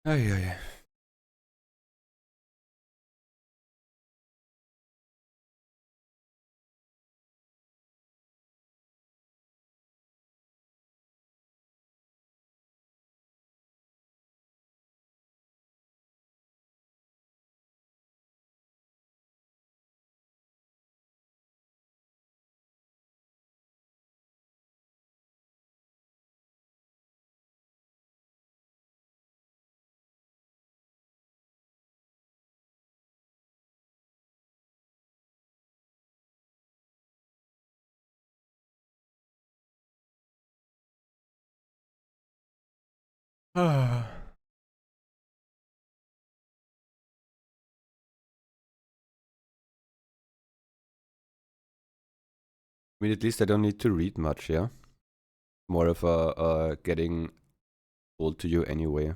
Ay, ay. I mean, at least I don't need to read much, yeah? More of a getting told to you anyway.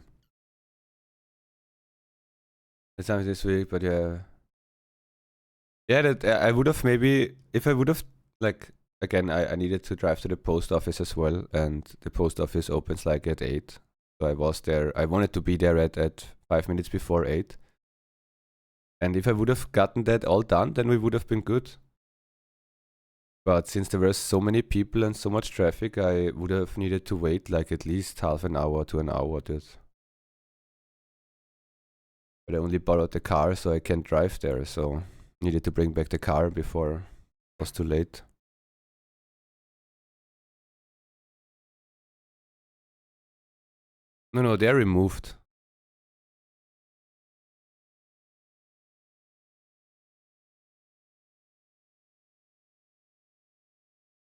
It's something this week, but yeah. Yeah, that I would have maybe, if I would have, like, again, I needed to drive to the post office as well, and the post office opens like at 8. So I was there, I wanted to be there at 5 minutes before 8. And if I would have gotten that all done, then we would have been good. But since there were so many people and so much traffic, I would have needed to wait like at least half an hour to an hour, dude. But I only borrowed the car, so I can't drive there, so needed to bring back the car before it was too late. No, they're removed.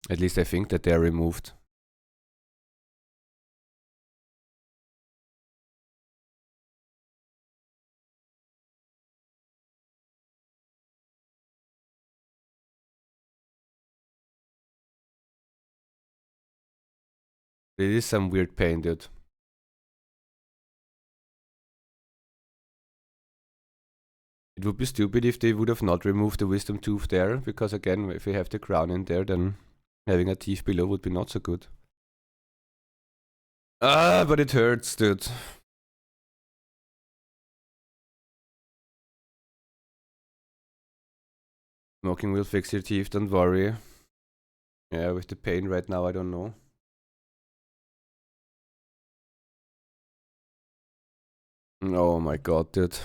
At least I think that they're removed. It is some weird pain, dude. It would be stupid if they would have not removed the wisdom tooth there, because again, if we have the crown in there, then having a teeth below would be not so good. Ah, but it hurts, dude. Smoking will fix your teeth, don't worry. Yeah, with the pain right now, I don't know. Oh my god, dude.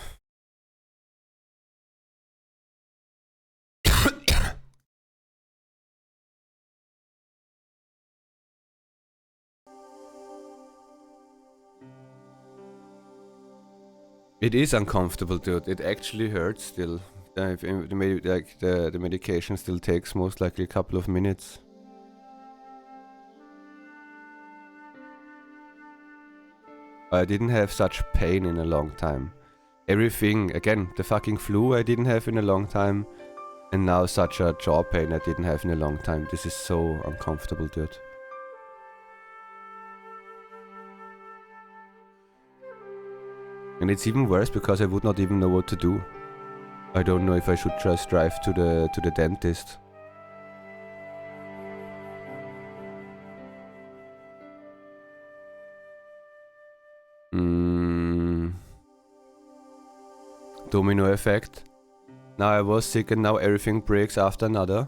It is uncomfortable, dude. It actually hurts still. The medication still takes most likely a couple of minutes. I didn't have such pain in a long time. Everything, again, the fucking flu I didn't have in a long time. And now such a jaw pain I didn't have in a long time. This is so uncomfortable, dude. And it's even worse because I would not even know what to do. I don't know if I should just drive to the dentist. Domino effect. Now I was sick and now everything breaks after another.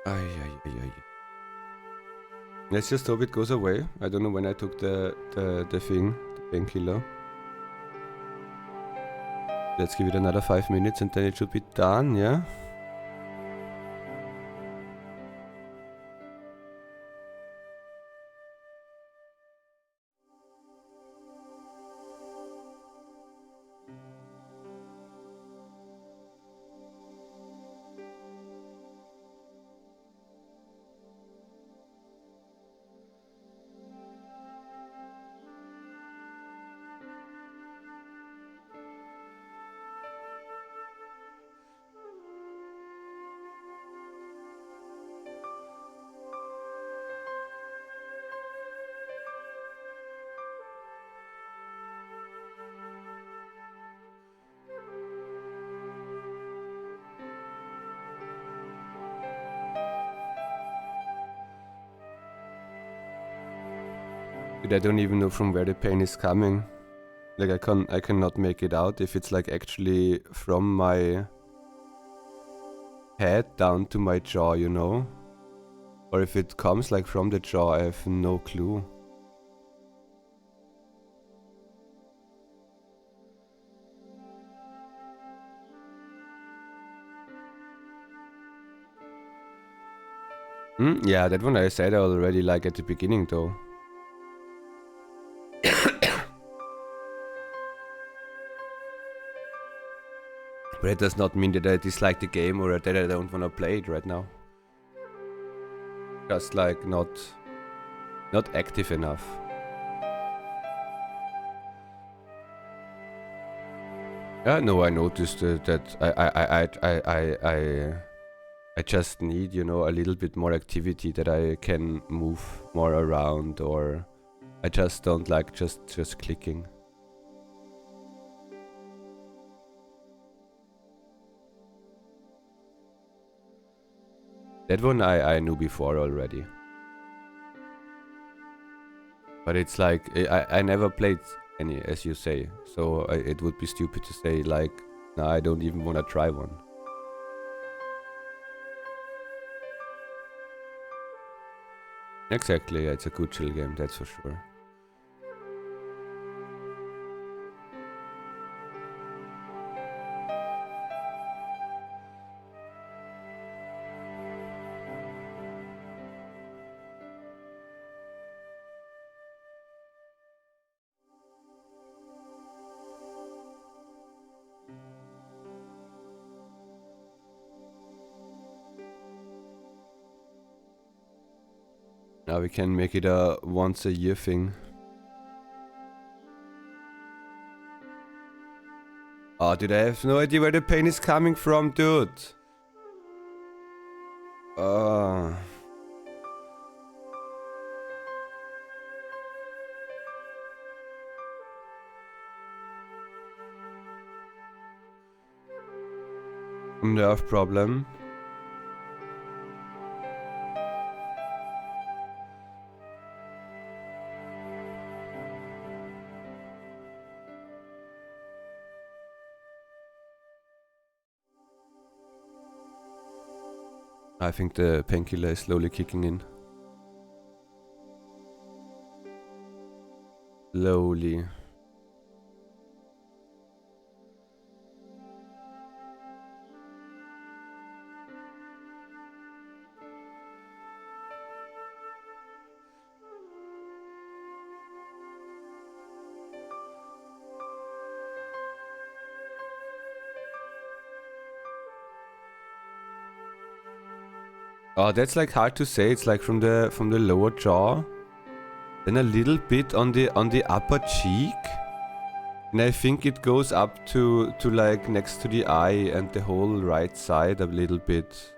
Ay. Let's just hope it goes away. I don't know when I took the thing, the painkiller. Let's give it another 5 minutes and then it should be done, yeah? But I don't even know from where the pain is coming. Like I cannot make it out if it's like actually from my head down to my jaw, you know? Or if it comes like from the jaw, I have no clue. Yeah, that one I said already like at the beginning though. But it does not mean that I dislike the game or that I don't wanna play it right now. Just like not active enough. Yeah, no, I noticed that I just need, you know, a little bit more activity, that I can move more around, or I just don't like just clicking. That one I knew before already. But it's like, I never played any, as you say, so it would be stupid to say like, nah, I don't even wanna try one. Exactly, it's a good chill game, that's for sure. Now we can make it a once a year thing. Oh, dude, I have no idea where the pain is coming from, dude. Nerve problem. I think the painkiller is slowly kicking in. Slowly. Oh, that's like hard to say. It's like from the lower jaw, then a little bit on the upper cheek, and I think it goes up to like next to the eye and the whole right side a little bit.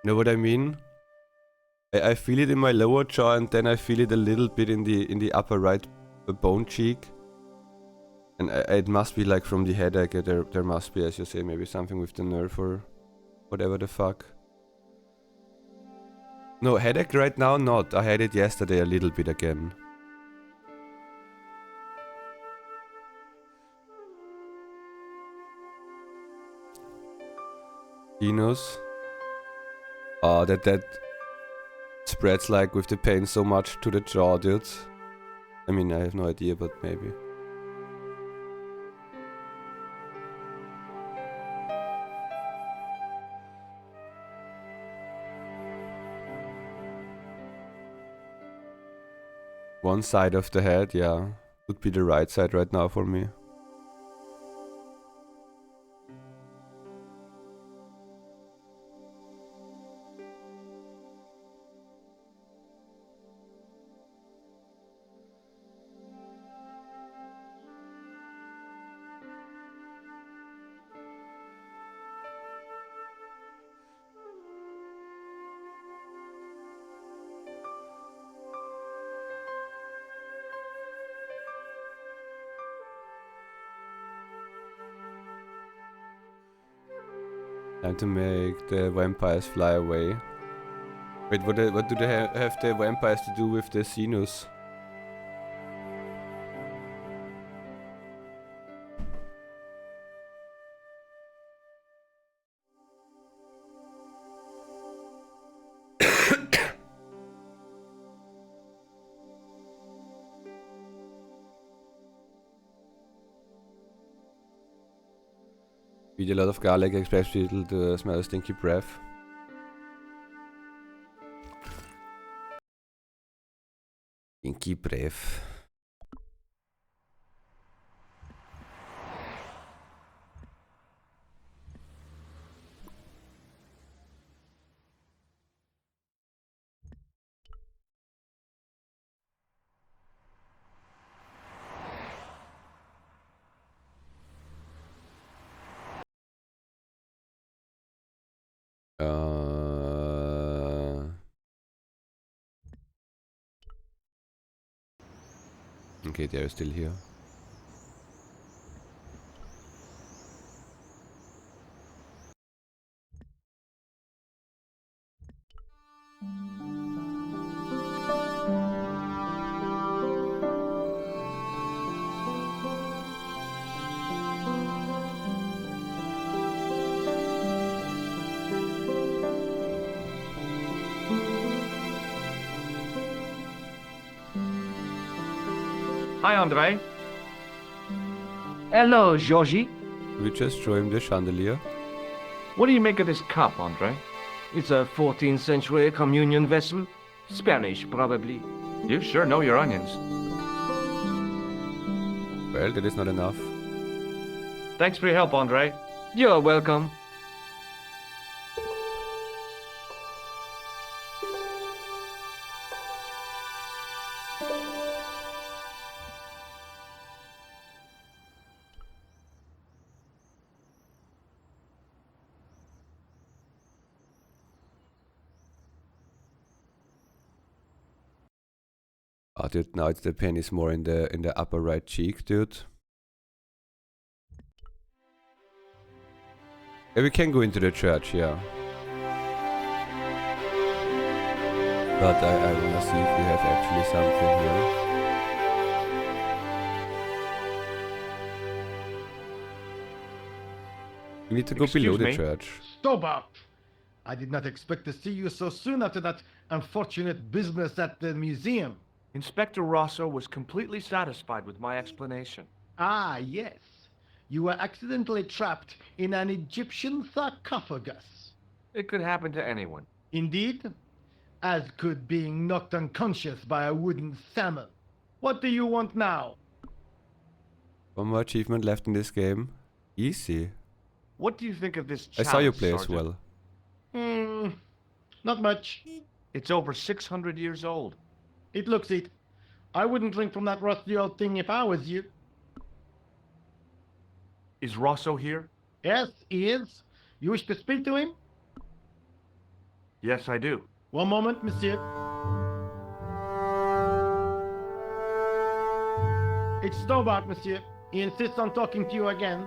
You know what I mean? I feel it in my lower jaw, and then I feel it a little bit in the upper right bone cheek. And it must be like from the headache. There must be, as you say, maybe something with the nerve or whatever the fuck. No, headache right now, not. I had it yesterday a little bit again. Sinus. Oh, that spreads like with the pain so much to the jaw, dude. I mean, I have no idea, but maybe. One side of the head, yeah. Would be the right side right now for me. Time to make the vampires fly away. Wait, what do they have the vampires to do with the sinus? Eat a lot of garlic, especially to smell stinky breath. Stinky breath. Okay, they're still here. Hi, Andre. Hello, Georgie. We just show him the chandelier. What do you make of this cup, Andre? It's a 14th century communion vessel. Spanish, probably. You sure know your onions. Well, that is not enough. Thanks for your help, Andre. You're welcome. Oh, dude, now the pain is more in the upper right cheek, dude. Yeah, we can go into the church, yeah. But I wanna see if we have actually something here. We need to go below the church. Stop! I did not expect to see you so soon after that unfortunate business at the museum. Inspector Rosso was completely satisfied with my explanation. Ah, yes. You were accidentally trapped in an Egyptian sarcophagus. It could happen to anyone. Indeed, as could being knocked unconscious by a wooden salmon. What do you want now? One more achievement left in this game. Easy. What do you think of this I chalice, saw you play as Sergeant? well. Not much. It's over 600 years old. It looks it. I wouldn't drink from that rusty old thing if I was you. Is Rosso here? Yes, he is. You wish to speak to him? Yes, I do. One moment, monsieur. It's Stobart, monsieur. He insists on talking to you again.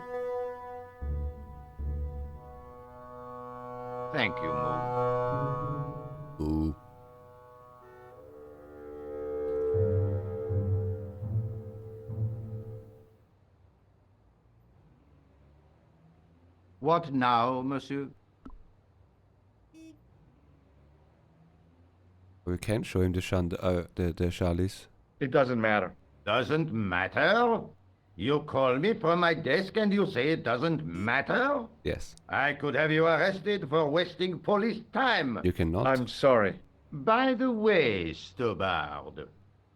Thank you, Moo. Ooh. What now, monsieur? We can show him the chalice. It doesn't matter. Doesn't matter? You call me from my desk and you say it doesn't matter? Yes. I could have you arrested for wasting police time. You cannot. I'm sorry. By the way, Stobart,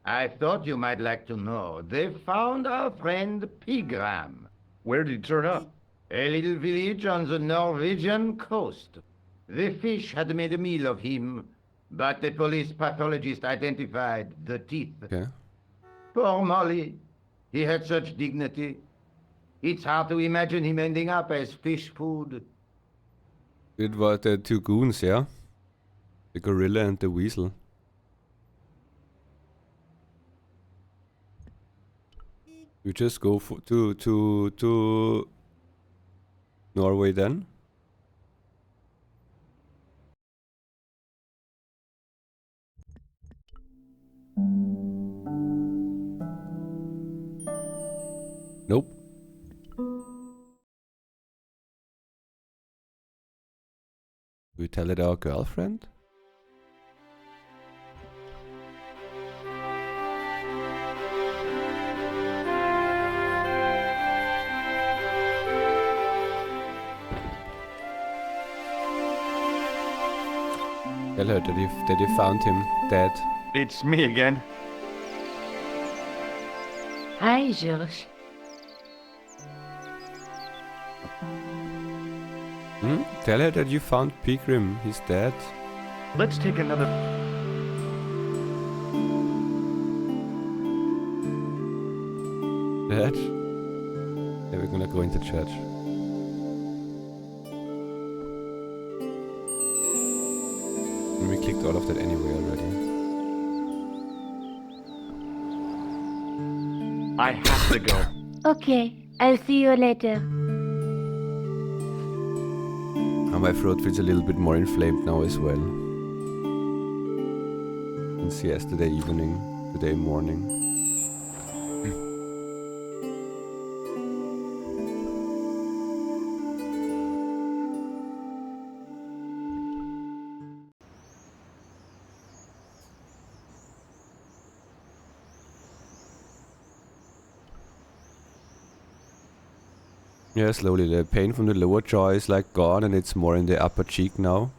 I thought you might like to know they found our friend Pigram. Where did he turn up? A little village on the Norwegian coast. The fish had made a meal of him, but the police pathologist identified the teeth. Okay. Poor Molly. He had such dignity. It's hard to imagine him ending up as fish food. It was the two goons, yeah? The gorilla and the weasel. We just go to Norway then. Nope. We tell it our girlfriend? Tell her that you found him dead. It's me again. Hi, George. Tell her that you found Pilgrim. He's dead. Let's take another... Dead? Yeah, we're gonna go into church. And we clicked all of that anyway already. I have to go. Okay, I'll see you later. My throat feels a little bit more inflamed now as well. Since yesterday evening, today morning. Yeah, slowly. The pain from the lower jaw is like gone and it's more in the upper cheek now.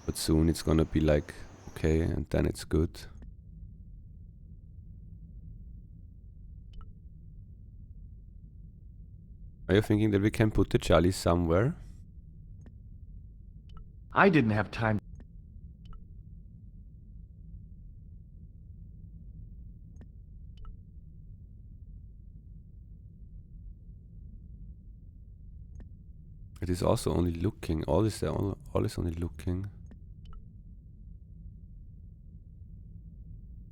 But soon it's gonna be like okay and then it's good. Are you thinking that we can put the Charlie somewhere? I didn't have time. It is also only looking. All is only looking.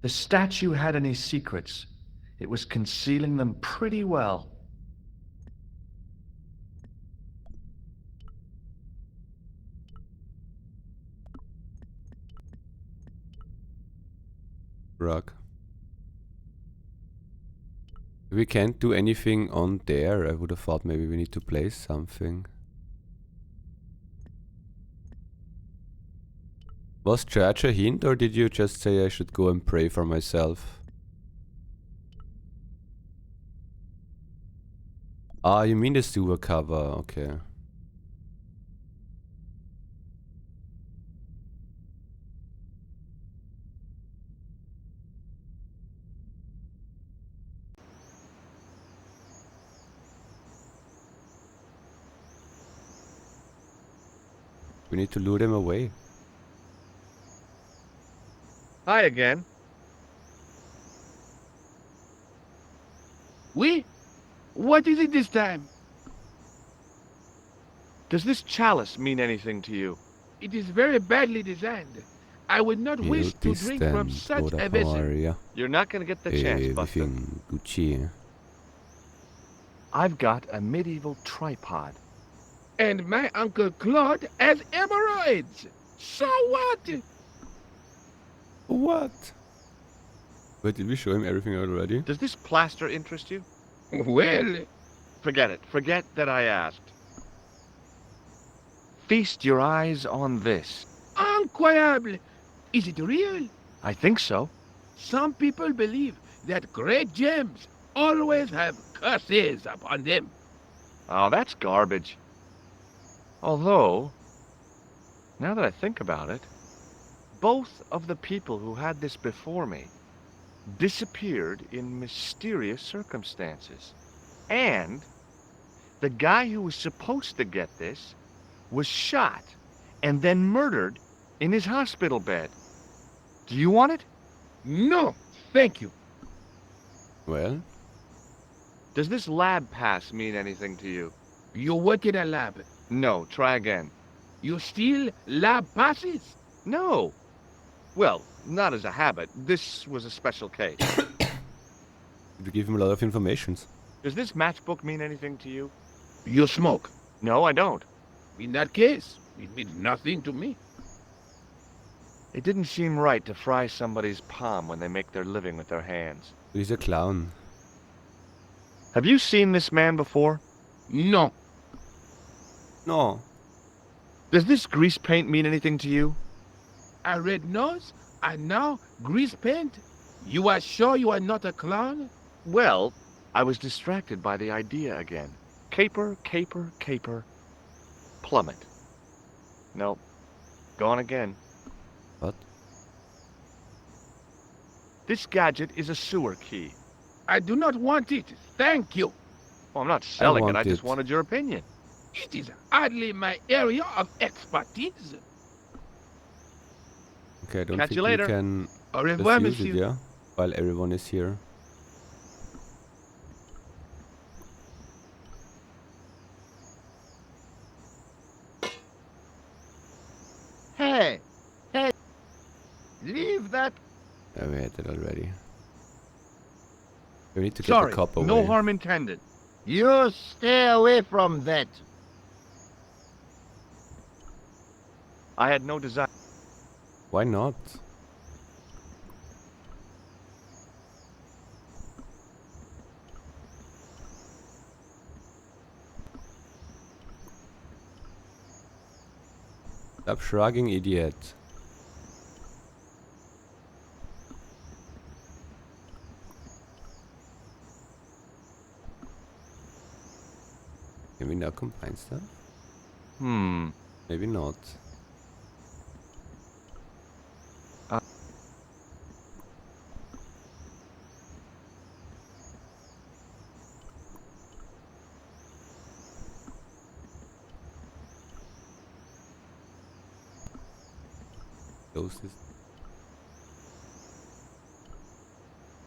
The statue had any secrets. It was concealing them pretty well. Rug. We can't do anything on there. I would have thought maybe we need to place something. Was church a hint or did you just say I should go and pray for myself? Ah, you mean the sewer cover, okay. We need to lure them away. Hi again. Oui? What is it this time? Does this chalice mean anything to you? It is very badly designed. I would not wish to drink from such a vessel. You're not gonna get the chance, Buster. Everything Gucci. I've got a medieval tripod. And my Uncle Claude has hemorrhoids. So what? What? But did we show him everything already? Does this plaster interest you? Well, Forget it. Forget that I asked. Feast your eyes on this. incroyable. Is it real? I think so. Some people believe that great gems always have curses upon them. Oh, that's garbage. Although, now that I think about it, both of the people who had this before me disappeared in mysterious circumstances. And the guy who was supposed to get this was shot and then murdered in his hospital bed. Do you want it? No, thank you. Well, Does this lab pass mean anything to you? You work in a lab. No, try again. You steal lab passes? No. Well, not as a habit. This was a special case. we give him a lot of informations. Does this matchbook mean anything to you? You smoke. No, I don't. In that case, it means nothing to me. It didn't seem right to fry somebody's palm when they make their living with their hands. He's a clown. Have you seen this man before? No. No. Does this grease paint mean anything to you? A red nose and now grease paint? You are sure you are not a clown? Well, I was distracted by the idea again. Caper, caper, caper. Plummet. No. Gone again. What? This gadget is a sewer key. I do not want it. Thank you. Well, I'm not selling it. want I just it. wanted your opinion. It is hardly my area of expertise. Okay, I don't Catch think you we later. can Au revoir, just use it, monsieur. yeah? While everyone is here. Hey! Hey! Leave that. Yeah, we had it already. We need to get Sorry, the cop away. no harm intended. You stay away from that. I had no desire. Why not? Stop shrugging, idiot. Can we now combine stuff? Maybe not. Close this.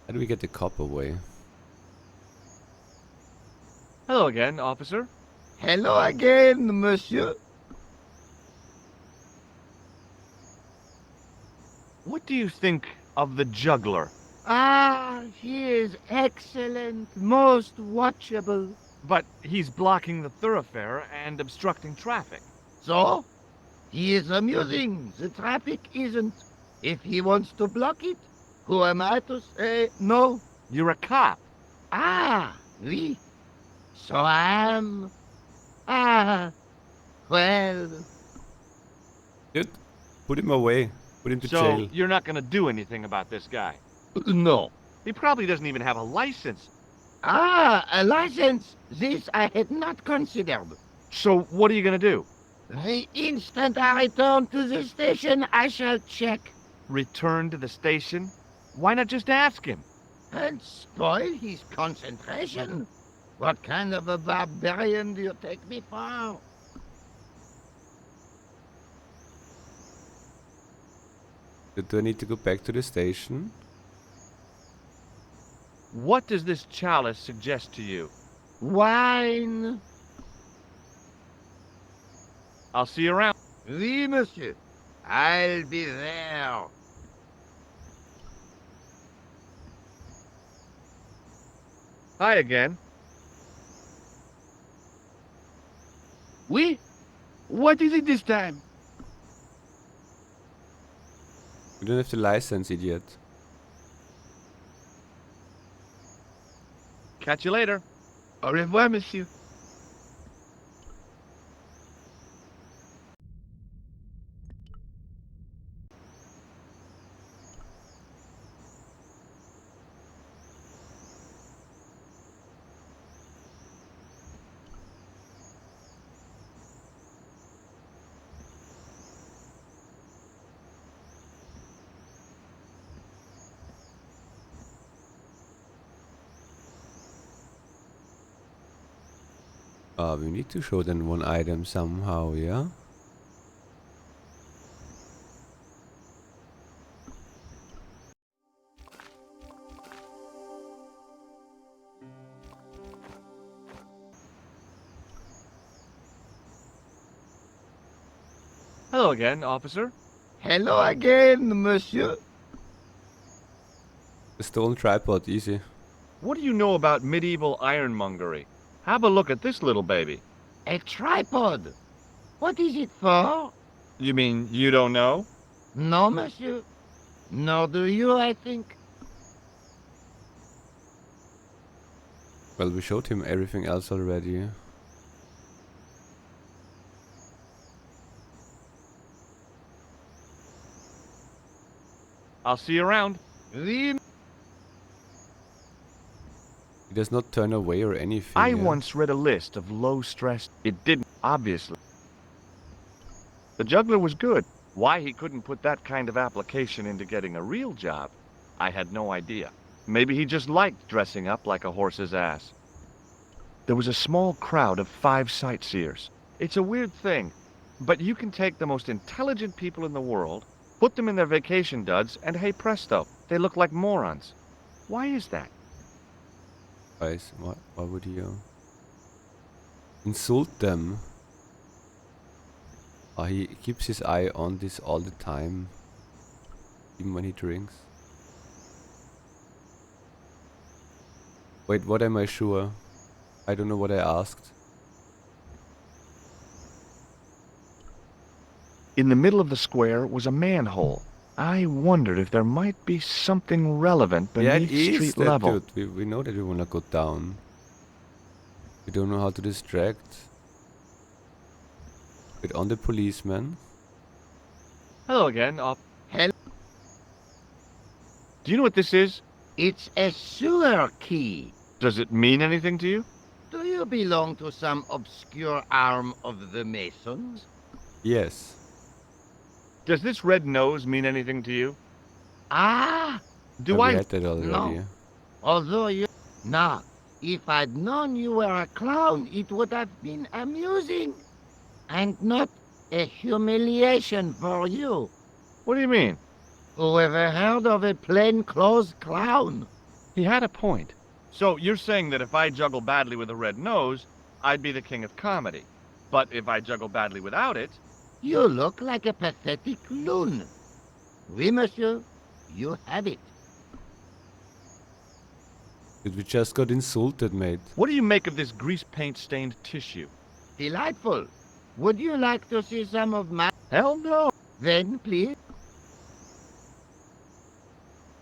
How do we get the cop away? Hello again, officer. Hello again, monsieur. What do you think of the juggler? Ah, he is excellent, most watchable. But he's blocking the thoroughfare and obstructing traffic. So? He is amusing. The traffic isn't. If he wants to block it, who am I to say no? You're a cop. Ah, oui. So I am. Ah, well. Dude, put him away. Put him to So jail. you're not gonna do anything about this guy. No. He probably doesn't even have a license. Ah, a license. This I had not considered. So what are you gonna do? The instant I return to the station, I shall check. Return to the station? Why not just ask him? And spoil his concentration. What kind of a barbarian do you take me for? Do I need to go back to the station? What does this chalice suggest to you? Wine. I'll see you around. Oui, monsieur. I'll be there. Hi again. Oui? What is it this time? You don't have the license, idiot. Catch you later. Au revoir, monsieur. We need to show them one item somehow, yeah? Hello again, officer. Hello again, monsieur. The stolen tripod, easy. What do you know about medieval ironmongery? Have a look at this little baby. A tripod. What is it for? You mean you don't know? No, monsieur. Nor do you, I think. Well, we showed him everything else already. I'll see you around. Oui. He does not turn away or anything. I yeah? once read a list of low stress. It didn't, obviously. The juggler was good. Why he couldn't put that kind of application into getting a real job, I had no idea. Maybe he just liked dressing up like a horse's ass. There was a small crowd of 5 sightseers. It's a weird thing, but you can take the most intelligent people in the world, put them in their vacation duds, and hey presto, they look like morons. Why is that? Guys, why would you insult them? Oh, he keeps his eye on this all the time, even when he drinks. Wait, what am I sure? I don't know what I asked. In the middle of the square was a manhole. I wondered if there might be something relevant Yeah, it beneath is street that, level. dude. We know that we wanna go down. We don't know how to distract. Wait, on the policeman. Hello again. Hello. Do you know what this is? It's a sewer key. Does it mean anything to you? Do you belong to some obscure arm of the Masons? Yes. Does this red nose mean anything to you? Ah, Do We I? had that already. No. Although you... Now, if I'd known you were a clown, it would have been amusing. And not a humiliation for you. What do you mean? Whoever heard of a plainclothes clown? He had a point. So you're saying that if I juggle badly with a red nose, I'd be the king of comedy. But if I juggle badly without it, You look like a pathetic loon. Oui, monsieur, you have it. Dude, we just got insulted, mate. what do you make of this grease paint stained tissue? Delightful. Would you like to see some of my... Hell no! Then, please?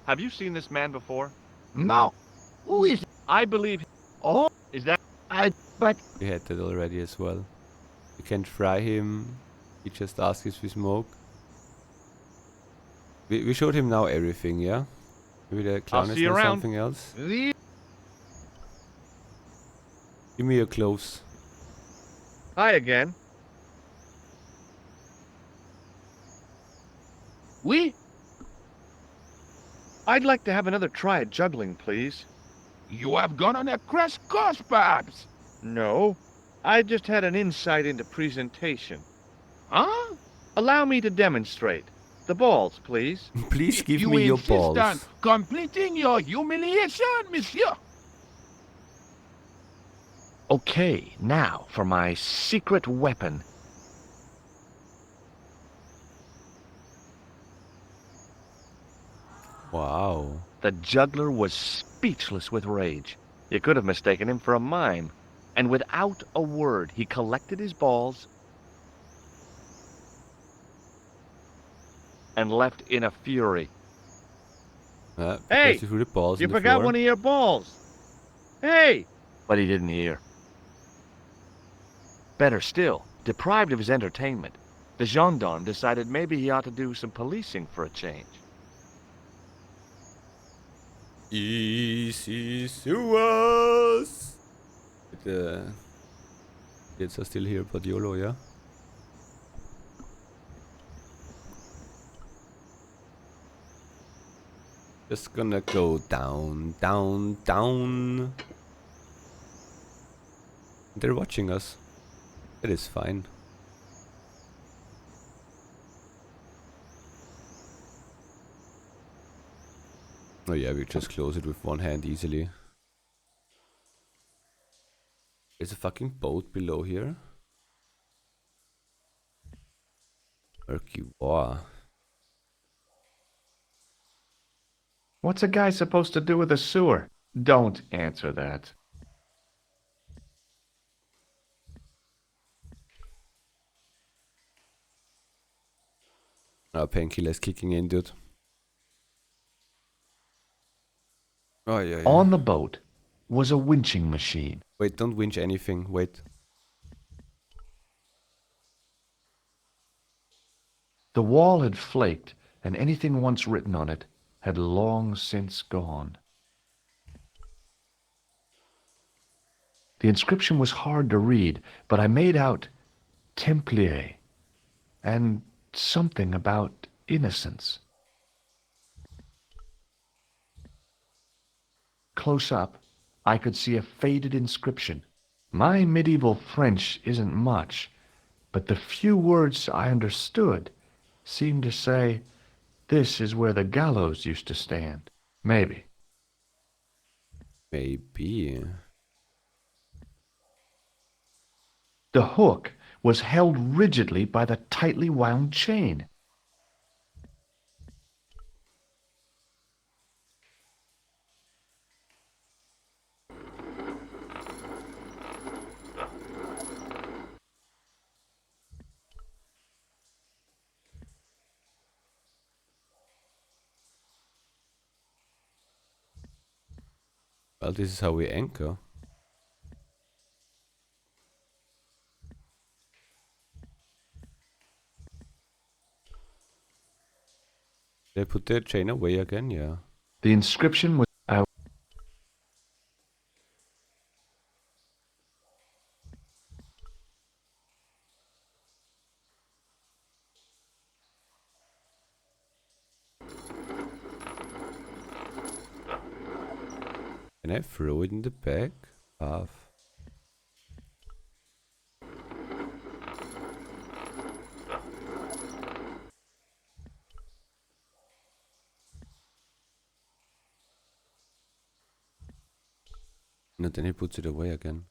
Have you seen this man before? No. Who is... I believe. Oh, Is that? but... We had that already as well. We can't fry him. He just asks if we smoke. We showed him now everything, yeah? Maybe the clown is see you now around. something else. Oui. Give me your clothes. Hi again. Oui? I'd like to have another try at juggling, please. You have gone on a crash course, perhaps? No, I just had an insight into presentation. Huh? Allow me to demonstrate. The balls, please. Please give You me your insist balls. on completing your humiliation, monsieur. Okay, now for my secret weapon. Wow. The juggler was speechless with rage. You could have mistaken him for a mime. And without a word, he collected his balls and left in a fury. Hey, because you threw the balls You on the forgot floor. one of your balls. Hey! But he didn't hear. Better still, deprived of his entertainment, the gendarme decided maybe he ought to do some policing for a change. Easy sewers! The kids are still here, but YOLO, yeah? Just gonna go down, down, down. They're watching us. It is fine. Oh yeah, we just close it with one hand easily. There's a fucking boat below here. Murky war. What's a guy supposed to do with a sewer? Don't answer that. Painkillers kicking in, dude. Oh yeah, yeah. On the boat was a winching machine. Wait, don't winch anything. Wait. The wall had flaked, and anything once written on it had long since gone. The inscription was hard to read, but I made out Templier and something about innocence. Close up, I could see a faded inscription. My medieval French isn't much, but the few words I understood seemed to say, "This is where the gallows used to stand." Maybe. Maybe. The hook was held rigidly by the tightly wound chain. Well, this is how we anchor. They put their chain away again, yeah. The inscription was Can I throw it in the back? Path. And then he puts it away again.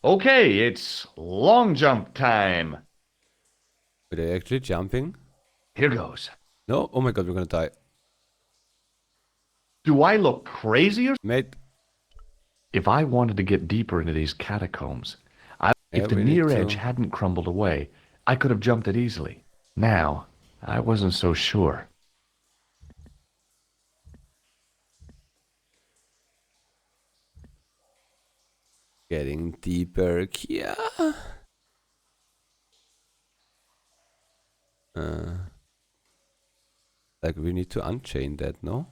Okay, it's long jump time. Are they actually jumping? Here goes. No? Oh my god, we're gonna die. Do I look crazy or? Mate. If I wanted to get deeper into these catacombs, if the we need near to. edge hadn't crumbled away, I could have jumped it easily. Now, I wasn't so sure. Getting deeper. Yeah. Like we need to unchain that, no?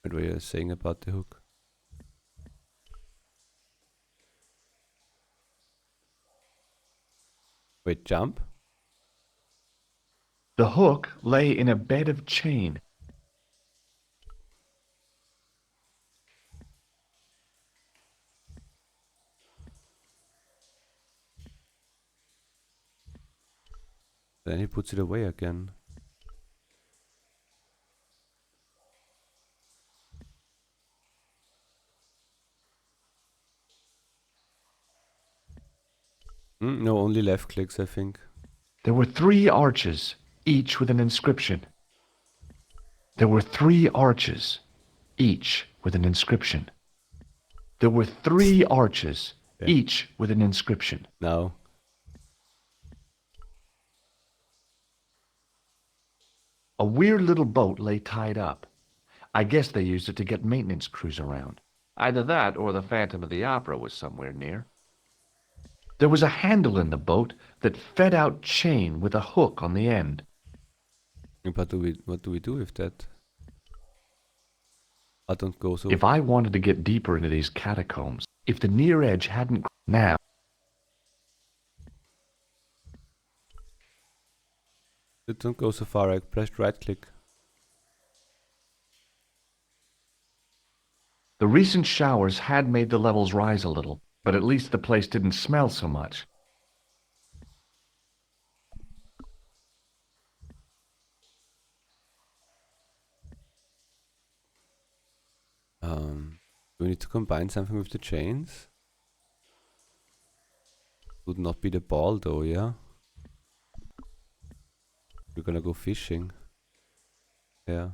What were you saying about the hook? Wait, jump? The hook lay in a bed of chain. Then he puts it away again. No, only left clicks, I think. There were 3 arches, each with an inscription. There were 3 arches, each with an inscription. There were 3 arches, Yeah. each with an inscription. Now. A weird little boat lay tied up. I guess they used it to get maintenance crews around. Either that or the Phantom of the Opera was somewhere near. There was a handle in the boat that fed out chain with a hook on the end. But what do we do with that? I don't go so... If I wanted to get deeper into these catacombs, if the near edge hadn't... Now... Don't go so far, I pressed right click. The recent showers had made the levels rise a little, but at least the place didn't smell so much. Do we need to combine something with the chains? Would not be the ball though, yeah? We're gonna go fishing. Yeah.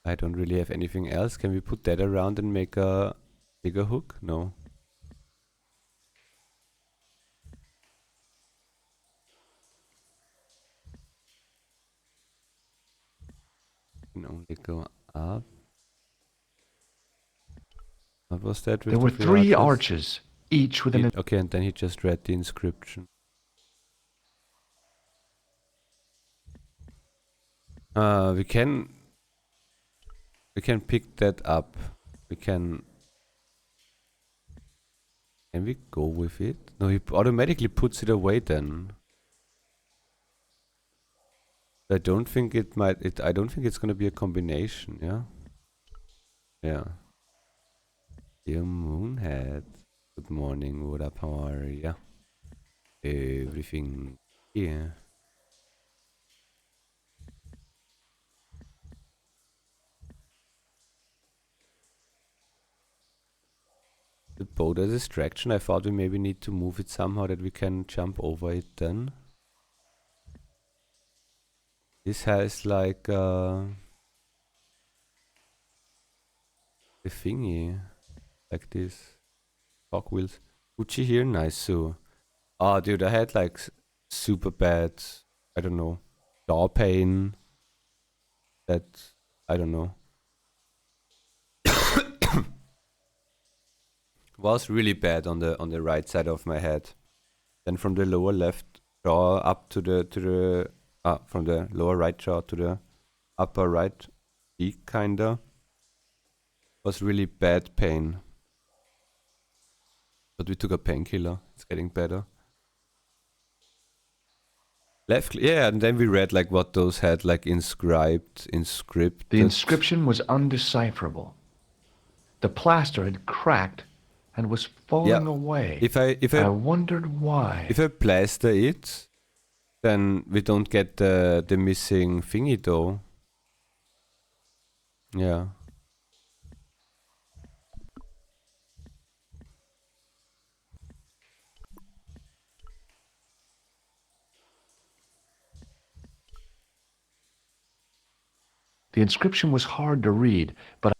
I don't really have anything else. Can we put that around and make a bigger hook? No. Can only go up. What was that with There were the 3 arches? arches, each with an... Okay, and then he just read the inscription. We can pick that up. We can we go with it? No, he automatically puts it away then. I don't think it might I don't think it's gonna be a combination, yeah? Yeah. Dear Moonhead. Good morning, what up, how are ya? Everything here. The boat as a distraction, I thought we maybe need to move it somehow that we can jump over it then. This has like a thingy. Like this. Cogwheels. Gucci here, nice so. Oh dude, I had like super bad, I don't know, jaw pain. That, I don't know. Was really bad on the right side of my head. Then from the lower left jaw up to the from the lower right jaw to the upper right cheek kinda. Was really bad pain. But we took a painkiller. It's getting better. Left, yeah, and then we read like what those had like inscribed in script. The inscription was undecipherable. The plaster had cracked and was falling away. If I wondered why. If I plaster it, then we don't get the missing thingy though. Yeah. The inscription was hard to read, but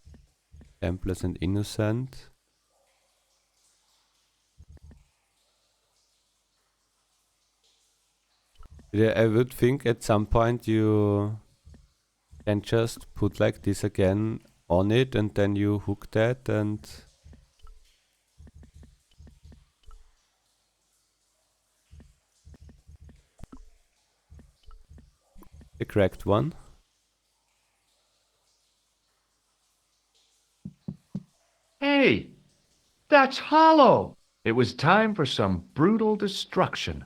Templars and innocent. Yeah, I would think at some point you can just put like this again on it and then you hook that and the correct one. hey, that's hollow. It was time for some brutal destruction.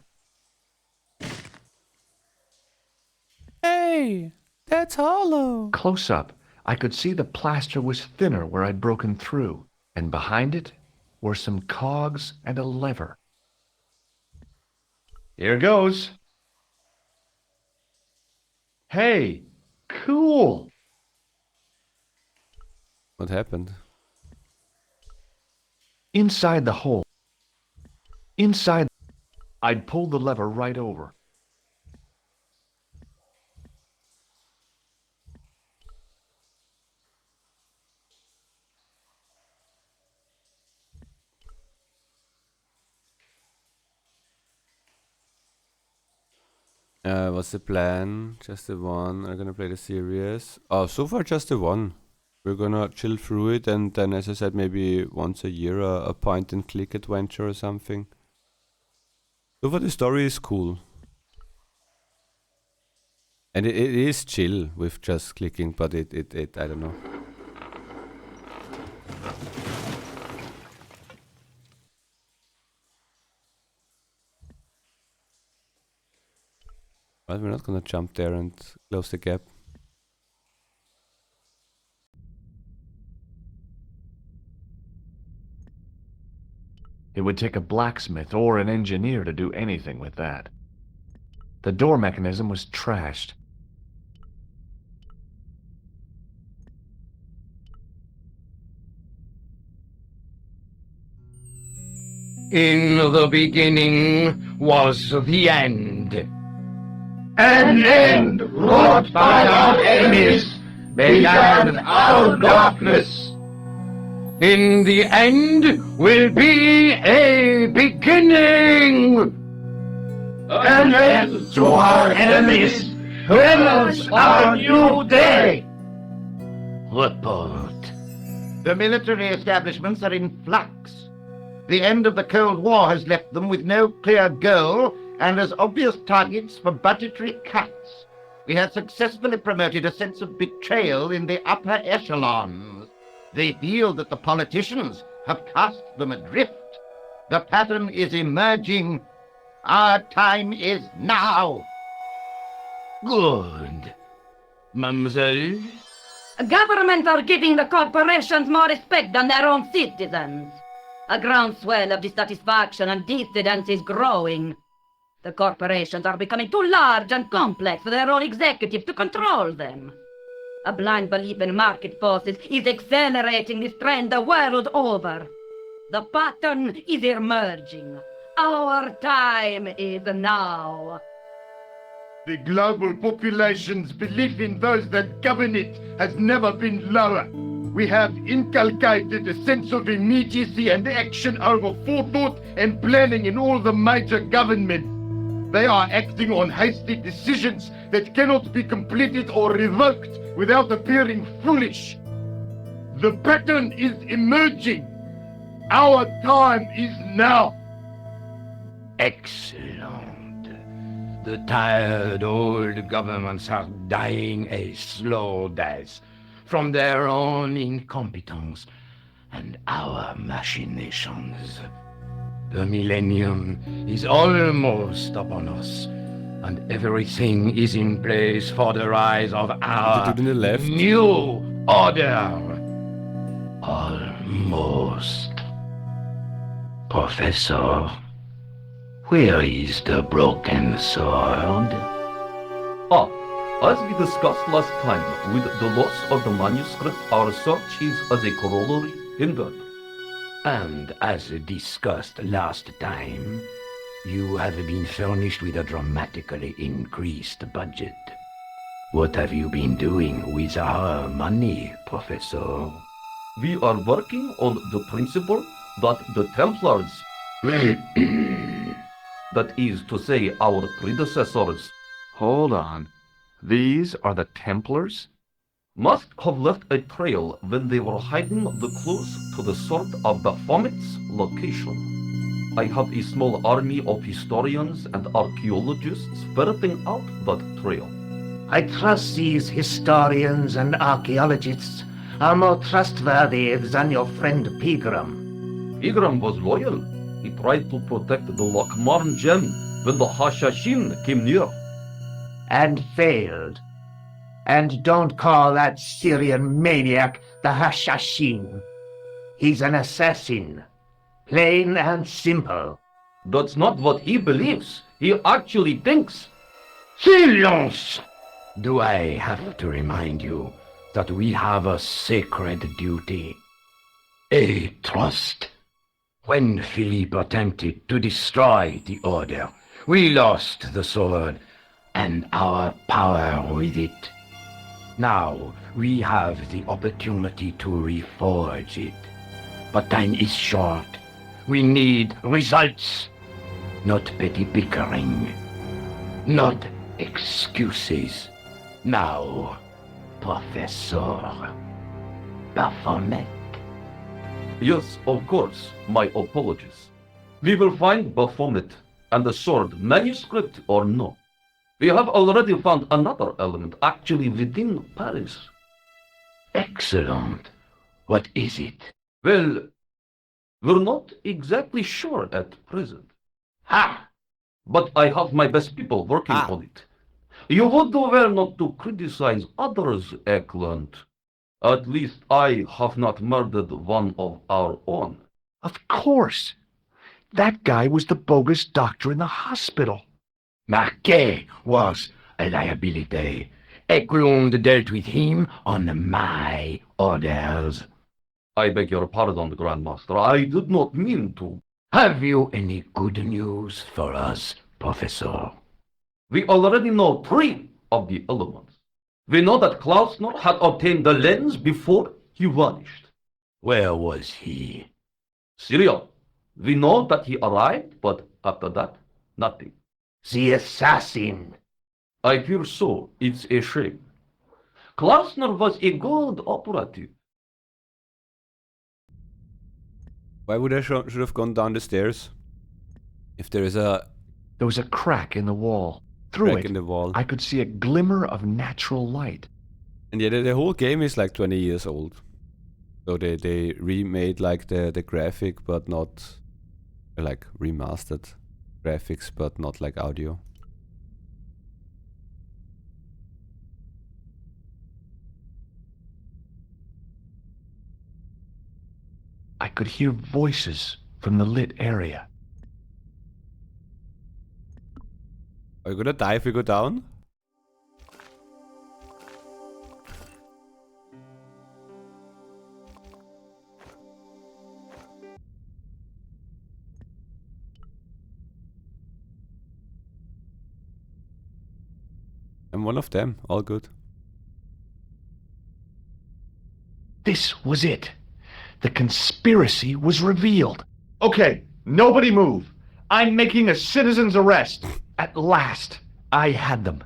Hey, that's hollow. Close up, I could see the plaster was thinner where I'd broken through, and behind it were some cogs and a lever. Here goes. Hey, cool. What happened? Inside the hole. Inside, I'd pulled the lever right over. What's the plan? Just the one. I'm gonna play the series. Oh, so far just the one. We're gonna chill through it and then, as I said, maybe once a year a point and click adventure or something. So far the story is cool. And it is chill with just clicking, but it I don't know. Well, we're not gonna jump there and close the gap. It would take a blacksmith or an engineer to do anything with that. The door mechanism was trashed. In the beginning was the end. An end wrought by our enemies began our darkness. In the end will be a beginning. An end to our enemies heralds our new day. Report. The military establishments are in flux. The end of the Cold War has left them with no clear goal and as obvious targets for budgetary cuts. We have successfully promoted a sense of betrayal in the upper echelons. They feel that the politicians have cast them adrift. The pattern is emerging. Our time is now. Good. Mademoiselle? Governments are giving the corporations more respect than their own citizens. A groundswell of dissatisfaction and dissidence is growing. The corporations are becoming too large and complex for their own executives to control them. A blind belief in market forces is accelerating this trend the world over. The pattern is emerging. Our time is now. The global population's belief in those that govern it has never been lower. We have inculcated a sense of immediacy and action over forethought and planning in all the major governments. They are acting on hasty decisions that cannot be completed or revoked without appearing foolish. The pattern is emerging. Our time is now. Excellent. The tired old governments are dying a slow death from their own incompetence and our machinations. The millennium is almost upon us, and everything is in place for the rise of our dude on the left. new order. Almost. Professor, where is the broken sword? Ah, as we discussed last time, with the loss of the manuscript, our search is as a corollary hindered. And as discussed last time, you have been furnished with a dramatically increased budget. What have you been doing with our money, Professor? We are working on the principle that the Templars, that is to say, our predecessors, Hold on. These are the Templars? must have left a trail when they were hiding the clues to the sword of Baphomet's location. I have a small army of historians and archaeologists ferreting out that trail. I trust these historians and archaeologists are more trustworthy than your friend Pegram. Igram was loyal. He tried to protect the Lockmarn gem when the Hashashin came near. And failed. And don't call that Syrian maniac the Hashashin. He's an assassin. Plain and simple. That's not what he believes. He actually thinks. Silence! Do I have to remind you that we have a sacred duty? A trust. When Philippe attempted to destroy the Order, we lost the sword and our power with it. Now we have the opportunity to reforge it. But time is short. We need results, not petty bickering, not excuses. Now, Professor Baphomet. Yes, of course. My apologies. We will find Baphomet and the sword, manuscript or no. We have already found another element actually within Paris. Excellent. What is it? Well, we're not exactly sure at present. Ha! But I have my best people working on it. You would do well not to criticize others, Eklund. At least I have not murdered one of our own. Of course. That guy was the bogus doctor in the hospital. Marquet was a liability. Eklund dealt with him on my orders. I beg your pardon, Grandmaster. I did not mean to. Have you any good news for us, Professor? We already know 3 of the elements. We know that Klausner had obtained the lens before he vanished. Where was he? Syria. We know that he arrived, but after that, nothing. The assassin. I fear so. It's a shame. Klausner was a good operative. Why would I should have gone down the stairs? If there is a... There was a crack in the wall. Through crack it, in the wall. I could see a glimmer of natural light. And yeah, the whole game is like 20 years old. So they remade like the graphic, but not like remastered graphics, but not like audio. I could hear voices from the lit area. Are you gonna die if we go down? I'm one of them. All good. This was it. The conspiracy was revealed. Okay, nobody move. I'm making a citizen's arrest. At last, I had them.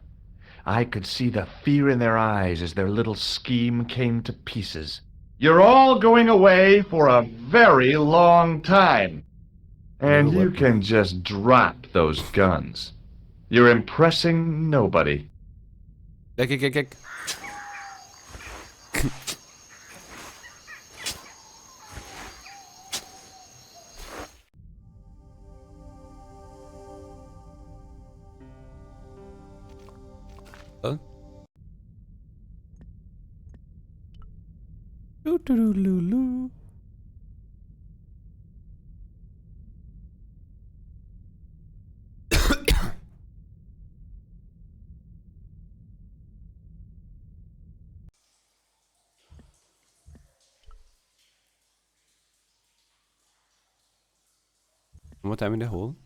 I could see the fear in their eyes as their little scheme came to pieces. You're all going away for a very long time. And you can just drop those guns. You're impressing nobody. Kick. Huh? Loo. One more time in the hole.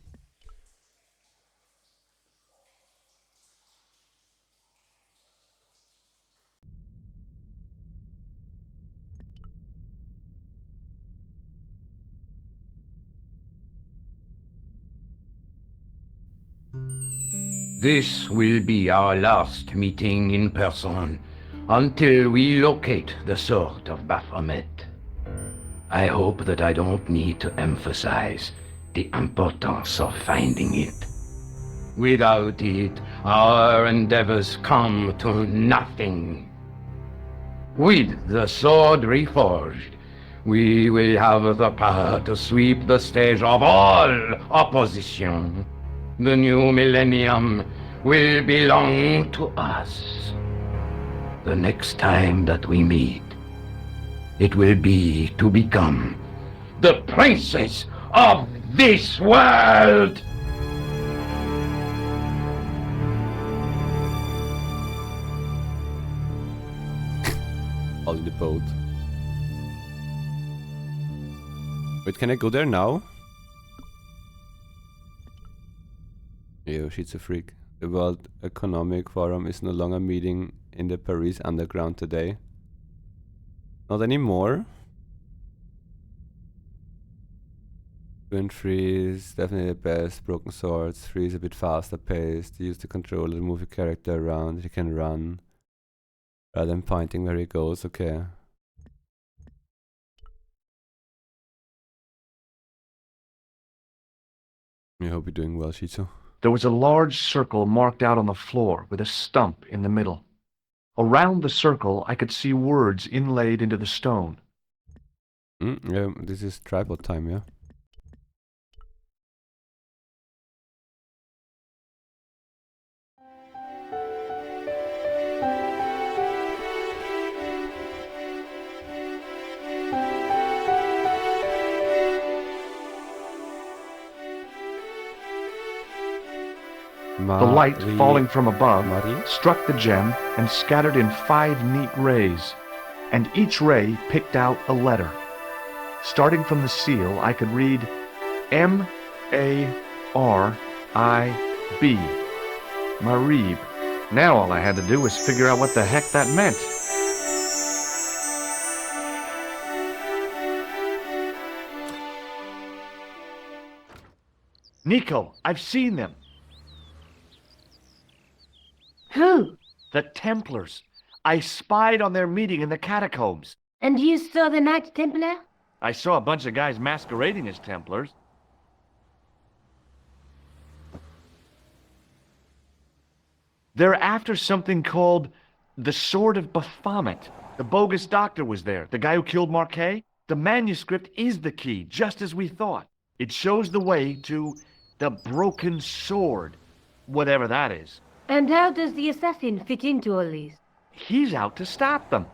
This will be our last meeting in person until we locate the sword of Baphomet. I hope that I don't need to emphasize the importance of finding it. Without it, our endeavors come to nothing. With the sword reforged, we will have the power to sweep the stage of all opposition. The new millennium will belong to us. The next time that we meet, it will be to become the princes of this world! All in the boat. Wait, can I go there now? Yo, she's a freak. The World Economic Forum is no longer meeting in the Paris underground today. Not anymore. 2 and 3 is definitely the best. Broken Swords. 3 is a bit faster paced. You use the controller to move your character around. You can run rather than pointing where he goes. Okay. I hope you're doing well, Shizu. There was a large circle marked out on the floor with a stump in the middle. Around the circle, I could see words inlaid into the stone. Yeah, this is tripod time, yeah. The light falling from above struck the gem and scattered in 5 neat rays, and each ray picked out a letter. Starting from the seal, I could read M-A-R-I-B. Marib. Now all I had to do was figure out what the heck that meant. Nico, I've seen them. Who? The Templars. I spied on their meeting in the catacombs. And you saw the Knights Templar? I saw a bunch of guys masquerading as Templars. They're after something called the Sword of Baphomet. The bogus doctor was there, the guy who killed Marquet. The manuscript is the key, just as we thought. It shows the way to the broken sword, whatever that is. And how does the assassin fit into all this? He's out to stop them.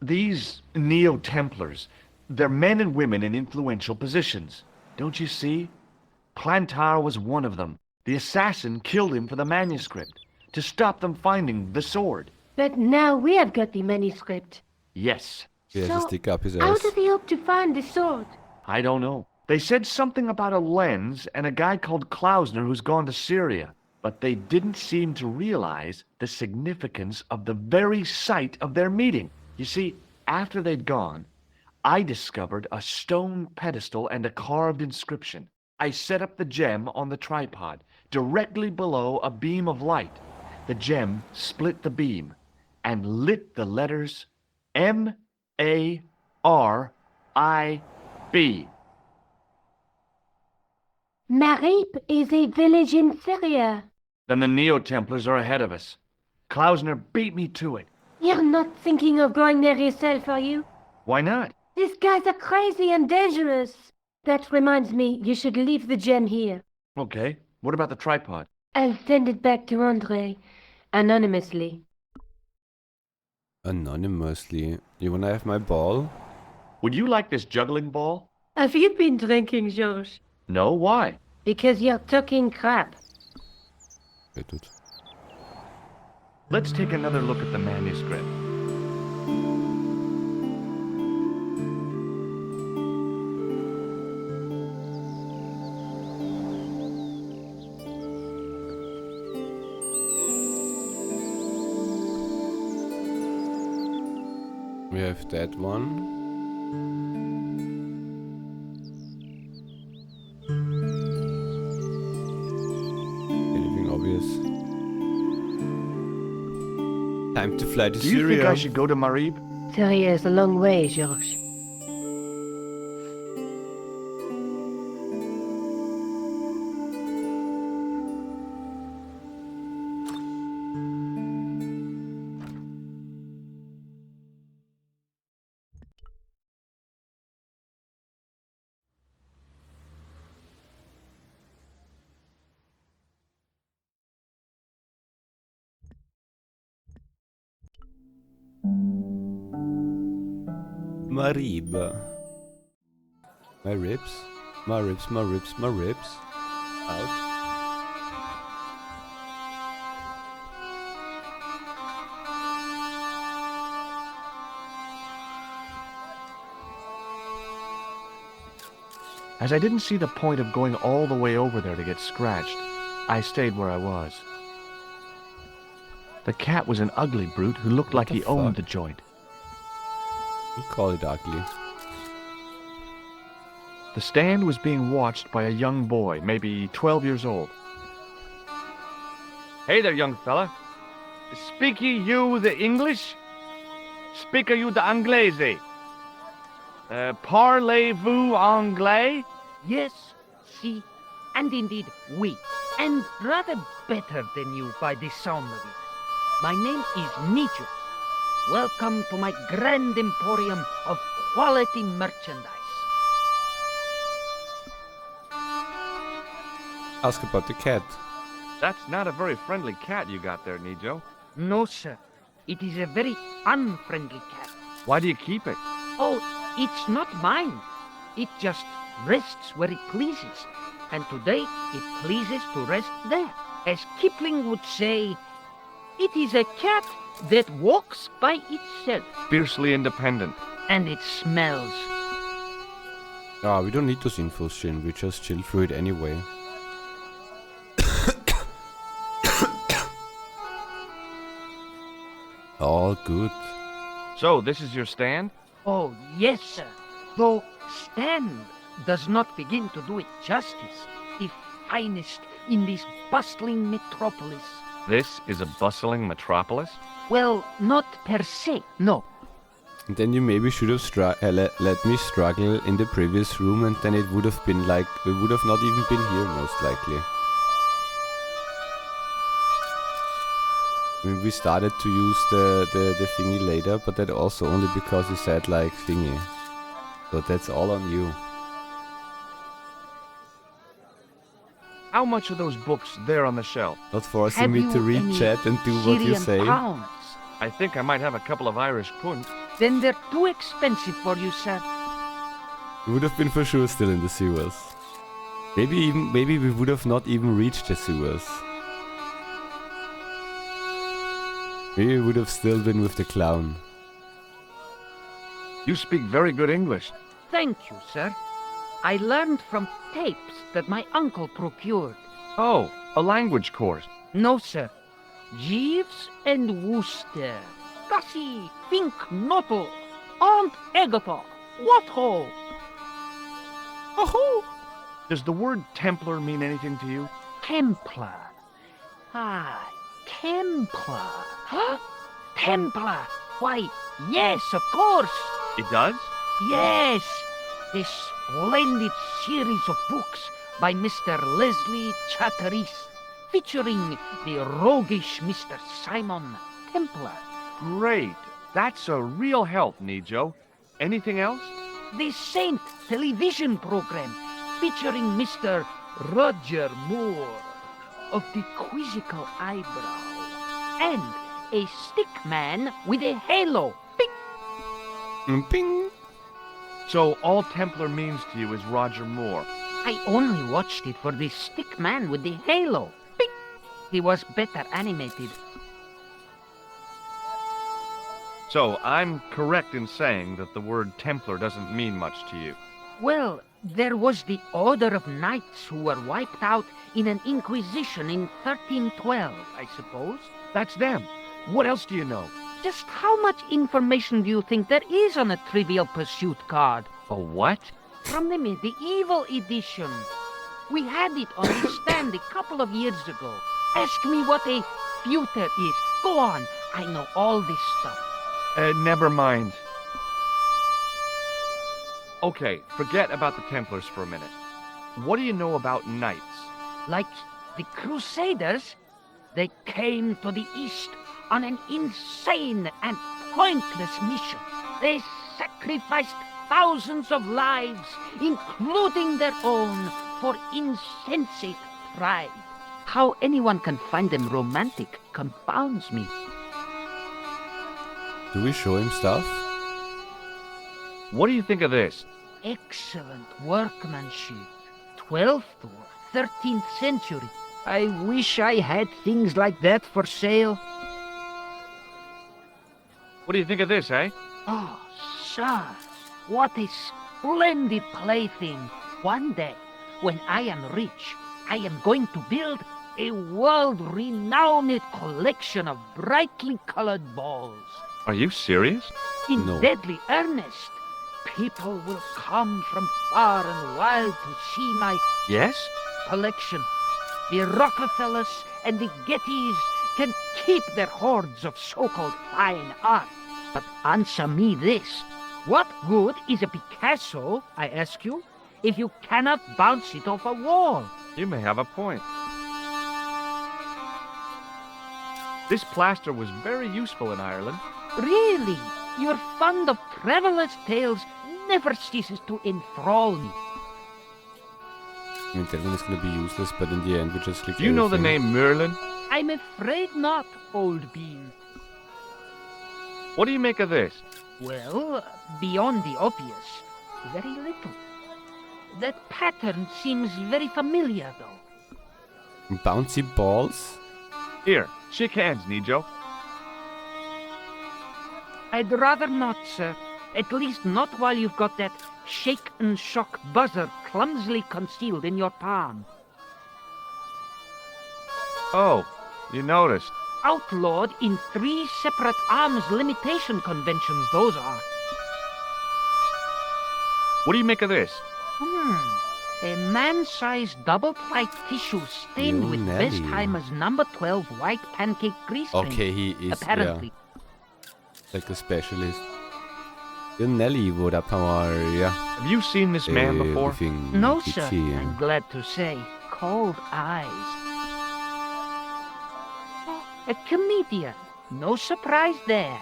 These Neo-Templars, they're men and women in influential positions. Don't you see? Plantar was one of them. The assassin killed him for the manuscript, to stop them finding the sword. But now we have got the manuscript. Yes. He has to So, stick up his how ass. does he hope to find the sword? I don't know. They said something about a lens and a guy called Klausner who's gone to Syria, but they didn't seem to realize the significance of the very site of their meeting. You see, after they'd gone, I discovered a stone pedestal and a carved inscription. I set up the gem on the tripod, directly below a beam of light. The gem split the beam and lit the letters M-A-R-I-B. Marib is a village in Syria. Then the Neo-Templars are ahead of us. Klausner beat me to it. You're not thinking of going there yourself, are you? Why not? These guys are crazy and dangerous. That reminds me, you should leave the gem here. Okay, what about the tripod? I'll send it back to Andre, anonymously. Anonymously. You wanna have my ball? Would you like this juggling ball? Have you been drinking, George? No, why? Because you're talking crap. Okay, dude. Let's take another look at the manuscript. We have that one. Anything obvious? Time to fly to Do you Syria. think I should go to Marib? Syria is a long way, George. Marib. My ribs. My ribs, my ribs, my ribs. Out. As I didn't see the point of going all the way over there to get scratched, I stayed where I was. The cat was an ugly brute who looked like the he owned fuck? the joint. We'll call it ugly. The stand was being watched by a young boy, maybe 12 years old. Hey there, young fella. Speak ye you the English? Speak you the Anglais? Parlez-vous anglais? Yes, si, and indeed we, and rather better than you by the sound of it. My name is Nijo. Welcome to my grand emporium of quality merchandise. Ask about the cat. That's not a very friendly cat you got there, Nijo. No, sir. It is a very unfriendly cat. Why do you keep it? Oh, it's not mine. It just rests where it pleases. And today it pleases to rest there. As Kipling would say, it is a cat that walks by itself. Fiercely independent. And it smells. Ah, we don't need those infos, Shin. We just chill through it anyway. All good. So, this is your stand? Oh, yes, sir. Though stand does not begin to do it justice. The finest in this bustling metropolis. This is a bustling metropolis? Well, not per se, no. And then you maybe should have let me struggle in the previous room, and then it would have been like, we would have not even been here, most likely. I mean, we started to use the thingy later, but that also only because you said like thingy. So that's all on you. How much are those books there on the shelf? Not forcing Have me you to read any chat and do what you Syrian say. pounds? I think I might have a couple of Irish punts. Then they're too expensive for you, sir. We would have been for sure still in the sewers. Maybe we would have not even reached the sewers. Maybe we would have still been with the clown. You speak very good English. Thank you, sir. I learned from tapes that my uncle procured. Oh, a language course. No, sir. Jeeves and Wooster. Gussie, Fink, Nottle, Aunt Agatha. What ho? Oh-ho! Does the word Templar mean anything to you? Templar. Ah, Templar. Huh? Templar. Why, yes, of course. It does? Yes. This splendid series of books by Mr. Leslie Chatteris, featuring the roguish Mr. Simon Templar. Great. That's a real help, Nijo. Anything else? The Saint television program, featuring Mr. Roger Moore of the quizzical eyebrow, and a stick man with a halo. Bing! Ping! So all Templar means to you is Roger Moore. I only watched it for the stick man with the halo. Bing! He was better animated. So I'm correct in saying that the word Templar doesn't mean much to you. Well, there was the Order of Knights who were wiped out in an Inquisition in 1312, I suppose. That's them. What else do you know? Just how much information do you think there is on a Trivial Pursuit card? A what? From the medieval edition. We had it on the stand a couple of years ago. Ask me what a feuter is. Go on. I know all this stuff. Never mind. Okay, forget about the Templars for a minute. What do you know about knights? Like the Crusaders, they came to the East on an insane and pointless mission. They sacrificed thousands of lives, including their own, for insensate pride. How anyone can find them romantic confounds me. Do we show him stuff? What do you think of this? Excellent workmanship. 12th or 13th century. I wish I had things like that for sale. What do you think of this, eh? Oh, sir, what a splendid plaything. One day, when I am rich, I am going to build a world-renowned collection of brightly colored balls. Are you serious? In No. deadly earnest. People will come from far and wide to see my Yes? collection. The Rockefellers and the Gettys can keep their hoards of so-called fine art. But answer me this. What good is a Picasso, I ask you, if you cannot bounce it off a wall? You may have a point. This plaster was very useful in Ireland. Really? Your fund of travelers' tales never ceases to enthrall me. I mean, that one is gonna be useless, but in the end we just click Do you know the everything. name Merlin? I'm afraid not, old bean. What do you make of this? Well, beyond the obvious, very little. That pattern seems very familiar, though. Bouncy balls? Here, shake hands, Nijo. I'd rather not, sir. At least not while you've got that shake and shock buzzer clumsily concealed in your palm. Oh, you noticed. Outlawed in 3 separate arms limitation conventions, those are. What do you make of this? A man-sized double-ply tissue stained Yo, with Nelly. Bestheimer's number 12 white pancake grease paint. Okay, he is, apparently. like a specialist. The Nelly would up power, yeah. Have you seen this man before? Everything No, sir. kitchen. I'm glad to say. Cold eyes. A comedian. No surprise there.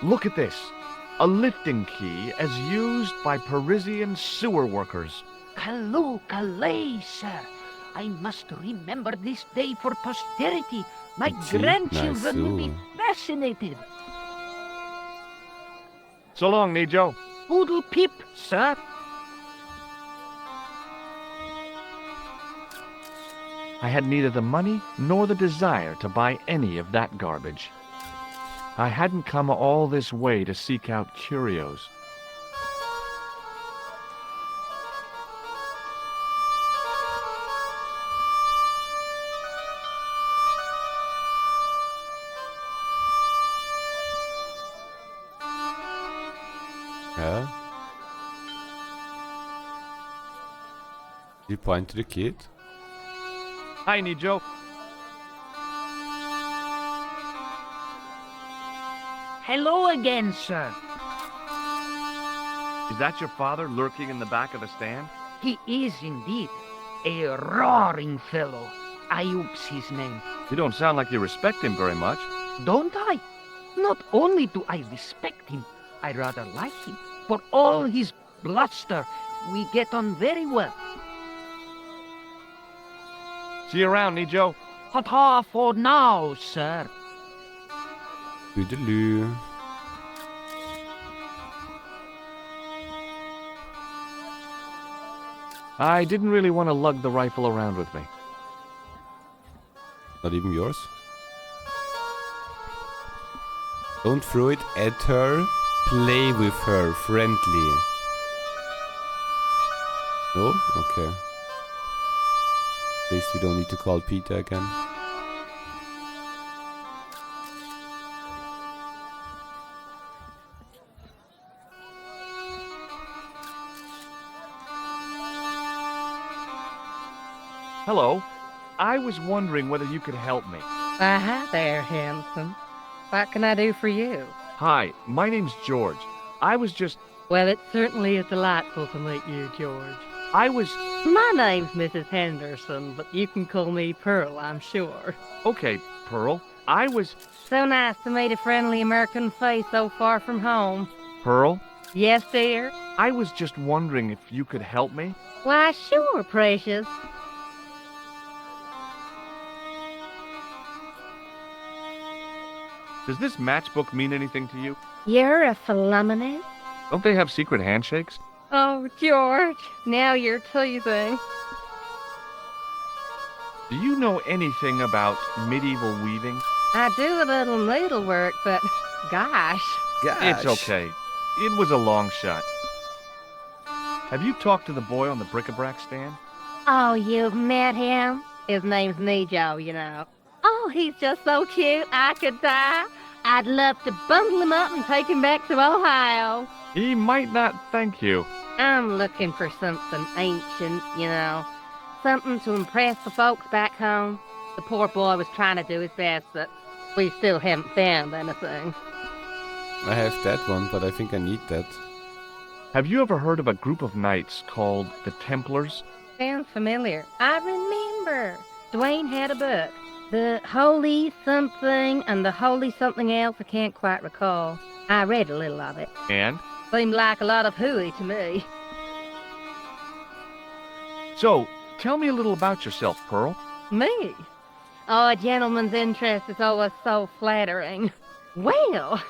Look at this. A lifting key as used by Parisian sewer workers. Calais, sir. I must remember this day for posterity. My Gee, grandchildren will be nice. fascinated. So long, Nijo. Poodle pip, sir. I had neither the money nor the desire to buy any of that garbage. I hadn't come all this way to seek out curios. Yeah. You point to the kid? Hi, Nijo. Hello again, sir. Is that your father lurking in the back of the stand? He is indeed a roaring fellow. Ayup's his name. You don't sound like you respect him very much. Don't I? Not only do I respect him, I rather like him. For all his bluster, we get on very well. See you around, Nijo. Ta-ta for now, sir. Toodaloo. I didn't really want to lug the rifle around with me. Not even yours? Don't throw it at her. Play with her. Friendly. No? Okay. At least we don't need to call Peter again. Hello. I was wondering whether you could help me. Hi there, handsome. What can I do for you? Hi, my name's George. I was just... Well, it certainly is delightful to meet you, George. I was... My name's Mrs. Henderson, but you can call me Pearl, I'm sure. Okay, Pearl. I was... So nice to meet a friendly American face so far from home. Pearl? Yes, dear? I was just wondering if you could help me. Why, sure, precious. Does this matchbook mean anything to you? You're a phenomenon. Don't they have secret handshakes? Oh, George, now you're teasing. Do you know anything about medieval weaving? I do a little needlework, but gosh. It's okay. It was a long shot. Have you talked to the boy on the bric-a-brac stand? Oh, you've met him? His name's Nijo, you know. Oh, he's just so cute, I could die. I'd love to bundle him up and take him back to Ohio. He might not thank you. I'm looking for something ancient, you know. Something to impress the folks back home. The poor boy was trying to do his best, but we still haven't found anything. I have that one, but I think I need that. Have you ever heard of a group of knights called the Templars? Sounds familiar. I remember. Dwayne had a book. The Holy Something and the Holy Something Else, I can't quite recall. I read a little of it. And? Seemed like a lot of hooey to me. So, tell me a little about yourself, Pearl. Me? Oh, a gentleman's interest is always so flattering. Well,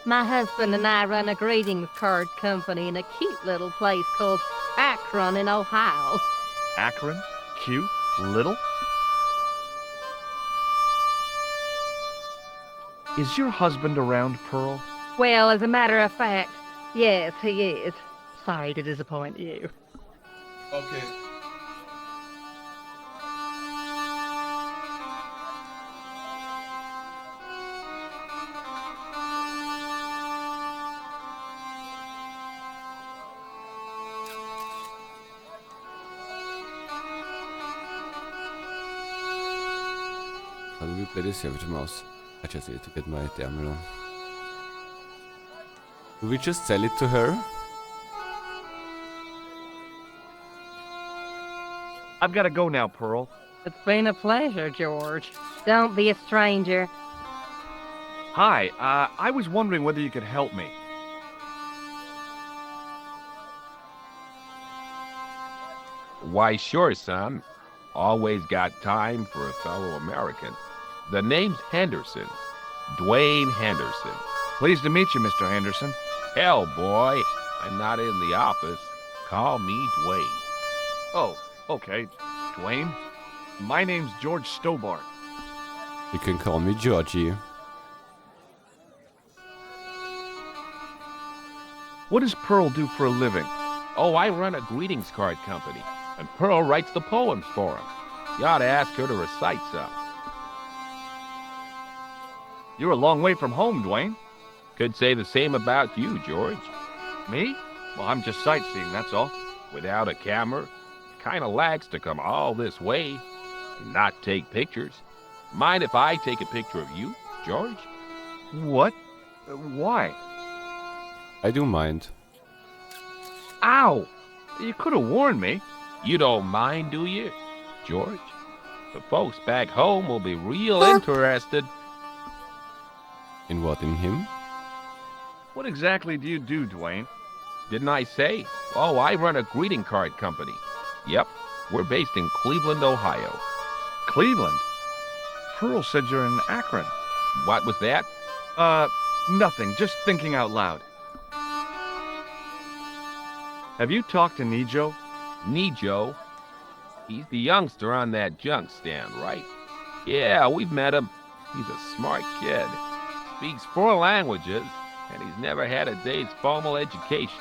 my husband and I run a greetings card company in a cute little place called Akron in Ohio. Akron? Cute? Little? Is your husband around, Pearl? Well, as a matter of fact, yes, he is. Sorry to disappoint you. Okay. How do we play this here with the mouse? I just need to get my damn on. Do we just sell it to her? I've got to go now, Pearl. It's been a pleasure, George. Don't be a stranger. Hi, I was wondering whether you could help me. Why, sure, son. Always got time for a fellow American. The name's Henderson. Dwayne Henderson. Pleased to meet you, Mr. Henderson. Hell, boy, I'm not in the office. Call me Dwayne. Oh, okay. Dwayne. My name's George Stobart. You can call me Georgie. What does Pearl do for a living? Oh, I run a greetings card company, and Pearl writes the poems for him. You ought to ask her to recite some. You're a long way from home, Dwayne. Could say the same about you, George. Me? Well, I'm just sightseeing, that's all. Without a camera, kinda lags to come all this way and not take pictures. Mind if I take a picture of you, George? What? Why? I do mind. Ow! You could have warned me. You don't mind, do you, George? The folks back home will be real interested. In what, in him? What exactly do you do, Dwayne? Didn't I say? Oh, I run a greeting card company. Yep, we're based in Cleveland, Ohio. Cleveland? Pearl said you're in Akron. What was that? Nothing. Just thinking out loud. Have you talked to Nijo? Nijo? He's the youngster on that junk stand, right? Yeah, we've met him. He's a smart kid. Speaks 4 languages, and he's never had a day's formal education.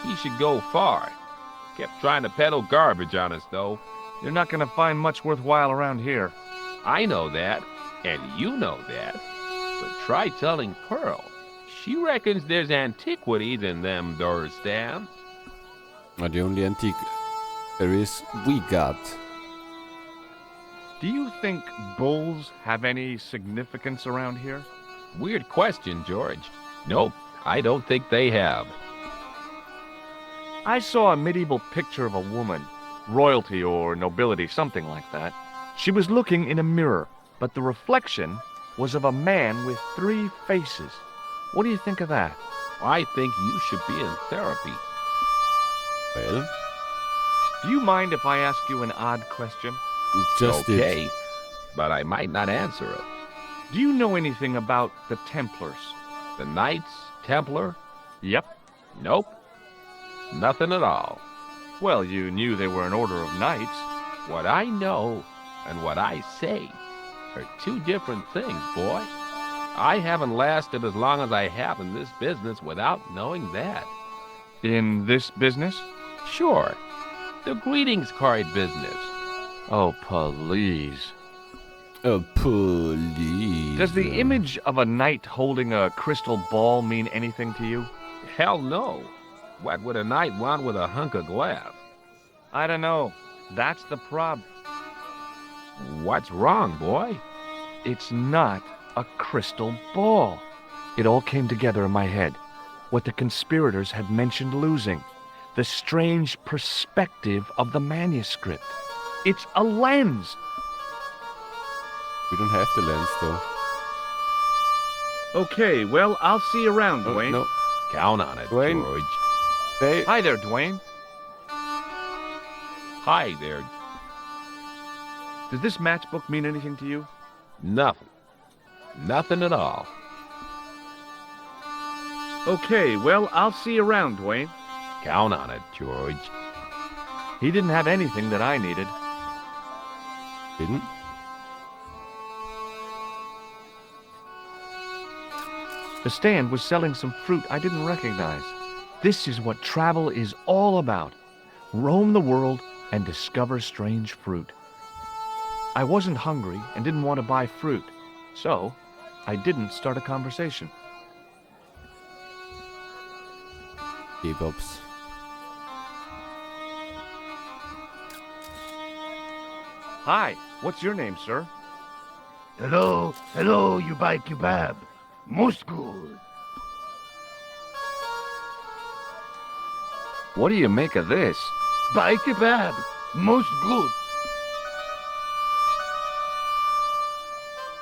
He should go far. Kept trying to peddle garbage on us, though. You're not gonna find much worthwhile around here. I know that, and you know that. But try telling Pearl. She reckons there's antiquities in them door stands. The only antique there is we got. Do you think bulls have any significance around here? Weird question, George. Nope, I don't think they have. I saw a medieval picture of a woman, royalty or nobility, something like that. She was looking in a mirror, but the reflection was of a man with 3 faces. What do you think of that? I think you should be in therapy. Well, do you mind if I ask you an odd question? just okay, but I might not answer it. Do you know anything about the Templars? The Knights Templar? Yep. Nope. Nothing at all. Well, you knew they were an order of knights. What I know and what I say are 2 different things, boy. I haven't lasted as long as I have in this business without knowing that. In this business? Sure. The greetings card business. Oh, please. Oh, please. Does the image of a knight holding a crystal ball mean anything to you? Hell no. What would a knight want with a hunk of glass? I don't know. That's the prob. What's wrong, boy? It's not a crystal ball. It all came together in my head. What the conspirators had mentioned losing. The strange perspective of the manuscript. It's a lens. We don't have the lens, though. Okay, well, I'll see you around, Oh, Dwayne. no. Count on it, Dwayne. George. Hey. Hi there, Dwayne. Hi there. Does this matchbook mean anything to you? Nothing. Nothing at all. Okay, well, I'll see you around, Dwayne. Count on it, George. He didn't have anything that I needed. Didn't? The stand was selling some fruit I didn't recognize. This is what travel is all about. Roam the world and discover strange fruit. I wasn't hungry and didn't want to buy fruit, so I didn't start a conversation. Kebabs. Hi, what's your name, sir? Hello, you buy kebab. Most good. What do you make of this? Buy kebab. Most good.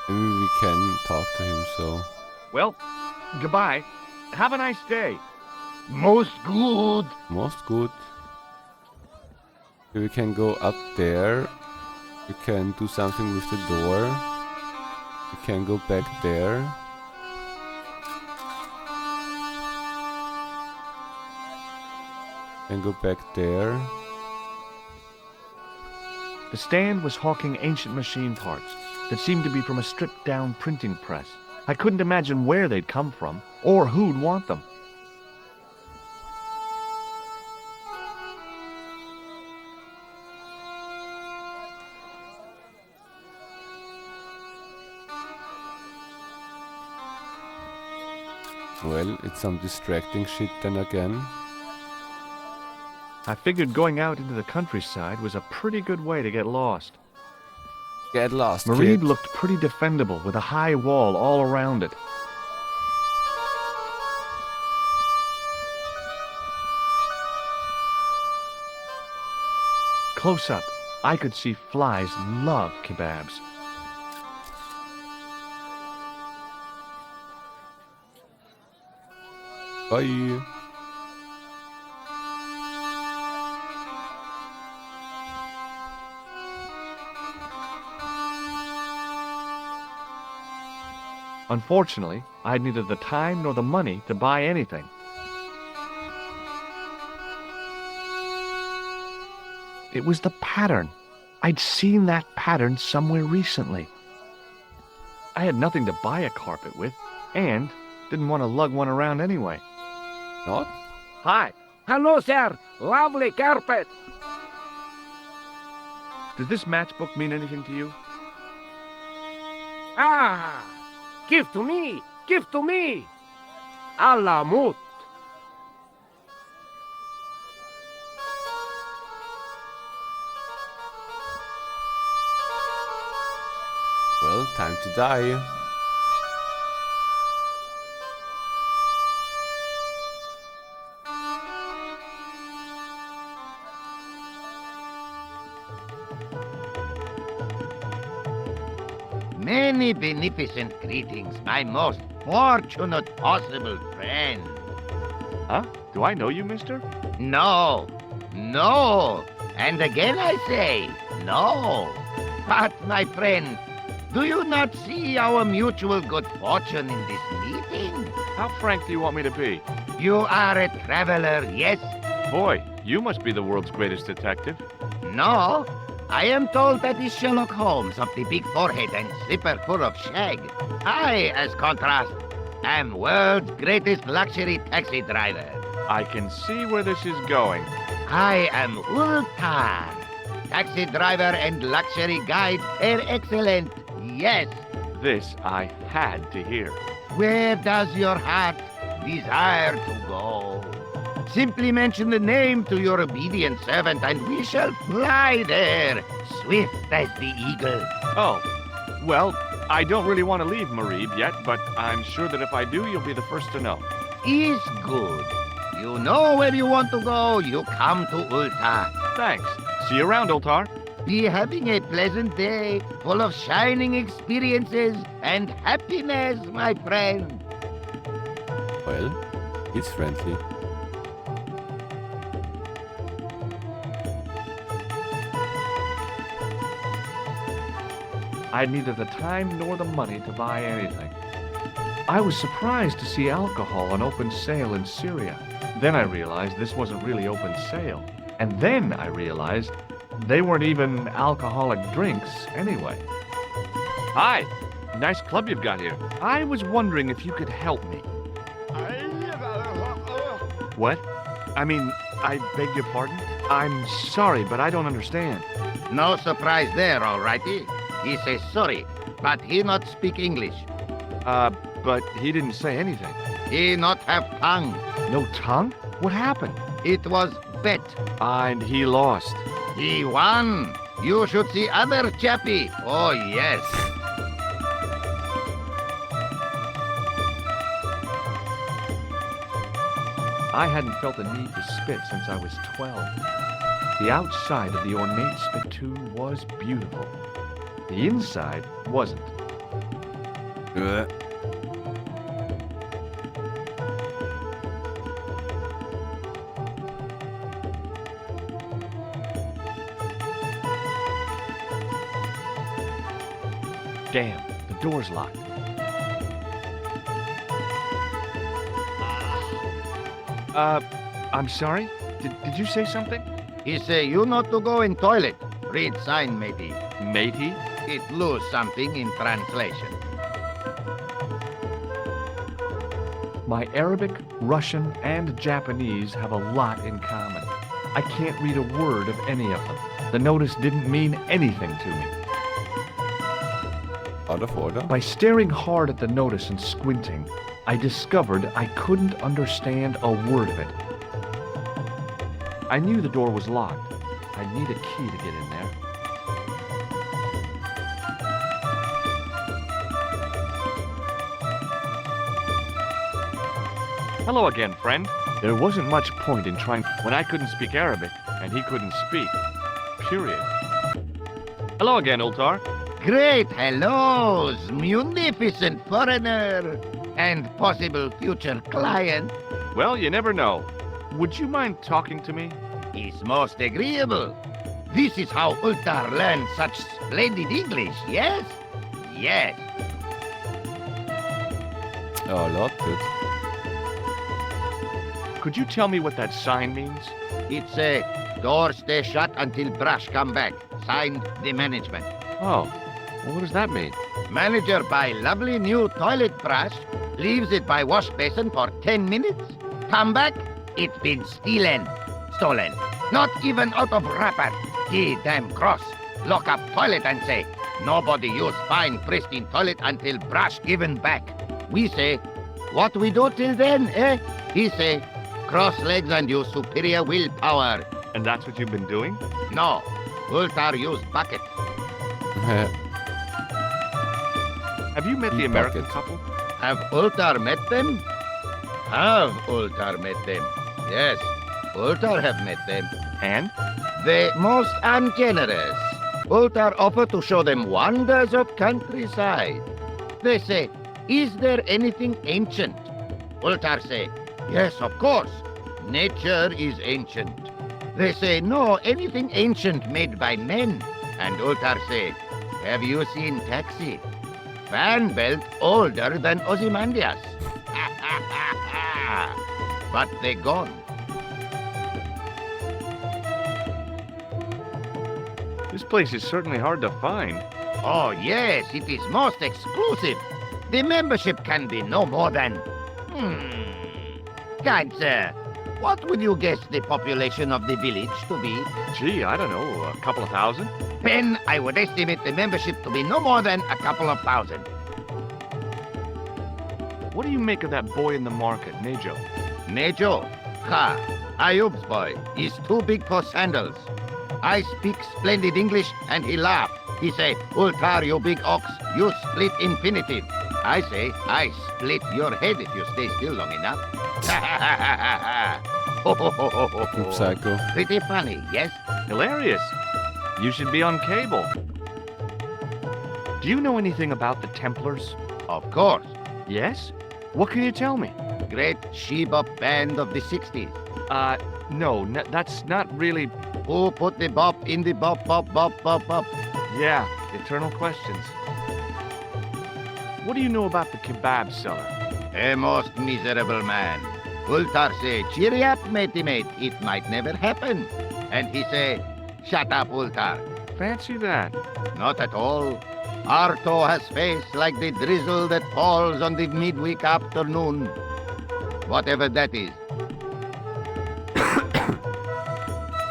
Maybe we can talk to him, so... Well, goodbye. Have a nice day. Most good. Most good. We can go up there. We can do something with the door. We can go back there. And go back there. The stand was hawking ancient machine parts that seemed to be from a stripped-down printing press. I couldn't imagine where they'd come from, or who'd want them. Well, it's some distracting shit then again. I figured going out into the countryside was a pretty good way to get lost. Get lost, Marib kid. looked pretty defendable with a high wall all around it. Close up, I could see flies love kebabs. Bye. Unfortunately, I had neither the time nor the money to buy anything. It was the pattern. I'd seen that pattern somewhere recently. I had nothing to buy a carpet with, and didn't want to lug one around anyway. Not? Hi. Hello, sir. Lovely carpet. Does this matchbook mean anything to you? Ah! Give to me! Give to me! Allah mut! Well, time to die. Many beneficent greetings, my most fortunate possible friend. Huh? Do I know you, mister? No, no, and again I say, no. But, my friend, do you not see our mutual good fortune in this meeting? How frank do you want me to be? You are a traveler, yes? Boy, you must be the world's greatest detective. No, I am told that is Sherlock Holmes of the big forehead and slipper full of shag. I, as contrast, am world's greatest luxury taxi driver. I can see where this is going. I am Ultar, taxi driver and luxury guide per excellent, yes. This I had to hear. Where does your heart desire to go? Simply mention the name to your obedient servant and we shall fly there, swift as the eagle. Oh, well, I don't really want to leave Marib yet, but I'm sure that if I do, you'll be the first to know. Is good. You know where you want to go, you come to Ultar. Thanks. See you around, Ultar. Be having a pleasant day, full of shining experiences and happiness, my friend. Well, he's friendly. I had neither the time nor the money to buy anything. I was surprised to see alcohol on open sale in Syria. Then I realized this wasn't really open sale. And then I realized they weren't even alcoholic drinks anyway. Hi, nice club you've got here. I was wondering if you could help me. What? I mean, I beg your pardon? I'm sorry, but I don't understand. No surprise there, all righty. He says sorry, but he not speak English. But he didn't say anything. He not have tongue. No tongue? What happened? It was bet. And he lost. He won. You should see other chappie. Oh, yes. I hadn't felt a need to spit since I was 12. The outside of the ornate spittoon was beautiful. The inside wasn't. Damn, the door's locked. I'm sorry? Did you say something? He say you not to go in toilet. Read sign, matey. Matey? It lose something in translation. My Arabic, Russian, and Japanese have a lot in common. I can't read a word of any of them. The notice didn't mean anything to me. Out of order. By staring hard at the notice and squinting, I discovered I couldn't understand a word of it. I knew the door was locked. I'd need a key to get in there. Hello again, friend. There wasn't much point in trying when I couldn't speak Arabic and he couldn't speak. Period. Hello again, Ultar. Great hellos, munificent foreigner, and possible future client. Well, you never know. Would you mind talking to me? Is most agreeable. This is how Ultar learned such splendid English, yes? Yes. Oh, Lord, dude. Could you tell me what that sign means? It's a door stay shut until brush come back. Signed, the management. Oh, well, what does that mean? Manager buy lovely new toilet brush, leaves it by wash basin for 10 minutes, come back, it's been stolen. Not even out of wrapper. He damn cross. Lock up toilet and say, nobody use fine pristine toilet until brush given back. We say, what we do till then, eh? He say, cross legs and use superior willpower. And that's what you've been doing? No, Ultar use bucket. Have you met the American couple? Have Ultar met them? Have Ultar met them? Yes, Ultar have met them. And? They most ungenerous. Ultar offer to show them wonders of countryside. They say, is there anything ancient? Ultar say, yes, of course. Nature is ancient. They say, no, anything ancient made by men. And Ultar say, have you seen Taxi? Fan belt older than Ozymandias. But they gone. This place is certainly hard to find. Oh, yes, it is most exclusive. The membership can be no more than... Kind sir, what would you guess the population of the village to be? Gee, I don't know, a couple of thousand? Then I would estimate the membership to be no more than a couple of thousand. What do you make of that boy in the market, Nejo? Nejo? Ha! Ayub's boy. He's too big for sandals. I speak splendid English and he laugh. He say, Ultar, you big ox, you split infinitive. I say, I split your head if you stay still long enough. Psycho. Pretty funny, yes? Hilarious. You should be on cable. Do you know anything about the Templars? Of course. Yes? What can you tell me? Great she-bop band of the 60s. No, that's not really... Who put the bop in the bop, bop, bop, bop, bop? Yeah, eternal questions. What do you know about the kebab seller? A most miserable man. Ultar say, cheery up, matey mate, it might never happen. And he say, shut up, Ultar. Fancy that. Not at all. Arto has face like the drizzle that falls on the midweek afternoon. Whatever that is.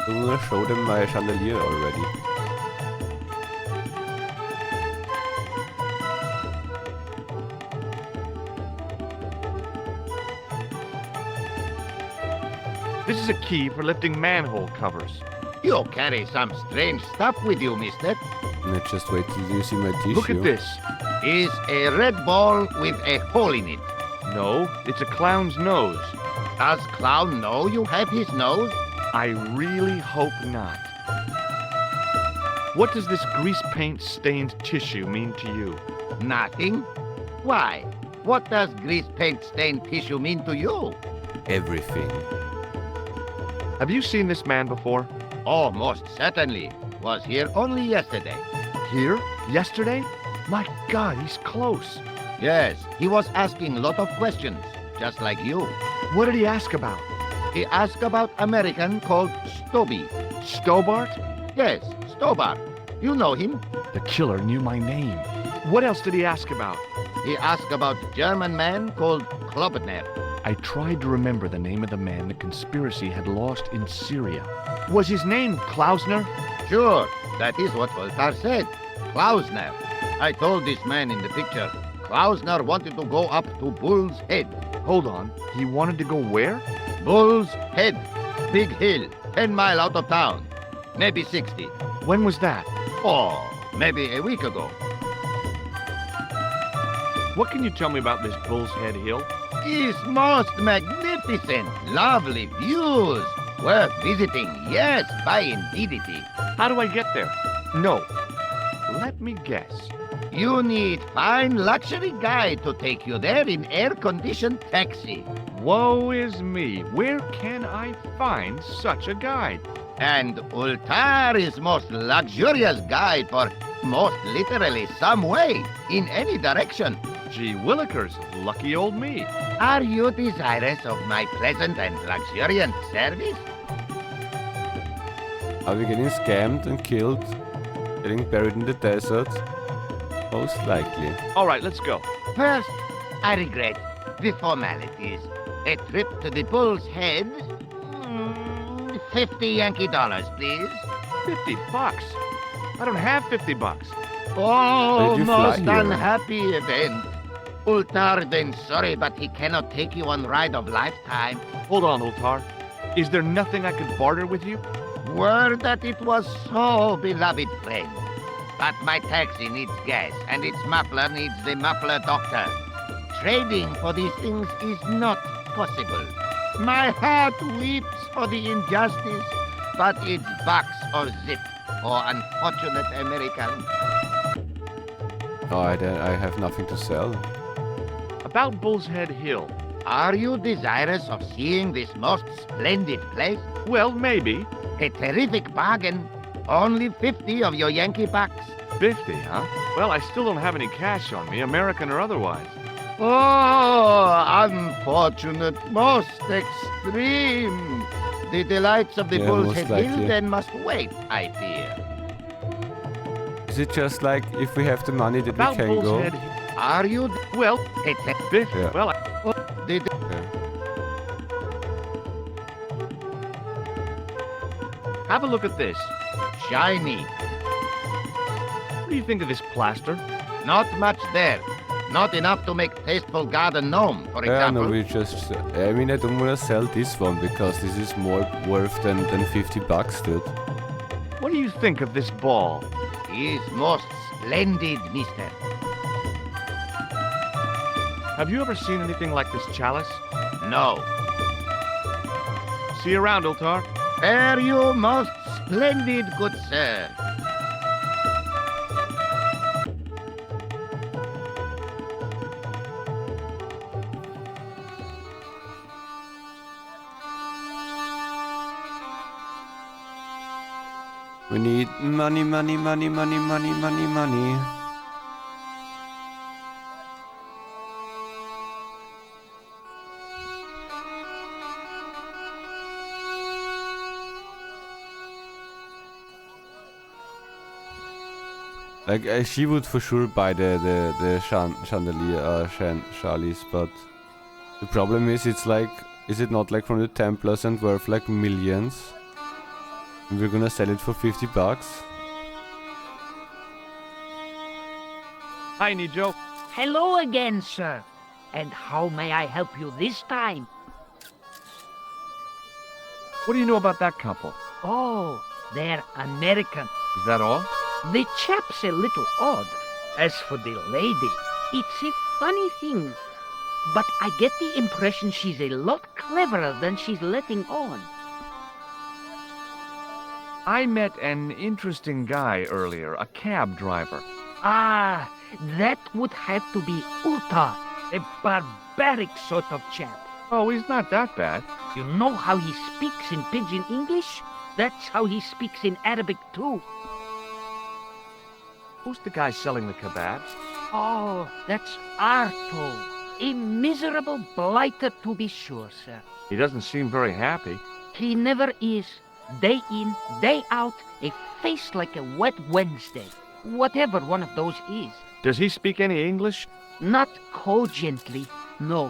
I'm gonna show them my chandelier already. This is a key for lifting manhole covers. You carry some strange stuff with you, mister. Let's just wait till you see my tissue. Look at this. Is a red ball with a hole in it. No, it's a clown's nose. Does Clown know you have his nose? I really hope not. What does this grease paint stained tissue mean to you? Nothing. Why? What does grease paint stained tissue mean to you? Everything. Have you seen this man before? Oh, most certainly. Was here only yesterday. Here? Yesterday? My God, he's close. Yes, he was asking a lot of questions, just like you. What did he ask about? He asked about American called Stoby. Stobart? Yes, Stobart. You know him. The killer knew my name. What else did he ask about? He asked about German man called Klobner. I tried to remember the name of the man the conspiracy had lost in Syria. Was his name Klausner? Sure, that is what Voltaire said. Klausner. I told this man in the picture, Klausner wanted to go up to Bull's Head. Hold on, he wanted to go where? Bull's Head. Big hill, 10 miles out of town. Maybe 60. When was that? Oh, maybe a week ago. What can you tell me about this Bull's Head Hill? It's most magnificent. Lovely views. Worth visiting, yes, by indeedity. How do I get there? No. Let me guess. You need fine luxury guide to take you there in air-conditioned taxi. Woe is me. Where can I find such a guide? And Ultar is most luxurious guide for most literally some way, in any direction. Gee willikers, lucky old me. Are you desirous of my pleasant and luxuriant service? Are we getting scammed and killed? Getting buried in the desert? Most likely. All right, let's go. First, I regret the formalities. A trip to the Bull's Head? 50 Yankee dollars, please. $50? I don't have $50. Oh, Did you fly most here? unhappy event. Ultar then sorry, but he cannot take you on ride of lifetime. Hold on, Ultar. Is there nothing I could barter with you? Word that it was so, beloved friend. But my taxi needs gas, and its muffler needs the muffler doctor. Trading for these things is not possible. My heart weeps for the injustice, but it's box or zip, or unfortunate American. Oh, I have nothing to sell. About Bull's Head Hill. Are you desirous of seeing this most splendid place? Well, maybe. A terrific bargain. Only 50 of your Yankee bucks. 50, huh? Well, I still don't have any cash on me, American or otherwise. Oh, unfortunate, most extreme. The delights of the Yeah, Bull's most Head likely. Hill then must wait, I fear. Is it just like if we have the money that About we can Bull's go? Head. Are you? Well, It's 50. Yeah. Well, the, have a look at this. shiny. What do you think of this plaster? Not much there. Not enough to make tasteful garden gnome, for Yeah, example. no, we just. I mean, I don't want to sell this one because this is more worth than $50, dude. What do you think of this ball? Is most splendid, mister. Have you ever seen anything like this chalice? No. See you around, Ultar. Fare you most splendid, good sir. We need money, money, money, money, money, money, money. Like, she would for sure buy the chandelier, Charlie's, but the problem is, it's like, is it not like from the Templars and worth like millions? And we're gonna sell it for $50? Hi, Nijo. Hello again, sir. And how may I help you this time? What do you know about that couple? Oh, they're American. Is that all? The chap's a little odd. As for the lady, it's a funny thing. But I get the impression she's a lot cleverer than she's letting on. I met an interesting guy earlier, a cab driver. Ah, That would have to be Uta, a barbaric sort of chap. Oh, he's not that bad. You know how he speaks in Pidgin English? That's how he speaks in Arabic too. Who's the guy selling the kebabs? Oh, that's Arto. A miserable blighter to be sure, sir. He doesn't seem very happy. He never is. Day in, day out, a face like a wet Wednesday. Whatever one of those is. Does he speak any English? Not cogently, no.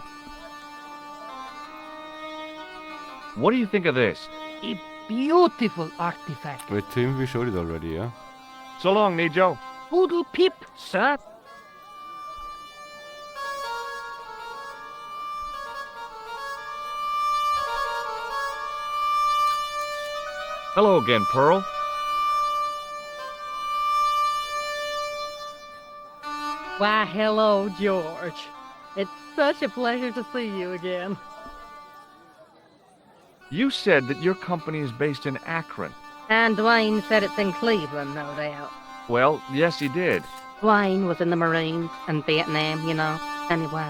What do you think of this? A beautiful artifact. Wait, Tim, we showed it already, yeah? So long, Nijo. Poodle pip, sir. Hello again, Pearl. Why, hello, George. It's such a pleasure to see you again. You said that your company is based in Akron. And Dwayne said it's in Cleveland, no doubt. Well, yes, he did. Dwayne was in the Marines and Vietnam, you know. Anyway,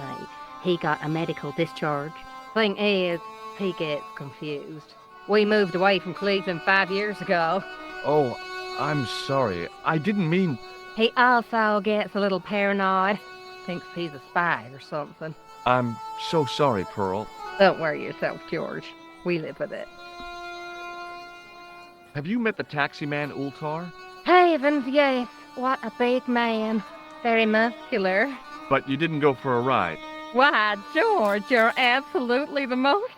he got a medical discharge. Thing is, he gets confused. We moved away from Cleveland 5 years ago. Oh, I'm sorry. I didn't mean... He also gets a little paranoid. Thinks he's a spy or something. I'm so sorry, Pearl. Don't worry yourself, George. We live with it. Have you met the taxi man, Ultar? Heavens, yes. What a big man. Very muscular. But you didn't go for a ride. Why, George, you're absolutely the most...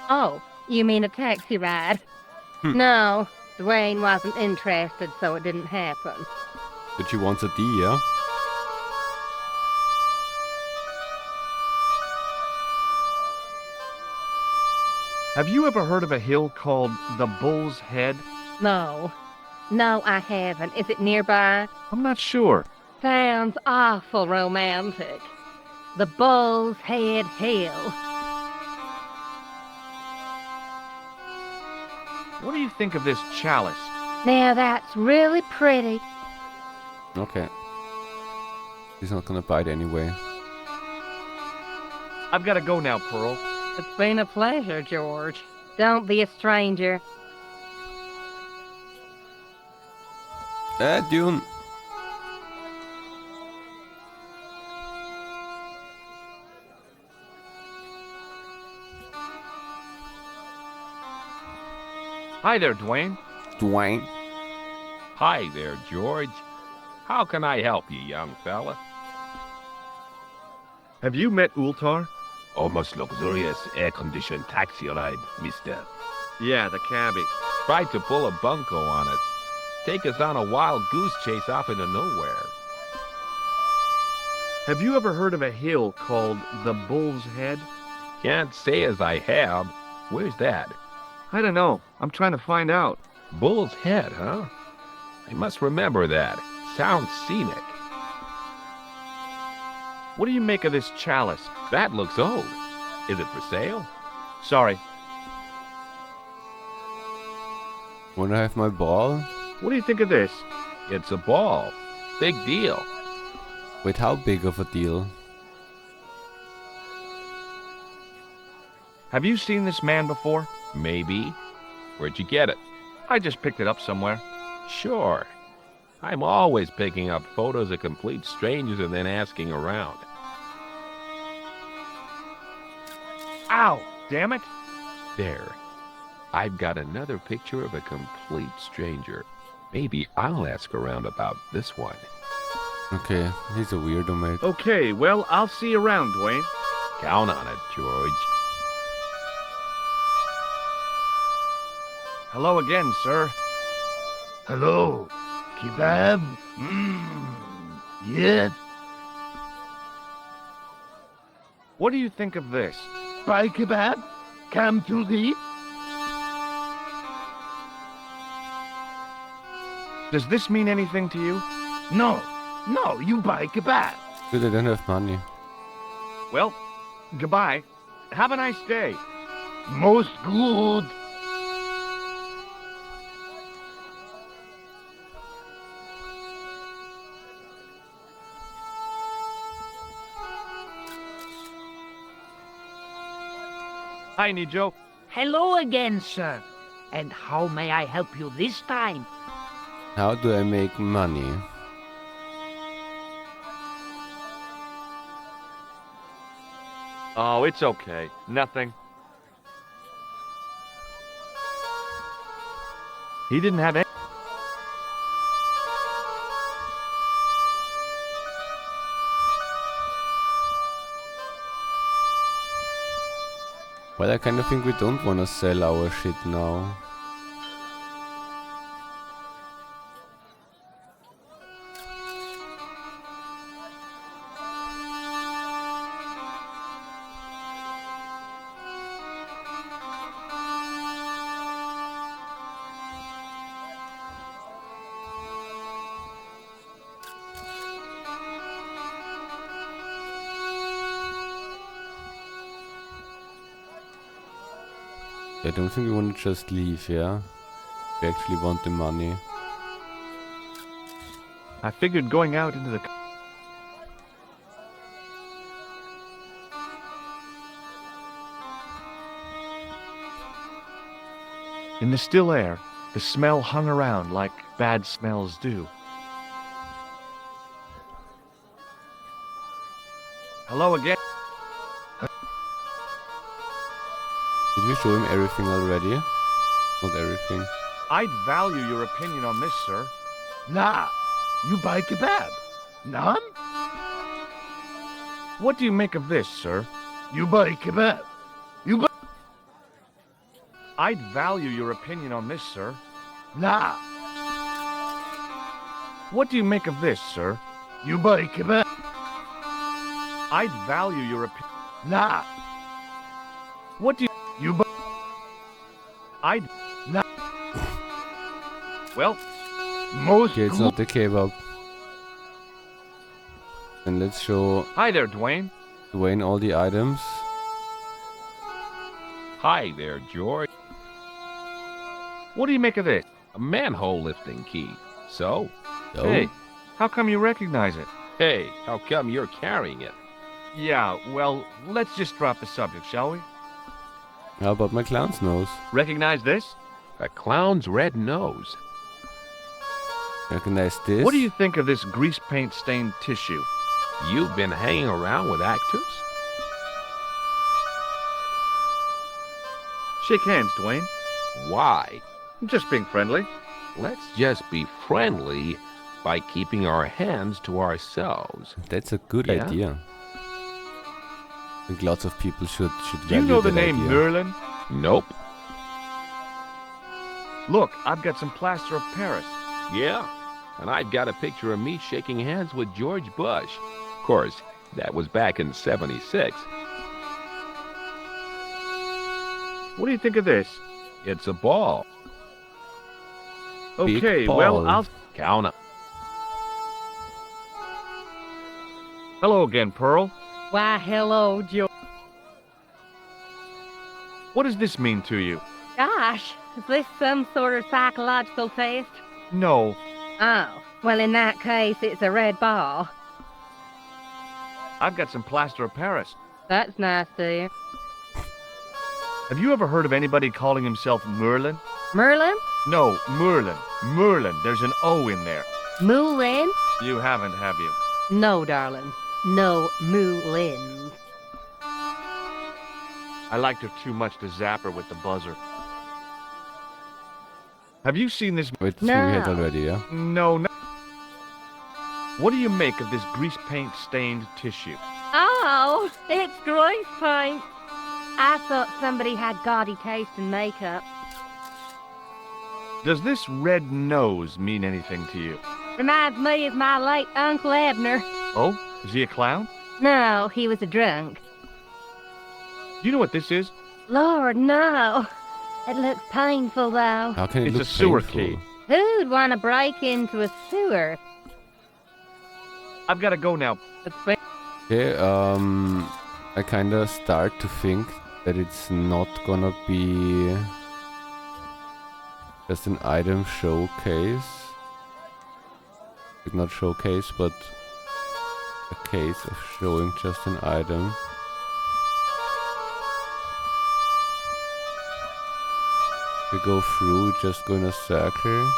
Oh, you mean a taxi ride? No, Dwayne wasn't interested, so it didn't happen. But you want a D, yeah? Have you ever heard of a hill called the Bull's Head? No. No, I haven't. Is it nearby? I'm not sure. Sounds awful romantic. The Bull's Head Hill. What do you think of this chalice? Now that's really pretty. Okay. He's not gonna bite anyway. I've got to go now, Pearl. It's been a pleasure, George. Don't be a stranger. Dune! Hi there, Dwayne. Dwayne. Hi there, George. How can I help you, young fella? Have you met Ultar? Almost luxurious air-conditioned taxi ride, mister. Yeah, the cabbie. Tried to pull a bunco on us. Take us on a wild goose chase off into nowhere. Have you ever heard of a hill called the Bull's Head? Can't say as I have. Where's that? I don't know. I'm trying to find out. Bull's Head, huh? I must remember that. Sounds scenic. What do you make of this chalice? That looks old. Is it for sale? Sorry. Wanna have my ball? What do you think of this? It's a ball. Big deal. Wait, how big of a deal? Have you seen this man before? Maybe. Where'd you get it? I just picked it up somewhere. Sure. I'm always picking up photos of complete strangers and then asking around. Ow! Damn it! There. I've got another picture of a complete stranger. Maybe I'll ask around about this one. Okay, he's a weirdo, mate. Okay, well, I'll see you around, Dwayne. Count on it, George. Hello again, sir. Hello. Kebab? Yes. What do you think of this? Buy kebab? Come to eat? Does this mean anything to you? No. No, you buy kebab. Dude, I don't have money. Well, goodbye. Have a nice day. Most good. Hi, Nijo. Hello again, sir. And how may I help you this time? How do I make money? Oh, it's okay. Nothing. He didn't have any. Well, I kind of think we don't want to sell our shit now. I don't think we want to just leave, yeah? We actually want the money. I figured going out into the... In the still air, the smell hung around like bad smells do. Hello again. Did we show him everything already? Not everything. I'd value your opinion on this, sir. Nah, you buy kebab. None? What do you make of this, sir? You buy kebab. You buy... I'd value your opinion on this, sir. Nah, What do you make of this, sir? you buy kebab. I'd value your opinion. Nah, What do you... you buy... I'd... Nah. Well, Most Okay, it's not the kebab. And let's show hi there, Dwayne. Dwayne all the items. Hi there, George. What do you make of this? A manhole lifting key. So? Oh, Hey, how come you recognize it? Hey, how come you're carrying it? Yeah, well, let's just drop the subject, shall we? how about my clown's nose? Recognize this? A clown's red nose. Recognize this? What do you think of this grease paint stained tissue? You've been hanging around with actors? Shake hands, Dwayne. Why? I'm just being friendly. Let's just be friendly by keeping our hands to ourselves. That's a good Yeah? idea. I think lots of people should Do you value know the that name idea. Merlin? Nope. Look, I've got some plaster of Paris. Yeah. And I've got a picture of me shaking hands with George Bush. Of course, that was back in '76. What do you think of this? It's a ball. Big Okay, well, ball. I'll... Count 'em. Hello again, Pearl. Why, hello, George. What does this mean to you? Gosh, is this some sort of psychological test? No, Oh, well, in that case, it's a red ball. I've got some plaster of Paris. That's nice, dear. Have you ever heard of anybody calling himself Merlin? Merlin? No, Merlin. Merlin. There's an O in there. Moulin? You haven't, have you? No, darling. No Moulin. I liked her too much to zap her with the buzzer. Have you seen this? Wait, this one we had No. already, yeah? No, no. What do you make of this grease paint stained tissue? Oh, it's grease paint. I thought somebody had gaudy taste in makeup. Does this red nose mean anything to you? Reminds me of my late Uncle Abner. Oh, is he a clown? No, he was a drunk. Do you know what this is? Lord, no. It looks painful, though. How can it It's look a sewer painful? key. Who'd want to break into a sewer? I've got to go now. Okay, I kinda start to think that it's not gonna be just an item showcase. Like not showcase, but a case of showing just an item. We go through, just go in a circle.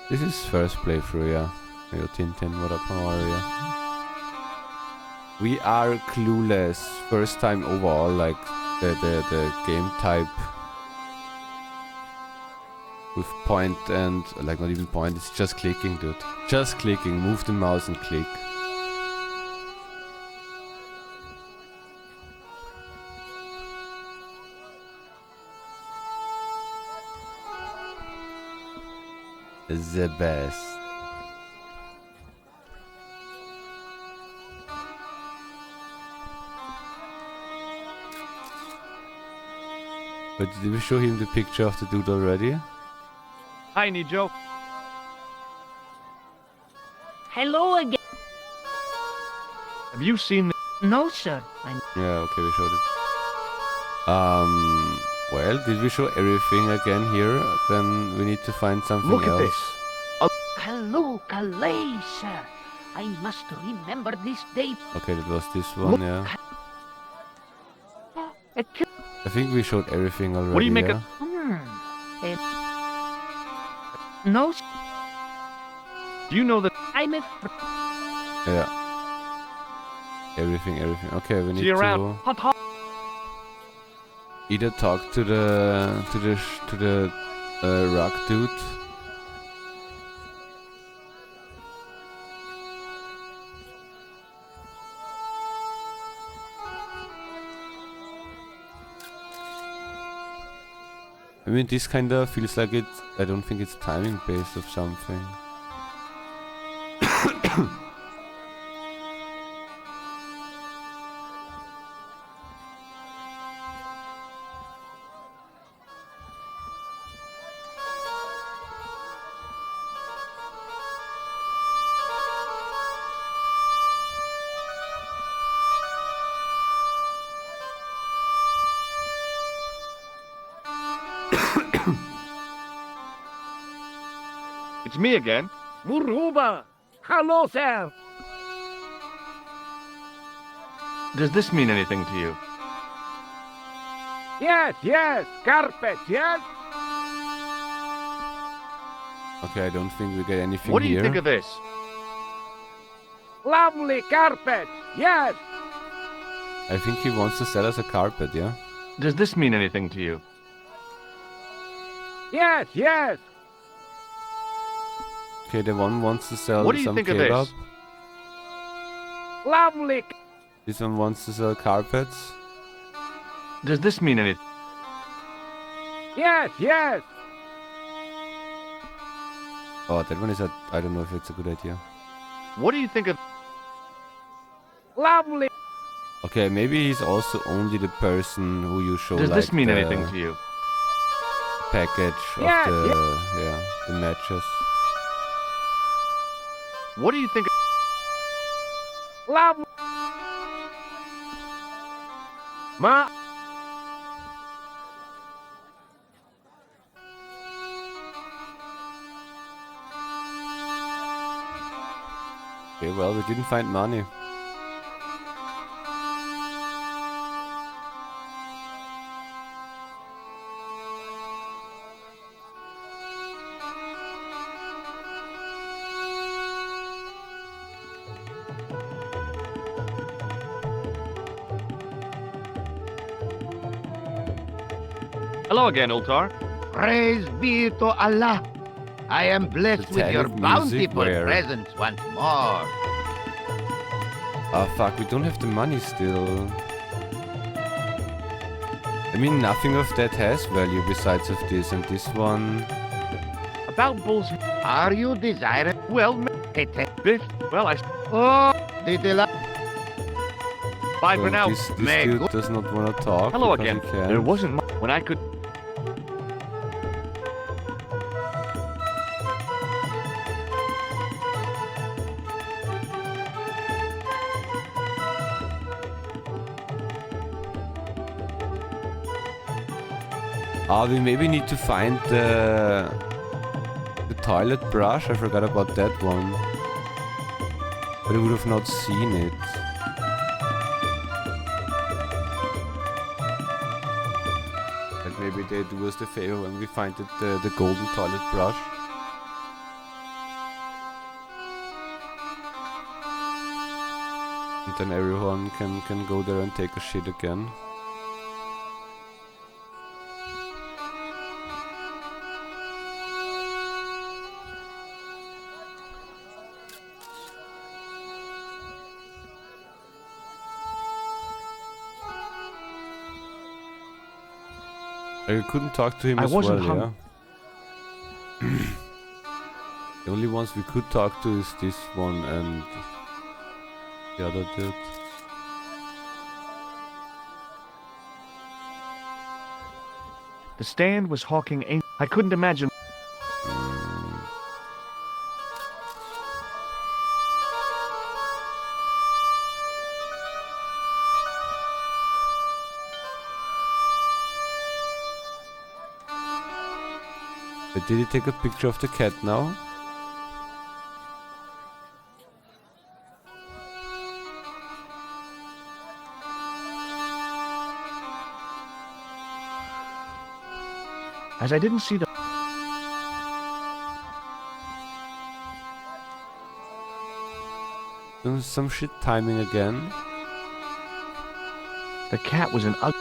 This is first playthrough, yeah. Yo, Tintin, what up, how are ya? We are clueless. First time overall, like the game type with point and like not even point. It's just clicking, dude. Just clicking. Move the mouse and click. The best. But did we show him the picture of the dude already? Hi, Nijo. Hello again. Have you seen the... No, sir. Yeah, okay, we showed it. Well, did we show everything again here? Then we need to find something Look at else. this. Hello, Calais, sir. I must remember this date. Okay, that was this one, yeah. I think we showed everything already. What do you make yeah? of... No, Do you know that... I'm a... Yeah. Everything. Okay, we need See you around. to either talk to the rock dude. I mean, this kinda feels like it. I don't think it's timing based of something. It's me again. Muruba! Hello, sir! Does this mean anything to you? Yes, carpet, yes? Okay, I don't think we get anything What do you here. think of this? Lovely carpet, yes! I think he wants to sell us a carpet, yeah? Does this mean anything to you? Yes! Okay, the one wants to sell What do you some think of kebab. this? Lovely... This one wants to sell carpets. Does this mean anything? Yes! Oh, that one is a... I don't know if it's a good idea. What do you think of... Lovely... Okay, maybe he's also only the person who you show Does like this mean the anything to you? package of Yeah, the matches. What do you think of... Lovely... Ma... Okay, well, we didn't find money. Hello again, Ultar. Praise be to Allah. I am blessed The with tag your of music bountiful where- presence once more. Ah, fuck, we don't have the money still. I mean, nothing of that has value besides of this and this one. About bulls... Are you desirous? Well, Biff... Well, Oh, Bye So for now. This May dude go- does not want to talk. Hello because again. he can't. There wasn't much when I could... We maybe need to find the toilet brush. I forgot about that one. But I would have not seen it. Like maybe they do us the favor when we find the golden toilet brush. And then everyone can go there and take a shit again. I couldn't talk to him as well, yeah. The only ones we could talk to is this one and the other dude. The stand was hawking I couldn't imagine. But did he take a picture of the cat now? As I didn't see the... Some shit timing again. The cat was an ugly...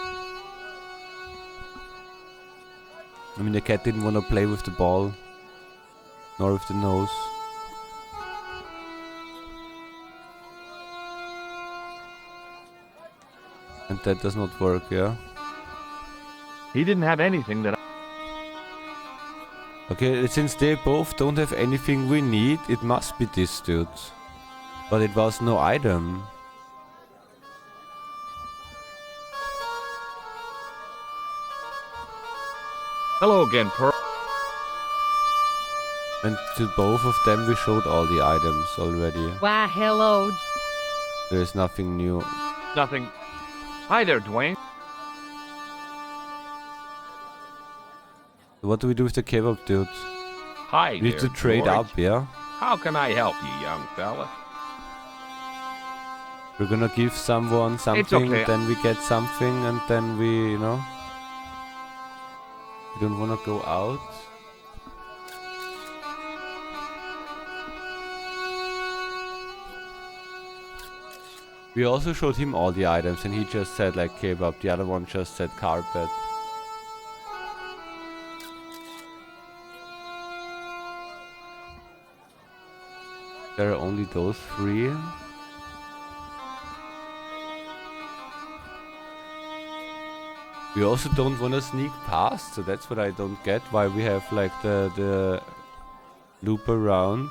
I mean, the cat didn't want to play with the ball, nor with the nose. And that does not work, yeah? He didn't have anything that... Okay, since they both don't have anything we need, it must be this dude. But it was no item. Hello again, Pearl. And to both of them we showed all the items already. Why, hello. There's nothing new. Nothing. Hi there, Dwayne. What do we do with the kebab dude? Hi We need there, to trade George. up, yeah? How can I help you, young fella? We're gonna give someone something, okay. then we get something, and then we, you know... We don't wanna go out. We also showed him all the items and he just said like kebab, the other one just said carpet. There are only those three. We also don't want to sneak past, so that's what I don't get, why we have like the loop around.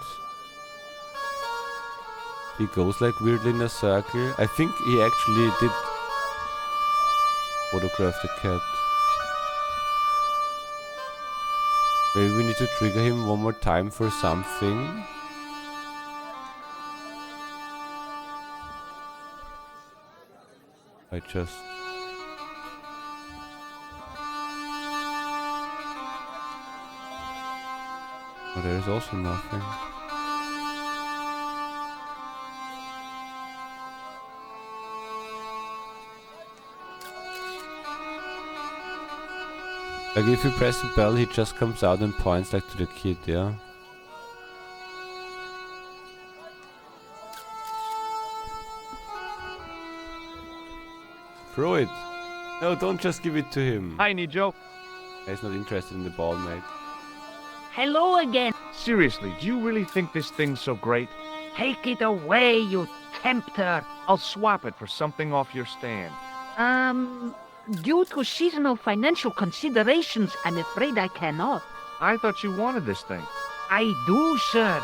He goes like weirdly in a circle. I think he actually did photograph the cat. Maybe we need to trigger him one more time for something. I just... Oh, there is also nothing. Like if you press the bell, he just comes out and points like to the kid, yeah? Throw it! No, don't just give it to him. Hi, Nijo. He's not interested in the ball, mate. Hello again. Seriously, do you really think this thing's so great? Take it away, you tempter. I'll swap it for something off your stand. Due to seasonal financial considerations, I'm afraid I cannot. I thought you wanted this thing. I do, sir.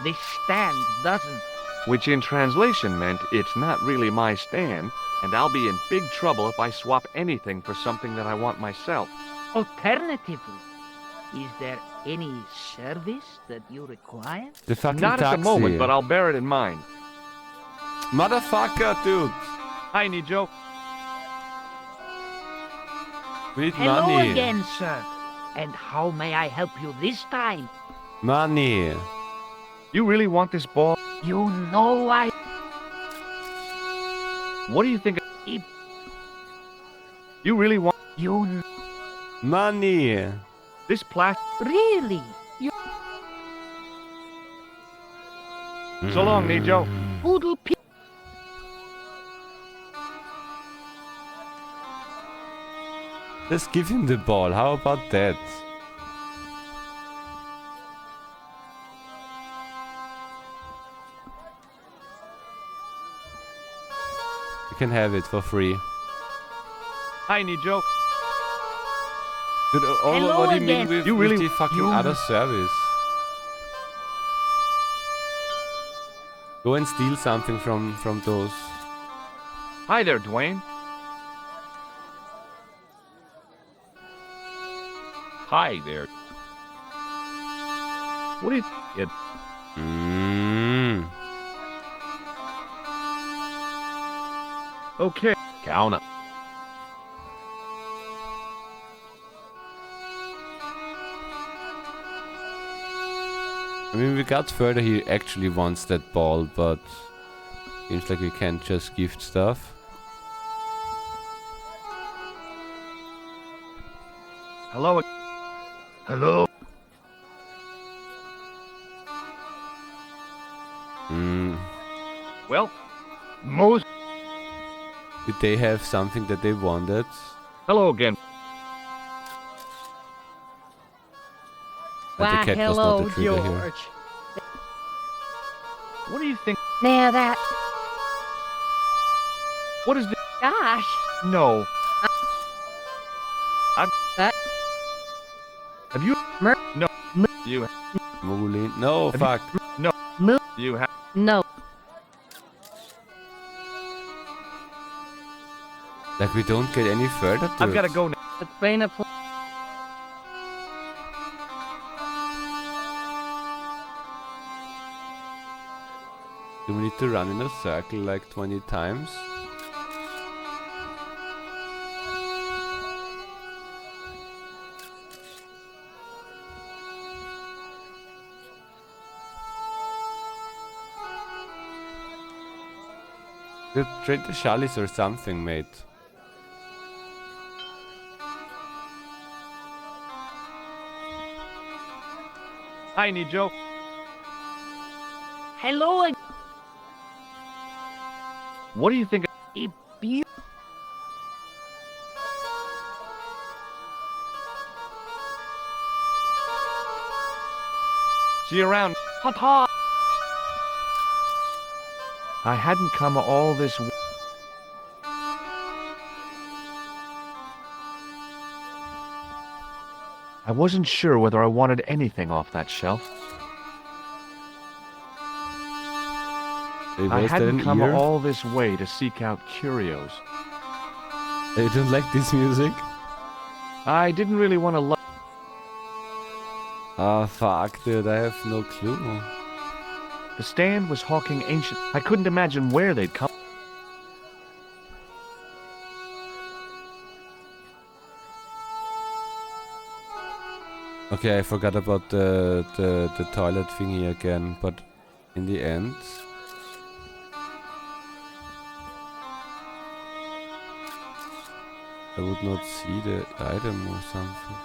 This stand doesn't. Which in translation meant it's not really my stand, and I'll be in big trouble if I swap anything for something that I want myself. Alternatively, is there any service that you require? The fucking Not taxi. at the moment, but I'll bear it in mind. Motherfucker, dude! Hi, Nijo. We need Hello money. again, sir. And how may I help you this time? Money. You really want this ball? You know I... What do you think? You really want You... Money! this plastic? Really? You... So long, Nijo. Poodle pe... Just give him the ball, how about that? You can have it for free. Hi, Nijo. Dude, Hello what do you mean again. with, You with really- the fucking you- other service? Go and steal something from those. Hi there, Dwayne. Hi there. What do you... It, okay. Count up. I mean, we got further, he actually wants that ball, but seems like we can't just gift stuff. Hello. Hello? Well, Most Did they have something that they wanted? hello again. But the Why, cat was hello, not the trigger here. George. What do you think? Now that... What is the... Gosh. No. That... Have you... Mer- No. You... Moolin. No, Have fuck. No. Mo- You have... No. Like, we don't get any further to I've it. got to go now. It's been a... Do we need to run in a circle like 20 times? Trade the Charlies or something, mate. Hi, Nijo. Hello again. What do you think? See you around. Ta-ta. I hadn't come all this w- I wasn't sure whether I wanted anything off that shelf. They I wasted hadn't an come ear. all this way to seek out curios. They don't like this music? I didn't really want to love. Ah, fuck, dude, I have no clue. The stand was hawking ancient. I couldn't imagine where they'd come. Okay, I forgot about the toilet thingy again, but in the end... I would not see the item or something.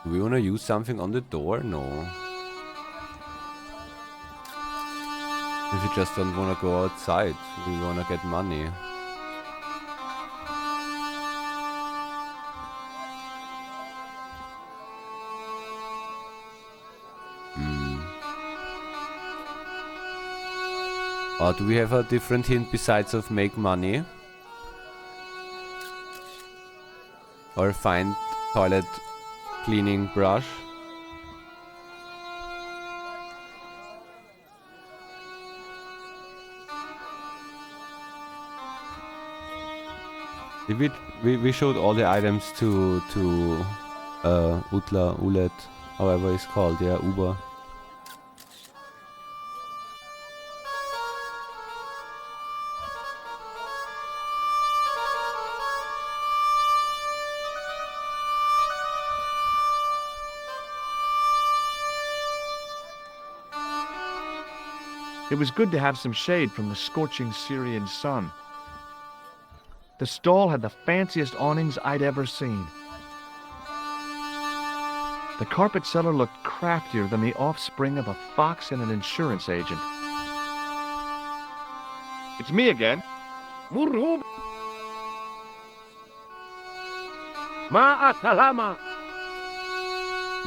Do we wanna use something on the door? No. If we just don't wanna go outside, we wanna get money. Do we have a different hint besides of make money? Or find toilet cleaning brush? We showed all the items to Utla, Ulet, however it's called, yeah, Uber. It was good to have some shade from the scorching Syrian sun. The stall had the fanciest awnings I'd ever seen. The carpet seller looked craftier than the offspring of a fox and an insurance agent. It's me again. Murhub. Ma'a salama.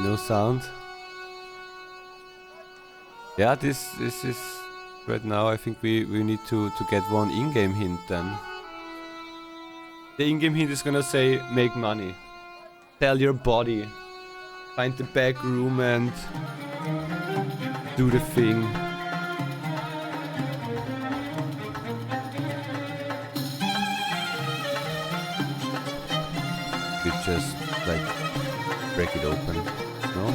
No sound. Yeah, this is right now. I think we need to get one in-game hint then. The in-game hint is gonna say make money. Tell your body. Find the back room and do the thing. We just like break it open, no?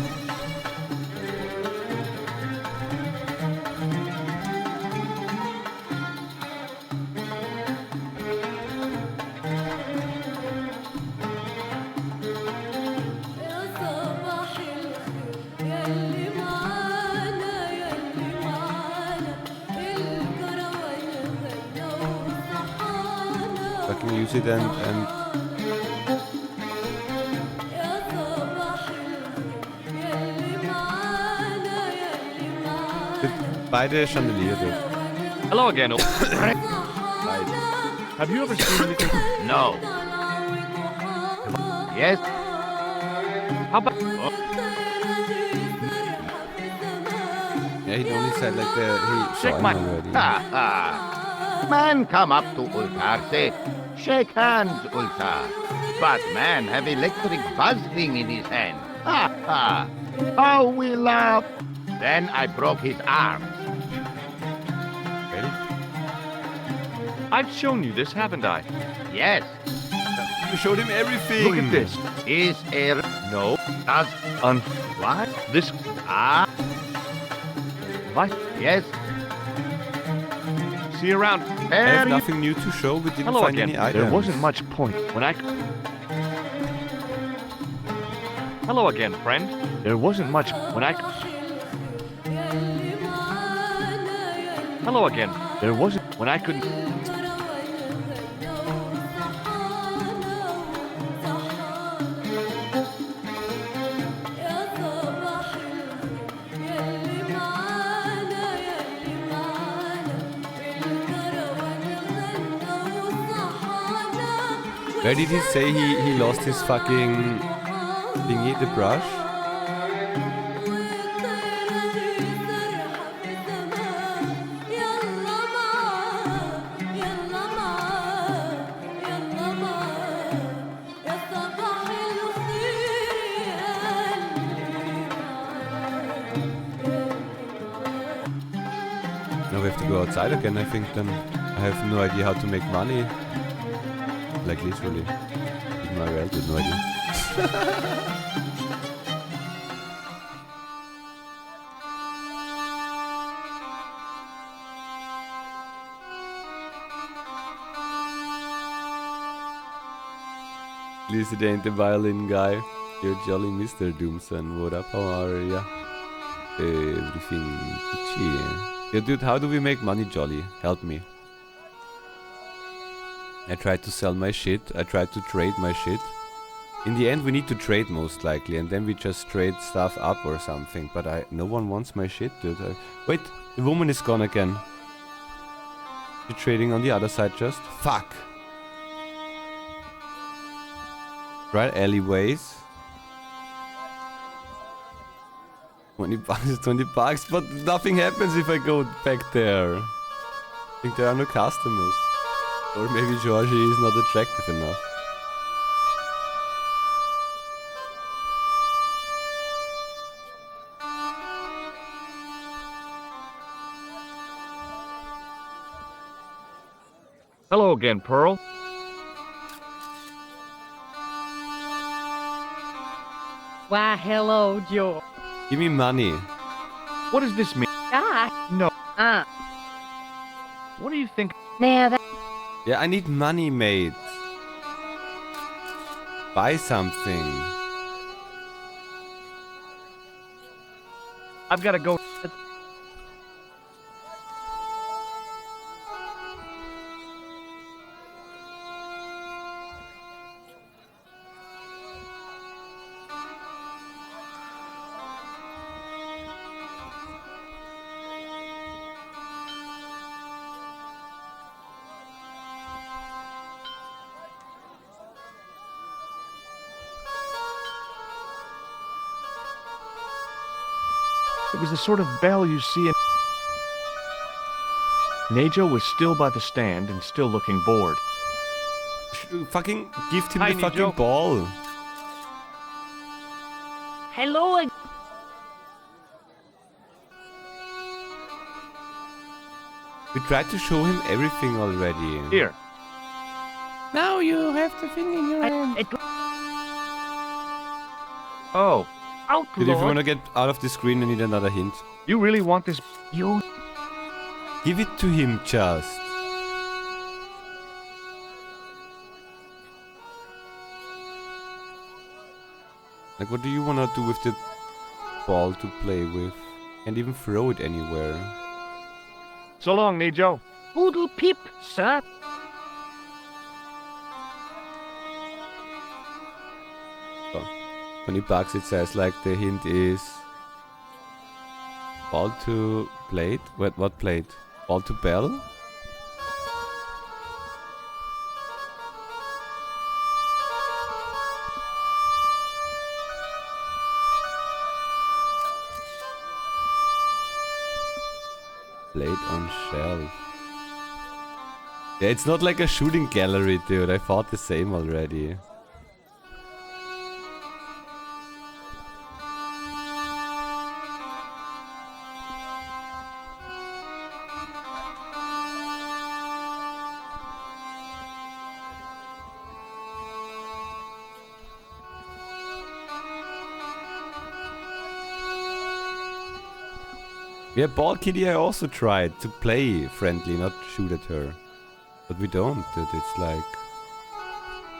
I can use it and buy the chandelier, dude. Hello again. Have you ever seen anything? No. Yes. How about? Yeah, he only said like he saw Shake him my... already. Ha ha. Man come up to Ultar, say, shake hands, Ultar. But man have electric buzzing in his hand. Ha ha. How we laugh. Then I broke his arm. Really? I've shown you this, haven't I? Yes. You showed him everything. Look at this. Is a... No. Does... What? This. Ah. What? Yes. See you around. I have nothing new to show. We didn't Hello find again. any items. There wasn't much point when I. Hello again, friend. There wasn't much when I. Hello again. There wasn't when I couldn't. Where did he say he lost his fucking thingy, the brush? Now we have to go outside again, I think, then. I have no idea how to make money. Like literally. Even my reality had no idea. At least it ain't the violin guy. You're jolly Mr. Doomson. What up, how are ya? Everything Gucci. Yeah, dude, how do we make money, Jolly? Help me. I tried to sell my shit. I tried to trade my shit. In the end, we need to trade most likely, and then we just trade stuff up or something. But no one wants my shit, dude. Wait, the woman is gone again. You're trading on the other side just? Fuck! Right, alleyways. 20 bucks is 20 bucks, but nothing happens if I go back there. I think there are no customers. Or maybe Georgie is not attractive enough. Hello again, Pearl. Why, hello, Joe. Give me money. What does this mean? Ah, No. uh, What do you think? now that... Yeah, I need money, mate. Buy something. I've got to go. It was the sort of bell you see in... Nejo was still by the stand and still looking bored. Fucking gift him Hi, the fucking Nijo. ball. Hello, We tried to show him everything already. Here. Now you have the thing in your hand. Oh, Dude, if you outlaw. wanna get out of the screen, I need another hint. you really want this? You Give it to him just. Like, what do you wanna do with the ball to play with? Can't even throw it anywhere. So long, Nejo. poodle pip, sir. 20 bucks, it says, like, the hint is ball to plate. What plate? Ball to bell? Plate on shelf. Yeah, it's not like a shooting gallery, dude. I thought the same already. Yeah, Ball Kitty I also tried to play friendly, not shoot at her. But we don't, dude. It's like...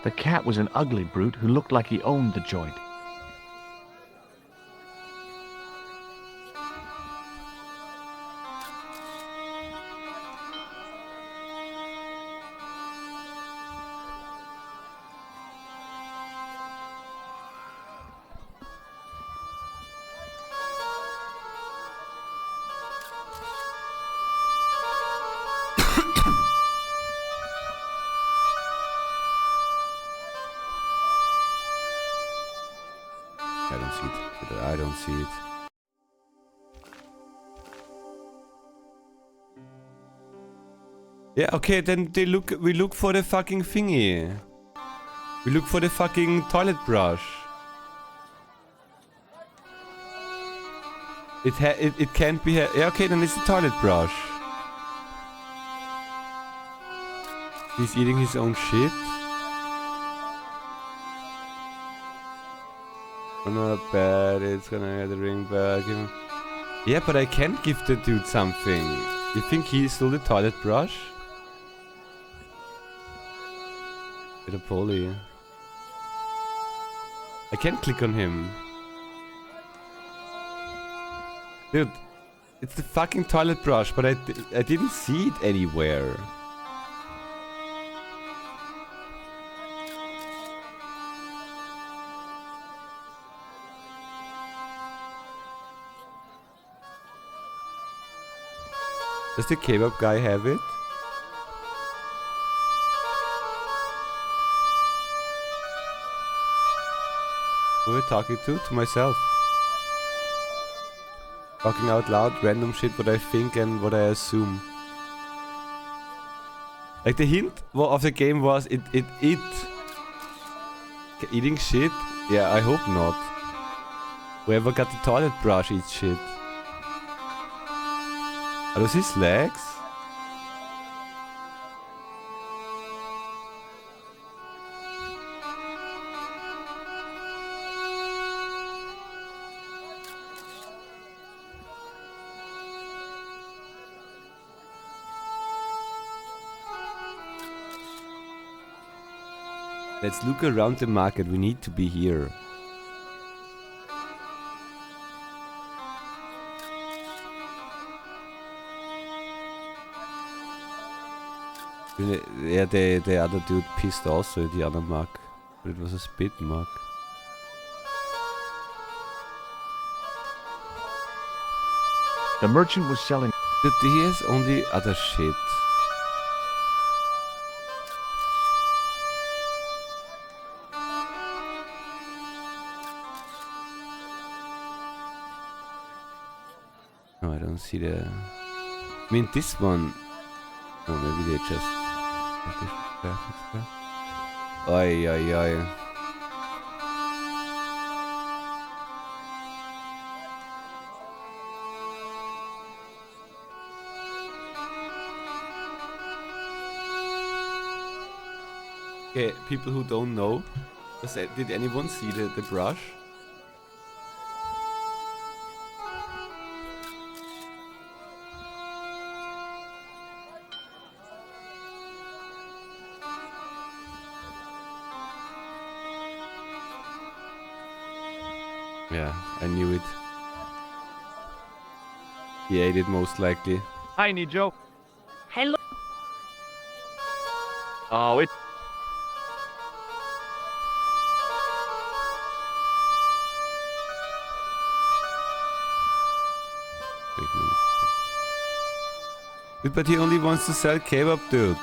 The cat was an ugly brute who looked like he owned the joint. I don't see it. I don't see it. Yeah, okay, then we look for the fucking thingy. We look for the fucking toilet brush. It can't be here. Yeah, okay, then it's the toilet brush. He's eating his own shit. I'm not bad, it's gonna get the ring back. Yeah, but I can't give the dude something. You think he stole the toilet brush? Bit of poly. I can't click on him. Dude, it's the fucking toilet brush, but I didn't see it anywhere. Does the K-pop guy have it? Who am I talking to? To myself. Talking out loud, random shit, what I think and what I assume. Like the hint of the game was it eating shit? Yeah, I hope not. Whoever got the toilet brush eats shit. Are those his legs? Let's look around the market. We need to be here. Yeah, the other dude pissed also the other mug, but it was a spit mug. The merchant was selling. Dude, he has only other shit. No, I don't see the... I mean, this one... No, maybe they just... Oi, oi, oi. Okay, people who don't know, did anyone see the brush? Yeah, I knew it. He ate it most likely. Hi, Nijo. Hello. Oh, it. But he only wants to sell kebab, dude.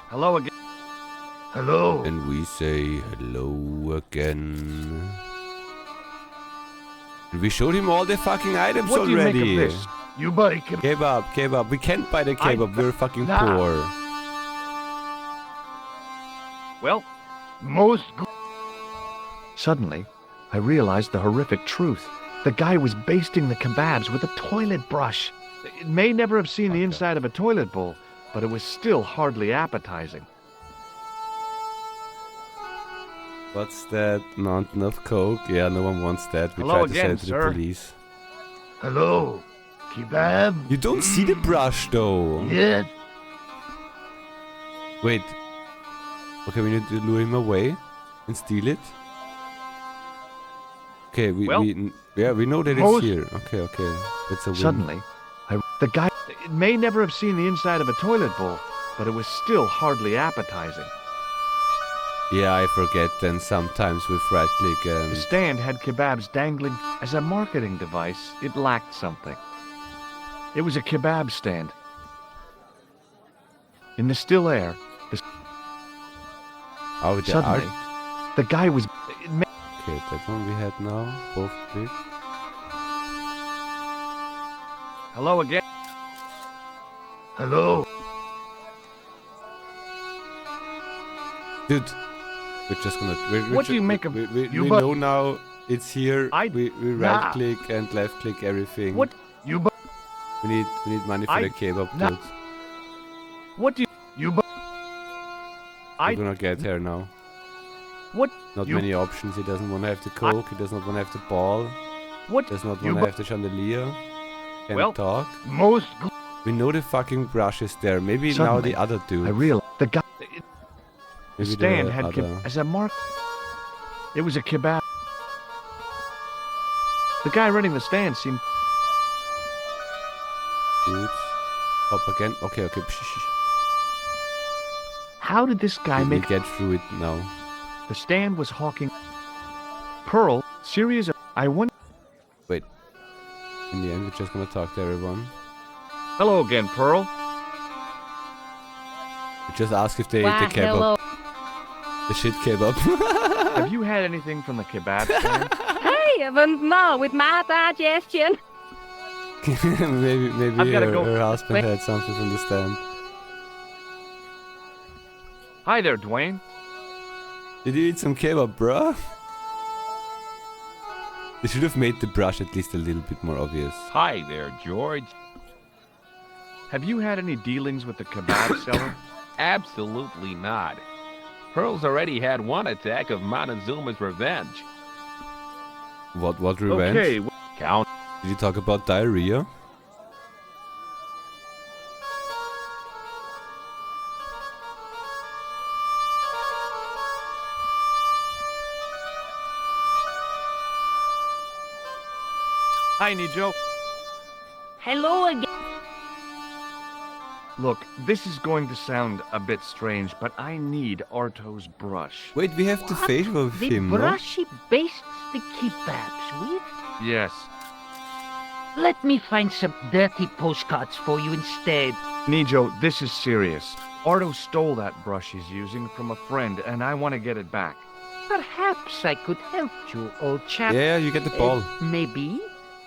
Hello again. Hello. And we say hello again. And we showed him all the fucking items What already. do you make of this? You buy Kebab, kebab. We can't buy the kebab. We're fucking Nah. poor. Well, most good. suddenly, I realized the horrific truth. The guy was basting the kebabs with a toilet brush. It may never have seen the inside of a toilet bowl, but it was still hardly appetizing. What's that mountain of coke? Yeah, no one wants that. We Hello tried to sell again, it to sir. the police. Hello. Kebab. You don't see the brush though. Yes. Wait. Okay, we need to lure him away and steal it. Okay, we know that it's here. Okay, okay. That's a win. Suddenly, the guy... It may never have seen the inside of a toilet bowl, but it was still hardly appetizing. Yeah, I forget then sometimes with right click and... The stand had kebabs dangling. As a marketing device, it lacked something. It was a kebab stand. In the still air, Oh, the suddenly, art. the guy was... Okay, that one we had now. Both click. Hello again. Hello. Dude, we're just gonna... What do you make of... We know now it's here. We right click and left click everything. What? You buy... We need money for the kebab, dude. What do you... We're gonna get here now. What? Not many options. He doesn't want to have the coke. He does not want to have the ball. What? Does not want to have the chandelier. Can't talk. Most good. We know the fucking brush is there. Maybe now Suddenly, the other dude. I realized the guy... The Maybe stand the had other... as a mark. It was a kebab. The guy running the stand seemed... Dudes. Hop again. Okay, okay. How did this guy We make... get through it now. The stand was hawking... Pearl, series of... I wonder... Wait. In the end, we're just gonna talk to everyone. Hello again, Pearl. We just ask if they Why, ate the kebab. hello. The shit kebab. Have you had anything from the kebab stand? Hey, Evans, no, with my digestion. maybe I've gotta go. her husband had something from the stand. Hi there, Dwayne. Did you eat some kebab, bruh? They should have made the brush at least a little bit more obvious. Hi there, George. Have you had any dealings with the kebab seller? Absolutely not. Pearl's already had one attack of Montezuma's revenge. What revenge? Okay, Count. Did you talk about diarrhea? Hi, Nijo. Hello again. Look, this is going to sound a bit strange, but I need Arto's brush. Wait, we have to face with The him, no? brush he bastes the kebabs with? Yes. Let me find some dirty postcards for you instead. Nijo, this is serious. Arto stole that brush he's using from a friend, and I want to get it back. Perhaps I could help you, old chap. Yeah, you get the ball. Maybe.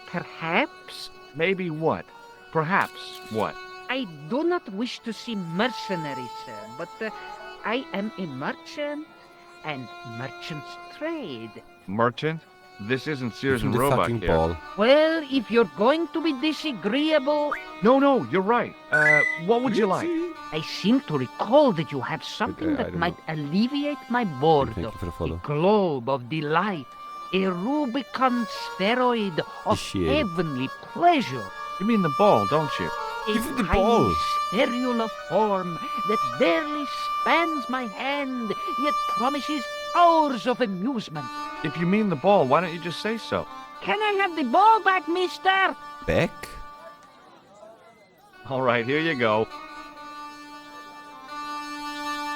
Perhaps. Maybe what? Perhaps what? I do not wish to seem mercenary, sir, but I am a merchant, and merchants trade. Merchant? This isn't Sears Give and him the Roebuck fucking here. ball. Well, if you're going to be disagreeable, No, you're right. What would you like? I seem to recall that you have something I that don't might know. alleviate my Thank boredom. you for the A follow. globe of delight, a Rubicon spheroid of Appreciate it. heavenly pleasure. You mean the ball, don't you? A Give him the tiny ball. spherula form that barely spans my hand, yet promises hours of amusement. If you mean the ball, why don't you just say so? Can I have the ball back, mister? Back? All right, here you go.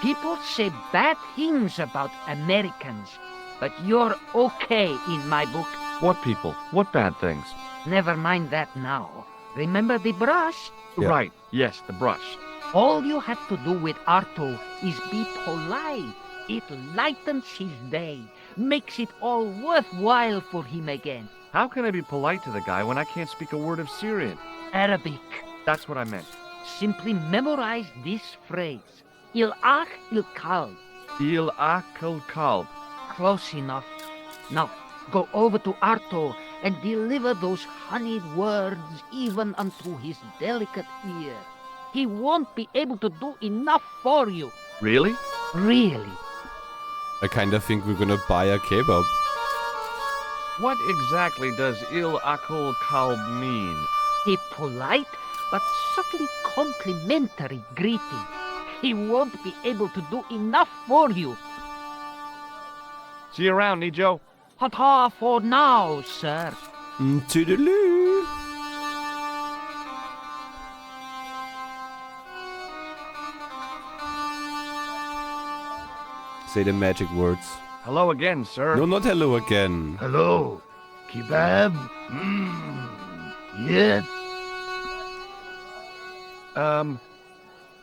People say bad things about Americans, but you're okay in my book. What people? What bad things? Never mind that now. Remember the brush? Yeah. Right, yes, the brush. All you have to do with Arto is be polite. It lightens his day, makes it all worthwhile for him again. How can I be polite to the guy when I can't speak a word of Syrian? Arabic. That's what I meant. Simply memorize this phrase. Il-ach il-kalb. Il akal kalb. Close enough. Now, go over to Arto and deliver those honeyed words even unto his delicate ear. He won't be able to do enough for you. Really? Really. I kinda think we're gonna buy a kebab. What exactly does il akal kalb mean? A polite but subtly complimentary greeting. He won't be able to do enough for you. See you around, Nijo. Ta-ta for now, sir. Toodaloo. Say the magic words. Hello again, sir. No, not hello again. Hello, kebab? Yes.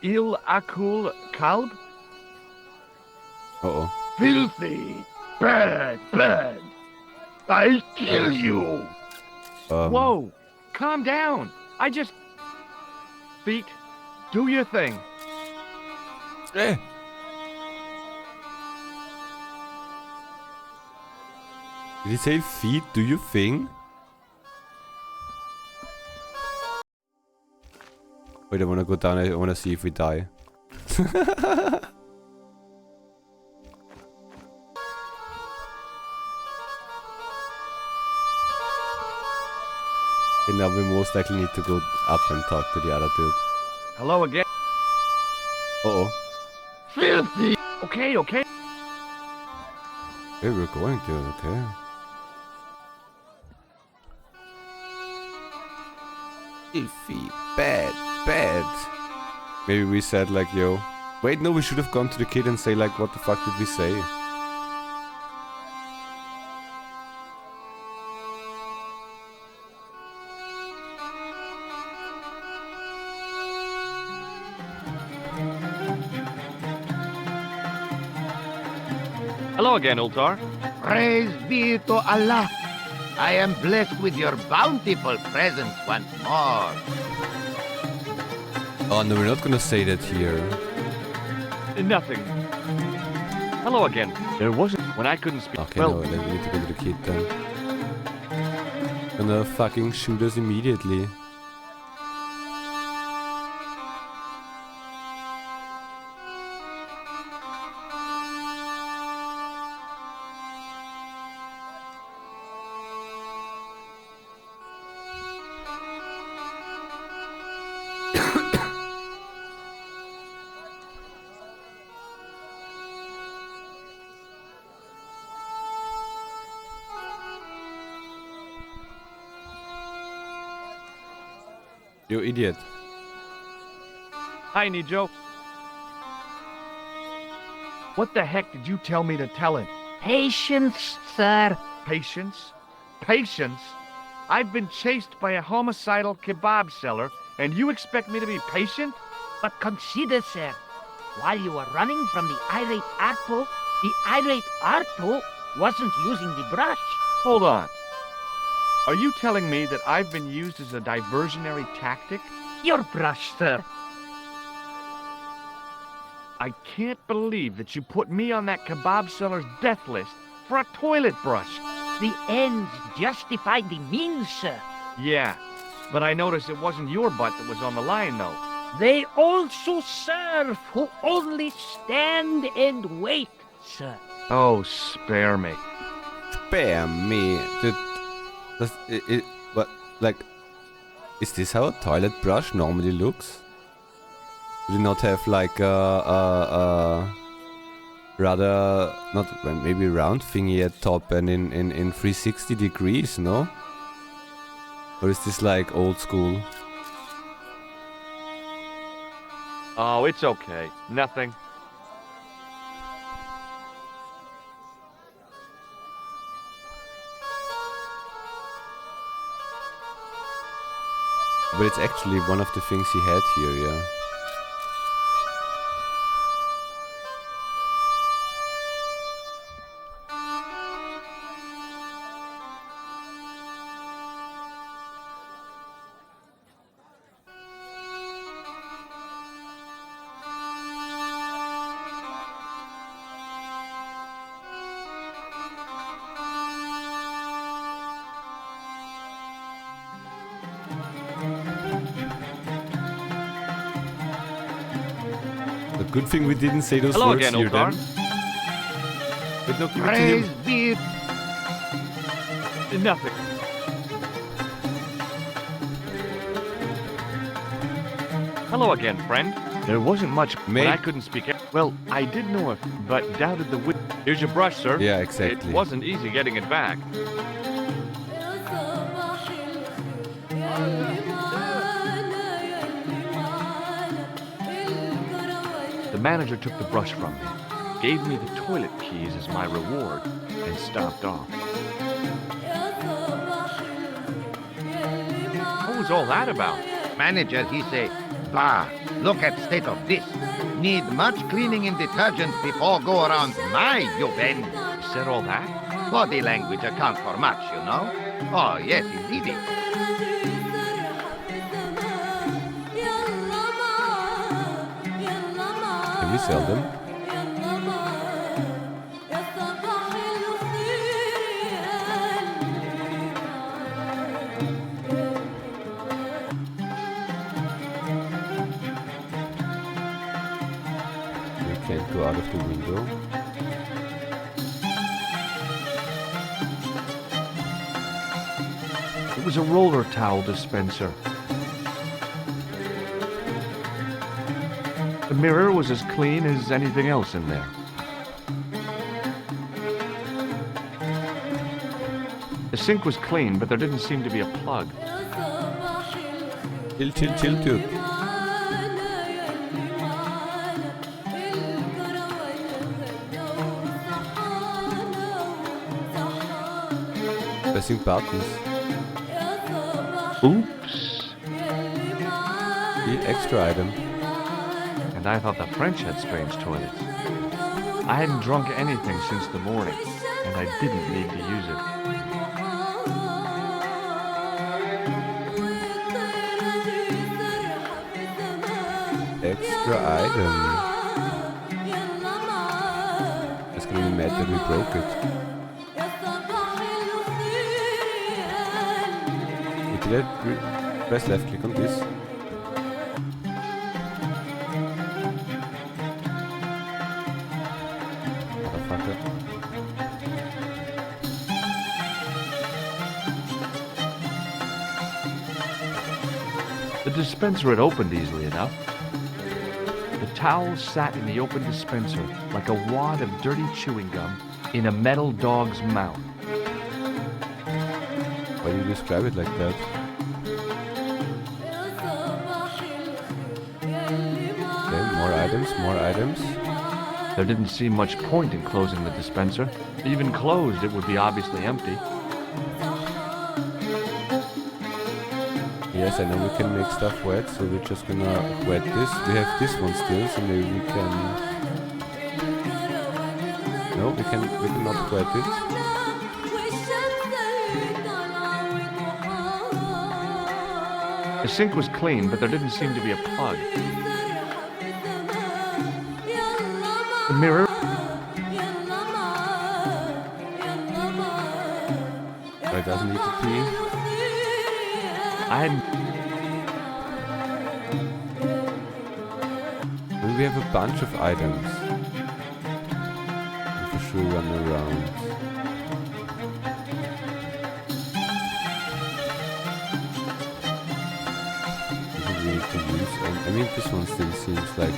Il akul kalb? Uh-oh. Filthy. Bad. I'll kill you. Whoa! Calm down. I just... Feet, do your thing. Eh. Did he say feet? Do you think? Wait, I wanna go down. I wanna see if we die. And now we most likely need to go up and talk to the other dude. Hello again. Uh-oh. Filthy. Okay. Where we're going to, okay. Filthy. Bad. Maybe we said like, yo. Wait, no, we should have gone to the kid and say like, what the fuck did we say? Hello again, Ultar. Praise be to Allah. I am blessed with your bountiful presence once more. Oh no, we're not gonna say that here. Nothing. Hello again. There wasn't when I couldn't speak. Okay, well, no, then we need to go to the kid then. Gonna fucking shoot us immediately. You idiot. Hi, Nijo. What the heck did you tell me to tell him? Patience, sir. Patience? Patience? I've been chased by a homicidal kebab seller, and you expect me to be patient? But consider, sir, while you were running from the irate Arto wasn't using the brush. Hold on. Are you telling me that I've been used as a diversionary tactic? Your brush, sir. I can't believe that you put me on that kebab seller's death list for a toilet brush. The ends justified the means, sir. Yeah, but I noticed it wasn't your butt that was on the line, though. They also serve who only stand and wait, sir. Oh, spare me. Spare me. Dude, what, like, is this how a toilet brush normally looks? Do you not have like a rather, not maybe round thingy at top and in 360 degrees, no? Or is this like old school? Oh, it's okay. Nothing. But it's actually one of the things he had here, yeah. Good thing we didn't say those Hello words again, here Oldar. then. But no, give it to Praise him. be Nothing. Hello again, friend. There wasn't much, Mate. but I couldn't speak. Well, I did know it, but doubted the wit. Here's your brush, sir. Yeah, exactly. It wasn't easy getting it back. The manager took the brush from me, gave me the toilet keys as my reward, and stomped off. What was all that about? Manager, he say, bah, look at state of this. Need much cleaning in detergent before go around my you bend. You said all that? Body language account for much, you know. Oh, yes, indeed. Can we sell them? We can't go out of the window. It was a roller towel dispenser. The mirror was as clean as anything else in there. The sink was clean, but there didn't seem to be a plug. Chill, chill, chill, dude. Pressing buttons. Oops. The extra item. And I thought the French had strange toilets. I hadn't drunk anything since the morning, and I didn't need to use it. Extra item. It's gonna be mad that we broke it. Did I press left click on this? Motherfucker. The dispenser had opened easily enough. The towels sat in the open dispenser like a wad of dirty chewing gum in a metal dog's mouth. Why do you describe it like that? more items, more items. There didn't seem much point in closing the dispenser. Even closed, it would be obviously empty. Yes, I know we can make stuff wet, so we're just gonna wet this. We have this one still, so maybe we can... No, we cannot wet it. The sink was clean, but there didn't seem to be a plug. The mirror... Oh, it doesn't need to pee. Then we have a bunch of items. And for sure run around. We need to use. I mean, this one still seems like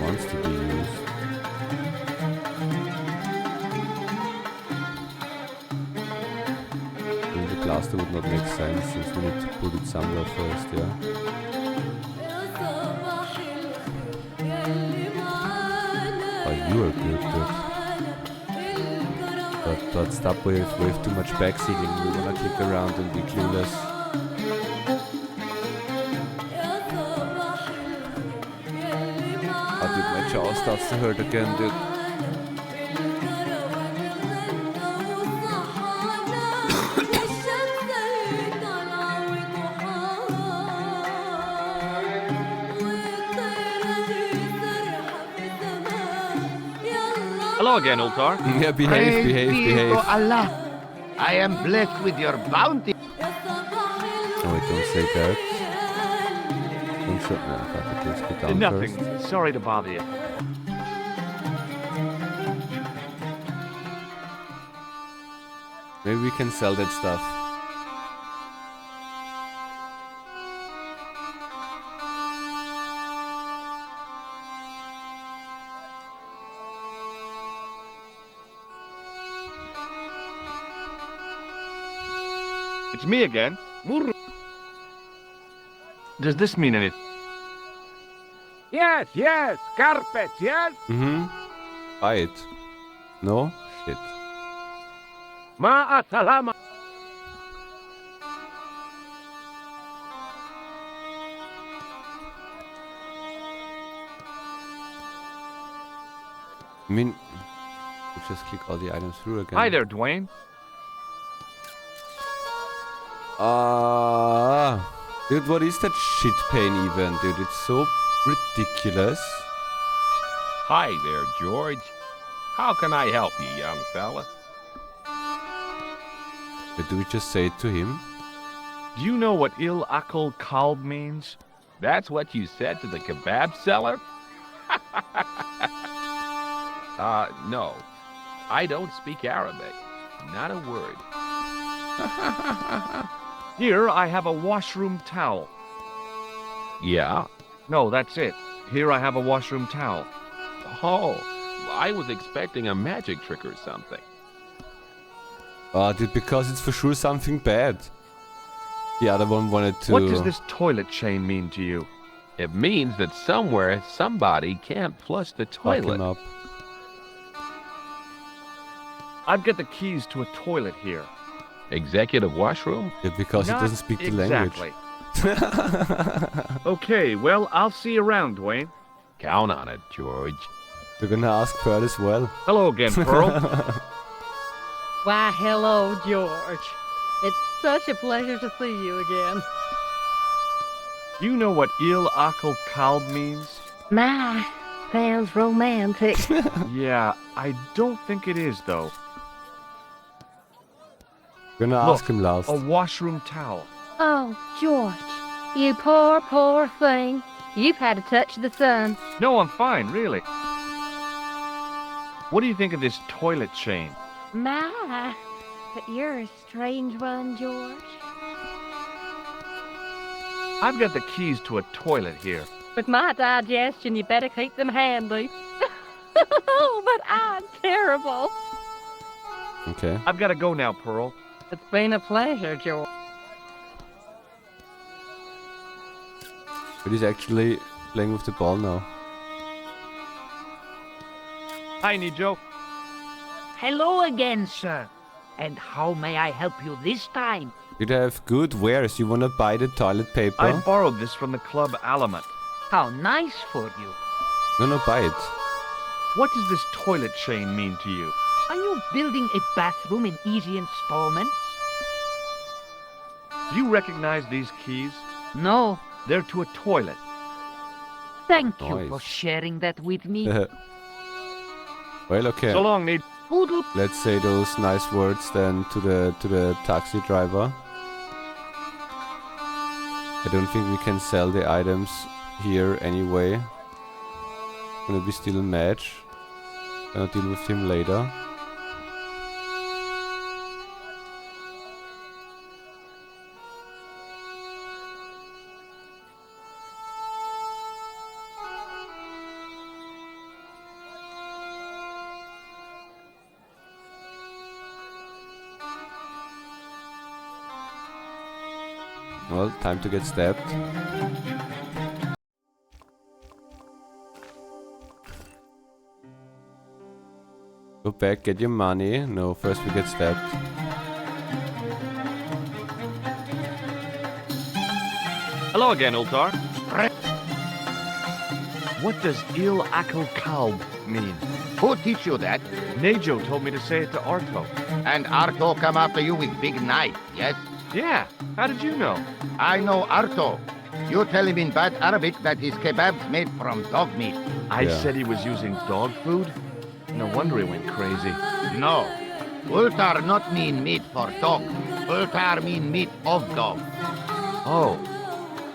wants to be used. The plaster would not make sense since we need to put it somewhere first, yeah? Oh, you are good, dude. But stop with too much backseating. We wanna click around and be clueless. Oh, dude, my jaw starts to hurt again, dude. Hello again, Ultar. Yeah, behave. Oh Allah, I am blessed with your bounty. Oh, wait, don't say that. Don't show... No, fuck it, let's get down Nothing. first. Sorry to bother you. Maybe we can sell that stuff. It's me again. Does this mean anything? Yes, carpets, yes? Mm-hmm. Buy it. No? Shit. Ma'a salama. I mean, we just click all the items through again. Hi there, Dwayne. Dude, what is that shit pain even, dude? It's so ridiculous. Hi there, George. How can I help you, young fella? But do we just say it to him? Do you know what Il Akal Kalb means? That's what you said to the kebab seller? No. I don't speak Arabic. Not a word. Here I have a washroom towel. Yeah? No, that's it. Here I have a washroom towel. Oh, I was expecting a magic trick or something. Dude, because it's for sure something bad. The other one wanted to... What does this toilet chain mean to you? It means that somewhere somebody can't flush the Fuck him toilet. up. I've got the keys to a toilet here. Executive washroom? Yeah, because he Not doesn't speak the exactly. language. Okay, well, I'll see you around, Dwayne. Count on it, George. We're gonna ask Pearl as well. Hello again, Pearl. Why, hello, George. It's such a pleasure to see you again. Do you know what Il Akal Kalb means? My, sounds romantic. Yeah, I don't think it is, though. Gonna ask him last. A washroom towel. Oh, George, you poor, poor thing. You've had a touch of the sun. No, I'm fine, really. What do you think of this toilet chain? My, but you're a strange one, George. I've got the keys to a toilet here. With my digestion, you better keep them handy. Oh, but I'm terrible. Okay. I've got to go now, Pearl. It's been a pleasure, George. But he's actually playing with the ball now. Hi, Nijo. Hello again, sir. And how may I help you this time? You have good wares. You wanna buy the toilet paper? I borrowed this from the Club Alamut. How nice for you. No, buy it. What does this toilet chain mean to you? Are you building a bathroom in easy installments? Do you recognize these keys? No. They're to a toilet. Thank you for Nice. sharing that with me. Well, okay. So long, Nijo. Poodle. Let's say those nice words then to the taxi driver. I don't think we can sell the items here anyway. Gonna be still mad. Gonna deal with him later. Well, time to get stabbed. Go back, get your money. No, first we get stabbed. Hello again, Ultar. What does Il Akal Kalb mean? Who teach you that? Nejo told me to say it to Arto. And Arto come after you with big knife, yes? Yeah, how did you know? I know Arto. You tell him in bad Arabic that his kebab's made from dog meat. I Yeah. said he was using dog food? No wonder he went crazy. No. Ultar not mean meat for dog. Ultar mean meat of dog. Oh.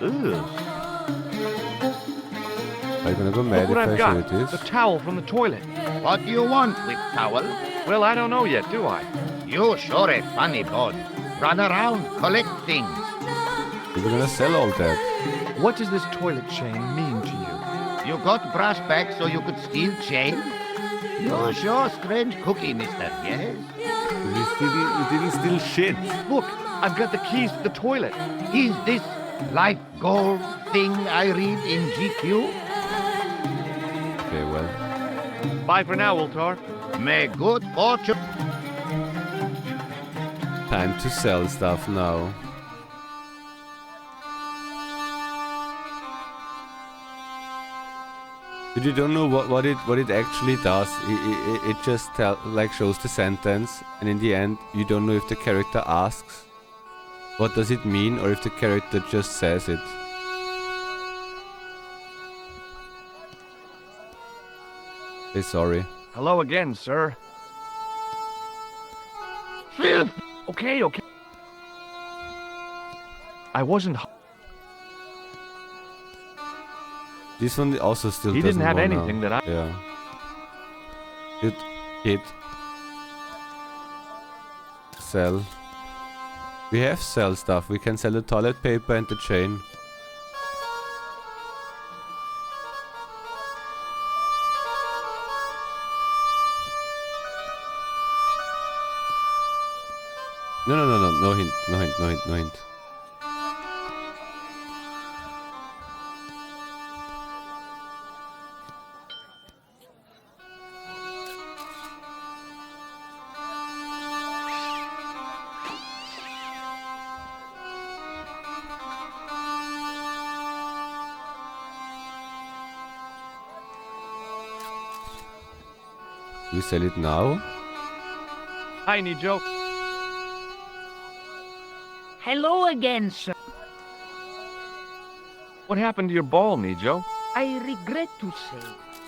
Ugh. Are you gonna go Look mad what if I've I show got. you The this? towel from the toilet. What do you want with towel? Well, I don't know yet, do I? You sure a funny bod. Run around, collect things. You were gonna sell all that. What does this toilet chain mean to you? You got brass back so you could steal chain? You sure strange cookie, mister, yes? You didn't steal shit. Look, I've got the keys to the toilet. Is this like gold thing I read in GQ? Okay, well. Bye for now, Ultar. May good fortune. Time to sell stuff now. But you don't know what it actually does. It just shows the sentence, and in the end you don't know if the character asks what does it mean or if the character just says it. Say sorry. Hello again, sir. Okay. I wasn't... This one also still He doesn't didn't have wanna- anything that I... Yeah. Hit. Sell. We have sell stuff. We can sell the toilet paper and the chain. No, no hint, no hint. We sell it now? Hi, Nijo. Hello again, sir. What happened to your ball, Nijo? I regret to say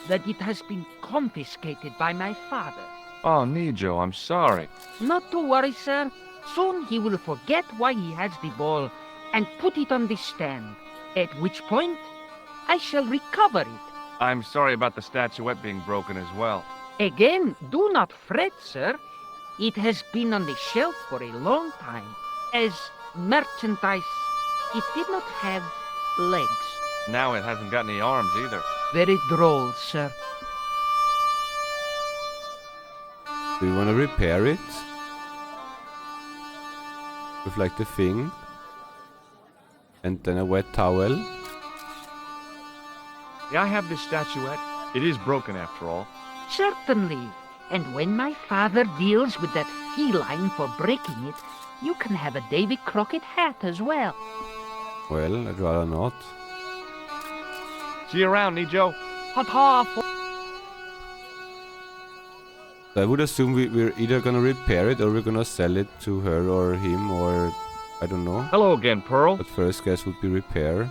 that it has been confiscated by my father. Oh, Nijo, I'm sorry. Not to worry, sir. Soon he will forget why he has the ball and put it on the stand, at which point I shall recover it. I'm sorry about the statuette being broken as well. Again, do not fret, sir. It has been on the shelf for a long time. As merchandise, it did not have legs. Now it hasn't got any arms either. Very droll, sir. Do you want to repair it? With like the thing? And then a wet towel? Yeah, I have this statuette. It is broken after all. Certainly. And when my father deals with that feline for breaking it, you can have a Davy Crockett hat as well. Well, I'd rather not. See you around, Nijo. Ta-ta! So I would assume we're either gonna repair it or we're gonna sell it to her or him or I don't know. Hello again, Pearl. But first guess would be repair.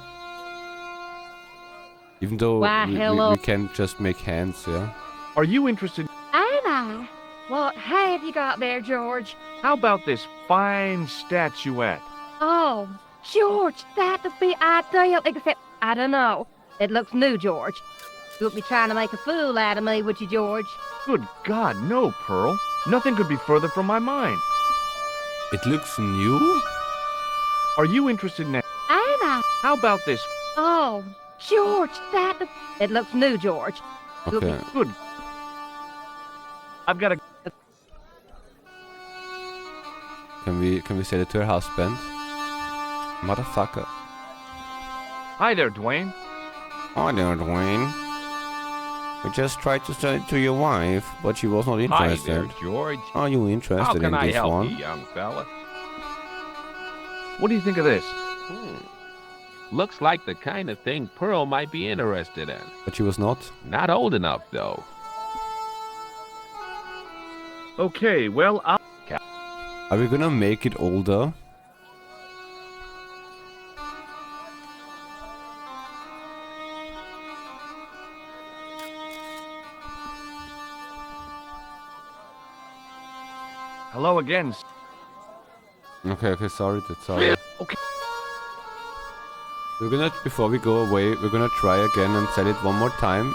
Even though Why, hello. we can't just make hands, yeah? Are you interested? Am I? What have you got there, George? How about this fine statuette? Oh, George, that'd be ideal, except, I don't know. It looks new, George. You wouldn't be trying to make a fool out of me, would you, George? Good God, no, Pearl. Nothing could be further from my mind. It looks new? Are you interested in... Am I? How about this? Oh, George, that'd... It looks new, George. Okay. Good. I've got a... Can we sell it to her husband? Motherfucker. Hi there, Dwayne. Hi there, Dwayne. We just tried to sell it to your wife, but she was not interested. Hi there, George. Are you interested How in can I this help one? you, young fella? What do you think of this? Looks like the kind of thing Pearl might be interested in. But she was not. Not old enough, though. Okay, well, I'll... Are we gonna make it older? Hello again. Okay, sorry, sorry. Okay. We're gonna, before we go away, we're gonna try again and sell it one more time.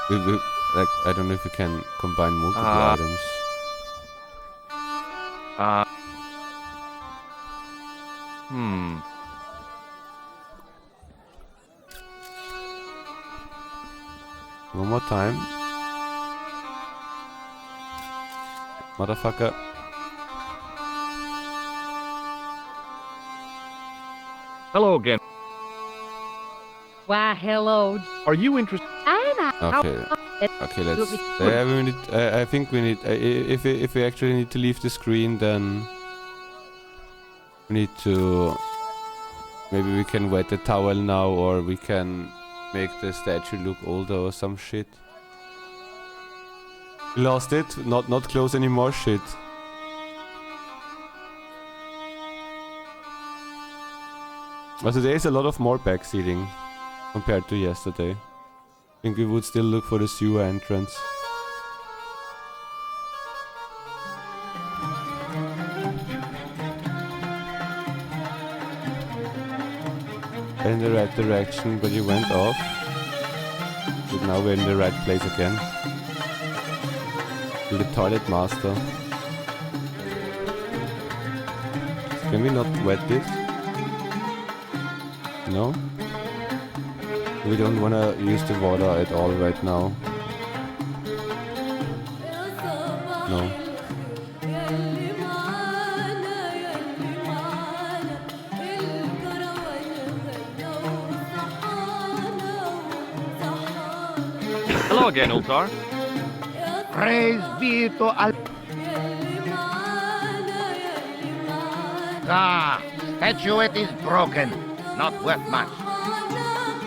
Like, I don't know if we can combine multiple items. One more time. Motherfucker. Hello again. Why, hello. Are you interested? Am I? Okay, let's... we need, I think we need... if we actually need to leave the screen, then... We need to... Maybe we can wet the towel now, or we can make the statue look older or some shit. We lost it? Not close anymore? Shit. But today is a lot of more backseating compared to yesterday. I think we would still look for the sewer entrance. In the right direction, but you went off. But now we're in the right place again. To the toilet master. Can we not wet this? No? We don't wanna use the water at all right now. No. Hello again, Ultar. Praise be to Allah. Statuette is broken. Not worth much.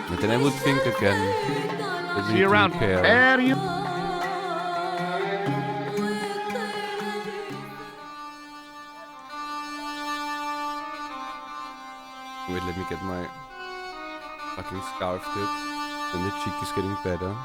But then I would think again. See you around. There you... Wait, let me get my fucking scarf tip. Then the cheek is getting better.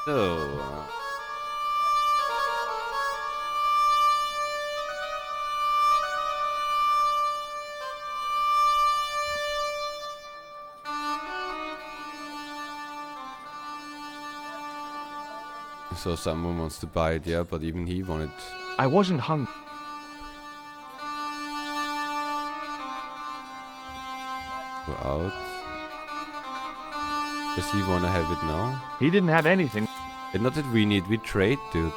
So, So someone wants to buy it, yeah, but even he wanted... I wasn't hungry. Go out. Does he wanna have it now? He didn't have anything. It's not that we trade, dude.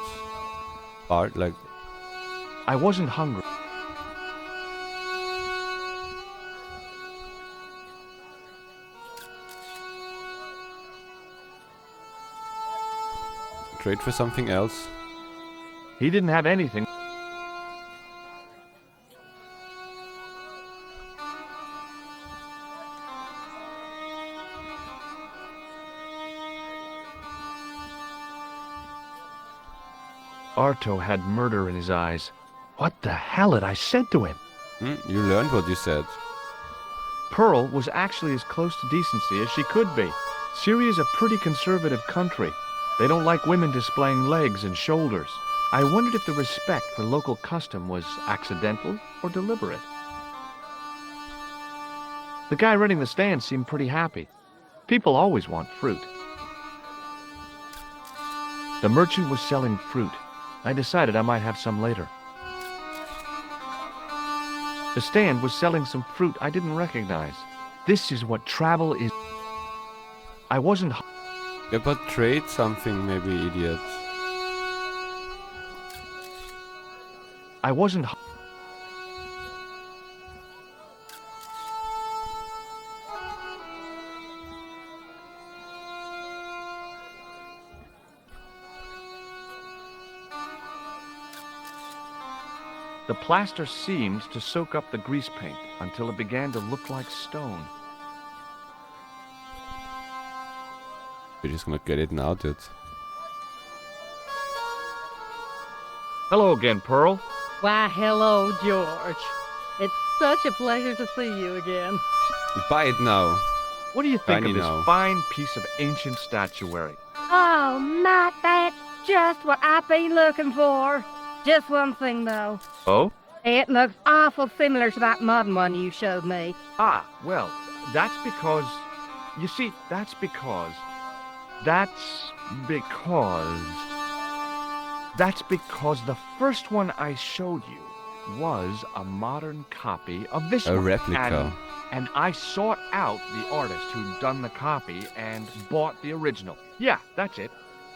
Art, like... I wasn't hungry. Trade for something else. He didn't have anything. Arto had murder in his eyes. What the hell had I said to him? You learned what you said. Pearl was actually as close to decency as she could be. Syria's a pretty conservative country. They don't like women displaying legs and shoulders. I wondered if the respect for local custom was accidental or deliberate. The guy running the stand seemed pretty happy. People always want fruit. The merchant was selling fruit. I decided I might have some later. The stand was selling some fruit I didn't recognize. This is what travel is. I wasn't... Yeah, but trade something, maybe, idiot. I wasn't... The plaster seemed to soak up the grease paint until it began to look like stone. We're just gonna get it now, dude. Hello again, Pearl. Why, hello, George. It's such a pleasure to see you again. Buy it now. What do you think Tiny of this now. fine piece of ancient statuary? Oh, Matt, that's just what I've been looking for. Just one thing, though. Oh? It looks awful similar to that modern one you showed me. Ah, well, that's because... You see, that's because the first one I showed you was a modern copy of this A one. replica. And I sought out the artist who'd done the copy and bought the original. Yeah, that's it.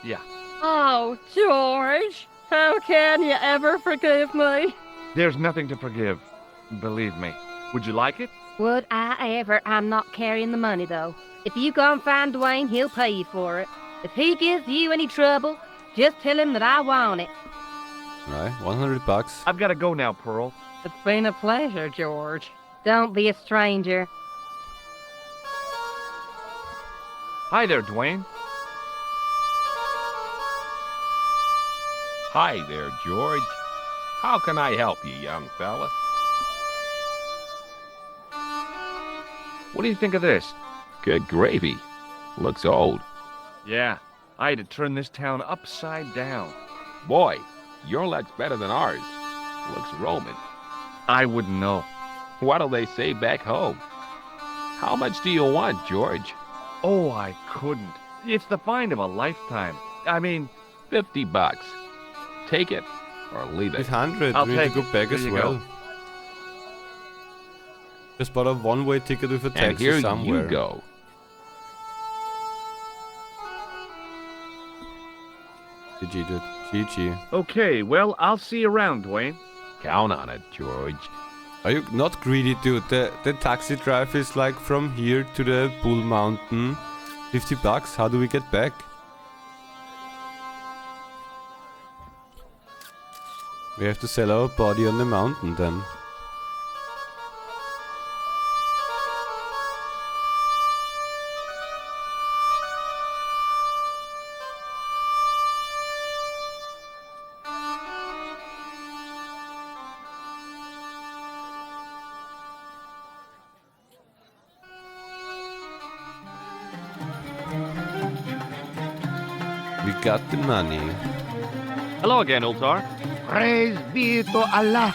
Yeah. Oh, George, how can you ever forgive me? There's nothing to forgive. Believe me. Would you like it? Would I ever? I'm not carrying the money, though. If you go and find Dwayne, he'll pay you for it. If he gives you any trouble, just tell him that I want it. Right, $100. I've got to go now, Pearl. It's been a pleasure, George. Don't be a stranger. Hi there, Dwayne. Hi there, George. How can I help you, young fella? What do you think of this? Good gravy. Looks old. Yeah, I had to turn this town upside down. Boy, your luck's better than ours. Looks Roman. I wouldn't know. What'll they say back home? How much do you want, George? Oh, I couldn't. It's the find of a lifetime. I mean... $50. Take it or leave it. 800. I'll We need take to go it. back There as you well. go. Just bought a one-way ticket with a And taxi here somewhere. you go. GG, dude. GG. Okay, well, I'll see you around, Dwayne. Count on it, George. Are you not greedy, dude? The taxi drive is like from here to the Bull Mountain. $50. How do we get back? We have to sell our body on the mountain then. We got the money. Hello again, Ultar. Praise be to Allah.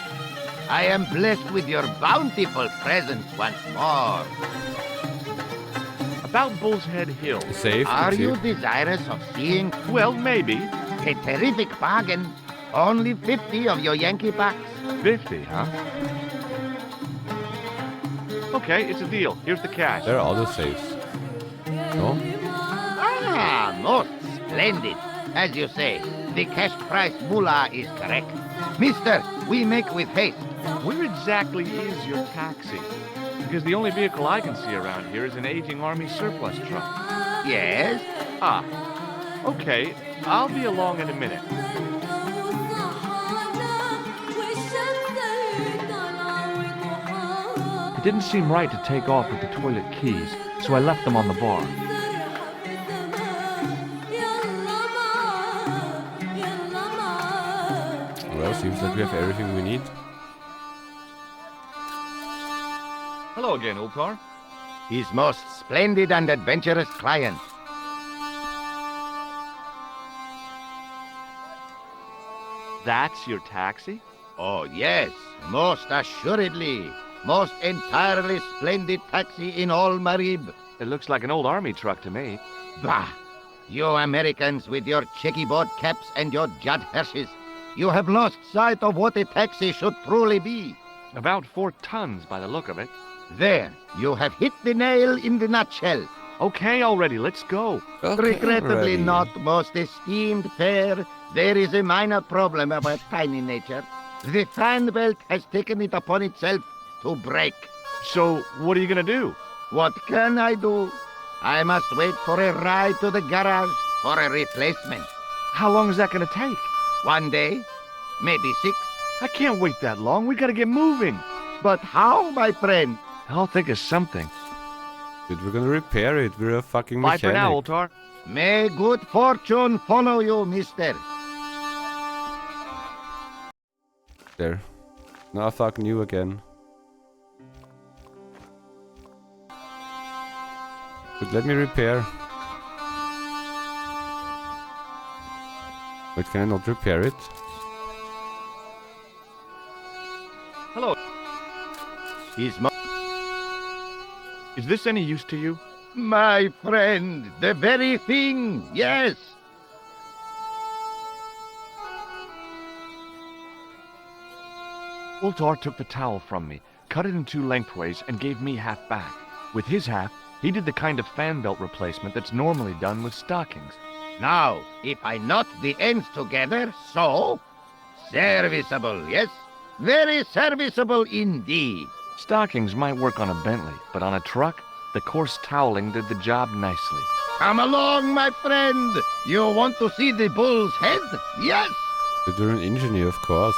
I am blessed with your bountiful presence once more. About Bull's Head Hill. Safe. Are it's you safe. desirous of seeing? Well, maybe. A terrific bargain. Only 50 of your Yankee bucks. 50, huh? Okay, it's a deal. Here's the cash. There are other safes. No? Ah, most splendid. As you say, the cash price moolah is correct. Mister, we make with haste. Where exactly is your taxi? Because the only vehicle I can see around here is an aging army surplus truck. Yes? Ah, okay. I'll be along in a minute. It didn't seem right to take off with the toilet keys, so I left them on the bar. Well, seems like we have everything we need. Hello again, Ultar. His most splendid and adventurous client. That's your taxi? Oh, yes, most assuredly. Most entirely splendid taxi in all Marib. It looks like an old army truck to me. Bah! You Americans with your checkerboard caps and your Judd Hershes. You have lost sight of what a taxi should truly be. About 4 tons by the look of it. There, you have hit the nail in the nutshell. Okay, already, let's go. Okay, Regrettably already. not, most esteemed pair. There is a minor problem of a tiny nature. The fan belt has taken it upon itself to break. So, what are you gonna do? What can I do? I must wait for a ride to the garage for a replacement. How long is that gonna take? 1 day, maybe 6. I can't wait that long. We gotta get moving. But how, my friend? I'll think of something. Dude, we're gonna repair it. We're a fucking Bye mechanic. for now, Ultar. May good fortune follow you, mister. There. Now fucking you again. But let me repair. Wait, can I not repair it? Hello. He's Is this any use to you? my friend, the very thing, yes. Ultar took the towel from me, cut it in 2 lengthways, and gave me half back. With his half, he did the kind of fan belt replacement that's normally done with stockings. Now, if I knot the ends together, so, serviceable, yes? Very serviceable indeed. Stockings might work on a Bentley, but on a truck, the coarse toweling did the job nicely. Come along, my friend. You want to see the bull's head? Yes. You're an engineer, of course.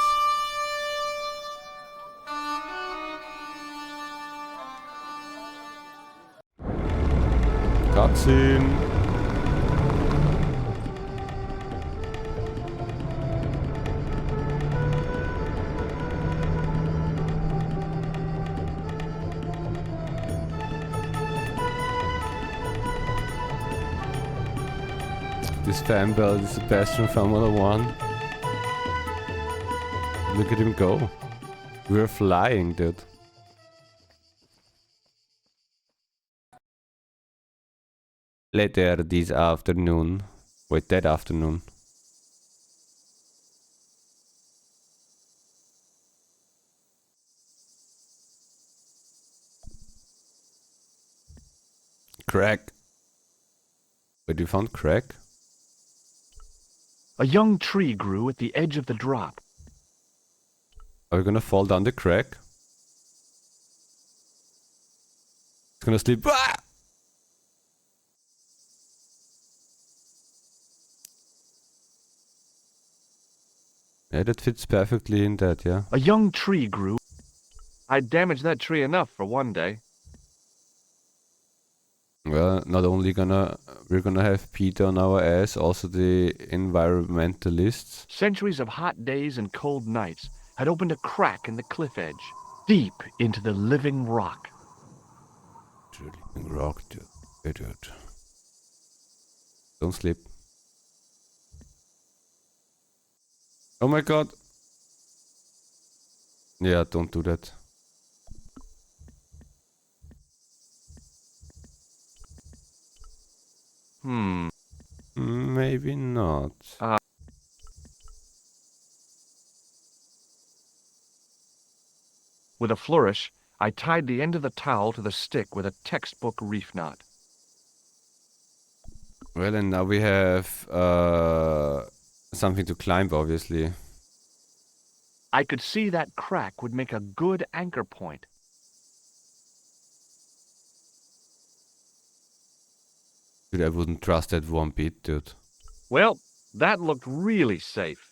Cutscene. This fan belt is the best from Formula 1. Look at him go. We're flying, dude. Later this afternoon. Wait, that afternoon. Crack. Wait, you found crack? A young tree grew at the edge of the drop. Are we gonna fall down the crack? It's gonna sleep. Ah! Yeah, that fits perfectly in that, yeah. A young tree grew. I damaged that tree enough for one day. Well, not only we're gonna have Peter on our ass, also the environmentalists. Centuries of hot days and cold nights had opened a crack in the cliff edge, deep into the living rock. Living rock, dude. Hey, dude. Don't sleep. Oh my god. Yeah, don't do that. Maybe not. With a flourish, I tied the end of the towel to the stick with a textbook reef knot. Well, and now we have something to climb, obviously. I could see that crack would make a good anchor point. Dude, I wouldn't trust that one bit, dude. Well, that looked really safe.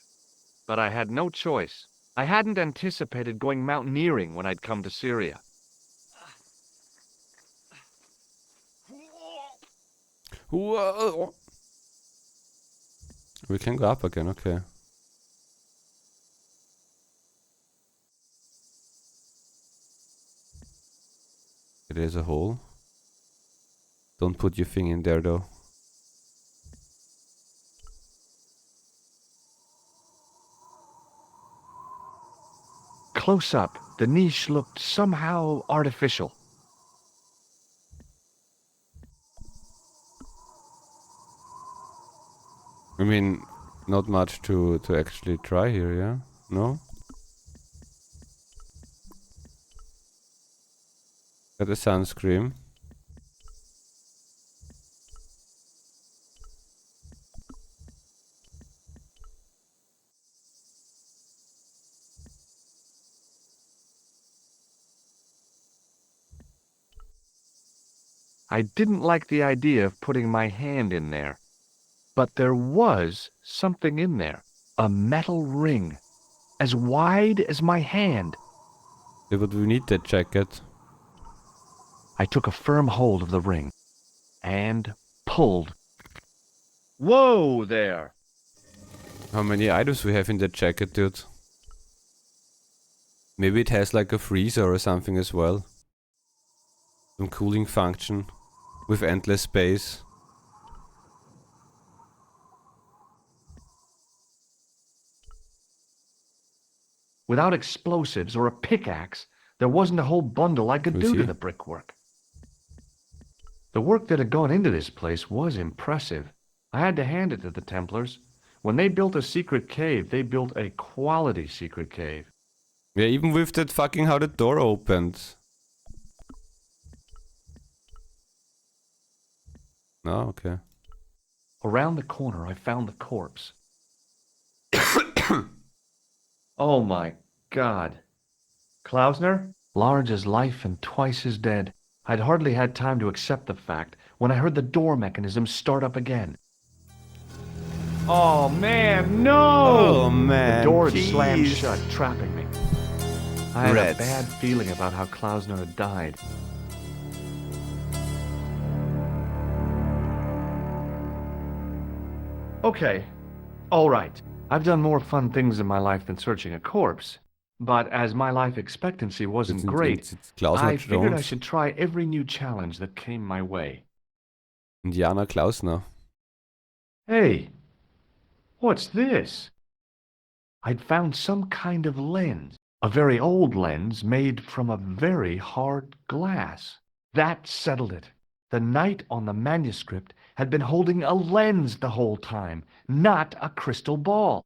But I had no choice. I hadn't anticipated going mountaineering when I'd come to Syria. Whoa! We can go up again, okay. It is a hole. Don't put your thing in there, though. Close up, the niche looked somehow artificial. I mean, not much to actually try here, yeah? No? Got a sunscreen. I didn't like the idea of putting my hand in there. But there was something in there. A metal ring. As wide as my hand. Yeah, but we need that jacket. I took a firm hold of the ring. And pulled. Whoa there! How many items we have in that jacket, dude? Maybe it has like a freezer or something as well. Some cooling function. With endless space. Without explosives or a pickaxe, there wasn't a whole bundle I could do to the brickwork. The work that had gone into this place was impressive. I had to hand it to the Templars. When they built a secret cave, they built a quality secret cave. Yeah, even with that fucking how the door opened. Oh, okay. Around the corner, I found the corpse. Oh my God. Klausner? Large as life and twice as dead. I'd hardly had time to accept the fact when I heard the door mechanism start up again. Oh man, no! Oh man, the door had jeez. slammed shut, trapping me. I had Rats. a bad feeling about how Klausner had died. Okay, all right. I've done more fun things in my life than searching a corpse. But as my life expectancy wasn't great, I figured I should try every new challenge that came my way. Indiana Klausner. Hey, what's this? I'd found some kind of lens. A very old lens made from a very hard glass. That settled it. The knight on the manuscript had been holding a lens the whole time, not a crystal ball.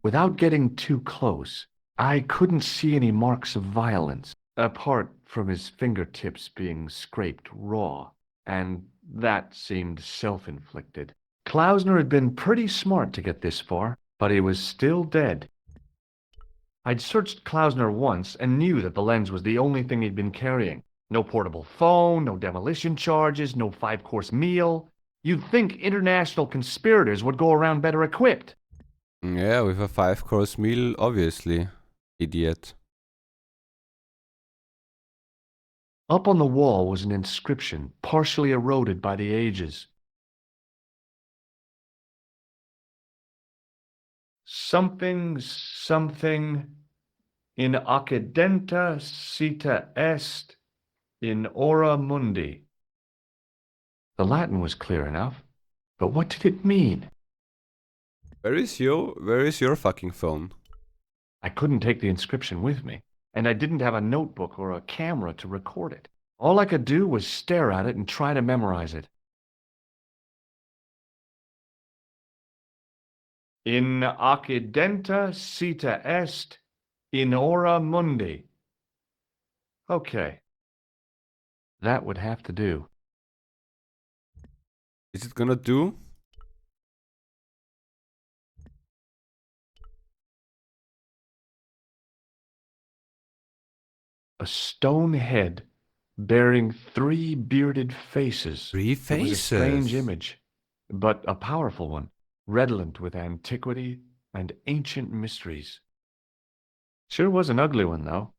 Without getting too close, I couldn't see any marks of violence, apart from his fingertips being scraped raw, and that seemed self-inflicted. Klausner had been pretty smart to get this far, but he was still dead. I'd searched Klausner once and knew that the lens was the only thing he'd been carrying. No portable phone, no demolition charges, no 5-course meal. You'd think international conspirators would go around better equipped. Yeah, with a 5-course meal, obviously. Idiot. Up on the wall was an inscription, partially eroded by the ages. Something, in accidenta cita est in ora mundi. The Latin was clear enough, but what did it mean? Where is your fucking phone? I couldn't take the inscription with me, and I didn't have a notebook or a camera to record it. All I could do was stare at it and try to memorize it. In accidenta cita est In ora mundi. Okay. That would have to do. Is it gonna do? A stone head bearing 3 bearded faces. 3 It was a strange faces. image, but a powerful one, redolent with antiquity and ancient mysteries. Sure was an ugly one, though.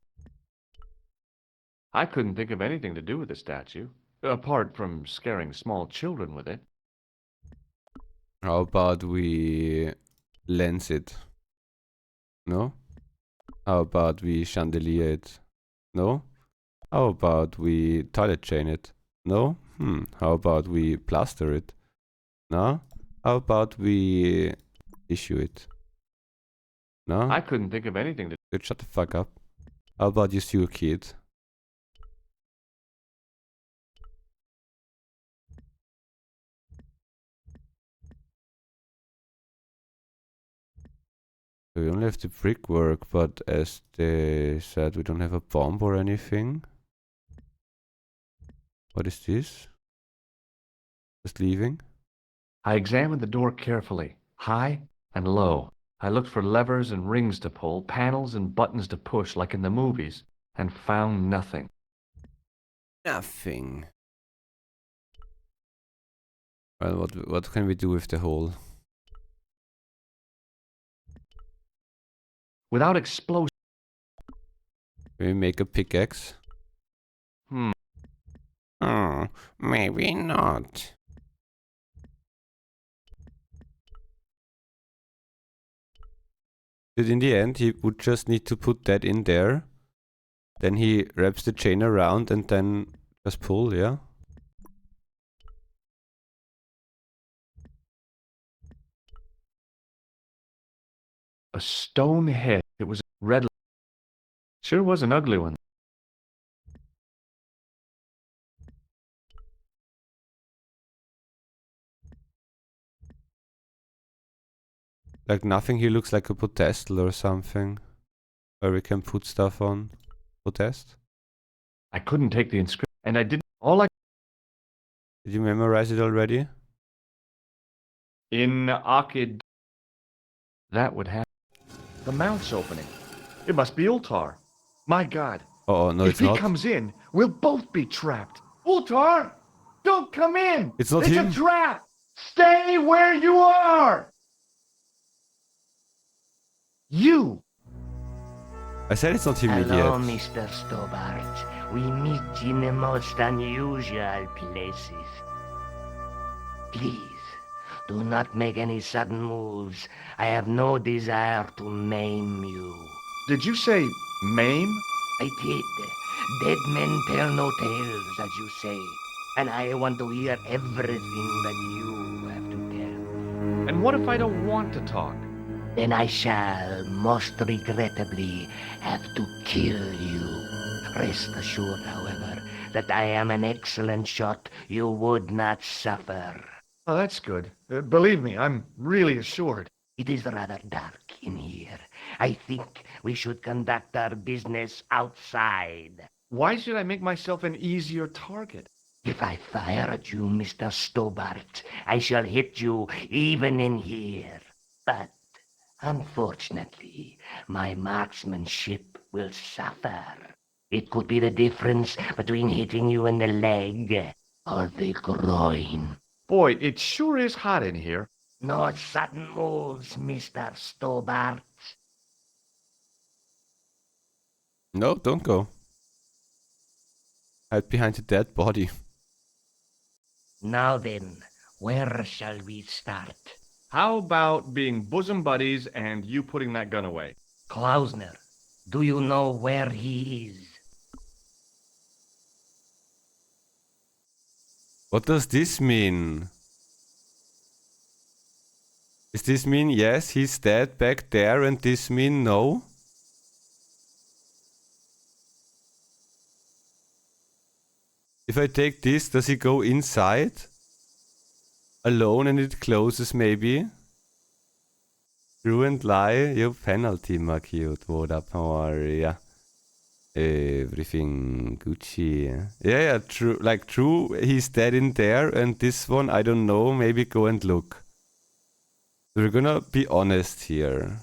I couldn't think of anything to do with the statue, apart from scaring small children with it. How about we lens it? No? How about we chandelier it? No? How about we toilet chain it? No? How about we plaster it? No? How about we issue it? No? I couldn't think of anything to Dude, shut the fuck up. How about you sue a kid? We only have the brickwork, but as they said, we don't have a bomb or anything. What is this? Just leaving? I examined the door carefully, high and low. I looked for levers and rings to pull, panels and buttons to push like in the movies, and found nothing. Nothing. Well, what can we do with the hole? Without explosion. Can we make a pickaxe? Oh, maybe not. But in the end, he would just need to put that in there. Then he wraps the chain around and then just pull, yeah? A stone head. It was red. Sure was an ugly one. Like nothing, he looks like a pedestal or something. Where we can put stuff on. Protest? I couldn't take the inscription, and I didn't. All I. Did you memorize it already? In Akid. That would happen. The mount's opening. It must be Ultar. My God. Oh, no, if it's he not. comes in, we'll both be trapped. Ultar! Don't come in! It's not him. It's a trap! Stay where you are! You! I said it's not him, Hello, idiot. Mr. Stobart. We meet in the most unusual places. Please, do not make any sudden moves. I have no desire to maim you. Did you say maim? I did. Dead men tell no tales, as you say. And I want to hear everything that you have to tell. And what if I don't want to talk? Then I shall, most regrettably, have to kill you. Rest assured, however, that I am an excellent shot you would not suffer. Oh, that's good. Believe me, I'm really assured. It is rather dark in here. I think we should conduct our business outside. Why should I make myself an easier target? If I fire at you, Mr. Stobart, I shall hit you even in here. But unfortunately, my marksmanship will suffer. It could be the difference between hitting you in the leg or the groin. Boy, it sure is hot in here. No sudden moves, Mr. Stobart. No, don't go. Hide behind the dead body. Now then, where shall we start? How about being bosom buddies and you putting that gun away? Klausner, do you know where he is? What does this mean? Does this mean yes, he's dead back there, and this mean no? If I take this, does he go inside? Alone and it closes maybe? True and lie. Yo, penalty, my cute. What up, how are ya? Everything Gucci. Yeah, true. Like, true, he's dead in there. And this one, I don't know. Maybe go and look. We're gonna be honest here.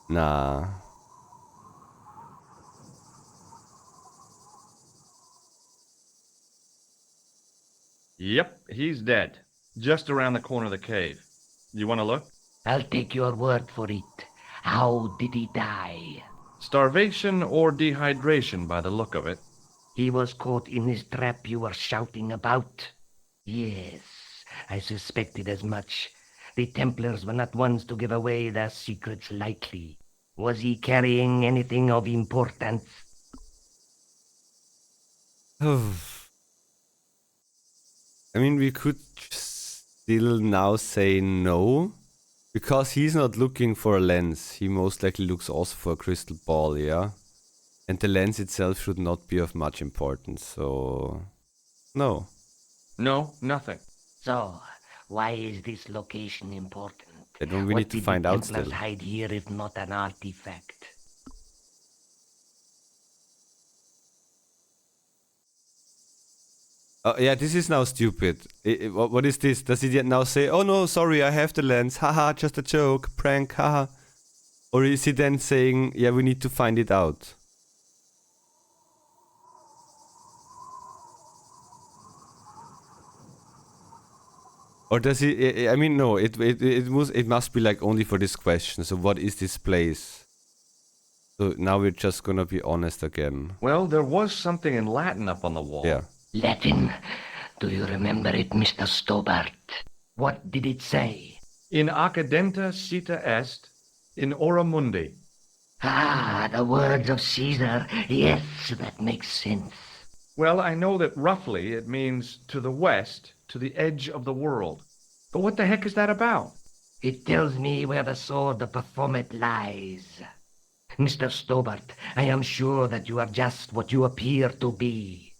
Nah. Yep, he's dead. Just around the corner of the cave. You want to look? I'll take your word for it. How did he die? Starvation or dehydration by the look of it. He was caught in this trap you were shouting about? Yes, I suspected as much. The Templars were not ones to give away their secrets lightly. Was he carrying anything of importance? I mean, we could still now say no. Because he's not looking for a lens. He most likely looks also for a crystal ball, yeah? And the lens itself should not be of much importance, so... No. No, nothing. So, why is this location important? I don't we need to find out still. What did the Templars hide here if not an artifact? Yeah, this is now stupid. What is this? Does he now say, oh no, sorry, I have the lens, haha, just a joke, prank, haha? Or is he then saying, yeah, we need to find it out? Or does he, I mean, no, it must be like only for this question. So what is this place? So now we're just gonna be honest again. Well, there was something in Latin up on the wall. Yeah. Latin. Do you remember it, Mr. Stobart? What did it say? In acadenta cita est, in ora mundi. Ah, the words of Caesar. Yes, that makes sense. Well, I know that roughly it means to the west, to the edge of the world. But what the heck is that about? It tells me where the sword of Baphomet lies. Mr. Stobart, I am sure that you are just what you appear to be.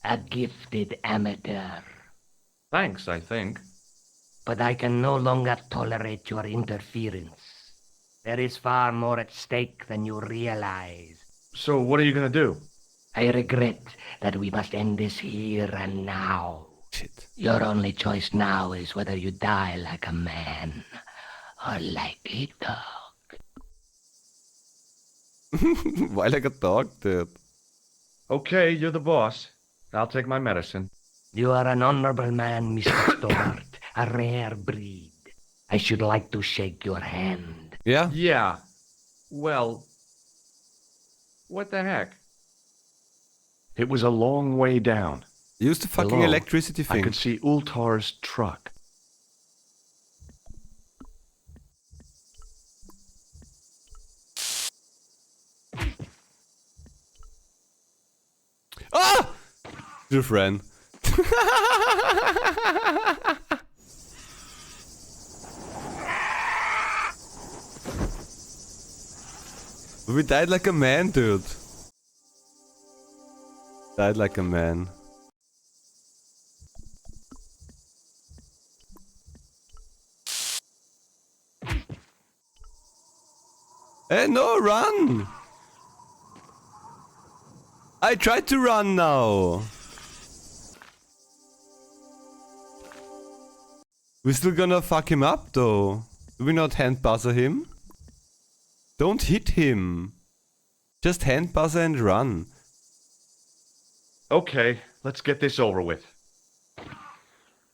A gifted amateur. Thanks, I think. But I can no longer tolerate your interference. There is far more at stake than you realize. So what are you going to do? I regret that we must end this here and now. Shit. Your only choice now is whether you die like a man or like a dog. Why like a dog, dude? Okay, you're the boss. I'll take my medicine. You are an honorable man, Mr. Stobart. A rare breed. I should like to shake your hand. Yeah? Yeah. Well, what the heck? It was a long way down. Use the fucking Below, electricity thing. I could see Ultar's truck. Ah! Your friend. We died like a man, dude. Died like a man. Hey, no, run! I tried to run now. We're still gonna fuck him up though. Do we not hand buzzer him? Don't hit him. Just hand buzzer and run. Okay, let's get this over with.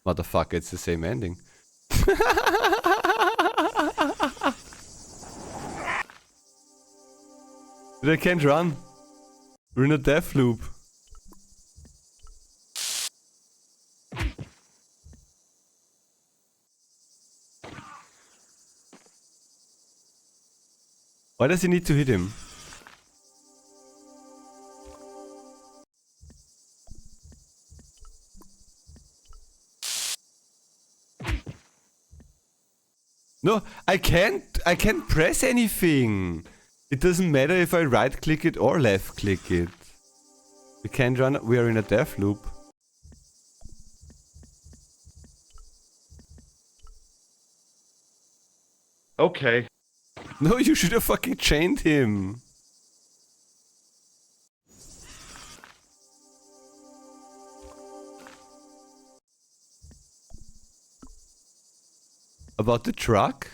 Motherfucker, it's the same ending. But I can't run. We're in a death loop. Why does he need to hit him? No, I can't press anything. It doesn't matter if I right click it or left click it. We can't run, we are in a death loop. Okay. No, you should have fucking chained him. About the truck?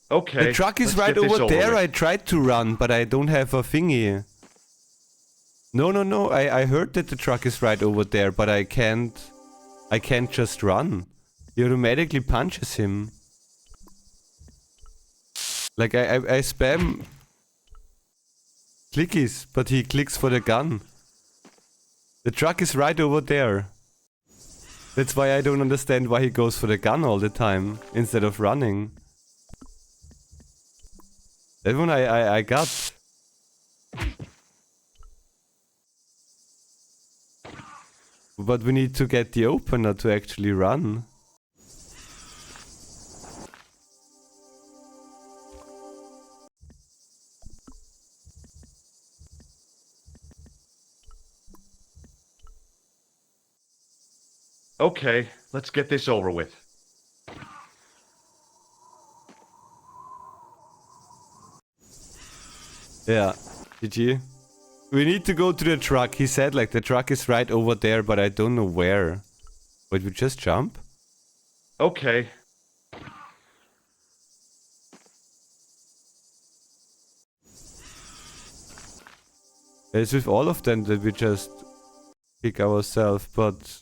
Okay. The truck is let's right get this over there. with. I tried to run, but I don't have a thingy. No. I heard that the truck is right over there, but I can't just run. He automatically punches him. Like I spam clickies, but he clicks for the gun. The truck is right over there. That's why I don't understand why he goes for the gun all the time instead of running. That one I got. But we need to get the opener to actually run. Okay, let's get this over with. Yeah, GG. We need to go to the truck. He said like the truck is right over there, but I don't know where. Wait, we just jump? Okay. It's with all of them that we just pick ourselves, but...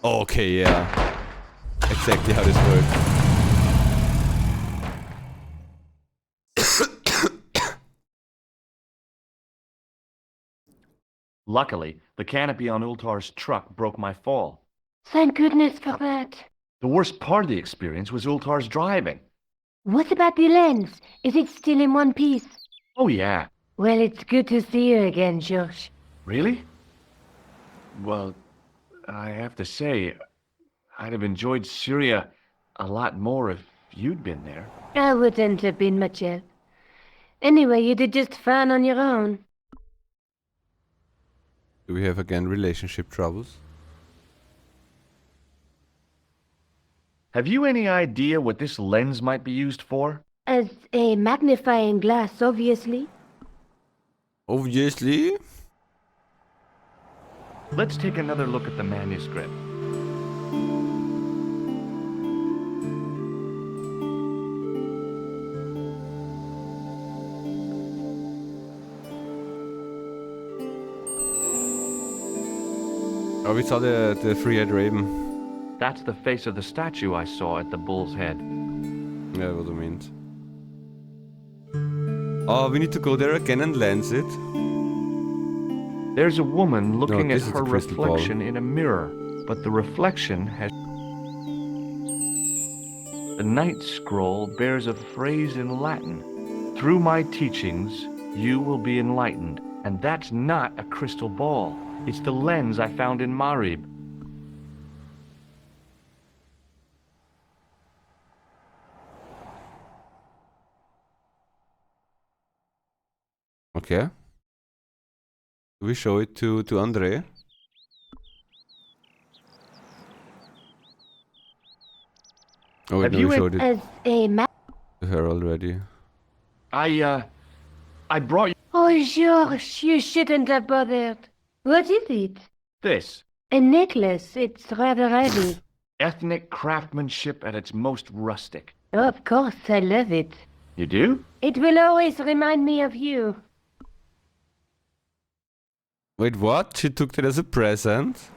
Okay, yeah. Exactly how this works. Luckily, the canopy on Ultar's truck broke my fall. Thank goodness for that. The worst part of the experience was Ultar's driving. What about the lens? Is it still in one piece? Oh yeah. Well, it's good to see you again, Josh. Really? Well, I have to say, I'd have enjoyed Syria a lot more if you'd been there. I wouldn't have been much help. Anyway, you did just fine on your own. Do we have again relationship troubles? Have you any idea what this lens might be used for? As a magnifying glass, obviously. Obviously. Let's take another look at the manuscript. Oh, we saw the three-eyed raven. That's the face of the statue I saw at the bull's head. Yeah, what I meant. Oh, we need to go there again and lens it. There's a woman looking at this is her the crystal ball. reflection in a mirror, but the reflection has... The Night Scroll bears a phrase in Latin. Through my teachings, you will be enlightened. And that's not a crystal ball. It's the lens I found in Marib. Okay. Do we show it to Andre? Oh wait, Have no, you we showed it As a to her already. I brought you Oh, George, you shouldn't have bothered. What is it? this. A necklace. It's rather heavy. Ethnic craftsmanship at its most rustic. Of course, I love it. You do? It will always remind me of you. Wait, what? She took that as a present?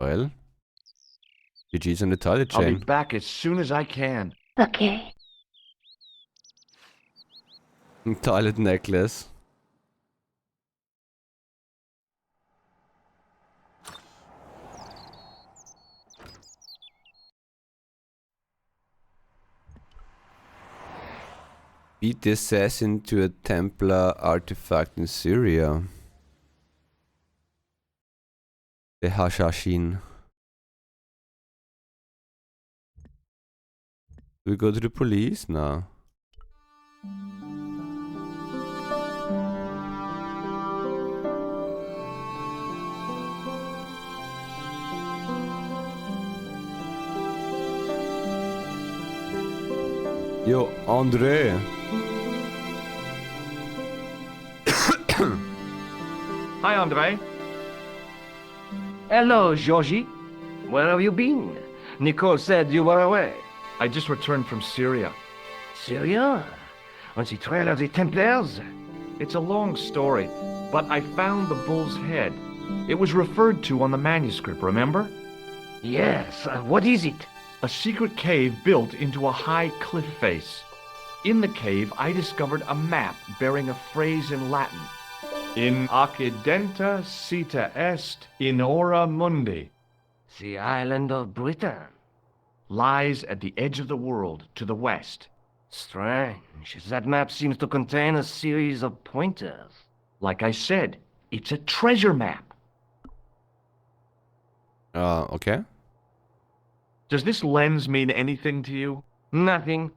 Well, GG's on the toilet I'll be chain. back as soon as I can. Okay. Toilet necklace. Beat the assassin to a Templar artifact in Syria. The Hashashin. Do we go to the police? No. Yo, André. Hi, Andre. Hello, Georgie. Where have you been? Nicole said you were away. I just returned from Syria. Syria? On the trail of the Templars? It's a long story, but I found the bull's head. It was referred to on the manuscript, remember? Yes. What is it? A secret cave built into a high cliff face. In the cave, I discovered a map bearing a phrase in Latin. In accidenta cita est in ora mundi. The island of Britain. Lies at the edge of the world to the west. Strange. That map seems to contain a series of pointers. Like I said, it's a treasure map. Okay. Does this lens mean anything to you? Nothing.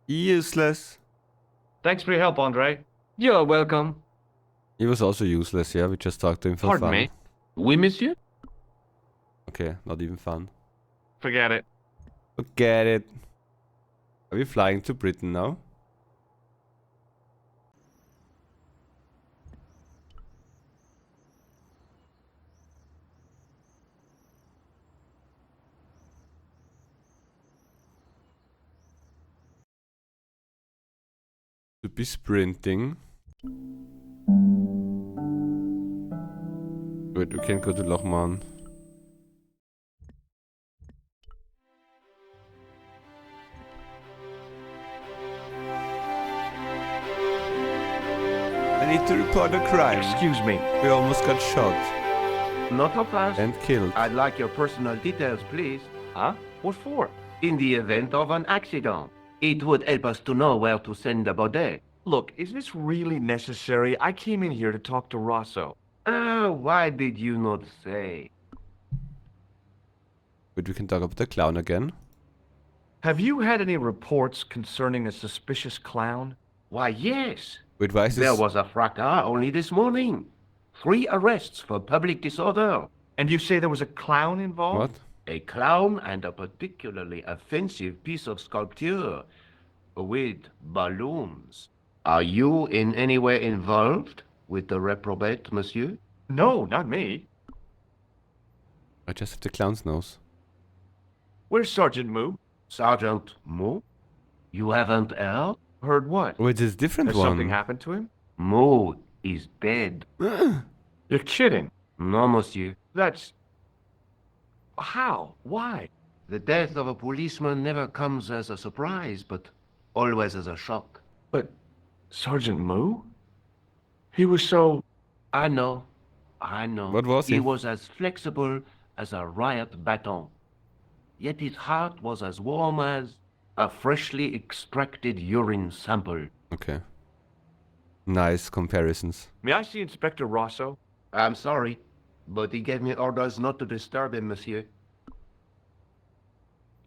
Useless. Thanks for your help, Andre. You're welcome. He was also useless, yeah? We just talked to him for Pardon fun. me. Oui, monsieur? Okay, not even fun. Forget it. Forget it. Are we flying to Britain now? To be sprinting. Wait, we can't go to Lochman. I need to report a crime. Excuse me. We almost got shot Not so fast. and killed. I'd like your personal details, please. Huh? What for? In the event of an accident, it would help us to know where to send the body. Look, is this really necessary? I came in here to talk to Rosso. Why did you not say? But we can talk about the clown again. Have you had any reports concerning a suspicious clown? Why, yes. Wait, why is this? There was a fracas only this morning. 3 arrests for public disorder. And you say there was a clown involved? What? A clown and a particularly offensive piece of sculpture with balloons. Are you in any way involved with the reprobate, monsieur? No, not me. I just have the clown's nose. Where's Sergeant Moo? Sergeant Moo? You haven't heard? Heard what? Wait, it's a different Has one. something happened to him? Moo is dead. You're kidding. No, monsieur. That's... How? Why? The death of a policeman never comes as a surprise, but always as a shock. But Sergeant Moo? He was so... I know. What was he? He was as flexible as a riot baton. Yet his heart was as warm as a freshly extracted urine sample. Okay. Nice comparisons. May I see Inspector Rosso? I'm sorry, but he gave me orders not to disturb him, monsieur.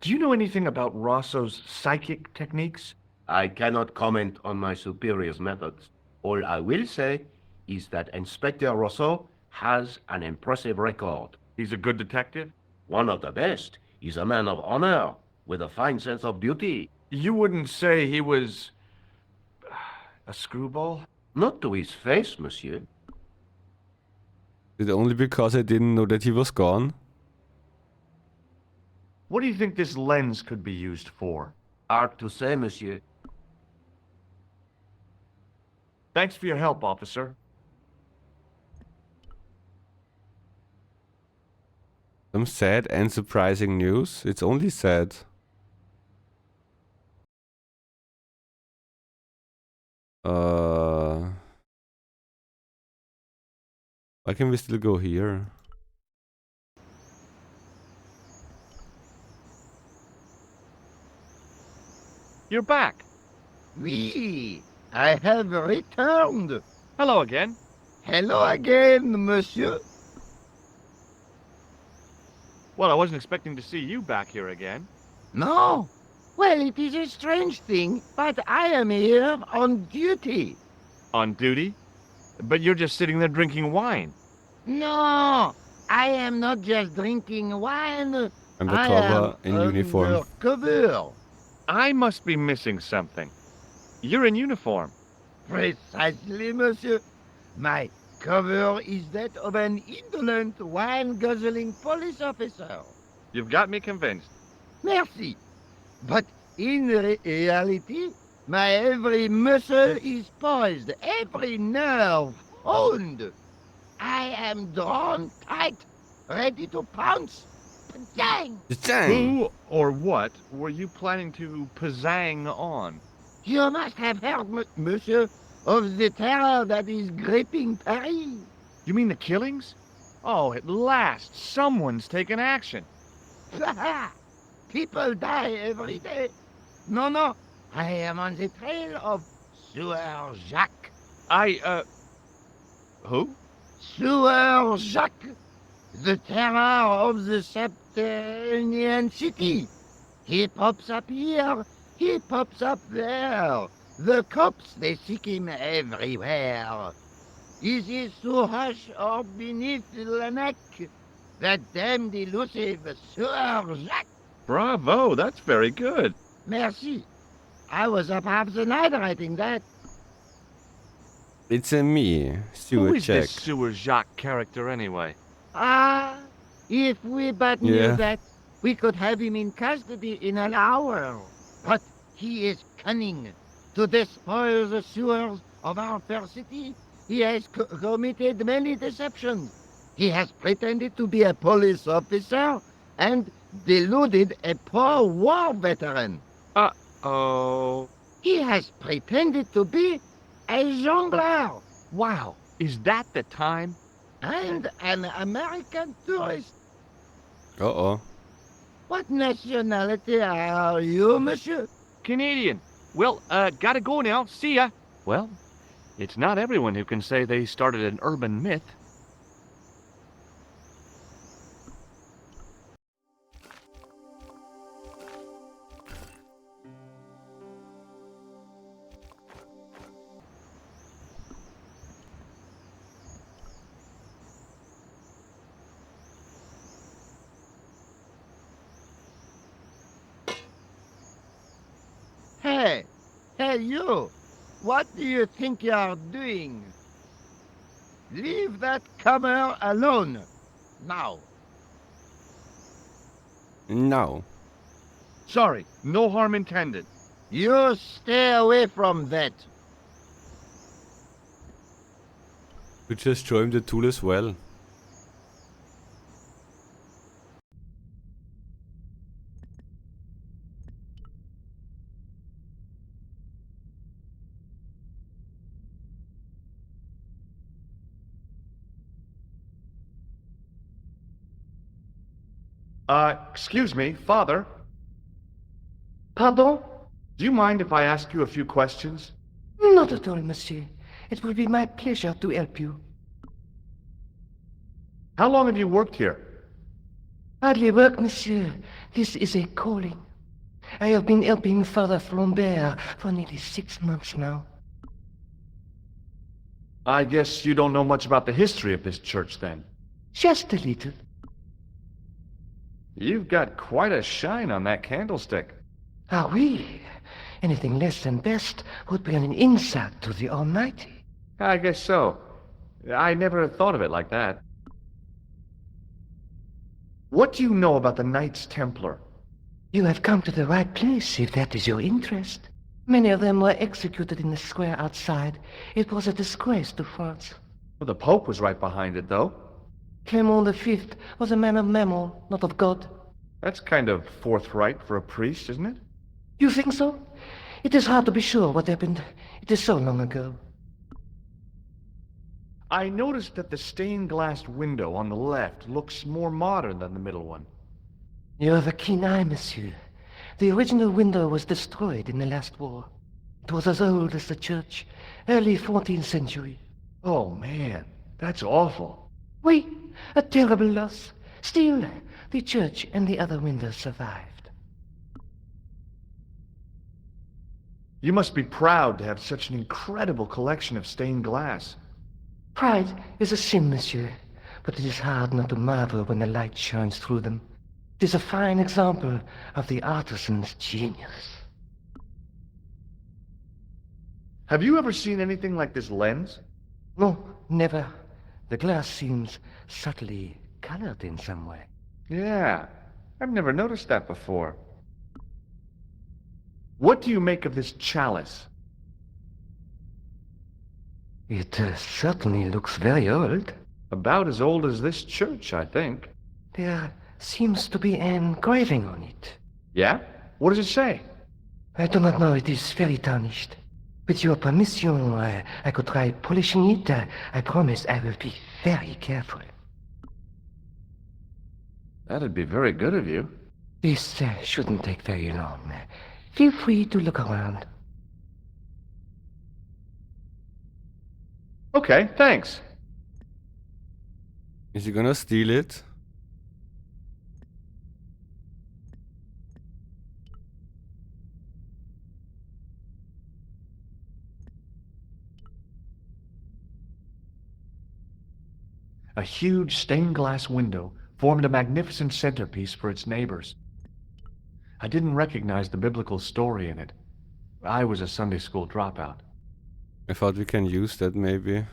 Do you know anything about Rosso's psychic techniques? I cannot comment on my superior's methods. All I will say is that Inspector Rosso has an impressive record. He's a good detective? One of the best. He's a man of honor, with a fine sense of duty. You wouldn't say he was... a screwball? Not to his face, monsieur. Is it only because I didn't know that he was gone? What do you think this lens could be used for? Hard to say, monsieur. Thanks for your help, officer. Some sad and surprising news. It's only sad. Why can we still go here? You're back. Oui, I have returned. Hello again. Hello again, monsieur. Well, I wasn't expecting to see you back here again. No, Well, it is a strange thing, but I am here on duty. On duty? But you're just sitting there drinking wine. No, I am not just drinking wine. I Undercover am in uniform. undercover. I must be missing something. You're in uniform. Precisely, monsieur. My cover is that of an indolent, wine-guzzling police officer. You've got me convinced. Merci. But in reality, my every muscle is poised, every nerve honed. I am drawn tight, ready to pounce. Dang! Who or what were you planning to pizzang on? You must have heard, monsieur, of the terror that is gripping Paris. You mean the killings? Oh, at last, someone's taken action. People die every day. No, I am on the trail of Sieur Jacques. Who? Sieur Jacques, the terror of the subterranean city. He pops up here, he pops up there. The cops, they seek him everywhere. Is he so hush or beneath the neck? That damned elusive Sieur Jacques. Bravo, that's very good. Merci. I was up half the night writing that. It's a me, Who Stuart is Check. this Sewer Jacques character anyway? Ah, if we but knew Yeah. that, we could have him in custody in an hour. But he is cunning. To despoil the sewers of our fair city, he has committed many deceptions. He has pretended to be a police officer and deluded a poor war veteran. Oh. He has pretended to be a jongleur Wow, is that the time? and an American tourist. Uh-oh. What nationality are you, monsieur? Canadian. Well, gotta go now. See ya. Well, it's not everyone who can say they started an urban myth. Hey, you! What do you think you're doing? Leave that comer alone, now. No. Sorry, no harm intended. You stay away from that. We just show him the tool as well. Excuse me, Father. Pardon? Do you mind if I ask you a few questions? Not at all, monsieur. It will be my pleasure to help you. How long have you worked here? Hardly work, monsieur. This is a calling. I have been helping Father Flambert for nearly 6 months now. I guess you don't know much about the history of this church, then. Just a little. You've got quite a shine on that candlestick. Ah, oui. Anything less than best would be an insult to the Almighty. I guess so. I never thought of it like that. What do you know about the Knights Templar? You have come to the right place, if that is your interest. Many of them were executed in the square outside. It was a disgrace to France. Well, the Pope was right behind it, though. Clement V was a man of mammon, not of God. That's kind of forthright for a priest, isn't it? You think so? It is hard to be sure what happened. It is so long ago. I noticed that the stained glass window on the left looks more modern than the middle one. You have a keen eye, monsieur. The original window was destroyed in the last war. It was as old as the church, early 14th century. Oh, man, that's awful. Oui, a terrible loss. Still, the church and the other windows survived. You must be proud to have such an incredible collection of stained glass. Pride is a sin, monsieur, but it is hard not to marvel when the light shines through them. It is a fine example of the artisan's genius. Have you ever seen anything like this lens? No, never. The glass seems subtly colored in some way. Yeah, I've never noticed that before. What do you make of this chalice? It certainly looks very old. About as old as this church, I think. There seems to be an engraving on it. Yeah? What does it say? I do not know, it is very tarnished. With your permission, I could try polishing it. I promise I will be very careful. That'd be very good of you. This shouldn't take very long. Feel free to look around. Okay, thanks. Is he gonna steal it? A huge stained glass window formed a magnificent centerpiece for its neighbors. I didn't recognize the biblical story in it. I was a Sunday school dropout. I thought we can use that maybe.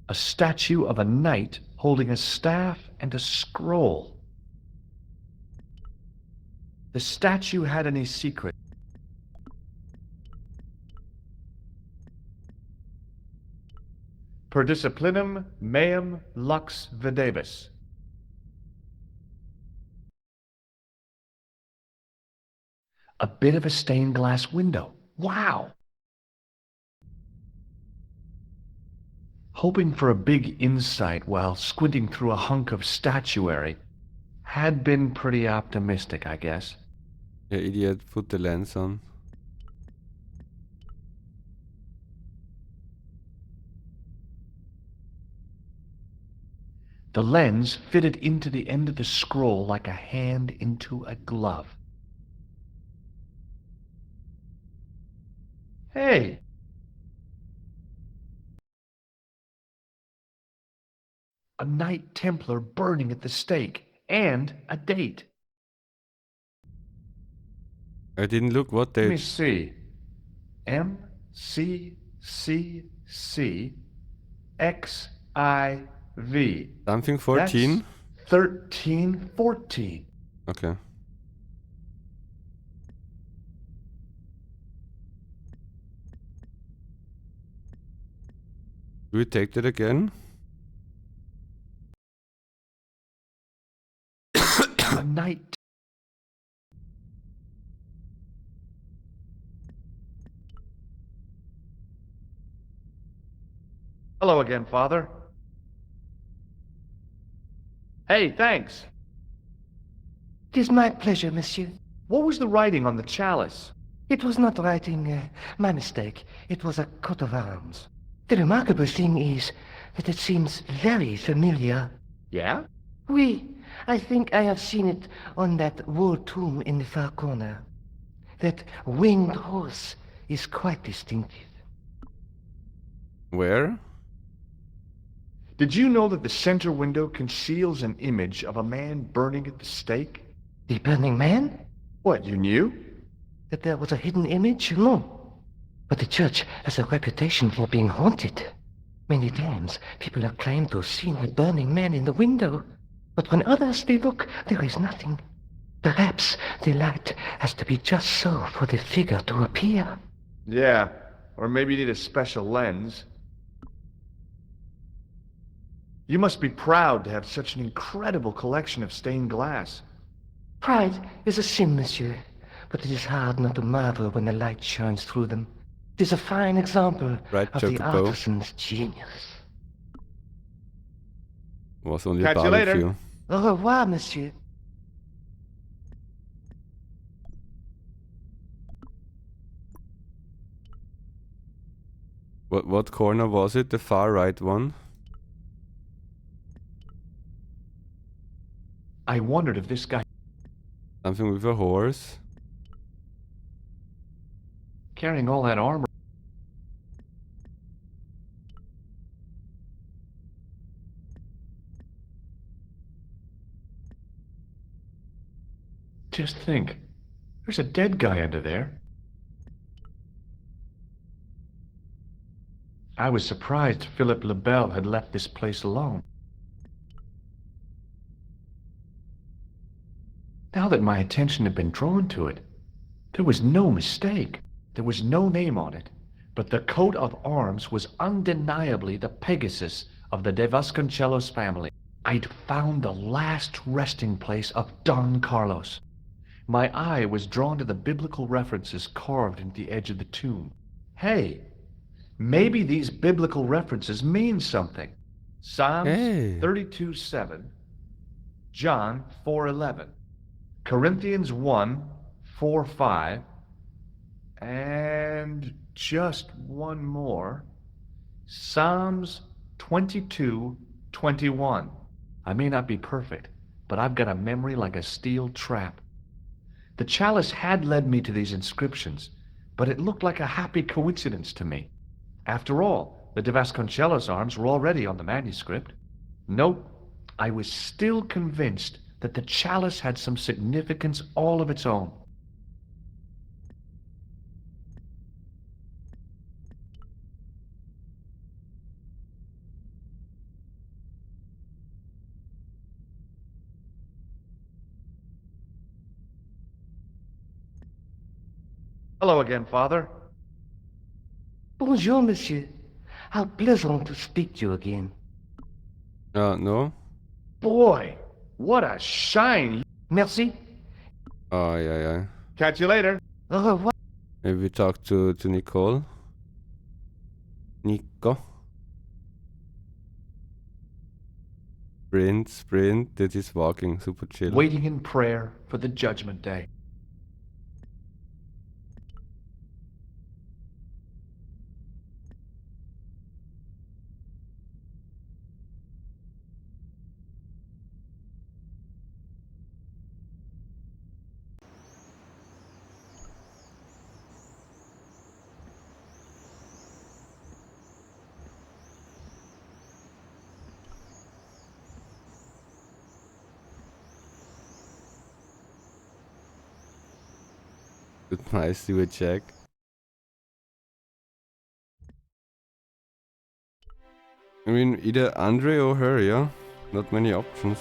A statue of a knight holding a staff and a scroll. The statue had any secret. Per disciplinum meum lux videbis. A bit of a stained glass window. Wow! Hoping for a big insight while squinting through a hunk of statuary had been pretty optimistic, I guess. Yeah, idiot, put the lens on. The lens fitted into the end of the scroll like a hand into a glove. Hey! A Knight Templar burning at the stake, and a date. I didn't look what Let me date. see. MCCCXIV. Something 14? That's 1314. Okay. Do we take that again? A Knight. Hello again, Father. Hey, thanks. It is my pleasure, monsieur. What was the writing on the chalice? It was not writing, my mistake. It was a coat of arms. The remarkable thing is that it seems very familiar. Yeah? Oui, I think I have seen it on that wall tomb in the far corner. That winged horse is quite distinctive. Where? Did you know that the center window conceals an image of a man burning at the stake? The burning man? What, you knew? That there was a hidden image? No. But the church has a reputation for being haunted. Many times, people have claimed to have seen the burning man in the window. But when others they look, there is nothing. Perhaps the light has to be just so for the figure to appear. Yeah, or maybe you need a special lens. You must be proud to have such an incredible collection of stained glass. Pride is a sin, monsieur, but it is hard not to marvel when the light shines through them. It is a fine example Right, of the Chocobo. artisan's genius. Was only Catch a you later. barbecue. Au revoir, monsieur. What corner was it? The far right one? I wondered if this guy... Something with a horse. carrying all that armor... Just think, there's a dead guy under there. I was surprised Philip Lebel had left this place alone. Now that my attention had been drawn to it, there was no mistake. There was no name on it, but the coat of arms was undeniably the Pegasus of the De Vasconcelos family. I'd found the last resting place of Don Carlos. My eye was drawn to the biblical references carved into the edge of the tomb. Hey, maybe these biblical references mean something. Psalms 32:7, John 4:11, Corinthians 1:4-5, and just one more, Psalms 22:21. I may not be perfect, but I've got a memory like a steel trap. The chalice had led me to these inscriptions, but it looked like a happy coincidence to me. After all, the De Vasconcelos arms were already on the manuscript. Nope, I was still convinced that the chalice had some significance all of its own. Hello again, Father. Bonjour, monsieur. How pleasant to speak to you again. No? Boy, what a shine! Merci. Oh, yeah. Catch you later. Au revoir. Maybe we talk to Nicole. Nico. Sprint. That is walking. Super chill. Waiting in prayer for the judgment day. Nice, do a check. I mean, either Andre or her, yeah? Not many options.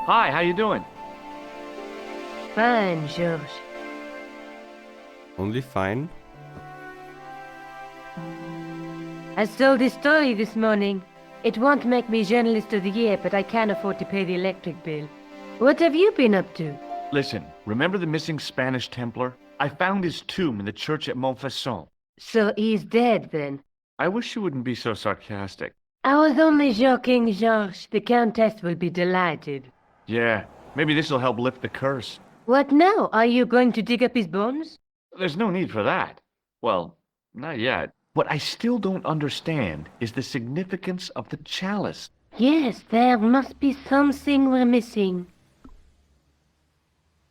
Hi, how you doing? Fine, George. Only fine? I sold this story this morning. It won't make me Journalist of the Year, but I can't afford to pay the electric bill. What have you been up to? Listen, remember the missing Spanish Templar? I found his tomb in the church at Montfaucon. So he's dead, then? I wish you wouldn't be so sarcastic. I was only joking, Georges. The Countess will be delighted. Yeah, maybe this'll help lift the curse. What now? Are you going to dig up his bones? There's no need for that. Well, not yet. What I still don't understand is the significance of the chalice. Yes, there must be something we're missing.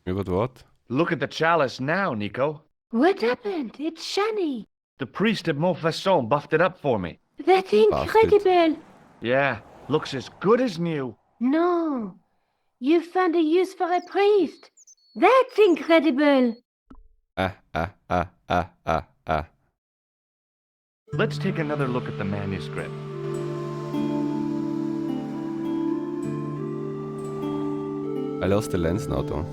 About what? Look at the chalice now, Nico. What happened? It's shiny. The priest at Montfaucon buffed it up for me. That's incredible. Yeah, looks as good as new. No. You found a use for a priest. That's incredible. Let's take another look at the manuscript. I lost the lens now, though.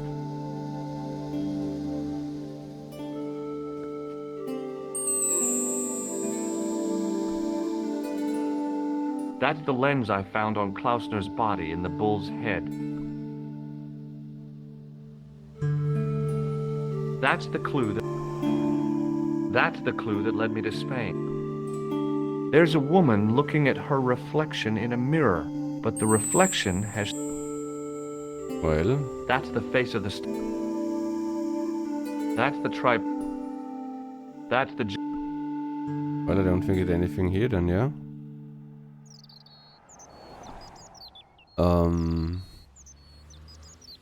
That's the lens I found on Klausner's body in the bull's head. That's the clue that led me to Spain. There's a woman looking at her reflection in a mirror, but the reflection has... Well... That's the face of the... That's the tribe. That's the... Well, I don't think it's anything here then, yeah?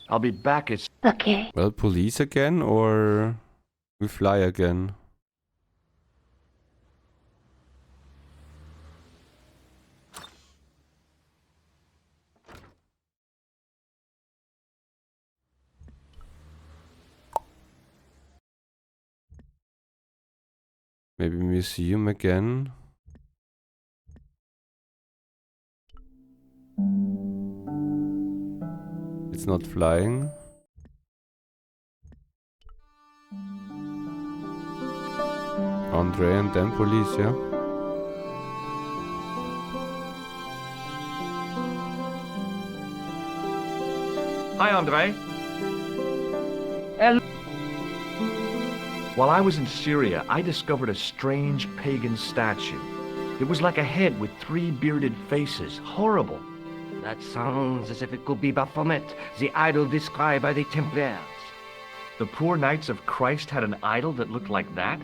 I'll be back as... Okay. Well, police again, or we fly again? Maybe museum again. It's not flying. Andre and then police, yeah? Hi, Andre. While I was in Syria, I discovered a strange pagan statue. It was like a head with 3 bearded faces. Horrible. That sounds as if it could be Baphomet, the idol described by the Templars. The poor Knights of Christ had an idol that looked like that?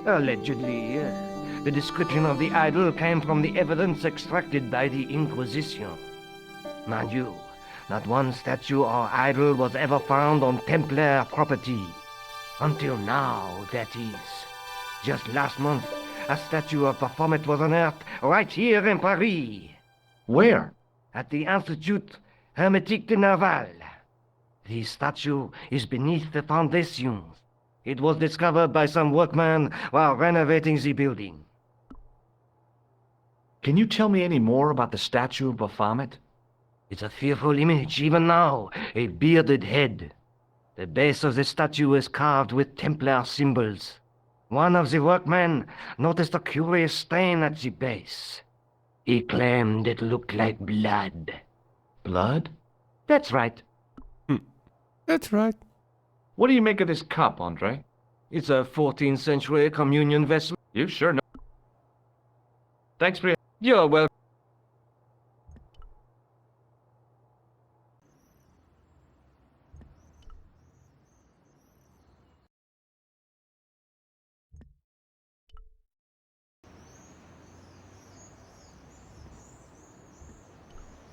Allegedly, yes. The description of the idol came from the evidence extracted by the Inquisition. Mind you, not one statue or idol was ever found on Templar property. Until now, that is. Just last month, a statue of Baphomet was unearthed right here in Paris. Where? At the Institut Hermétique de Naval. The statue is beneath the foundations. It was discovered by some workmen while renovating the building. Can you tell me any more about the statue of Baphomet? It's a fearful image, even now, a bearded head. The base of the statue is carved with Templar symbols. One of the workmen noticed a curious stain at the base. He claimed it looked like blood. Blood? That's right. That's right. What do you make of this cup, Andre? It's a 14th century communion vessel. You sure know. Thanks for your... You're welcome.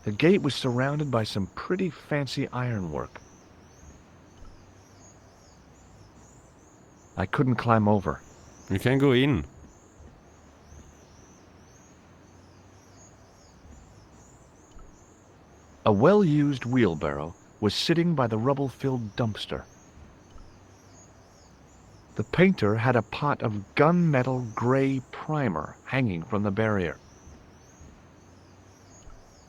The gate was surrounded by some pretty fancy ironwork. I couldn't climb over. You can go in. A well-used wheelbarrow was sitting by the rubble-filled dumpster. The painter had a pot of gunmetal gray primer hanging from the barrier.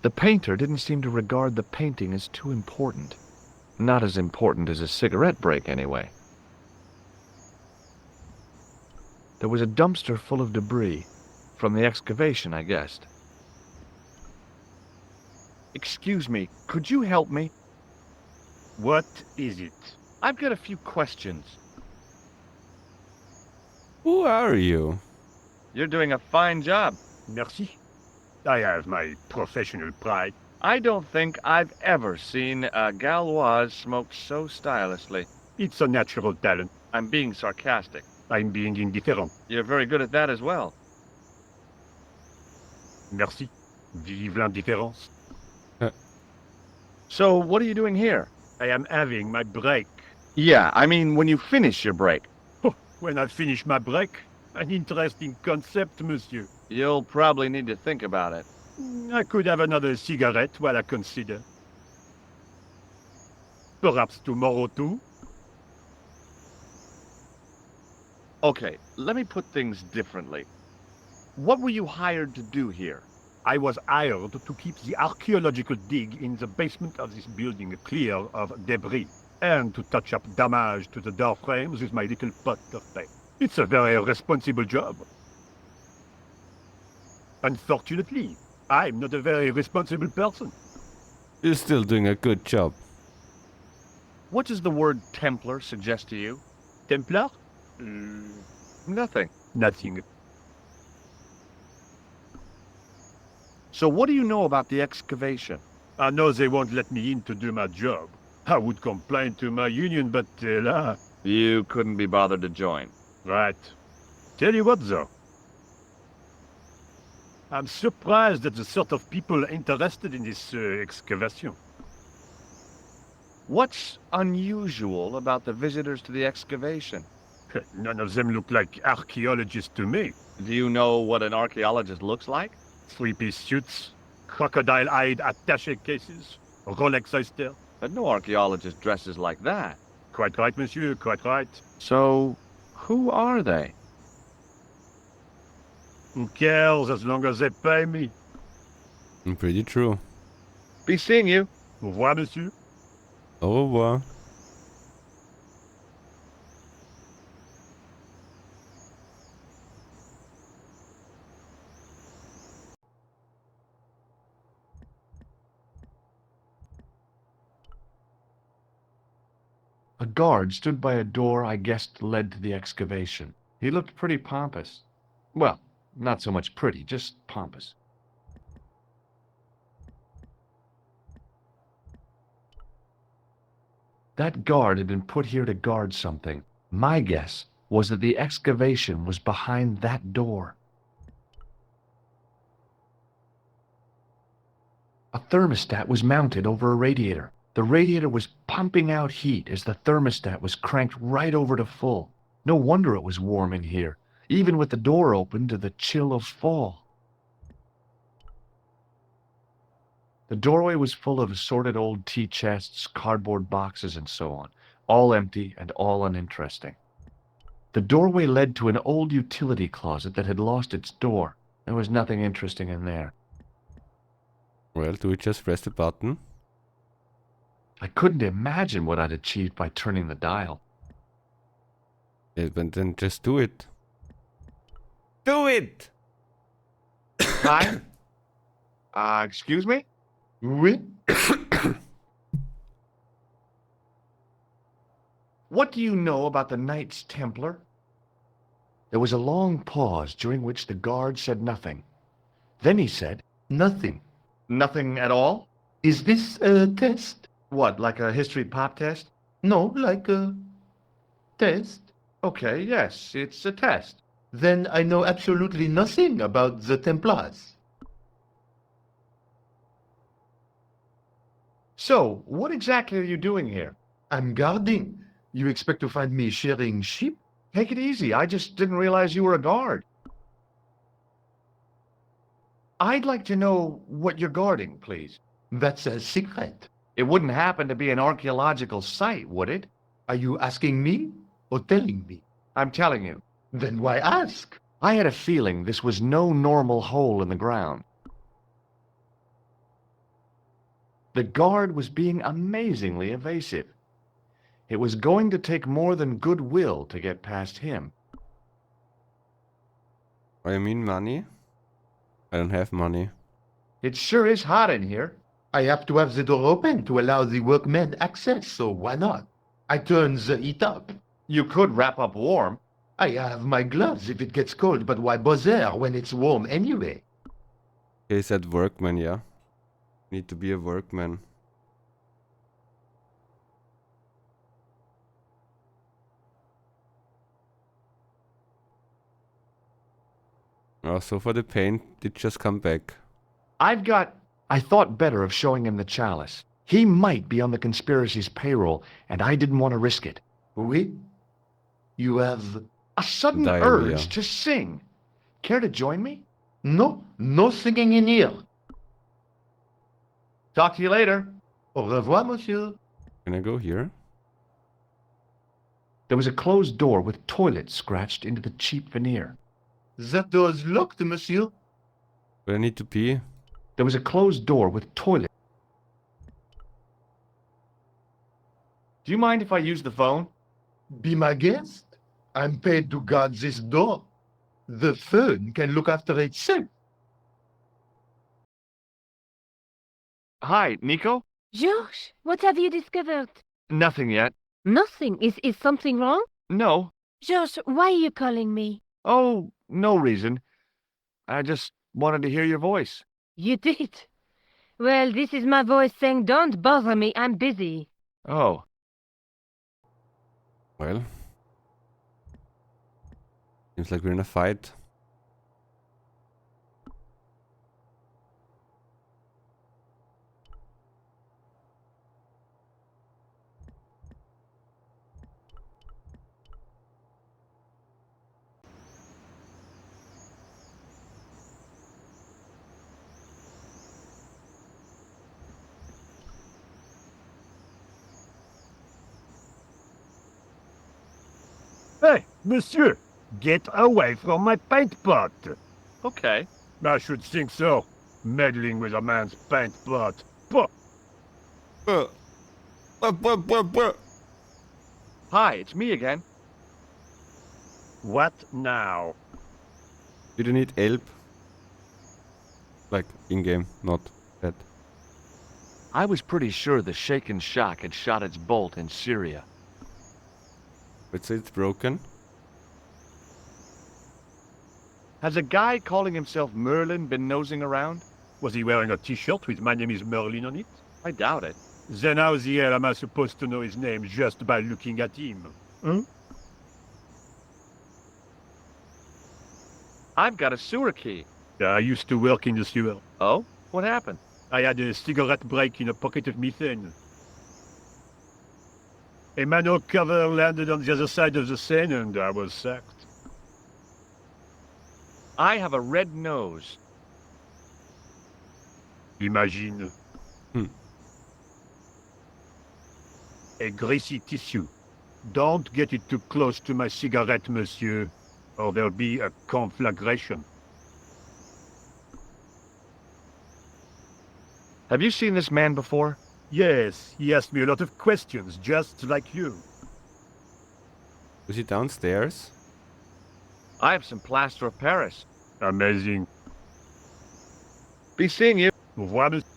The painter didn't seem to regard the painting as too important. Not as important as a cigarette break, anyway. There was a dumpster full of debris. From the excavation, I guessed. Excuse me, could you help me? What is it? I've got a few questions. Who are you? You're doing a fine job. Merci. I have my professional pride. I don't think I've ever seen a Gauloise smoke so stylishly. It's a natural talent. I'm being sarcastic. I'm being indifferent. You're very good at that as well. Merci. Vive l'indifférence. So, what are you doing here? I am having my break. Yeah, I mean when you finish your break. When I finish my break, an interesting concept, monsieur. You'll probably need to think about it. I could have another cigarette while I consider. Perhaps tomorrow too? Okay, let me put things differently. What were you hired to do here? I was hired to keep the archaeological dig in the basement of this building clear of debris, and to touch up damage to the door frames with my little potter tape. It's a very responsible job. Unfortunately, I'm not a very responsible person. You're still doing a good job. What does the word Templar suggest to you? Templar? Nothing. Nothing. So what do you know about the excavation? I know they won't let me in to do my job. I would complain to my union, but là... You couldn't be bothered to join. Right. Tell you what, though. I'm surprised at the sort of people interested in this excavation. What's unusual about the visitors to the excavation? None of them look like archaeologists to me. Do you know what an archaeologist looks like? Three-piece suits, crocodile-eyed attaché cases, Rolex oyster. But no archaeologist dresses like that. Quite right, monsieur, quite right. So, who are they? Who cares as long as they pay me? Pretty true. Be seeing you. Au revoir, monsieur. Au revoir. A guard stood by a door I guessed led to the excavation. He looked pretty pompous. Well, not so much pretty, just pompous. That guard had been put here to guard something. My guess was that the excavation was behind that door. A thermostat was mounted over a radiator. The radiator was pumping out heat as the thermostat was cranked right over to full. No wonder it was warm in here, even with the door open to the chill of fall. The doorway was full of assorted old tea chests, cardboard boxes, and so on, all empty and all uninteresting. The doorway led to an old utility closet that had lost its door. There was nothing interesting in there. Well, do we just press the button? I couldn't imagine what I'd achieved by turning the dial. Yeah, but then just do it. Do it! Hi? Excuse me? Oui? What do you know about the Knights Templar? There was a long pause during which the guard said nothing. Then he said, Nothing. "Nothing at all? Is this a test? What, like a history pop test?" No, like a test. Okay, yes, it's a test. Then I know absolutely nothing about the Templars. So, what exactly are you doing here? I'm guarding. You expect to find me shearing sheep? Take it easy, I just didn't realize you were a guard. I'd like to know what you're guarding, please. That's a secret. It wouldn't happen to be an archaeological site, would it? Are you asking me or telling me? I'm telling you. Then why ask? I had a feeling this was no normal hole in the ground. The guard was being amazingly evasive. It was going to take more than goodwill to get past him. Oh, you mean money? I don't have money. It sure is hot in here. I have to have the door open to allow the workmen access, so why not? I turn the heat up. You could wrap up warm. I have my gloves if it gets cold, but why bother when it's warm anyway? He said workman, yeah. Need to be a workman. Oh, so for the paint, it just come back. I thought better of showing him the chalice. He might be on the conspiracy's payroll, and I didn't want to risk it. Oui? You have... A sudden Diarrhea. urge to sing. Care to join me? No, no singing in here. Talk to you later. Au revoir, monsieur. Can I go here? There was a closed door with toilet scratched into the cheap veneer. That door's locked, monsieur. Where I need to pee? There was a closed door with toilet. Do you mind if I use the phone? Be my guest. I'm paid to guard this door. The phone can look after itself. Hi, Nico? George, what have you discovered? Nothing yet. Nothing. Is something wrong? No. George, why are you calling me? Oh, no reason. I just wanted to hear your voice. You did. Well, this is my voice saying, don't bother me, I'm busy. Oh. Well. Seems like we're in a fight. Hey, monsieur! Get away from my paint pot! Okay. I should think so. Meddling with a man's paint pot. Puh. Hi, it's me again. What now? Do you need help? Like, in-game, not that. I was pretty sure the shaken shock had shot its bolt in Syria. Let's say it's broken. Has a guy calling himself Merlin been nosing around? Was he wearing a t-shirt with "My name is Merlin" on it? I doubt it. Then how the hell am I supposed to know his name just by looking at him? Huh? I've got a sewer key. I used to work in the sewer. Oh? What happened? I had a cigarette break in a pocket of methane. A manhole cover landed on the other side of the Seine and I was sacked. I have a red nose. Imagine. A greasy tissue. Don't get it too close to my cigarette, monsieur, or there'll be a conflagration. Have you seen this man before? Yes, he asked me a lot of questions, just like you. Was he downstairs? I have some plaster of Paris. Amazing. Be seeing you. Au revoir, monsieur.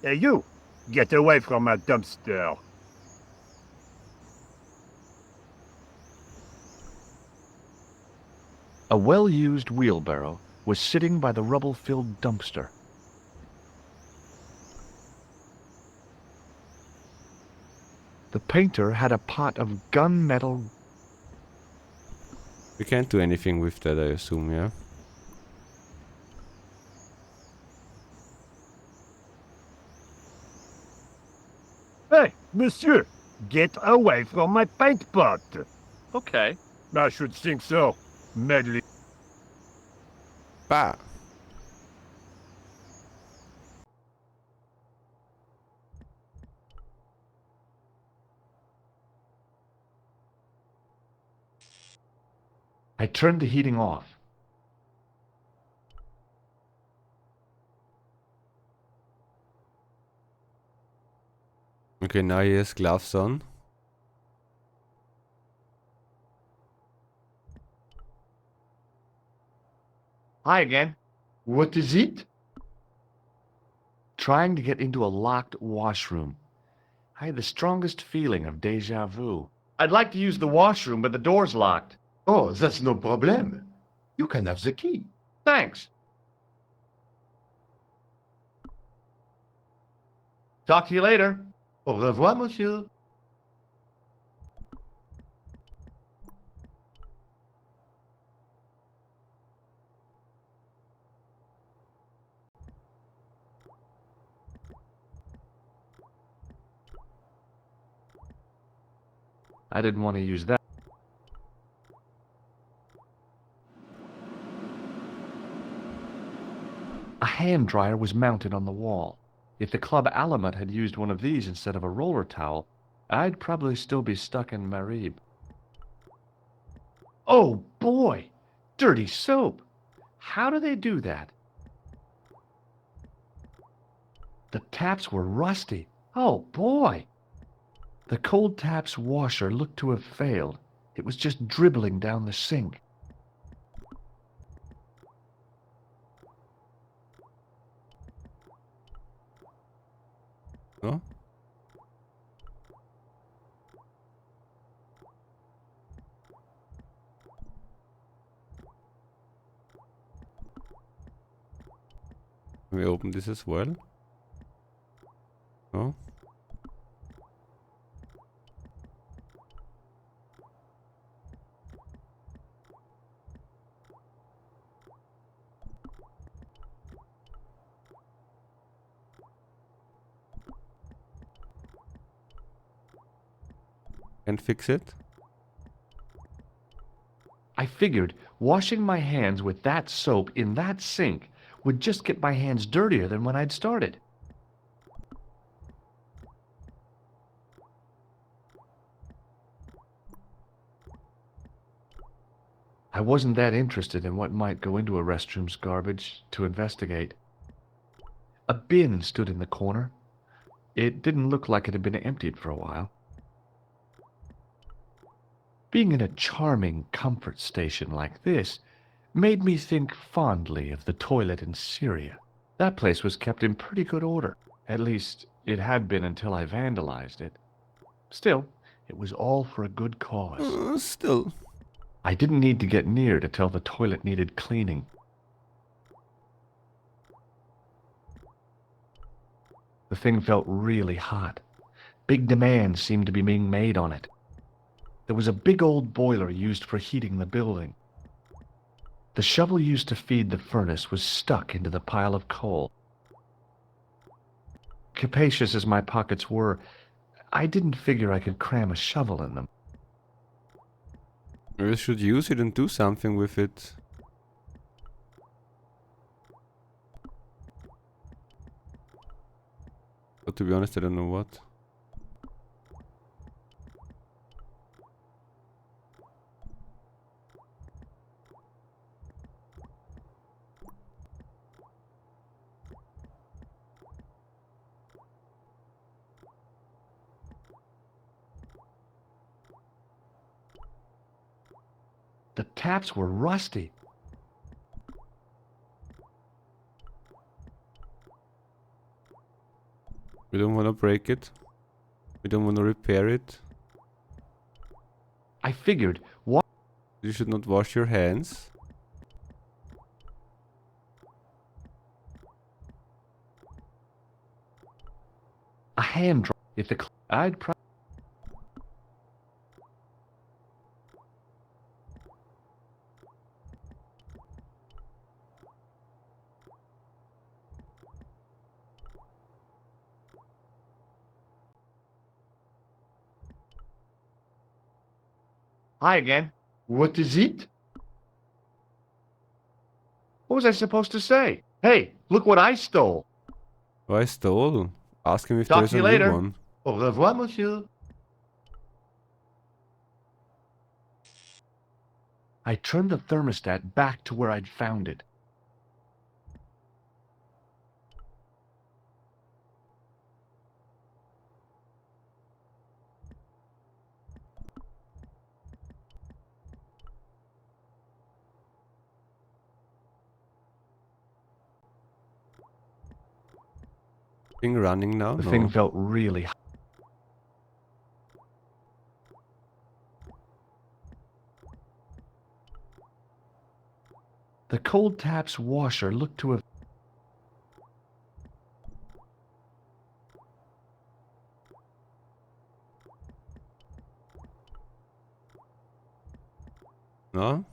Hey, you! Get away from my dumpster. A well-used wheelbarrow was sitting by the rubble-filled dumpster. The painter had a pot of gunmetal. We can't do anything with that, I assume, yeah? Hey, monsieur! Get away from my paint pot! Okay. I should think so. Meddling. Bah! I turned the heating off. Okay, now he has gloves on. Hi again. What is it? Trying to get into a locked washroom. I had the strongest feeling of déjà vu. I'd like to use the washroom, but the door's locked. Oh, that's no problem. You can have the key. Thanks. Talk to you later. Au revoir, monsieur. I didn't want to use that. A hand dryer was mounted on the wall. If the club Alamut had used one of these instead of a roller towel, I'd probably still be stuck in Marib. Oh boy! Dirty soap! How do they do that? The taps were rusty. Oh boy! The cold taps washer looked to have failed. It was just dribbling down the sink. No? Can we open this as well? No? Can't fix it? I figured washing my hands with that soap in that sink would just get my hands dirtier than when I'd started. I wasn't that interested in what might go into a restroom's garbage to investigate. A bin stood in the corner. It didn't look like it had been emptied for a while. Being in a charming comfort station like this made me think fondly of the toilet in Syria. That place was kept in pretty good order. At least, it had been until I vandalized it. Still, it was all for a good cause. Still. I didn't need to get near to tell the toilet needed cleaning. The thing felt really hot. Big demands seemed to be being made on it. There was a big old boiler used for heating the building. The shovel used to feed the furnace was stuck into the pile of coal. Capacious as my pockets were, I didn't figure I could cram a shovel in them. Maybe I should use it and do something with it. But to be honest, I don't know what. The taps were rusty. We don't want to break it. We don't want to repair it. I figured, what? You should not wash your hands. A hand dryer. If the I'd probably. Hi again. What is it? What was I supposed to say? Hey, look what I stole. Oh, I stole. Ask him if Talk there's to a you new later. one. Au revoir, monsieur. I turned the thermostat back to where I'd found it. Thing running now? The No. thing felt really hot. The cold taps washer looked to have. No?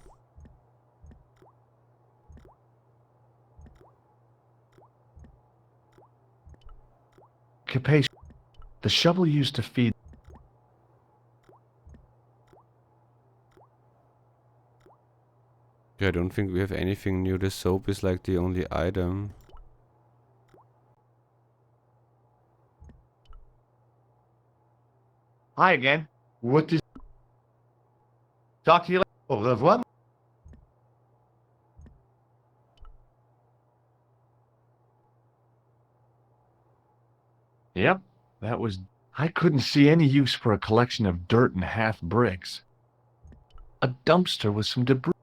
Capacious. The shovel used to feed. Yeah, I don't think we have anything new. The soap is like the only item. Hi again. What is... Talk to you later. Au revoir. Yep, that was. I couldn't see any use for a collection of dirt and half bricks. A dumpster with some debris.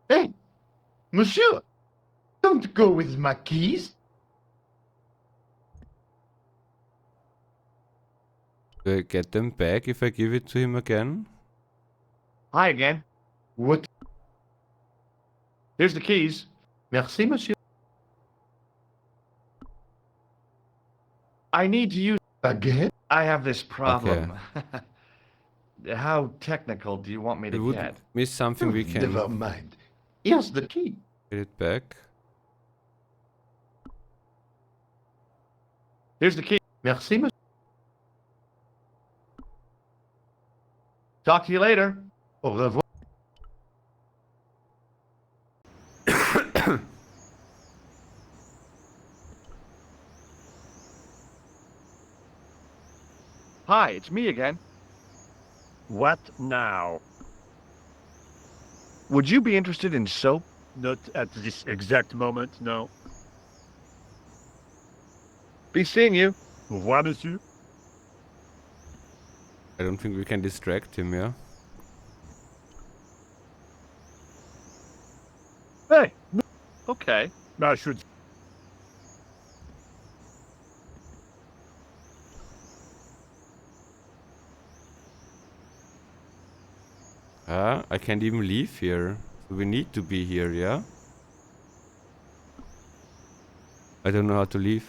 Hey, monsieur, don't go with my keys. Do I get them back if I give it to him again? Hi again. What? Here's the keys. Merci, monsieur. I need to use... Again? I have this problem. How technical do you want me We to would get? miss something we can Never mind. Here's the key. get it back. Here's the key. Merci, monsieur. Talk to you later. Au revoir. Hi, it's me again. What now? Would you be interested in soap? Not at this exact moment, no. Be seeing you. Au revoir, monsieur. I don't think we can distract him, yeah? Hey. Okay. I should... I can't even leave here. So we need to be here, yeah? I don't know how to leave.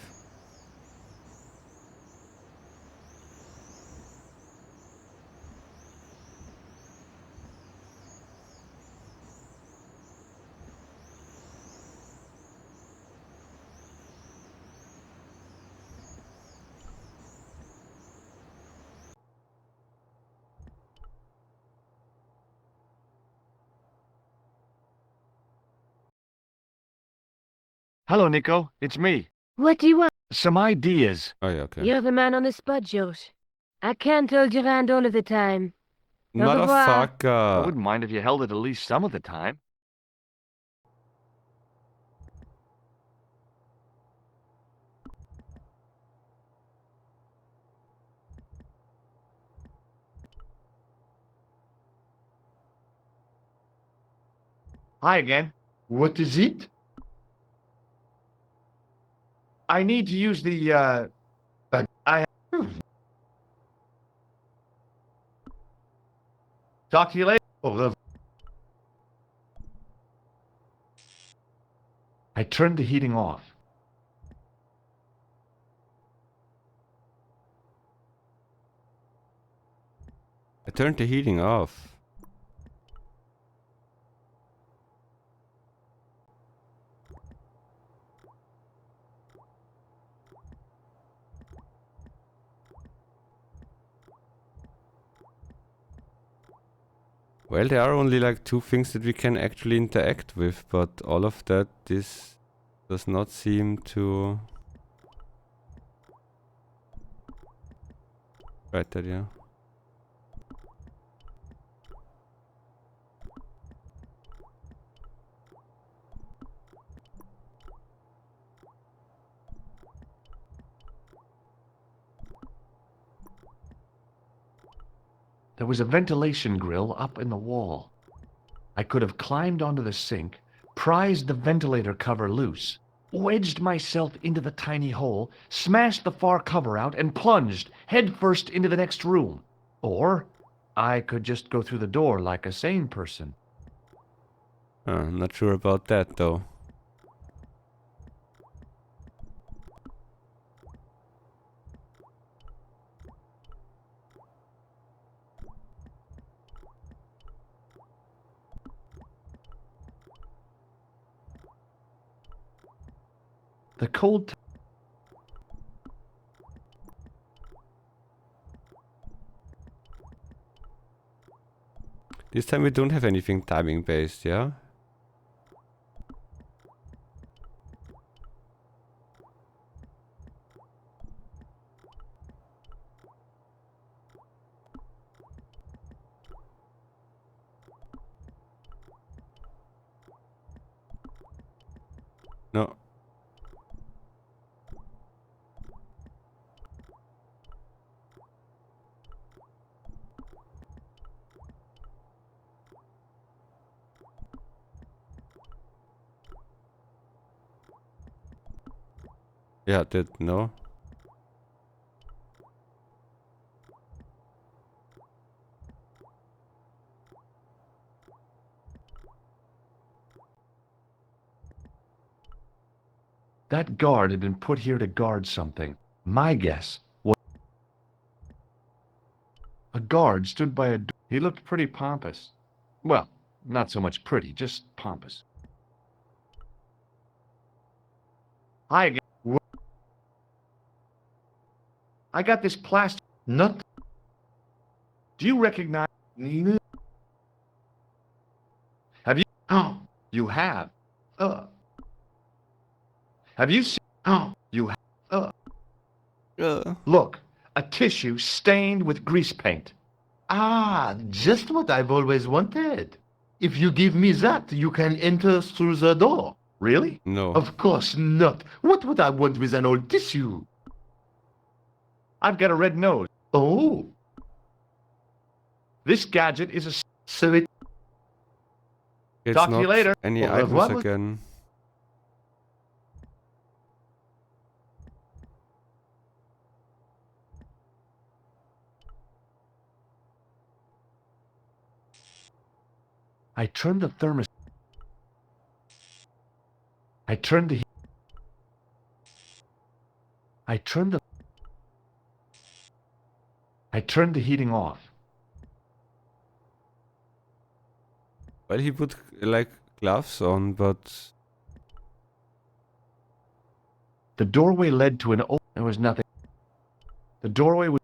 Hello, Nico. It's me. What do you want? Some ideas. Oh yeah, okay. You're the man on the spud yacht. I can't hold your hand all of the time. Au revoir. I Motherfucker! wouldn't mind if you held it at least some of the time. Hi again. What is it? I need to use the, Talk to you later. Au revoir. I turned the heating off. I turned the heating off. Well, there are only like 2 things that we can actually interact with, but all of that this does not seem to... Right there, yeah. There was a ventilation grill up in the wall. I could have climbed onto the sink, prized the ventilator cover loose, wedged myself into the tiny hole, smashed the far cover out, and plunged headfirst into the next room. Or I could just go through the door like a sane person. Not sure about that though. The cold... This time we don't have anything timing based, yeah? No. Yeah, that no. That guard had been put here to guard something. My guess was a guard stood by a door. He looked pretty pompous. Well, not so much pretty, just pompous. Hi again. I got this plastic. Not. Do you recognize? Have you? Oh. You have. Have you seen? Oh. You have. Look, a tissue stained with grease paint. Ah, just what I've always wanted. If you give me that, you can enter through the door. Really? No. Of course not. What would I want with an old tissue? I've got a red nose. Oh. This gadget is a... So it... It's Talk to not you later. any Au items revoir. again. I turned the thermos... I turned the... I turned the... I turned the heating off. Well, he put like gloves on, but The doorway led to an open... There was nothing. The doorway was...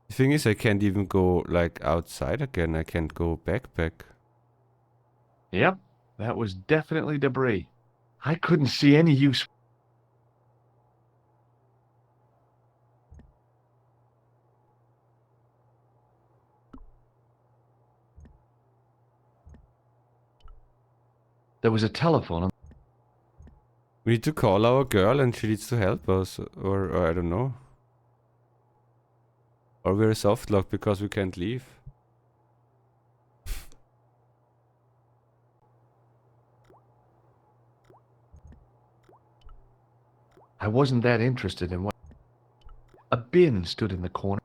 the thing is, I can't even go like outside again. I can't go back. Yep, that was definitely debris. I couldn't see any use... There was a telephone. We need to call our girl and she needs to help us, or I don't know. Or we're soft locked because we can't leave. I wasn't that interested in what... A bin stood in the corner.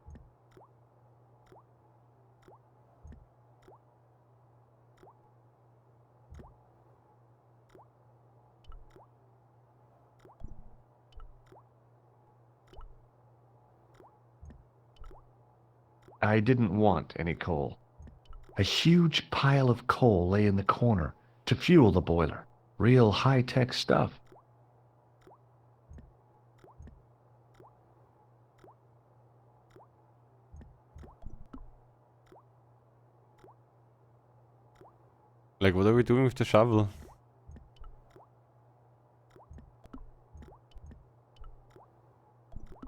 I didn't want any coal. A huge pile of coal lay in the corner to fuel the boiler. Real high-tech stuff. Like, what are we doing with the shovel?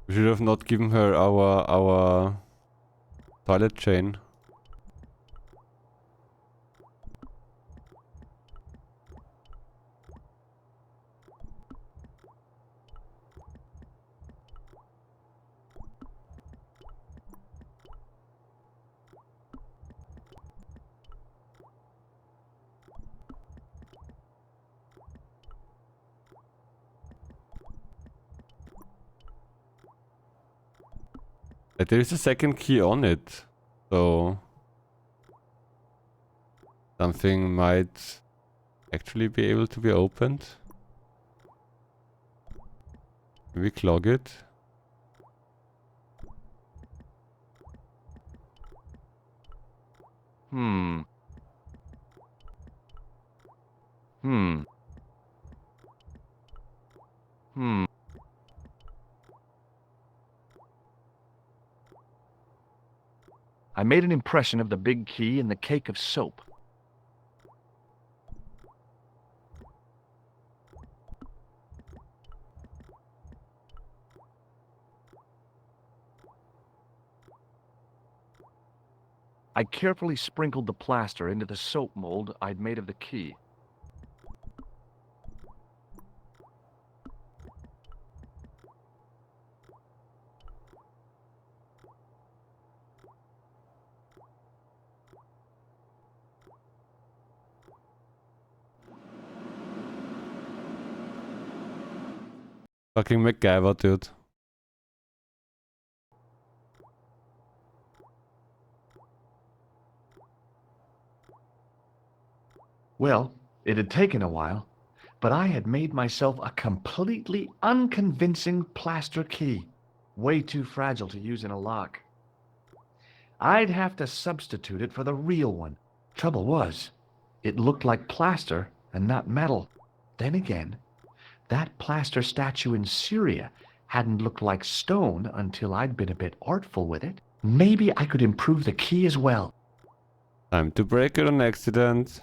We should have not given her our toilet chain. There is a second key on it, so something might actually be able to be opened. We clog it. Hmm. I made an impression of the big key in the cake of soap. I carefully sprinkled the plaster into the soap mold I'd made of the key. Fucking MacGyver, dude. Well, it had taken a while, but I had made myself a completely unconvincing plaster key. Way too fragile to use in a lock. I'd have to substitute it for the real one. Trouble was, it looked like plaster and not metal. Then again, that plaster statue in Syria hadn't looked like stone until I'd been a bit artful with it. Maybe I could improve the key as well. Time to break it on accident.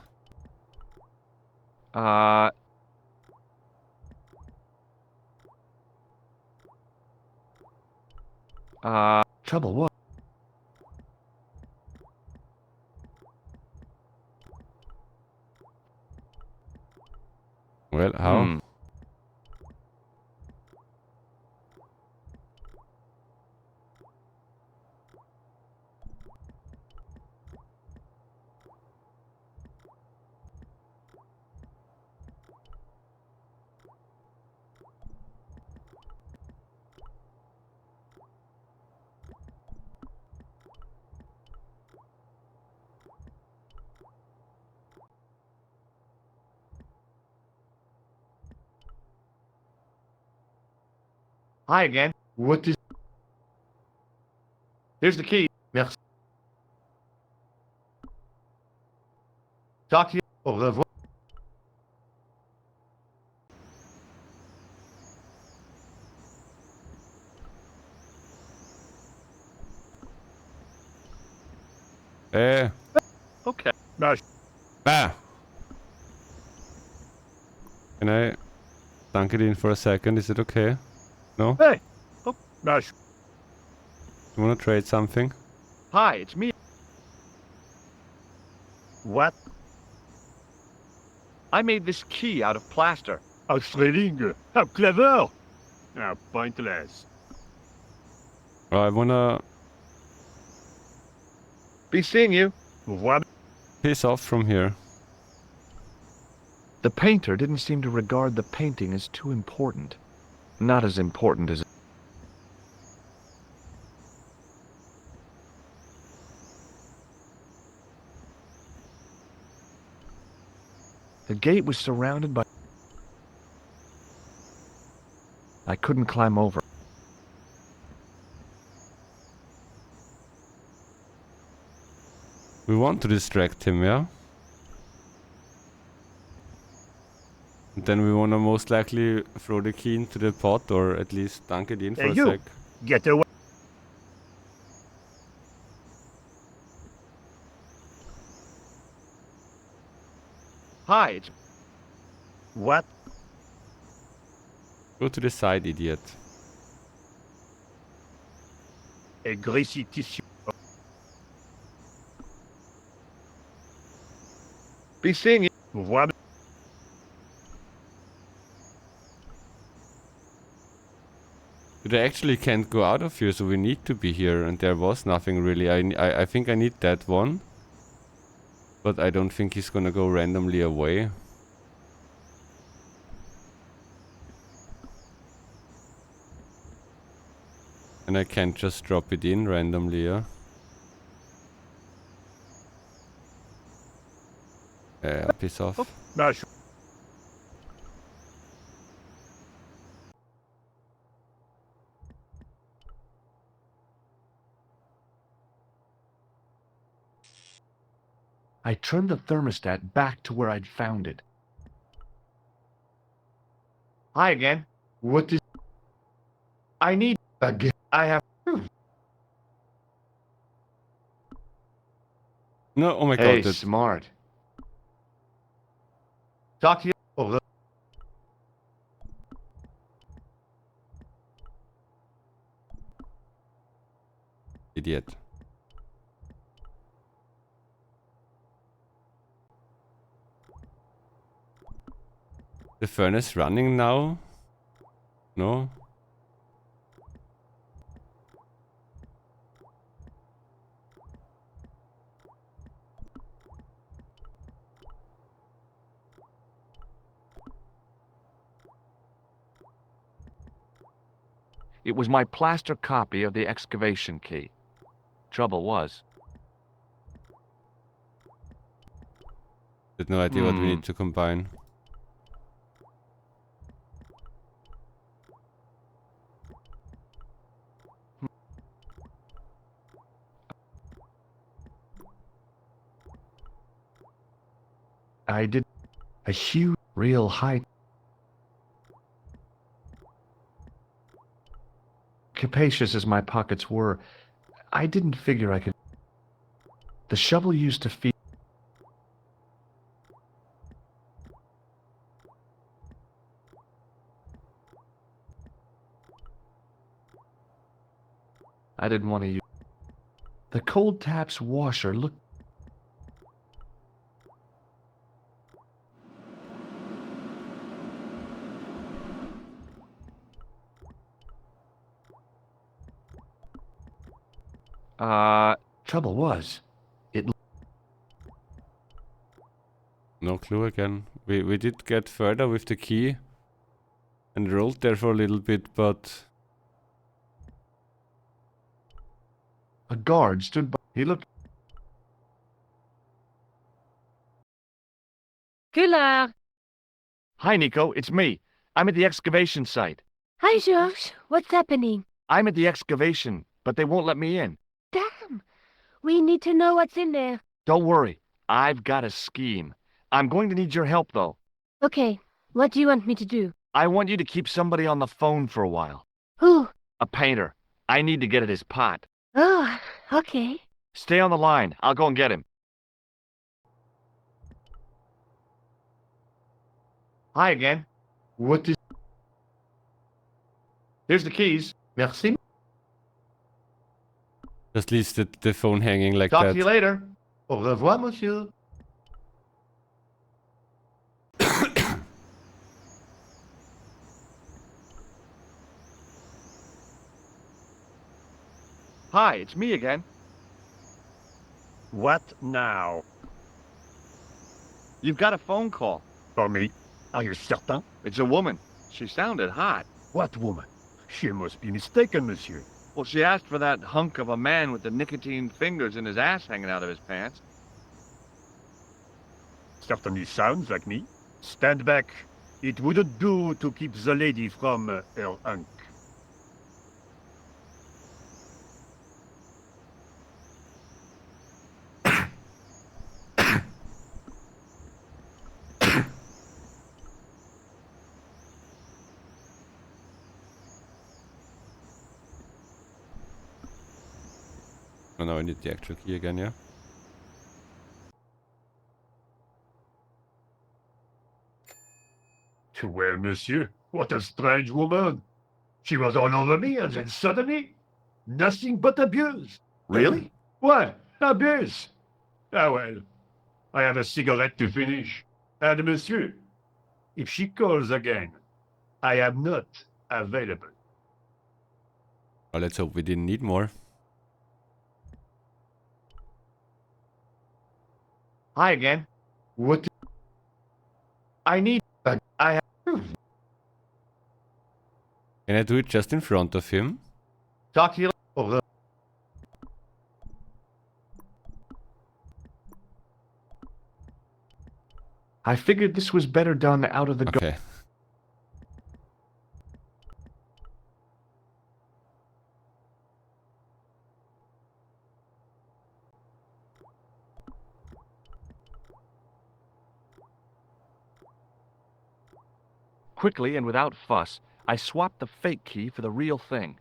Trouble was... Well, how? Hi again. What is... Here's the key. Merci. Talk to you. Au revoir. Eh. Okay. No, Ah! Can I dunk it in for a second? Is it okay? No? hey. Oh, no. You wanna trade something? Hi, it's me. What? I made this key out of plaster. Australing. How clever. How pointless. Oh, I wanna Be seeing you. What? piss off from here. The painter didn't seem to regard the painting as too important. Not as important as... The gate was surrounded by... I couldn't climb over. We want to distract him, yeah? And then we wanna most likely throw the key into the pot or at least dunk it in for Hey, a you. sec. Get away. Hi, it's... What? Go to the side, idiot. A greasy tissue. Be seeing you. What? But I actually can't go out of here, so we need to be here, and there was nothing really. I think I need that one. But I don't think he's gonna go randomly away. And I can't just drop it in randomly, yeah? Yeah, piss off. No, I turned the thermostat back to where I'd found it. Hi again. What is... I need... Again. I have... No, oh my Hey, god, that's smart. Talk to you. Au revoir. idiot. The furnace running now? No? It was my plaster copy of the excavation key. Trouble was... Had no idea what we need to combine. I did a huge, real high. Capacious as my pockets were, I didn't figure I could. The shovel used to feed. I didn't want to use. The cold tap's washer looked. Trouble was, it. No clue again. We did get further with the key and rolled there for a little bit, but A guard stood by. He looked. Coulard! Hi, Nico. It's me. I'm at the excavation site. Hi, Georges. What's happening? I'm at the excavation, but they won't let me in. Damn! We need to know what's in there. Don't worry. I've got a scheme. I'm going to need your help, though. Okay, what do you want me to do? I want you to keep somebody on the phone for a while. Who? A painter. I need to get at his pot. Oh, okay. Stay on the line. I'll go and get him. Hi again. What is... Here's the keys. Merci. just leaves the phone hanging like Talk that. to you later. Au revoir, monsieur. Hi, it's me again. What now? You've got a phone call. For me? Are you certain? It's a woman. She sounded hot. What woman? She must be mistaken, monsieur. Well, she asked for that hunk of a man with the nicotine fingers and his ass hanging out of his pants. Certainly sounds like me. Stand back. It wouldn't do to keep the lady from her hunk. Oh, now I need the actual key again, yeah? Well, monsieur, what a strange woman. She was all over me, and then suddenly, nothing but abuse. Really? What? Abuse? Ah, well, I have a cigarette to finish. And monsieur, if she calls again, I am not available. Well, let's hope we didn't need more. Hi again. What... I need... I have... Can I do it just in front of him? Talk to you Au revoir. I figured this was better done out of the. Okay. Quickly and without fuss, I swapped the fake key for the real thing.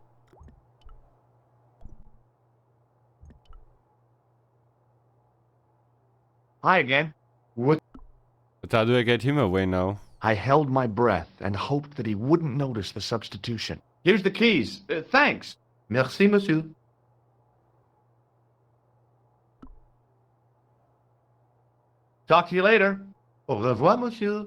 Hi again. What? But how do I get him away now? I held my breath and hoped that he wouldn't notice the substitution. Here's the keys. Thanks. Merci, monsieur. Talk to you later. Au revoir, monsieur.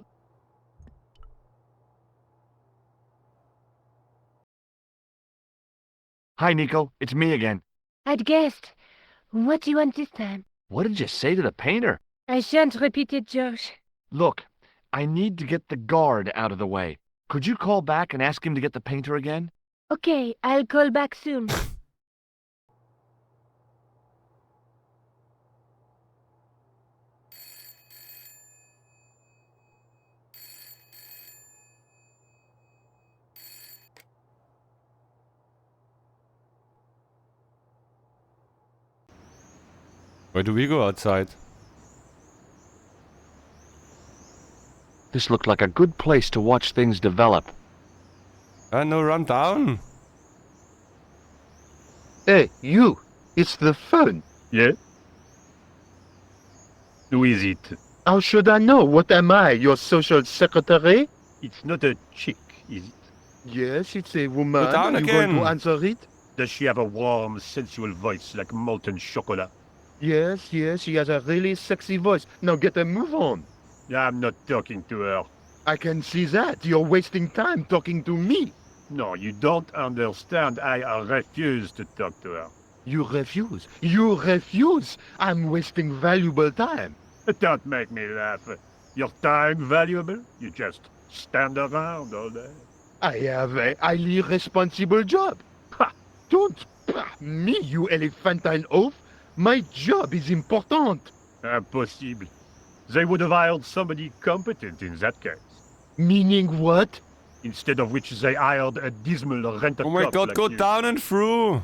Hi, Nico. It's me again. I'd guessed. What do you want this time? What did you say to the painter? I shan't repeat it, Georges. Look, I need to get the guard out of the way. Could you call back and ask him to get the painter again? Okay, I'll call back soon. Where do we go outside? This looked like a good place to watch things develop. No, run down. Hey, you! It's the phone. Yeah? Who is it? How should I know? What am I, your social secretary? It's not a chick, is it? Yes, it's a woman. Go down Are you going to again. answer it? Does she have a warm, sensual voice like molten chocolate? Yes, she has a really sexy voice. Now get a move on. I'm not talking to her. I can see that. You're wasting time talking to me. No, you don't understand. I refuse to talk to her. You refuse. You refuse. I'm wasting valuable time. Don't make me laugh. Your time valuable? You just stand around all day. I have a highly responsible job. Ha! Don't me, you elephantine oaf. My job is important. Impossible. They would have hired somebody competent in that case. Meaning what? Instead of which they hired a dismal rent-a-cop Oh my god, like go you. down and through.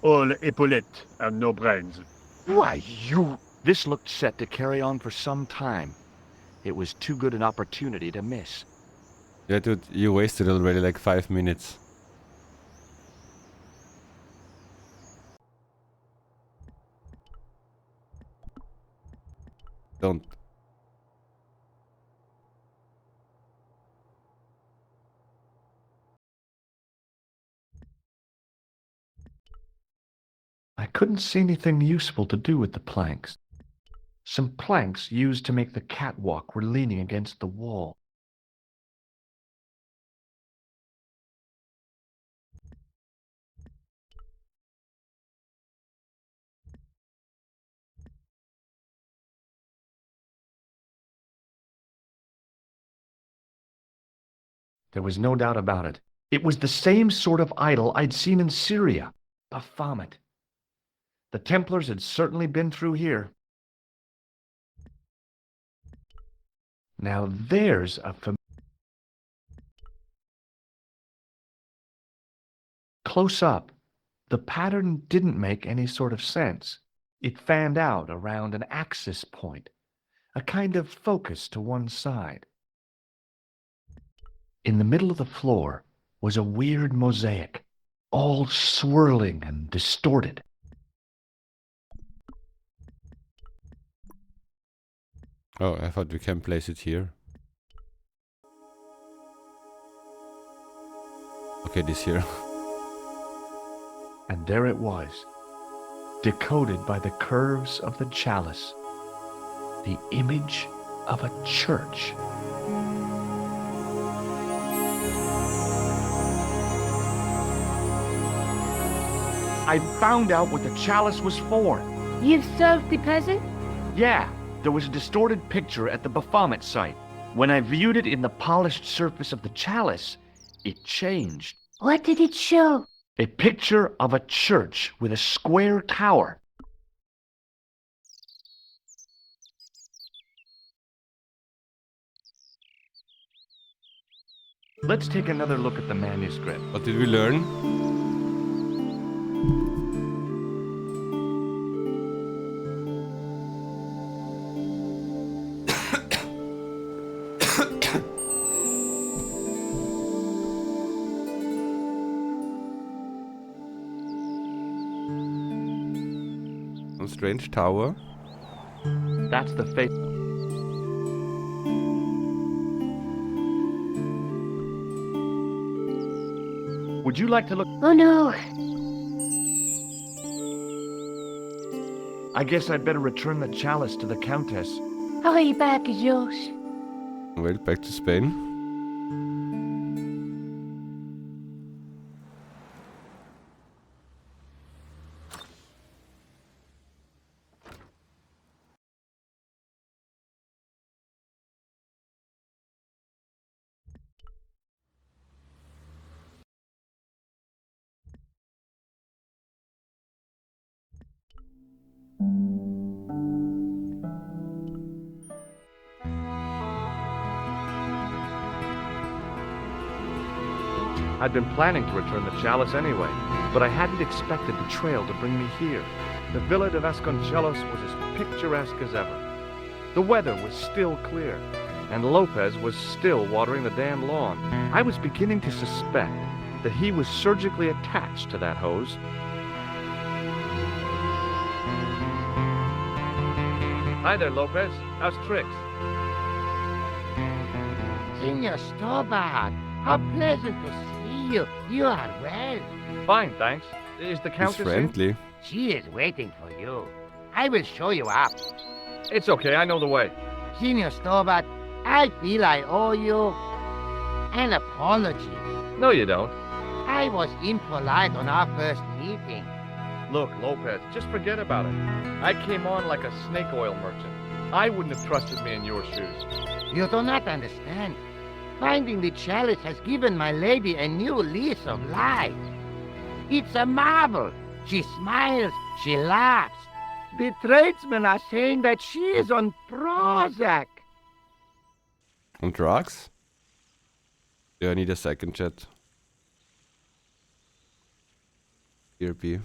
All epaulettes and no brains. Why, you... This looked set to carry on for some time. It was too good an opportunity to miss. Yeah, dude, you wasted already like 5 minutes. Don't. I couldn't see anything useful to do with the planks. Some planks used to make the catwalk were leaning against the wall. There was no doubt about it. It was the same sort of idol I'd seen in Syria, Baphomet. The Templars had certainly been through here. Now there's a close up, the pattern didn't make any sort of sense. It fanned out around an axis point, a kind of focus to one side. In the middle of the floor was a weird mosaic, all swirling and distorted. Oh, I thought we can place it here. Okay, this here. And there it was, decoded by the curves of the chalice, the image of a church. I found out what the chalice was for. You've solved the puzzle? Yeah, there was a distorted picture at the Baphomet site. When I viewed it in the polished surface of the chalice, it changed. What did it show? A picture of a church with a square tower. Let's take another look at the manuscript. What did we learn? Some strange tower. That's the face. Would you like to look? Oh no! I guess I'd better return the chalice to the Countess. Hurry back, George. Well, back to Spain. I'd been planning to return the chalice anyway, but I hadn't expected the trail to bring me here. The Villa de Vasconcelos was as picturesque as ever. The weather was still clear. and Lopez was still watering the damn lawn. I was beginning to suspect that he was surgically attached to that hose. Hi there, Lopez. How's tricks? Senor Stobart, how pleasant to see you. You are well. Fine, thanks. Is the He's Countess in? friendly. She is waiting for you. I will show you up. It's okay, I know the way. Senor Stobart, I feel I owe you an apology. No, you don't. I was impolite on our first meeting. Look, Lopez, just forget about it. I came on like a snake oil merchant. I wouldn't have trusted me in your shoes. You do not understand. Finding the chalice has given my lady a new lease of life. It's a marvel. She smiles, she laughs. The tradesmen are saying that she is on Prozac. On drugs? Yeah, I need a second chat. Here be.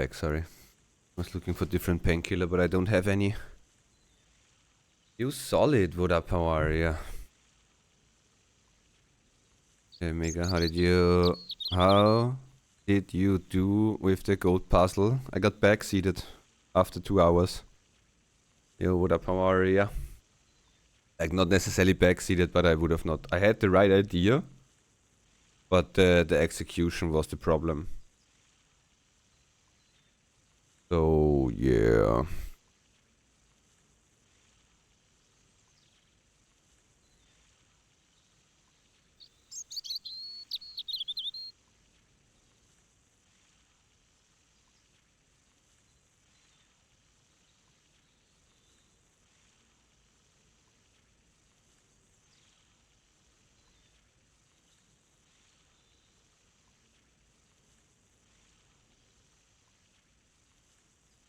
back, sorry. I was looking for different painkiller, but I don't have any. You solid, what up, how are ya? Okay, Mega, how did you do with the gold puzzle? I got backseated after 2 hours. Yo, what up, how are ya? Like, not necessarily backseated, but I would have not. I had the right idea, but the execution was the problem. So, yeah.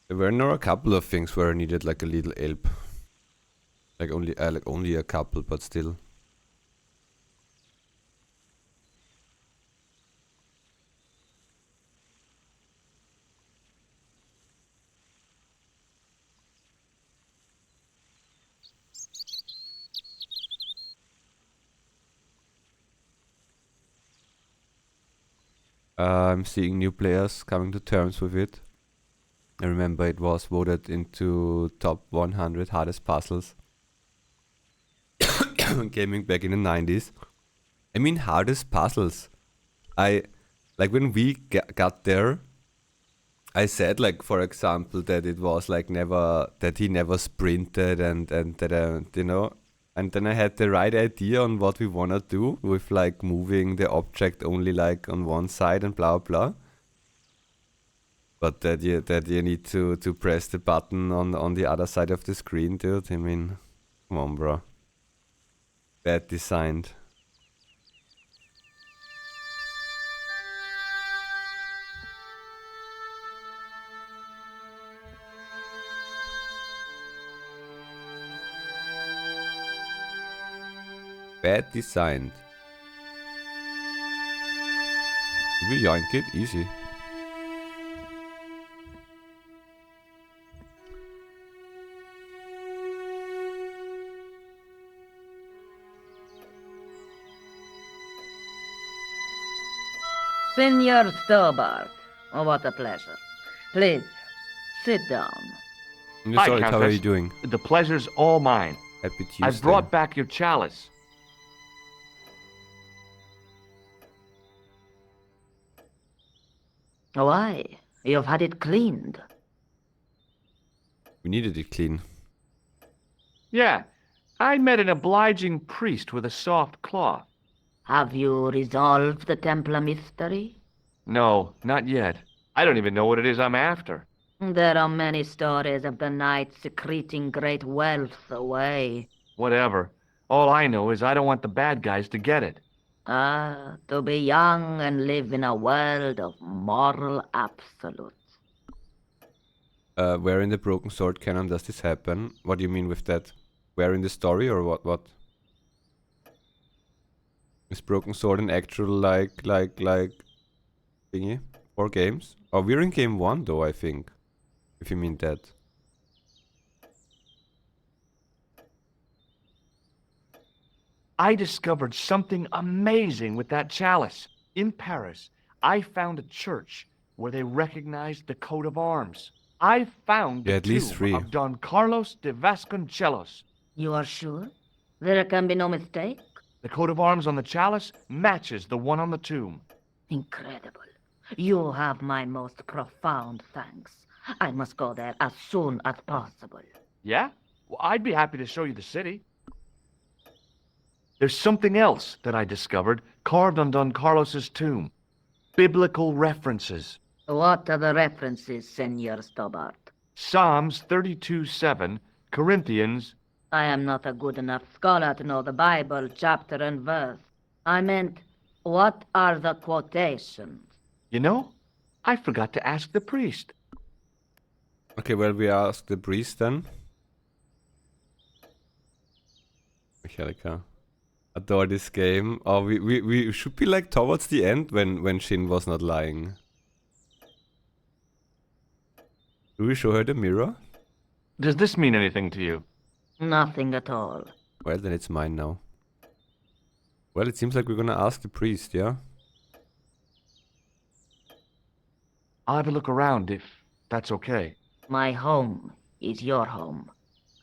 There were now a couple of things where I needed like a little help. Like only a couple, but still. I'm seeing new players coming to terms with it. I remember it was voted into top 100 hardest puzzles. Gaming back in the 90s. I mean, hardest puzzles. Like when we got there, I said, like, for example, that it was like that he never sprinted and that, you know, and then I had the right idea on what we wanna do with like moving the object only like on one side and blah blah. But that you need to press the button on the other side of the screen, dude. I mean, come on, bro. Bad designed. Bad designed. Did we yoink it? Easy. Senor Stobart. Oh, what a pleasure. Please, sit down. Hi, sorry, how are you doing? The pleasure's all mine. Happy Tuesday. I've brought back your chalice. Why? You've had it cleaned. We needed it clean. Yeah, I met an obliging priest with a soft cloth. Have you resolved the Templar mystery? No, not yet. I don't even know what it is I'm after. There are many stories of the knight secreting great wealth away. Whatever. All I know is I don't want the bad guys to get it. Ah, to be young and live in a world of moral absolutes. Where in the Broken Sword canon does this happen? What do you mean with that? Where in the story or what? Is Broken Sword an actual like thingy for games? Oh, we're in game 1 though, I think. If you mean that. I discovered something amazing with that chalice. In Paris, I found a church where they recognized the coat of arms. I found the at least tomb 3. of Don Carlos de Vasconcelos. You are sure? There can be no mistake? The coat of arms on the chalice matches the one on the tomb. Incredible. You have my most profound thanks. I must go there as soon as possible. Yeah? Well, I'd be happy to show you the city. There's something else that I discovered carved on Don Carlos's tomb. Biblical references. What are the references, Senor Stobart? Psalms 32:7, Corinthians. I am not a good enough scholar to know the Bible chapter and verse. I meant, what are the quotations? You know, I forgot to ask the priest. Okay, well, we ask the priest then. Mechanica. Adore this game. Oh, we should be like towards the end when Shin was not lying. Do we show her the mirror? Does this mean anything to you? Nothing at all. Well, then it's mine now. Well, it seems like we're gonna ask the priest, yeah? I'll have a look around if that's okay. My home is your home.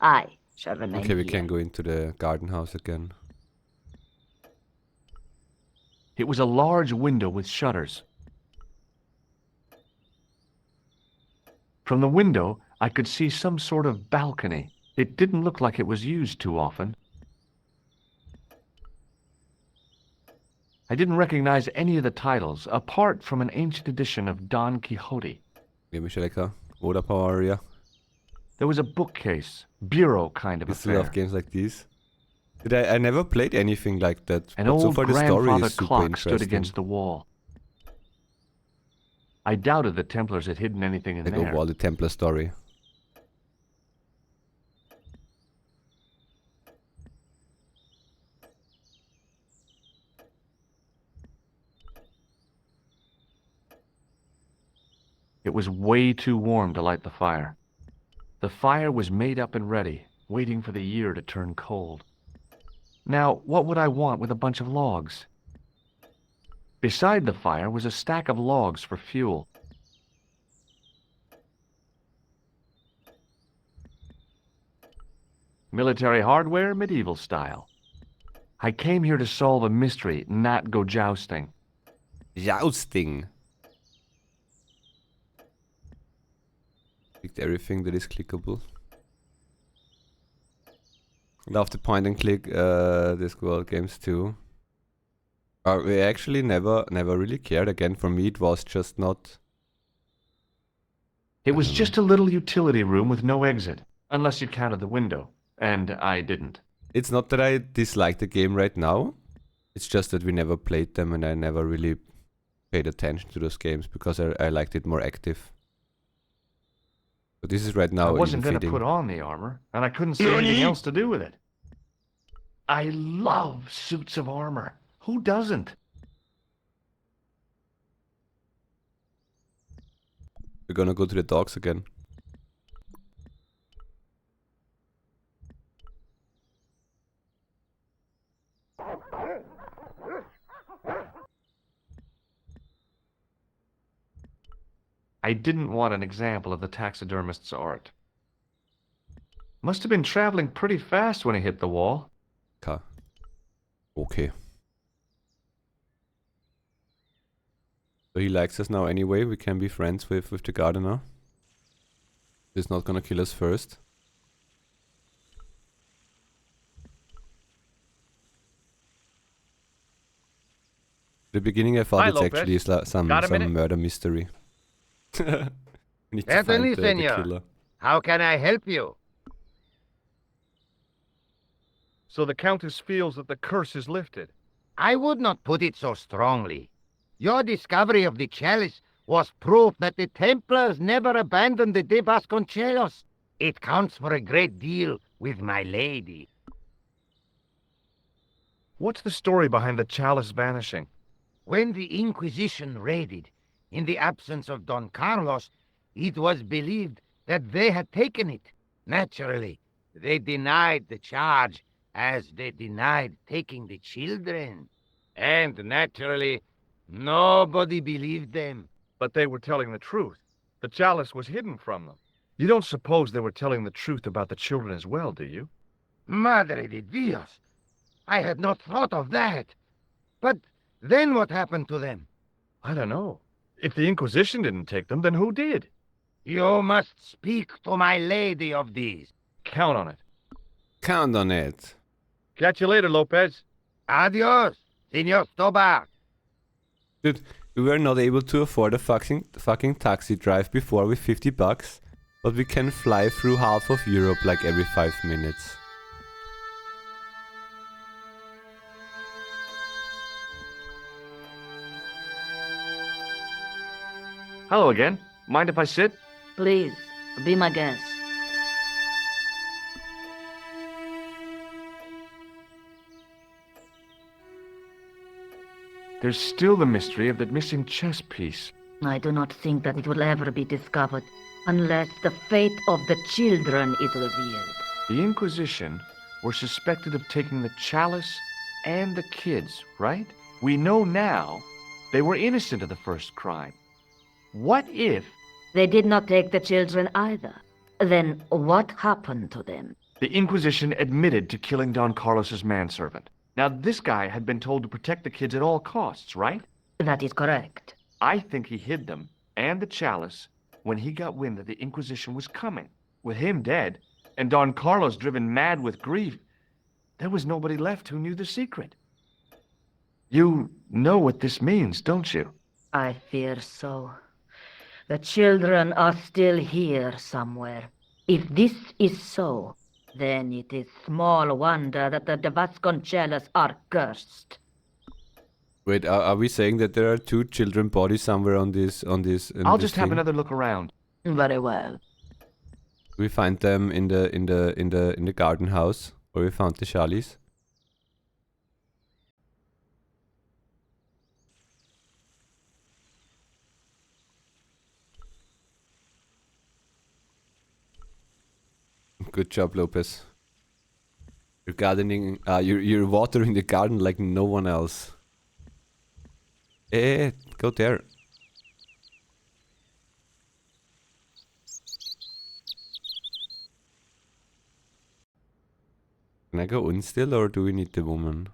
I shall remain Okay, we here. can go into the garden house again. It was a large window with shutters. From the window, I could see some sort of balcony. It didn't look like it was used too often. I didn't recognize any of the titles, apart from an ancient edition of Don Quixote. Give me lekker. Waterpower, yeah. There was a bookcase, bureau kind of I still affair. love games like these. I never played anything like that. An but old so far the story grandfather is super clock interesting. stood against the wall. I doubted the Templars had hidden anything in Like there. overall the Templar story. It was way too warm to light the fire. The fire was made up and ready, waiting for the year to turn cold. Now, what would I want with a bunch of logs? Beside the fire was a stack of logs for fuel. Military hardware, medieval style. I came here to solve a mystery, not go jousting. Jousting! Clicked everything that is clickable. Love the point and click Discworld games too. We actually never really cared. Again, for me it was just not... It was just a little utility room with no exit, unless you counted the window, and I didn't. It's not that I dislike the game right now. It's just that we never played them and I never really paid attention to those games because I liked it more active. But this is right now I wasn't going to fitting. put on the armor, and I couldn't see anything else to do with it. I love suits of armor. Who doesn't? We're gonna go to the dogs again. I didn't want an example of the taxidermist's art. Must have been traveling pretty fast when he hit the wall. Okay. So he likes us now anyway. We can be friends with the gardener. He's not gonna kill us first. The beginning I thought Hi, it's Lopez. actually some murder mystery. Need to Certainly, find the senor. killer. How can I help you? So the Countess feels that the curse is lifted. I would not put it so strongly. Your discovery of the chalice was proof that the Templars never abandoned the de Vasconcelos. It counts for a great deal with my lady. What's the story behind the chalice vanishing? When the Inquisition raided, in the absence of Don Carlos, it was believed that they had taken it. Naturally, they denied the charge, as they denied taking the children. And naturally, nobody believed them. But they were telling the truth. The chalice was hidden from them. You don't suppose they were telling the truth about the children as well, do you? Madre de Dios! I had not thought of that. But then what happened to them? I don't know. If the Inquisition didn't take them, then who did? You must speak to my lady of these. Count on it. Count on it. Catch you later, Lopez. Adios, Senor Stobar. Dude, we were not able to afford a fucking taxi drive before with $50, but we can fly through half of Europe like every 5 minutes. Hello again. Mind if I sit? Please, be my guest. There's still the mystery of that missing chess piece. I do not think that it will ever be discovered. Unless the fate of the children is revealed. The Inquisition were suspected of taking the chalice and the kids, right? We know now they were innocent of the first crime. What if... They did not take the children either. Then what happened to them? The Inquisition admitted to killing Don Carlos's manservant. Now, this guy had been told to protect the kids at all costs, right? That is correct. I think he hid them, and the chalice, when he got wind that the Inquisition was coming. With him dead, and Don Carlos driven mad with grief, there was nobody left who knew the secret. You know what this means, don't you? I fear so. The children are still here somewhere. If this is so, then it is small wonder that the de Vasconcelos are cursed. Wait, are we saying that there are 2 children bodies somewhere on this? I'll just have another look around. Very well. We find them in the garden house where we found the Charlies. Good job, Lopez. You're gardening. You're watering the garden like no one else. Hey, go there. Can I go in still, or do we need the woman?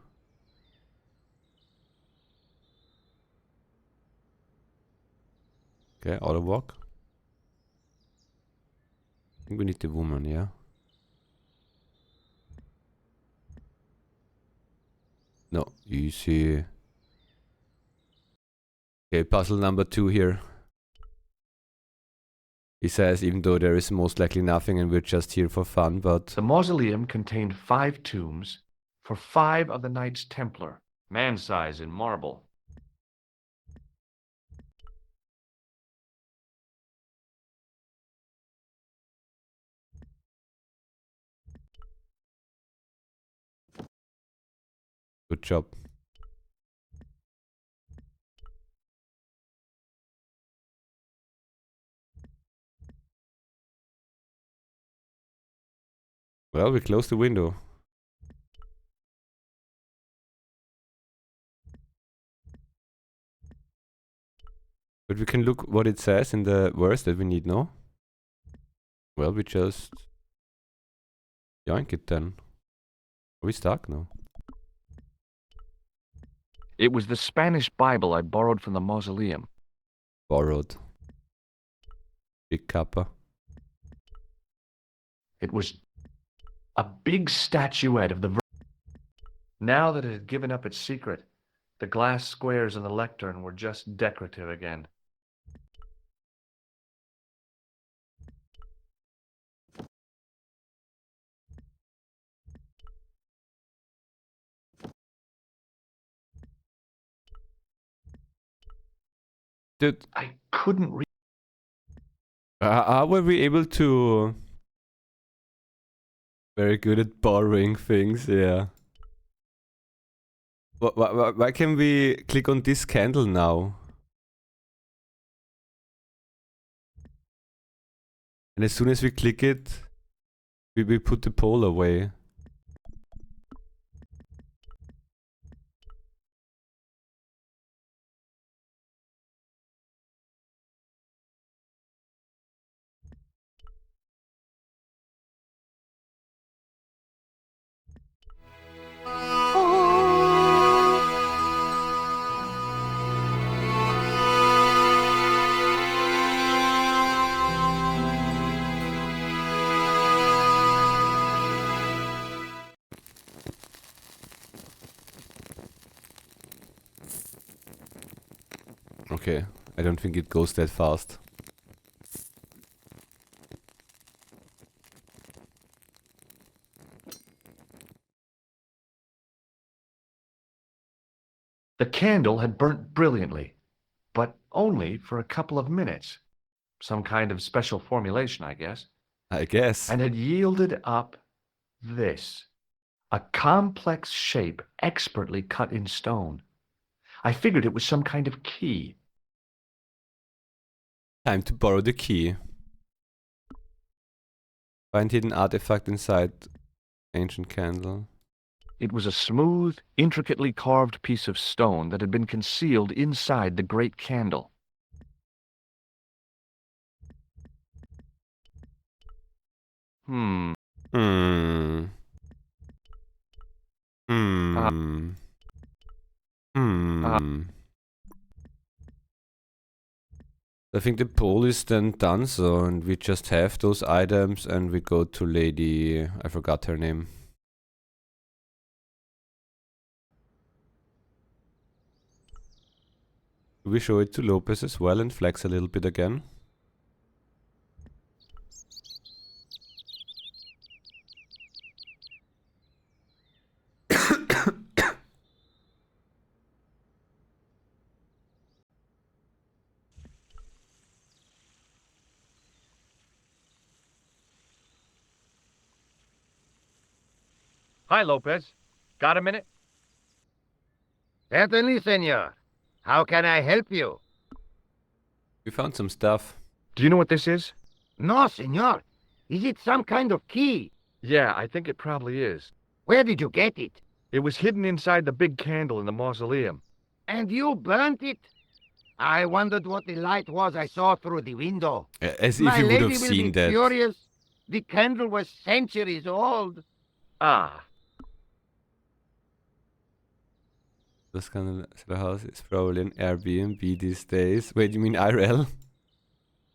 Okay, auto walk. I think we need the woman, yeah. No, easy. Okay, puzzle number 2 here. He says, even though there is most likely nothing and we're just here for fun, but... The mausoleum contained 5 tombs for 5 of the Knights Templar, man-size in marble. Good job. Well, we closed the window. But we can look what it says in the verse that we need, no? Well, we just... yoink it then. Are we stuck? No. It was the Spanish Bible I borrowed from the mausoleum. Borrowed. Big kappa. It was a big statuette of the Virgin. Now that it had given up its secret, the glass squares in the lectern were just decorative again. Dude, I couldn't read. How were we able to... Very good at borrowing things, yeah. Why can we click on this candle now? And as soon as we click it, we put the pole away. Okay, I don't think it goes that fast. The candle had burnt brilliantly, but only for a couple of minutes. Some kind of special formulation, I guess. I guess. And had yielded up this. A complex shape expertly cut in stone. I figured it was some kind of key. Time to borrow the key. Find hidden artifact inside ancient candle. It was a smooth, intricately carved piece of stone that had been concealed inside the great candle. Hmm. Hmm. Hmm. I think the poll is then done, so and we just have those items and we go to Lady... I forgot her name. Do we show it to Lopez as well and flex a little bit again? Hi, Lopez. Got a minute? Certainly, senor. How can I help you? We found some stuff. Do you know what this is? No, senor. Is it some kind of key? Yeah, I think it probably is. Where did you get it? It was hidden inside the big candle in the mausoleum. And you burnt it? I wondered what the light was I saw through the window. As if My you would lady have will seen be that. furious. The candle was centuries old. Ah. Das house is probably an Airbnb these days. Wait, you mean IRL?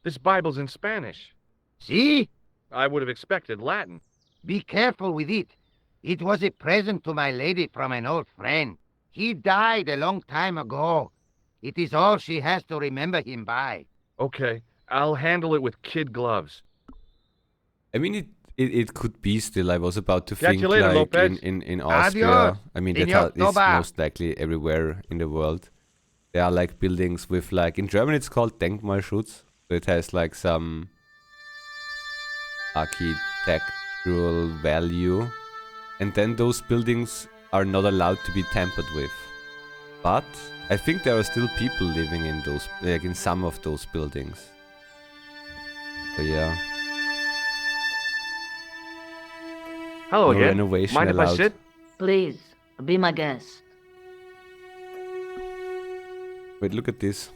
This Bible's in Spanish. See? I would have expected Latin. Be careful with it. It was a present to my lady from an old friend. He died a long time ago. It is all she has to remember him by. Okay, I'll handle it with kid gloves. I mean, it could be still. I was about to Catch think you later, like Lopez. in Austria. Adios, I mean, Señor that is Toba. most likely everywhere in the world. There are like buildings with like, in German it's called Denkmalschutz. So it has like some architectural value. And then those buildings are not allowed to be tampered with. But I think there are still people living in those, like in some of those buildings. So yeah. Hello No again. renovation Mind if I allowed. sit? Please, be my guest. Wait, look at this.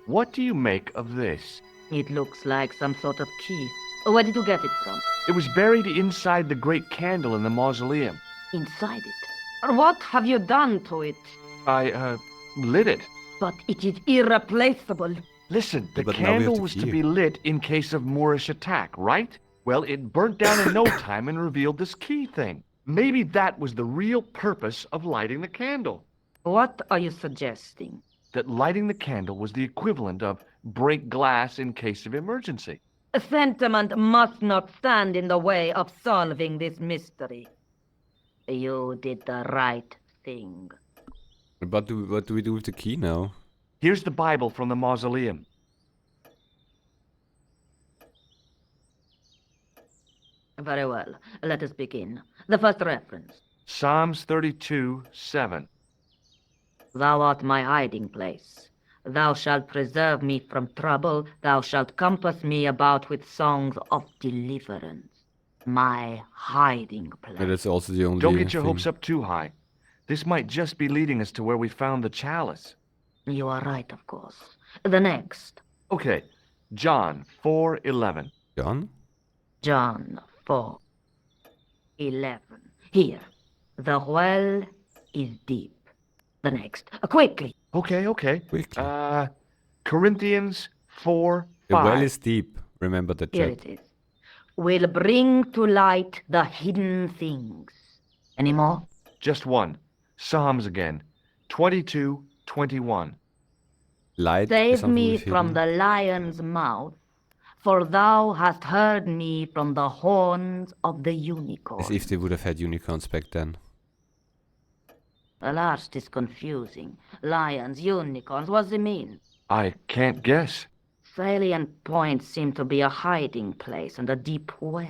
What do you make of this? It looks like some sort of key. Where did you get it from? It was buried inside the great candle in the mausoleum. Inside it. What have you done to it? I, lit it. But it is irreplaceable. Listen, the But now we have candle the was to key. be lit in case of Moorish attack, right? Well, it burnt down in no time and revealed this key thing. Maybe that was the real purpose of lighting the candle. What are you suggesting? That lighting the candle was the equivalent of break glass in case of emergency. Sentiment must not stand in the way of solving this mystery. You did the right thing. But what do we do with the key now? Here's the Bible from the mausoleum. Very well. Let us begin. The first reference. Psalms 32:7. Thou art my hiding place. Thou shalt preserve me from trouble. Thou shalt compass me about with songs of deliverance. My hiding place. Yeah, that's also the only Don't get your thing. hopes up too high. This might just be leading us to where we found the chalice. You are right, of course. The next. Okay, John 4:11. John? John 4:11. Here. The well is deep. The next. Quickly. Okay. Quickly. Corinthians 4:5. The well is deep. Remember the Here chat. it is. Will bring to light the hidden things. Any more? Just one. Psalms again. 22:21. Light is Save something me with from hidden. the lion's mouth, for thou hast heard me from the horns of the unicorn. As if they would have had unicorns back then. The last is confusing. Lions, unicorns, what does it mean? I can't guess. Salient points seem to be a hiding place and a deep well.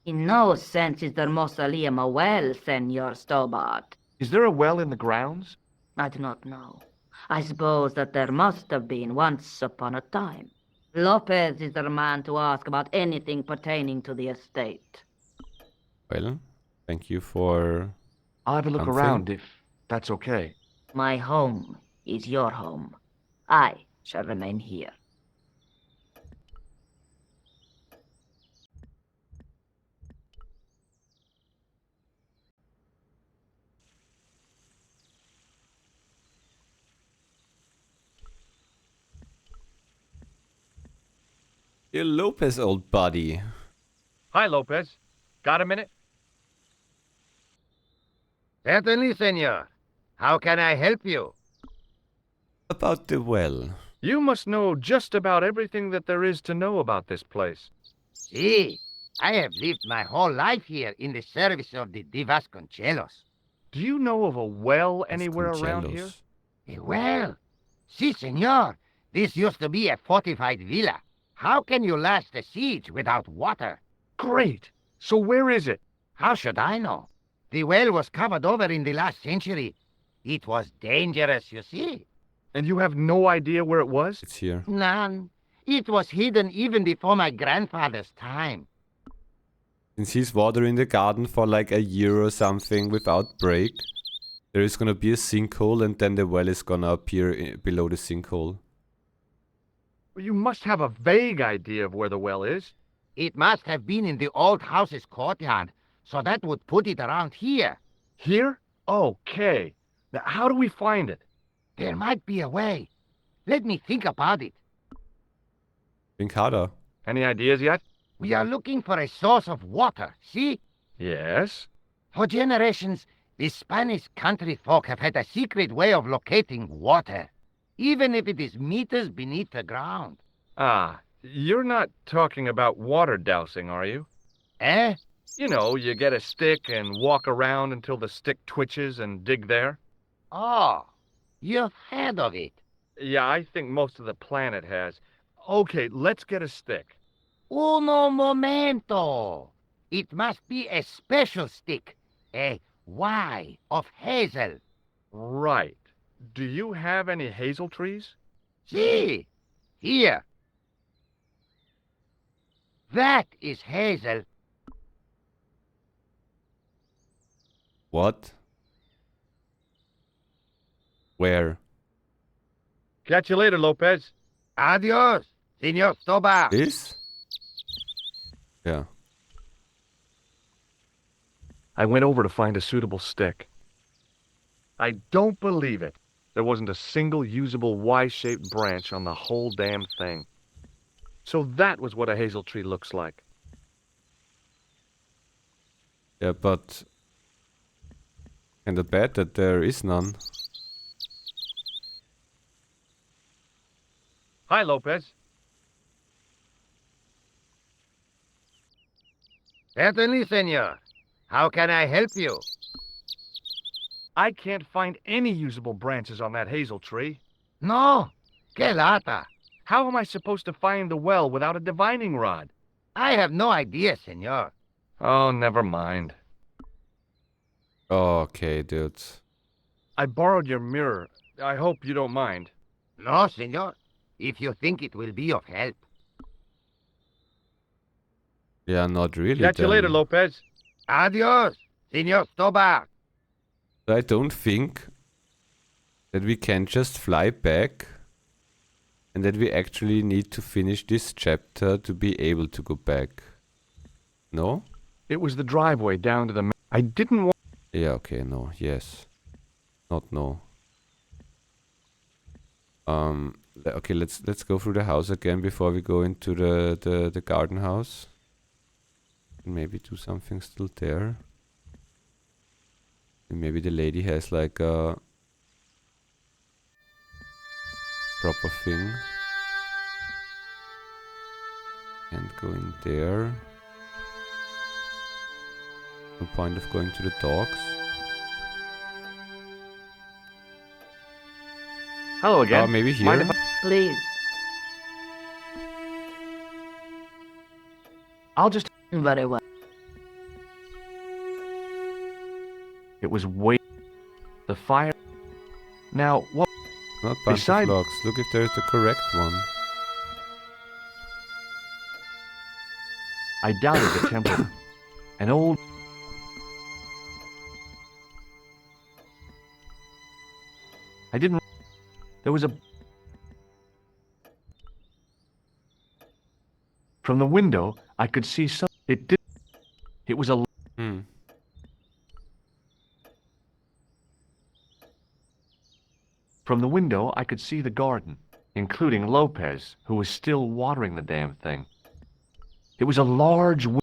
In no sense is the mausoleum a well, Senor Stobart. Is there a well in the grounds? I do not know. I suppose that there must have been once upon a time. Lopez is the man to ask about anything pertaining to the estate. Well, thank you for... I'll have a look something. around if that's okay. My home is your home. I shall remain here. Hey, Lopez, old buddy. Hi, Lopez. Got a minute? Certainly, senor. How can I help you? About the well. You must know just about everything that there is to know about this place. See, I have lived my whole life here in the service of the de Vasconcelos. Do you know of a well anywhere around here? A well? Si, senor. This used to be a fortified villa. How can you last a siege without water? Great! So where is it? How should I know? The well was covered over in the last century. It was dangerous, you see. And you have no idea where it was? It's here. None. It was hidden even before my grandfather's time. Since he's watering the garden for like a year or something without break, there is gonna be a sinkhole and then the well is gonna appear below the sinkhole. You must have a vague idea of where the well is. It must have been in the old house's courtyard, so that would put it around here. Here? Okay. Now, how do we find it? There might be a way. Let me think about it. Think harder. Any ideas yet? We are looking for a source of water, see? Yes. For generations, the Spanish country folk have had a secret way of locating water, even if it is meters beneath the ground. Ah, you're not talking about water dousing, are you? Eh? You know, you get a stick and walk around until the stick twitches and dig there. Oh, you've heard of it. Yeah, I think most of the planet has. Okay, let's get a stick. Uno momento. It must be a special stick, a Y of hazel. Right. Do you have any hazel trees? See, here. That is hazel. What? Where? Catch you later, Lopez. Adios, Senor Toba. This? Yeah. I went over to find a suitable stick. I don't believe it. There wasn't a single usable Y-shaped branch on the whole damn thing. So that was what a hazel tree looks like. Yeah, but... And I bet that there is none. Hi, Lopez. Certainly, senor. How can I help you? I can't find any usable branches on that hazel tree. No, que lata. How am I supposed to find the well without a divining rod? I have no idea, senor. Oh, never mind. Okay, dude. I borrowed your mirror. I hope you don't mind. No, senor. If you think it will be of help. Yeah, not really. Catch you later, then. Lopez. Adios, Senor Toba. I don't think that we can just fly back and that we actually need to finish this chapter to be able to go back. No? It was the driveway down to the... I didn't want... Yeah, okay, no, yes. Not no. Okay, let's go through the house again before we go into the garden house. Maybe do something still there. And maybe the lady has like a proper thing. And go in there. No point of going to the dogs. Hello again. Maybe here. Mind if Please. I'll just... Very well. It was way... The fire... Now, what... Not bunch Beside- of logs. Look if there's the correct one. I doubted the Templar. An old... I didn't... There was a... From the window, I could see some... It did... It was a... From the window, I could see the garden, including Lopez, who was still watering the damn thing. It was a large... I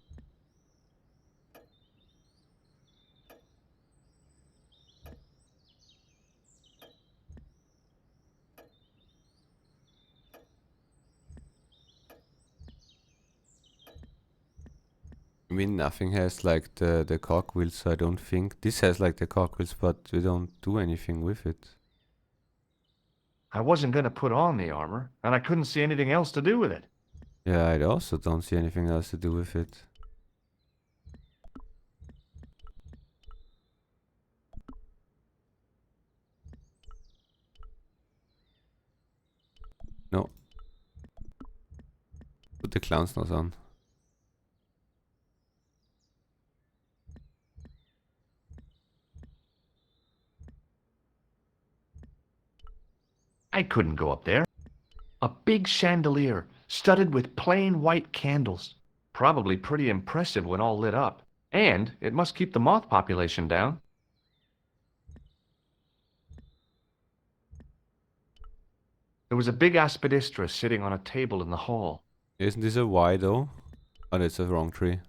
mean, nothing has like the cogwheels, so I don't think this has like the cogwheels, but we don't do anything with it. I wasn't going to put on the armor, and I couldn't see anything else to do with it. Yeah, I also don't see anything else to do with it. No. Put the clown's nose on. I couldn't go up there. A big chandelier, studded with plain white candles. Probably pretty impressive when all lit up. And it must keep the moth population down. There was a big aspidistra sitting on a table in the hall. Isn't this a Y though? Oh, that's a wrong tree.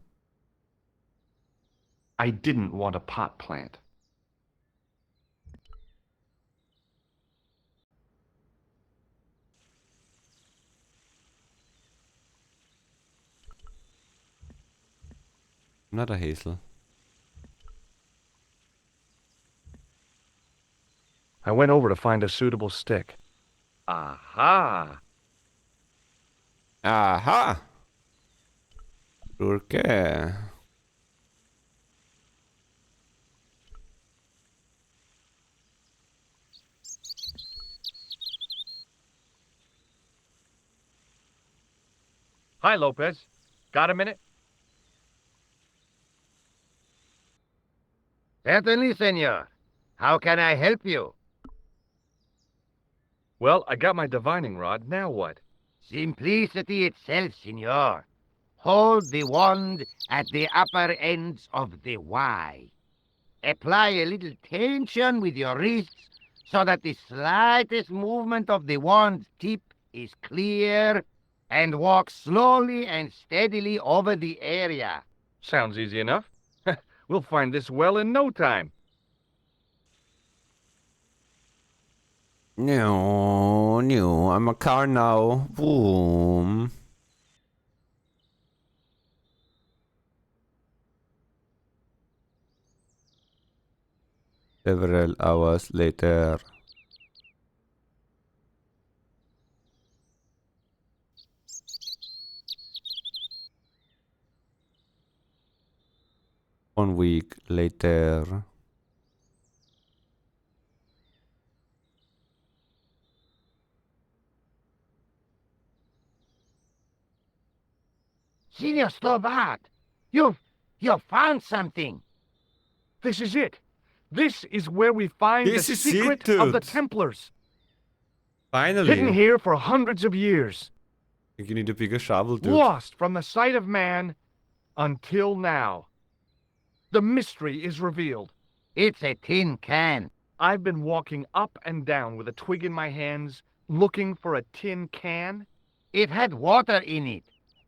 I didn't want a pot plant. Not a hazel. I went over to find a suitable stick. Aha! Aha! ¿Por qué? Hi, Lopez. Got a minute? Certainly, senor. How can I help you? Well, I got my divining rod. Now what? Simplicity itself, senor. Hold the wand at the upper ends of the Y. Apply a little tension with your wrists so that the slightest movement of the wand tip is clear, and walk slowly and steadily over the area. Sounds easy enough. We'll find this well in no time. No, no, I'm a car now. Boom. Several hours later. One week later. Senor Stobart, you've found something. This is it. This is where we find the secret of the Templars. Finally. Hidden here for hundreds of years. I think you need a bigger shovel, dude. Lost from the sight of man until now. The mystery is revealed. It's a tin can. I've been walking up and down with a twig in my hands, looking for a tin can. It had water in it.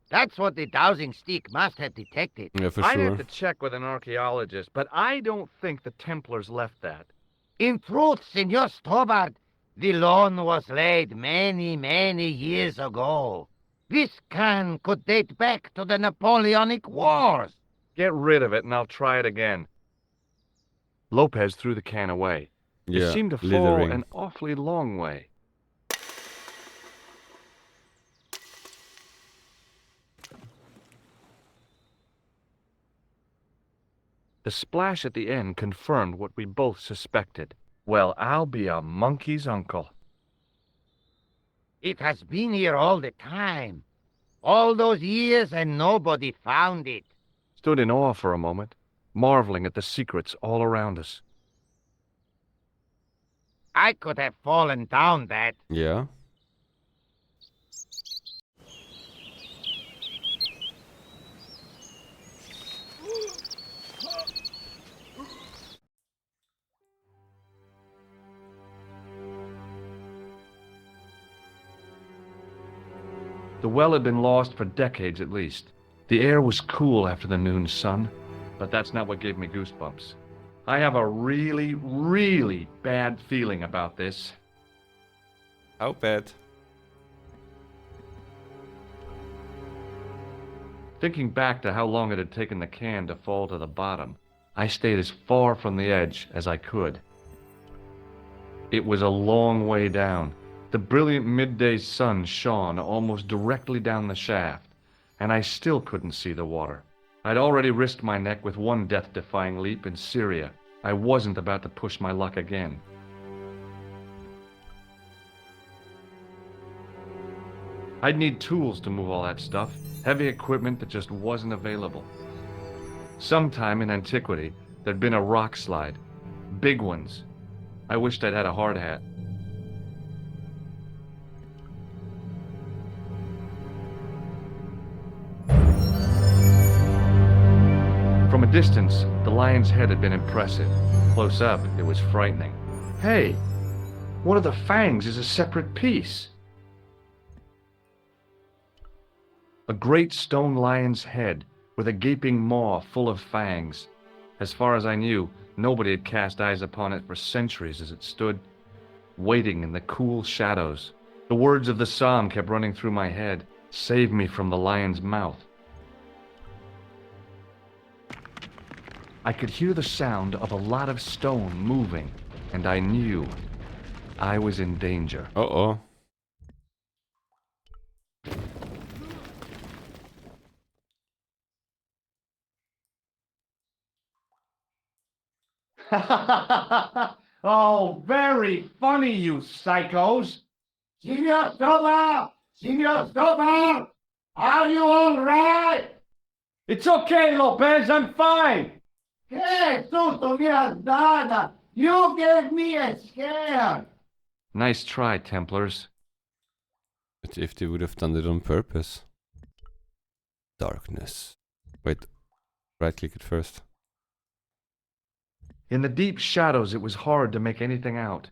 That's what the dowsing stick must have detected. Yeah, for I'd sure. have to check with an archaeologist, but I don't think the Templars left that. In truth, Senor Stobart, the loan was laid many, many years ago. This can could date back to the Napoleonic Wars. Get rid of it and I'll try it again. Lopez threw the can away. Yeah, it seemed to fall littering. an awfully long way. The splash at the end confirmed what we both suspected. Well, I'll be a monkey's uncle. It has been here all the time. All those years and nobody found it. Stood in awe for a moment, marveling at the secrets all around us. I could have fallen down that. Yeah. The well had been lost for decades at least. The air was cool after the noon sun, but that's not what gave me goosebumps. I have a really, really bad feeling about this. How bad? Thinking back to how long it had taken the can to fall to the bottom, I stayed as far from the edge as I could. It was a long way down. The brilliant midday sun shone almost directly down the shaft, and I still couldn't see the water. I'd already risked my neck with one death-defying leap in Syria. I wasn't about to push my luck again. I'd need tools to move all that stuff, heavy equipment that just wasn't available. Sometime in antiquity, there'd been a rock slide. Big ones. I wished I'd had a hard hat. From a distance, the lion's head had been impressive. Close up, it was frightening. Hey, one of the fangs is a separate piece. A great stone lion's head with a gaping maw full of fangs. As far as I knew, nobody had cast eyes upon it for centuries as it stood, waiting in the cool shadows. The words of the psalm kept running through my head, "Save me from the lion's mouth." I could hear the sound of a lot of stone moving, and I knew I was in danger. Uh-oh. Oh, very funny, you psychos. Senor Stover! Senor Stover! Are you all right? It's okay, Lopez, I'm fine. Hey, tutto mia dada! You gave me a scare! Nice try, Templars. But if they would have done it on purpose. Darkness. Wait. Right-click it first. In the deep shadows, it was hard to make anything out.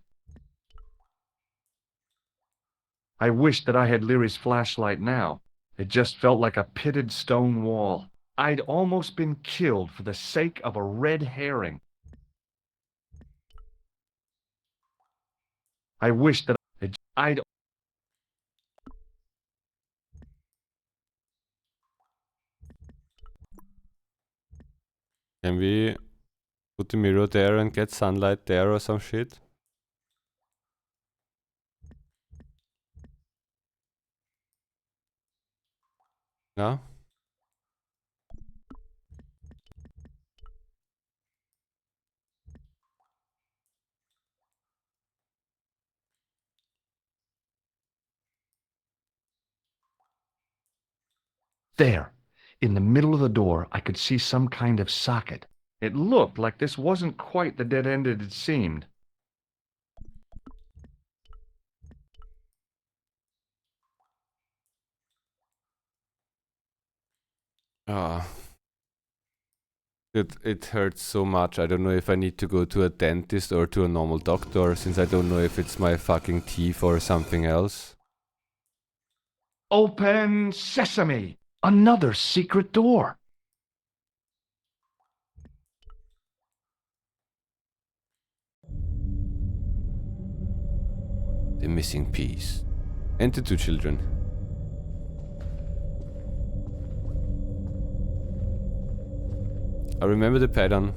I wished that I had Leary's flashlight now. It just felt like a pitted stone wall. I'd almost been killed for the sake of a red herring. I wished that I'd... Can we put the mirror there and get sunlight there or some shit? No? There, in the middle of the door, I could see some kind of socket. It looked like this wasn't quite the dead end it had seemed. Ah. It hurts so much. I don't know if I need to go to a dentist or to a normal doctor, since I don't know if it's my fucking teeth or something else. Open sesame! Another secret door! The missing piece. And the two children. I remember the pattern.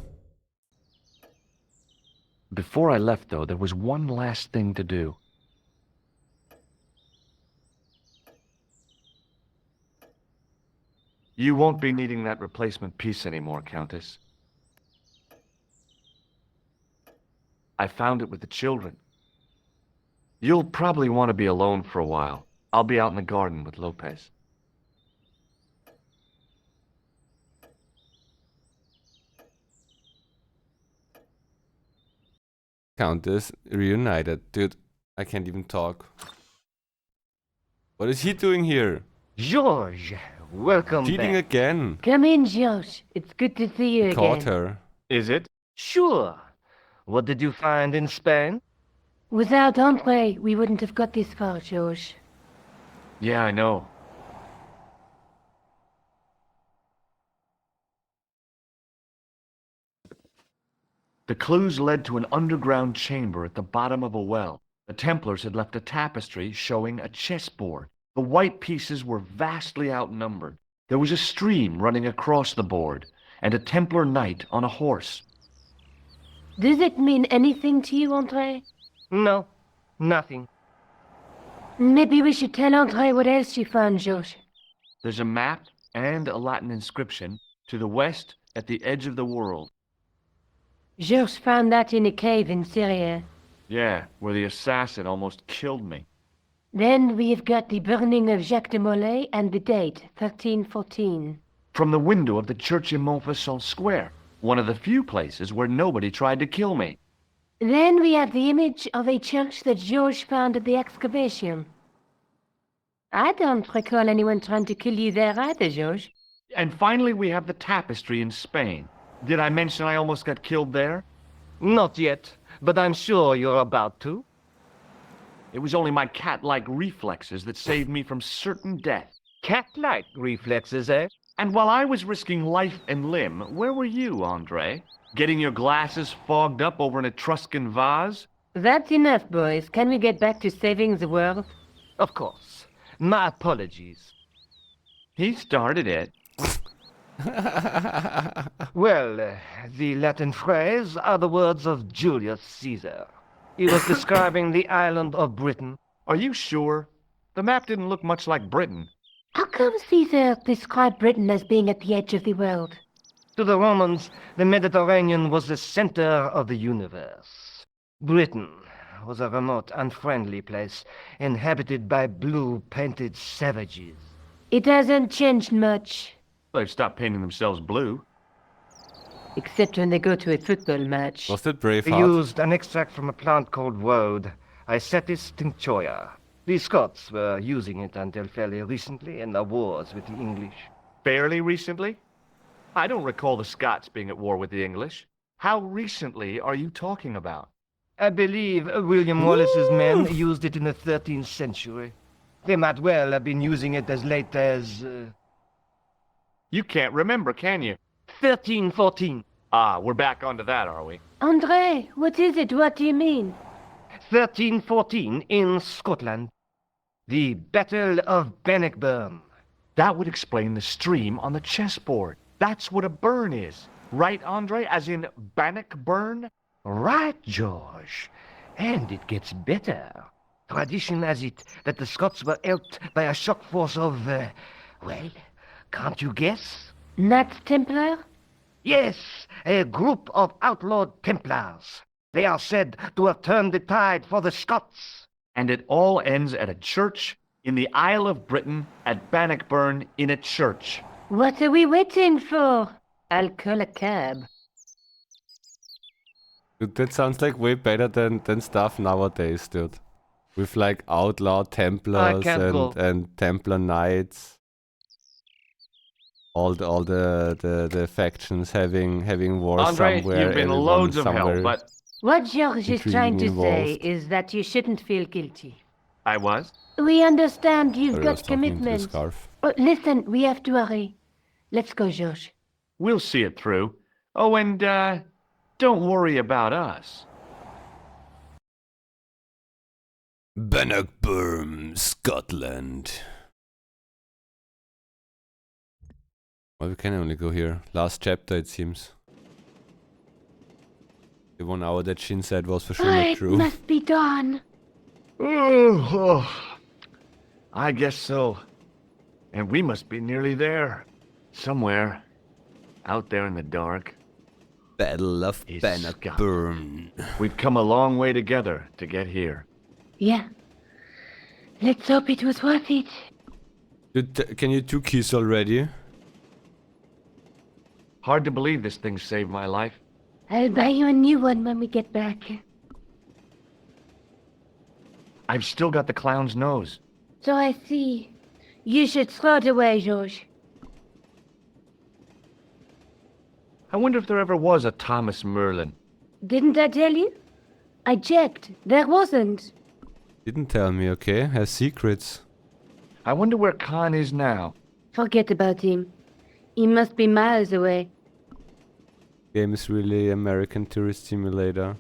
Before I left, though, there was one last thing to do. You won't be needing that replacement piece anymore, Countess. I found it with the children. You'll probably want to be alone for a while. I'll be out in the garden with Lopez. Countess reunited. Dude, I can't even talk. What is he doing here? George, welcome Cheating back. again. Come in, George. It's good to see you Caught again. her. Is it? Sure. What did you find in Spain? Without Andre, we wouldn't have got this far, George. Yeah, I know. The clues led to an underground chamber at the bottom of a well. The Templars had left a tapestry showing a chessboard. The white pieces were vastly outnumbered. There was a stream running across the board, and a Templar knight on a horse. Does it mean anything to you, Andre? No, nothing. Maybe we should tell Andre what else you found, George. There's a map and a Latin inscription to the west at the edge of the world. George found that in a cave in Syria. Yeah, where the assassin almost killed me. Then we have got the burning of Jacques de Molay and the date, 1314. From the window of the church in Montfaucon Square, one of the few places where nobody tried to kill me. Then we have the image of a church that George found at the excavation. I don't recall anyone trying to kill you there either, George. And finally we have the tapestry in Spain. Did I mention I almost got killed there? Not yet, but I'm sure you're about to. It was only my cat-like reflexes that saved me from certain death. Cat-like reflexes, eh? And while I was risking life and limb, where were you, Andre? Getting your glasses fogged up over an Etruscan vase? That's enough, boys. Can we get back to saving the world? Of course. My apologies. He started it. Well, the Latin phrase are the words of Julius Caesar. He was describing the island of Britain. Are you sure? The map didn't look much like Britain. How come Caesar described Britain as being at the edge of the world? To the Romans, the Mediterranean was the center of the universe. Britain was a remote, unfriendly place, inhabited by blue-painted savages. It hasn't changed much. They've stopped painting themselves blue. Except when they go to a football match. Was that They Braveheart? used an extract from a plant called woad, Isetis tinctoria. The Scots were using it until fairly recently in the wars with the English. Fairly recently? I don't recall the Scots being at war with the English. How recently are you talking about? I believe William Wallace's men used it in the 13th century. They might well have been using it as late as... You can't remember, can you? 1314. Ah, we're back onto that, are we? Andre, what is it? What do you mean? 1314 in Scotland. The Battle of Bannockburn. That would explain the stream on the chessboard. That's what a burn is. Right, Andre? As in Bannockburn? Right, George. And it gets better. Tradition has it that the Scots were helped by a shock force of, well, can't you guess? Knights Templar? Yes, a group of outlawed Templars. They are said to have turned the tide for the Scots. And it all ends at a church in the Isle of Britain at Bannockburn in a church. What are we waiting for? I'll call a cab. Dude, that sounds like way better than stuff nowadays, dude. With like outlaw Templars and Templar Knights. All the factions having war Andre, somewhere. you've been everyone loads of somewhere. help, but What George is trying to say involved. is that you shouldn't feel guilty. I was? We understand you've Sorry, I was got talking into the commitments. scarf. Oh, listen, we have to hurry. Let's go, George. We'll see it through. Oh, and, don't worry about us. Bannockburn, Scotland. Well, we can only go here. Last chapter, it seems. The 1 hour that Shin said was for sure not It true. must be dawn. Oh, I guess so. And we must be nearly there. Somewhere. Out there in the dark. Battle of Is Bannockburn. We've come a long way together to get here. Yeah. Let's hope it was worth it. Dude, can you 2 kiss already? Hard to believe this thing saved my life. I'll buy you a new one when we get back. I've still got the clown's nose. So I see. You should throw it away, George. I wonder if there ever was a Thomas Merlin. Didn't I tell you? I checked. There wasn't. Didn't tell me, okay? Has secrets. I wonder where Khan is now. Forget about him. He must be miles away. Game is really American Tourist Simulator.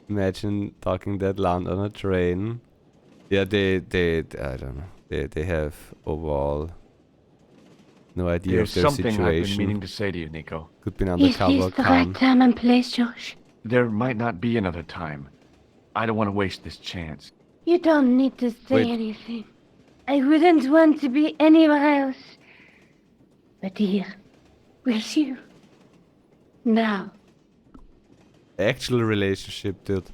Imagine talking that loud on a train. Yeah, they I don't know. They have overall no idea There's of their something situation. I've been meaning to say to you, Nico. Could be an Is undercover this the Khan. right time and place, George? There might not be another time. I don't want to waste this chance. You don't need to say Wait. anything. I wouldn't want to be anywhere else. But here, with you. Now. Actual relationship, dude.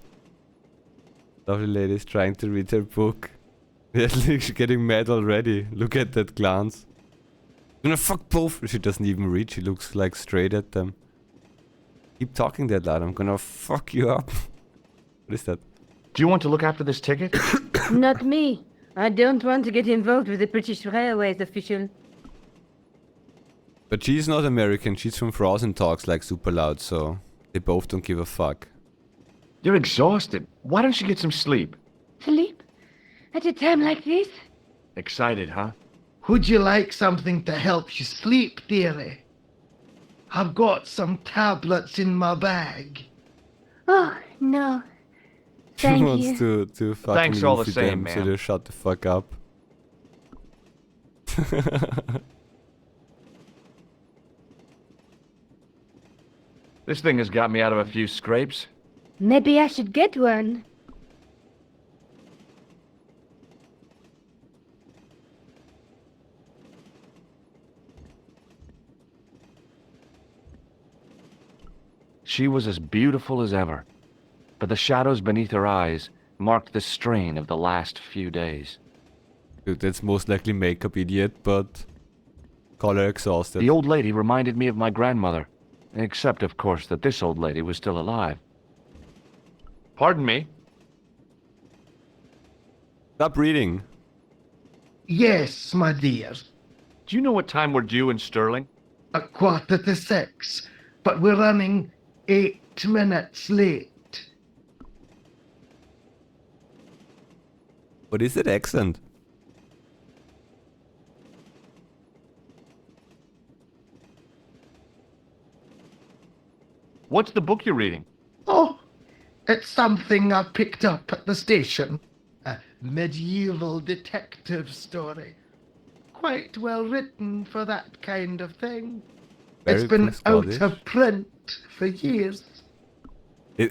Lovely lady's trying to read her book. Yeah, she's getting mad already. Look at that glance. Gonna fuck both. She doesn't even read. She looks like straight at them. Keep talking that loud. I'm gonna fuck you up. What is that? Do you want to look after this ticket? Not me. I don't want to get involved with the British Railways official. But she's not American. She's from Frozen, talks like super loud, so they both don't give a fuck. You're exhausted. Why don't you get some sleep? Sleep? At a time like this? Excited, huh? Would you like something to help you sleep, dearie? I've got some tablets in my bag. Oh, no. She Thank wants you. to fucking Thanks all the roofie same, them, so man. they shut the fuck up. This thing has got me out of a few scrapes. Maybe I should get one. She was as beautiful as ever, but the shadows beneath her eyes marked the strain of the last few days. Dude, that's most likely makeup, idiot, but call her exhausted. The old lady reminded me of my grandmother, except, of course, that this old lady was still alive. Pardon me? Stop reading. Yes, my dear. Do you know what time we're due in Stirling? 6:15, but we're running 8 minutes late. What is that accent? What's the book you're reading? Oh, it's something I picked up at the station. A medieval detective story. Quite well written for that kind of thing. Very It's been out Scottish. of print for years.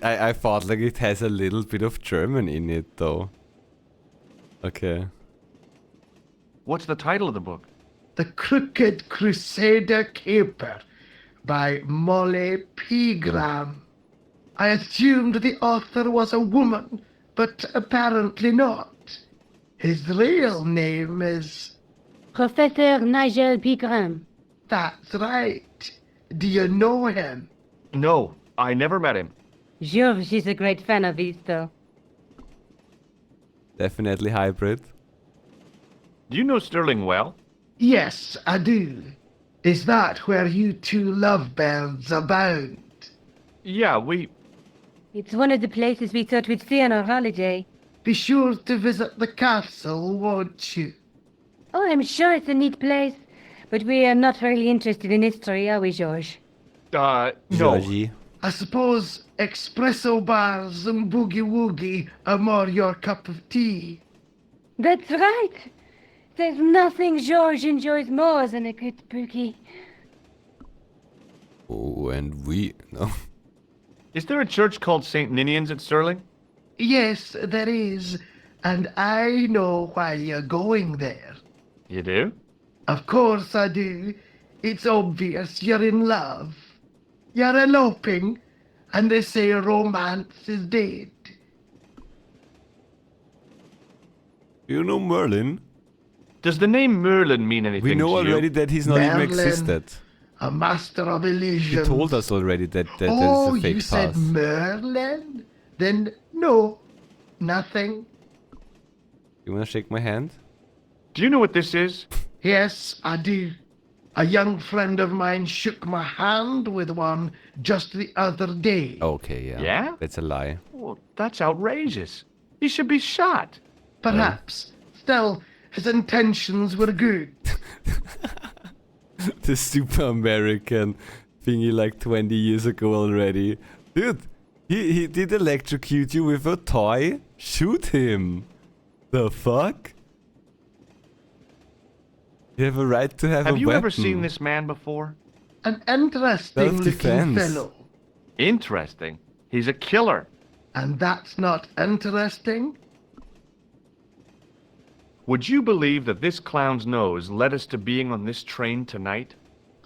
I thought like it has a little bit of German in it, though. Okay. What's the title of the book? The Crooked Crusader Caper by Molly Pegram. I assumed the author was a woman, but apparently not. His real name is... Professor Nigel Pegram. That's right. Do you know him? No, I never met him. George is a great fan of his, though. Definitely hybrid. Do you know Stirling well? Yes, I do. Is that where you two lovebirds abound? Yeah, we... It's one of the places we thought we'd see on our holiday. Be sure to visit the castle, won't you? Oh, I'm sure it's a neat place. But we are not really interested in history, are we, George? No. Georgie. I suppose espresso bars and boogie-woogie are more your cup of tea. That's right. There's nothing George enjoys more than a good boogie. Oh, and we... No. Is there a church called St. Ninian's at Stirling? Yes, there is. And I know why you're going there. You do? Of course I do. It's obvious you're in love. You're eloping, and they say romance is dead. You know Merlin? Does the name Merlin mean anything We know to already you? that he's not even Merlin. existed. A master of He illusion. told us already that Oh, that is a fake you said pass. Merlin? Then no, nothing. You wanna shake my hand? Do you know what this is? Yes, I do. A young friend of mine shook my hand with one just the other day. Okay, yeah. Yeah? That's a lie. Well, that's outrageous. He should be shot. Perhaps. Still, his intentions were good. The super American thingy like 20 years ago already. Dude, he did electrocute you with a toy? Shoot him. The fuck? You have a right to have a weapon. Have you ever seen this man before? An interesting looking Self-defense. fellow. Interesting. He's a killer. And that's not interesting? Would you believe that this clown's nose led us to being on this train tonight?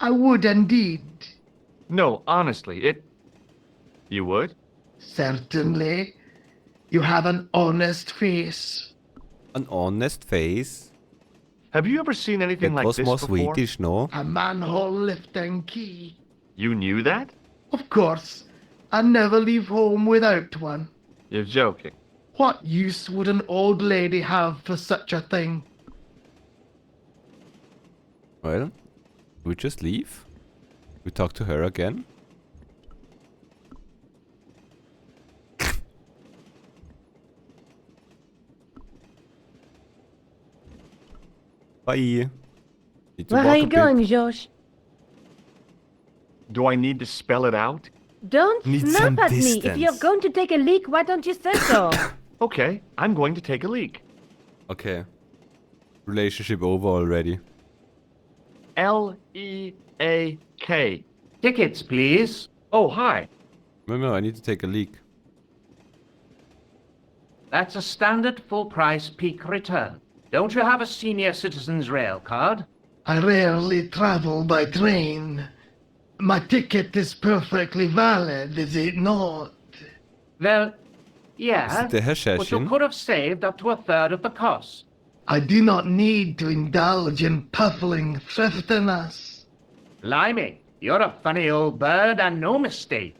I would indeed. No, honestly, You would? Certainly. You have an honest face. An honest face? Have you ever seen anything That like was this more before? Swedish, no? A manhole lifting key. You knew that? Of course. I never leave home without one. You're joking. What use would an old lady have for such a thing? Well, we just leave? We talk to her again? Bye. Need to Where walk are a you bit. going, Josh? Do I need to spell it out? Don't Need snap some at me. If distance. you're going to take a leak, why don't you say so? Okay, I'm going to take a leak. Okay. Relationship over already. L-E-A-K. Tickets, please. Oh, hi. No, I need to take a leak. That's a standard full-price peak return. Don't you have a senior citizen's rail card? I rarely travel by train. My ticket is perfectly valid, is it not? Well, yeah, Is it the but you Hashashin? could have saved up to a third of the cost. I do not need to indulge in puffling thriftiness. Blimey, you're a funny old bird and no mistake.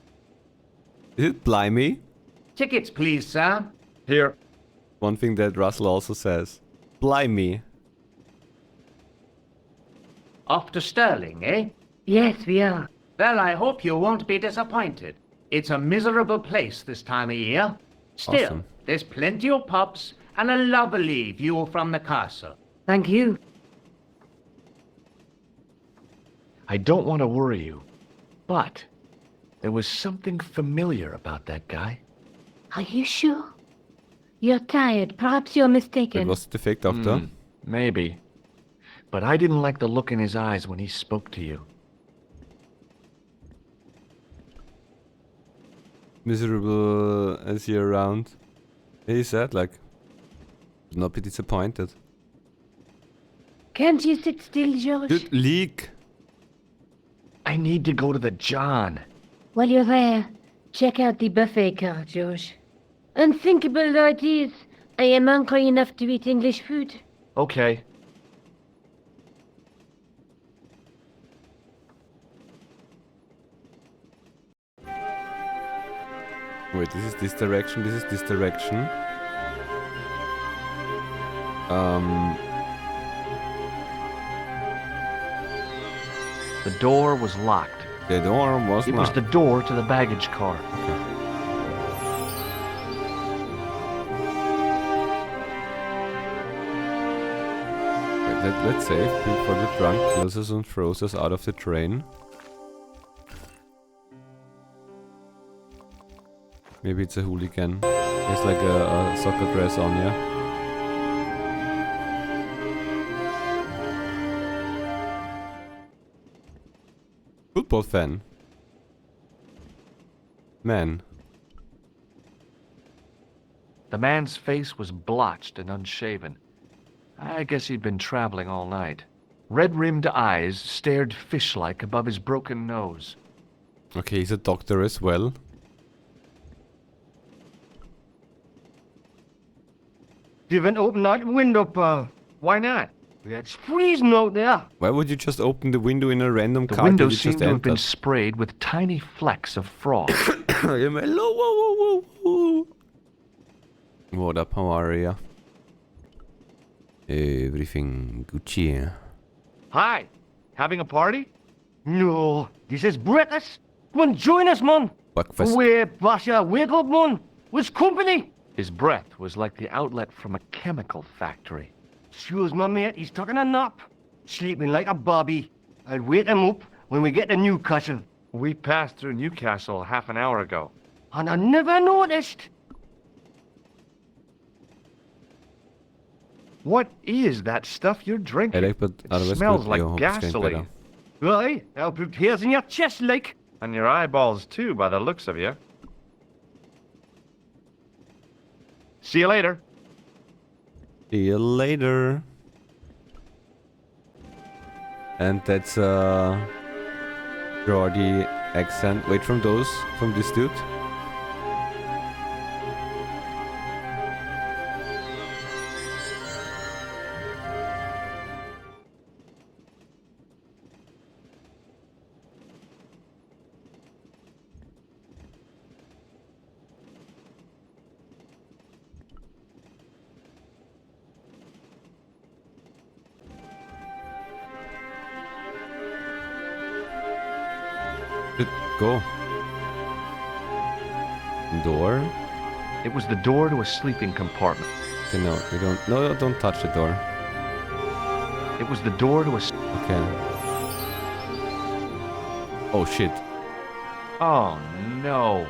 Is it blimey? Tickets, please, sir. Here. One thing that Russell also says. Blimey. Off to Stirling, eh? Yes, we are. Well, I hope you won't be disappointed. It's a miserable place this time of year. Still, Awesome. there's plenty of pubs and a lovely view from the castle. Thank you. I don't want to worry you, but there was something familiar about that guy. Are you sure? You're tired. Perhaps you're mistaken. It was the fake doctor. Maybe. But I didn't like the look in his eyes when he spoke to you. Miserable as you're around. He said, like, do not be disappointed. Can't you sit still, George? Dude, leak. I need to go to the John. While you're there, check out the buffet car, George. Unthinkable though it is, I am hungry enough to eat English food. Okay. Wait, this is this direction, this is this direction. The door was locked. The door was It not. was the door to the baggage car. Okay. Let's save before the drunk kills us and throws us out of the train. Maybe it's a hooligan. It's like a soccer dress on, yeah? Football fan. Man. The man's face was blotched and unshaven. I guess he'd been traveling all night. Red-rimmed eyes stared fish-like above his broken nose. Okay, he's a doctor as well. You haven't opened that window, pal. Why not? It's freezing out there. Why would you just open the window in a random The car window that you seemed just to have been entered? sprayed with tiny flecks of frost. Hello, whoa. What up, how are ya? Everything Gucci. Hi. Having a party? No, this is breakfast. Come on, join us, man. Breakfast. Away, Basha, wake up, man. With company. His breath was like the outlet from a chemical factory. Excuse my mate, he's taking a nap. Sleeping like a bobby. I'll wake him up when we get to Newcastle. We passed through Newcastle half an hour ago. And I never noticed. What is that stuff you're drinking? It smells like gasoline. Right, I'll put hairs in your chest, like. And your eyeballs, too, by the looks of you. See you later. See you later. And that's Geordie accent. Wait, from this dude? Go. Door? It was the door to a sleeping compartment. Okay, no, we don't. No, don't touch the door. It was the door to a. Okay. Oh shit. Oh no.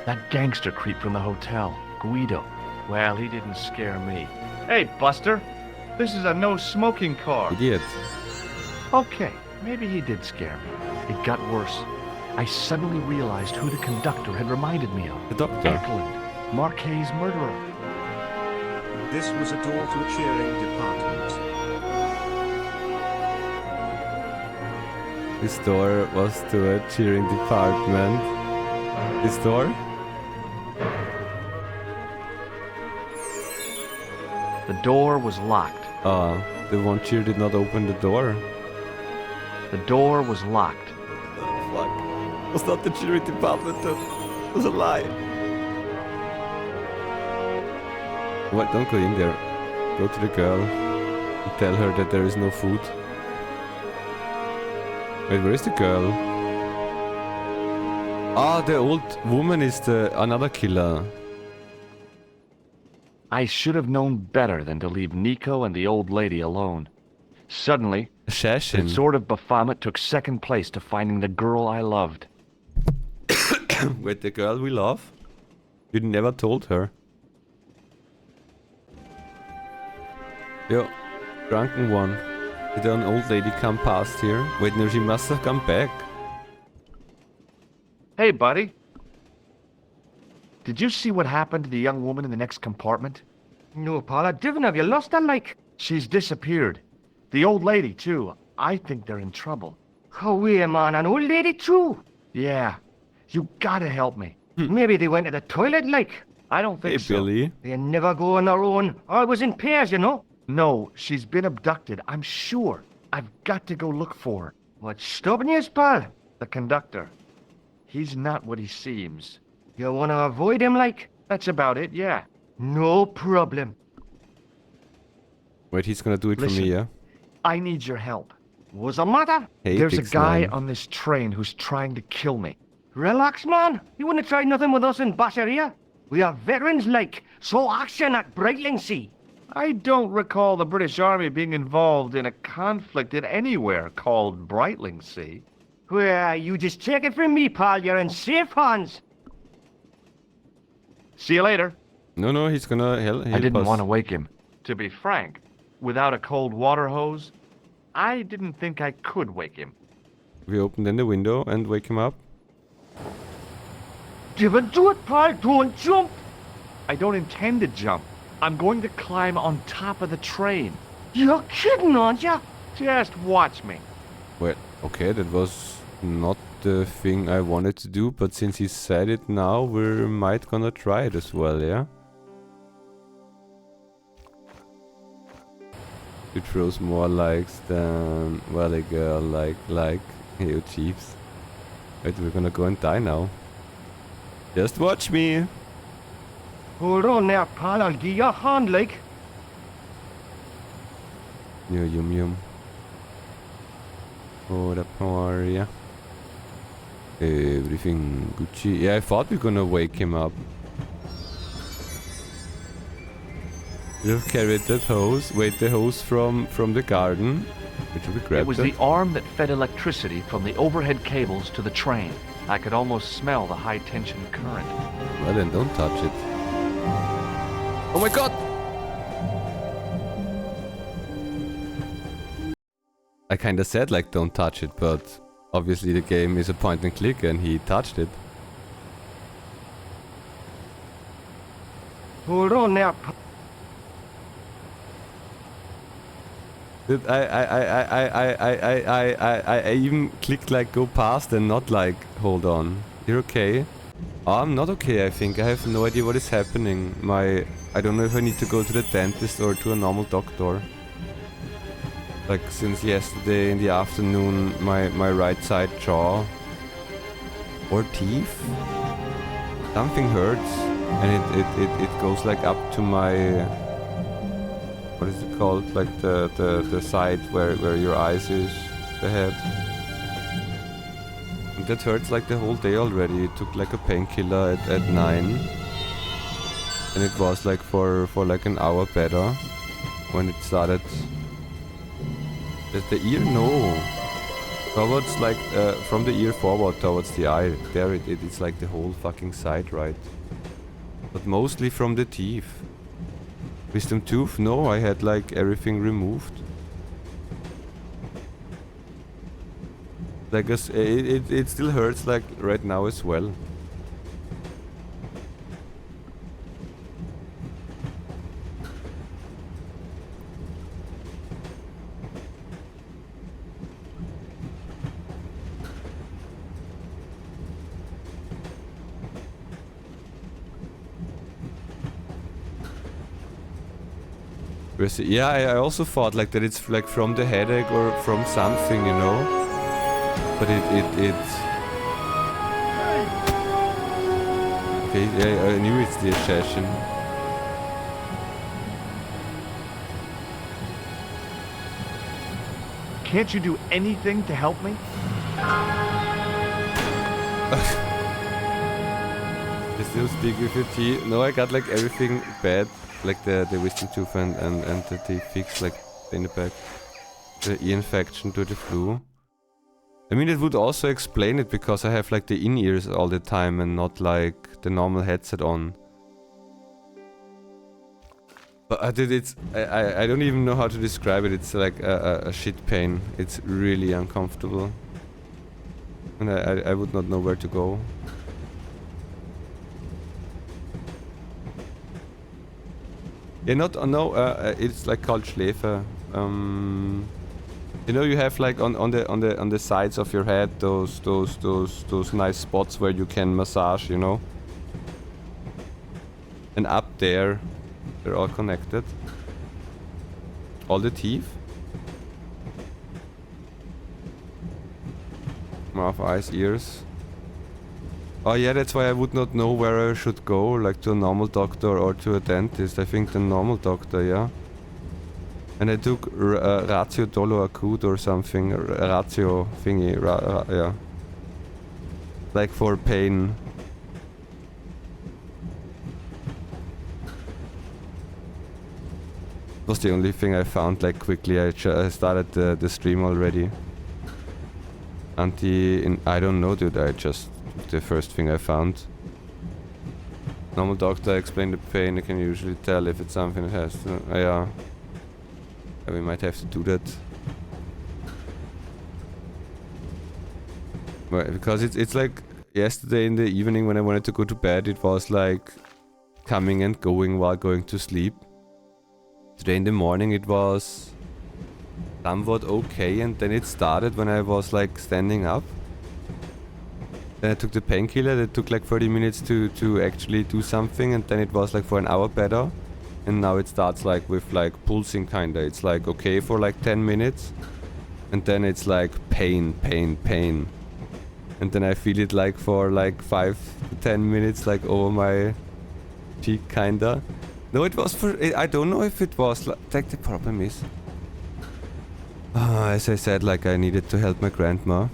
That gangster creep from the hotel, Guido. Well, he didn't scare me. Hey, Buster. This is a no-smoking car. Idiot. Okay, maybe he did scare me. It got worse. I suddenly realized who the conductor had reminded me of. The doctor. Eklund, Marquet's murderer. This was a door to a cheering department. This door was to a cheering department. This door? The door was locked. The one cheer did not open the door. The door was locked. Fuck. It was not the cheering department, that was a lie. What? Don't go in there. Go to the girl and tell her that there is no food. Wait, where is the girl? Ah, the old woman is another killer. I should have known better than to leave Nico and the old lady alone. Suddenly, Assassin. the sword of Baphomet took second place to finding the girl I loved. Wait, the girl we love? You never told her. Yo, drunken one. Did an old lady come past here? Wait, no, she must have come back. Hey, buddy. Did you see what happened to the young woman in the next compartment? No, Paul, I didn't. Have you lost her, like? She's disappeared. The old lady, too. I think they're in trouble. Oh, wait, man, an old lady, too? Yeah. You gotta help me. Maybe they went to the toilet, like. I don't think so. Billy. They never go on their own. Always in pairs, you know. No, she's been abducted, I'm sure. I've got to go look for her. What's stopping you, pal? The conductor. He's not what he seems. You want to avoid him, like? That's about it, yeah. No problem. Wait, he's gonna do it for me, yeah? I need your help. What's the matter? Hey, There's a guy 6'9". on this train who's trying to kill me. Relax, man. You wouldn't try nothing with us in Basharia. We are veterans, like. So action at Brightlingsea. I don't recall the British Army being involved in a conflict in anywhere called Brightlingsea. Well, you just take it from me, pal. You're in safe hands. See you later. No, he's gonna help I didn't us. want to wake him. To be frank, without a cold water hose, I didn't think I could wake him. We open then the window and wake him up. Don't do it, pal. Don't jump. I don't intend to jump. I'm going to climb on top of the train. You're kidding, aren't you? Just watch me. Wait, okay, that was not the thing I wanted to do, but since he said it now, we might gonna try it as well, yeah? It throws more likes than, well, a girl like, hey, you Chiefs. Wait, we're gonna go and die now. Just watch me. Hold on there, pal. I'll give you a hand, like. Yo, Yum Yum. What up, how are ya? Everything Gucci. Yeah, I thought we were gonna wake him up. You have carried that hose. Wait, the hose from the garden. Which we grabbed It was the arm that fed electricity from the overhead cables to the train. I could almost smell the high-tension current. Well then, don't touch it. Oh my god! I kinda said like don't touch it, but obviously the game is a point and click and he touched it. Hold on now. Dude, I even clicked like go past and not like hold on. You're okay? Oh, I'm not okay, I think. I have no idea what is happening. I don't know if I need to go to the dentist or to a normal doctor. Like since yesterday in the afternoon, my right side jaw or teeth, something hurts, and it goes like up to my, what is it called? Like the side where your eyes is, the head. And that hurts like the whole day already. It took like a painkiller at 9, and it was like for like an hour better when it started. The ear, no. Towards like from the ear forward towards the eye. There it's like the whole fucking side, right? But mostly from the teeth. Wisdom tooth? No, I had like everything removed. Like it still hurts like right now as well. Yeah, I also thought like that it's like from the headache or from something, you know. But it's okay. Yeah, I knew it's the assassin. Can't you do anything to help me? You still speak with your tea? No, I got like everything bad. Like the wisdom tooth and the teeth fixed like in the back. The ear infection to the flu. I mean, it would also explain it because I have like the in-ears all the time and not like the normal headset on. But I don't even know how to describe it. It's like a shit pain. It's really uncomfortable. And I would not know where to go. Yeah, it's like called Schläfe. You know, you have like on the sides of your head those nice spots where you can massage, you know. And up there, they're all connected. All the teeth. Mouth, eyes, ears. Oh yeah, that's why I would not know where I should go, like to a normal doctor or to a dentist. I think the normal doctor, yeah. And I took ratio dolo acute or something, ratio thingy, yeah. Like for pain. Was the only thing I found like quickly. I started the stream already. I don't know, dude, I just the first thing I found. Normal doctor explained the pain. I can usually tell if it's something that has to. Yeah. We might have to do that. Well, because it's like yesterday in the evening when I wanted to go to bed, it was like coming and going while going to sleep. Today in the morning it was somewhat okay, and then it started when I was like standing up. Then I took the painkiller. That took like 30 minutes to actually do something, and then it was like for an hour better. And now it starts like with like pulsing kinda. It's like okay for like 10 minutes, and then it's like pain. And then I feel it like for like 5 to 10 minutes like over my cheek kinda. No, it was for, I don't know if it was like the problem is As I said, like I needed to help my grandma.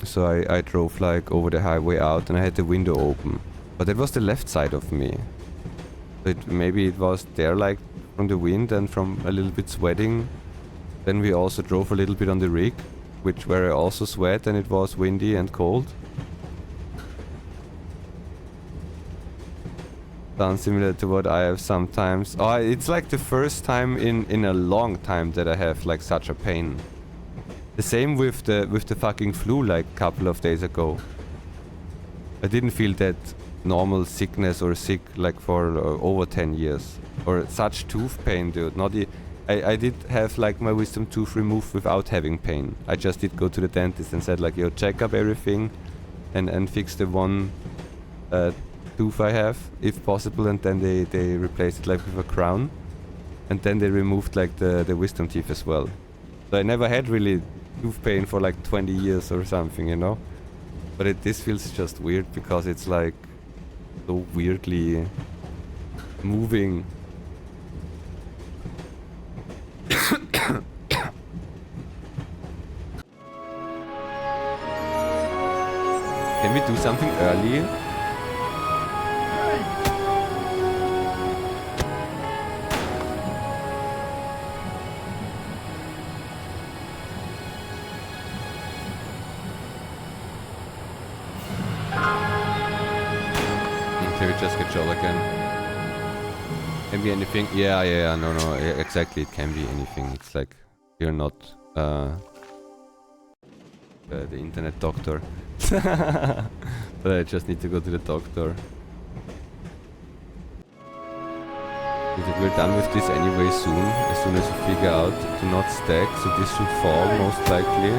So I drove like over the highway out and I had the window open. But it was the left side of me. Maybe it was there like from the wind and from a little bit sweating. Then we also drove a little bit on the rig, where I also sweat and it was windy and cold. Sounds similar to what I have sometimes. Oh, it's like the first time in a long time that I have like such a pain. The same with the fucking flu like a couple of days ago. I didn't feel that normal sickness or sick like for over 10 years. Or such tooth pain, dude. I did have like my wisdom tooth removed without having pain. I just did go to the dentist and said like, yo, check up everything and fix the one tooth I have, if possible, and then they replaced it like with a crown. And then they removed like the wisdom teeth as well. So I never had really tooth pain for like 20 years or something, you know? But this feels just weird because it's like so weirdly moving. Can we do something early? Can we just get Joel again? Can be anything? Yeah, no, yeah, exactly, it can be anything. It's like, you're not the internet doctor. But I just need to go to the doctor. We're done with this anyway soon. As soon as we figure out to not stack, so this should fall most likely.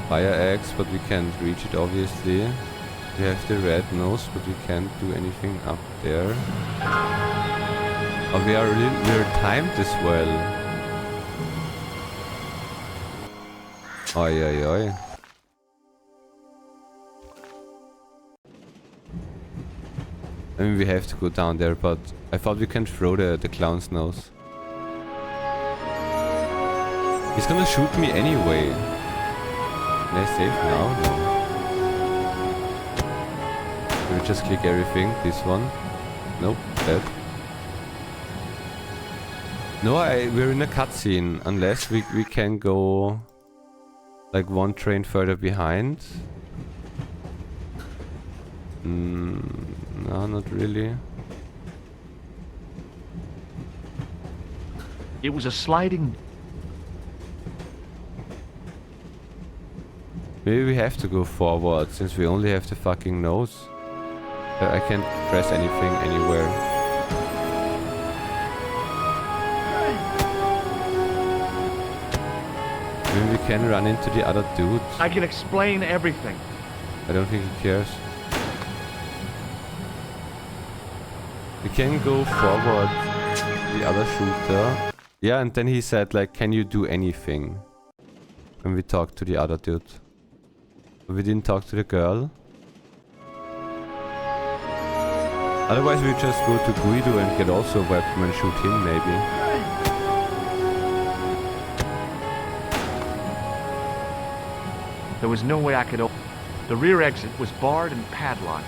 Fire axe, but we can't reach it obviously. We have the red nose, but we can't do anything up there. Oh, we're timed as well. Oi, oi, oi. I mean, we have to go down there, but I thought we can throw the clown's nose. He's gonna shoot me anyway. Can I save now? No. Can we just click everything? This one? Nope, dead. No, we're in a cutscene, unless we can go like one train further behind. No, not really. It was a sliding... Maybe we have to go forward, since we only have the fucking nose. I can't press anything anywhere. Maybe we can run into the other dude. I can explain everything. I don't think he cares. We can go forward to the other shooter. Yeah, and then he said like, can you do anything? When we talked to the other dude. But we didn't talk to the girl. Otherwise we just go to Guido and get also a weapon and shoot him maybe. There was no way I could open. The rear exit was barred and padlocked.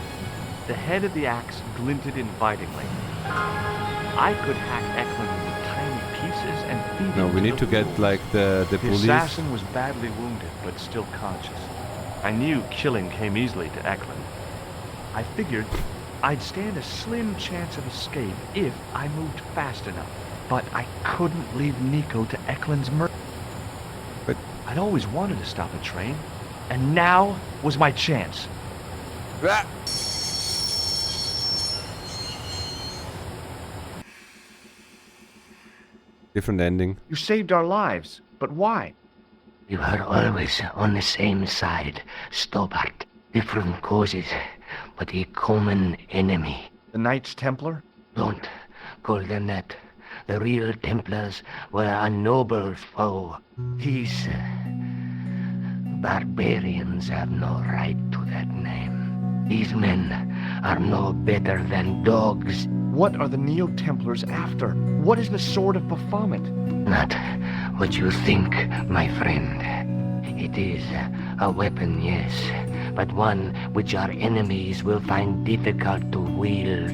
The head of the axe glinted invitingly. I could hack Eklund into tiny pieces and feed him. No, we need to get like the The police. assassin was badly wounded, but still conscious. I knew killing came easily to Eklund. I figured I'd stand a slim chance of escape if I moved fast enough. But I couldn't leave Nico to Eklund's mercy. But I'd always wanted to stop a train, and now was my chance. Different ending. You saved our lives, but why? You are always on the same side, Stobart. Different causes, but a common enemy. The Knights Templar? Don't call them that. The real Templars were a noble foe. These barbarians have no right to that name. These men are no better than dogs. What are the Neo-Templars after? What is the Sword of Baphomet? Not what you think, my friend. It is a weapon, yes, but one which our enemies will find difficult to wield.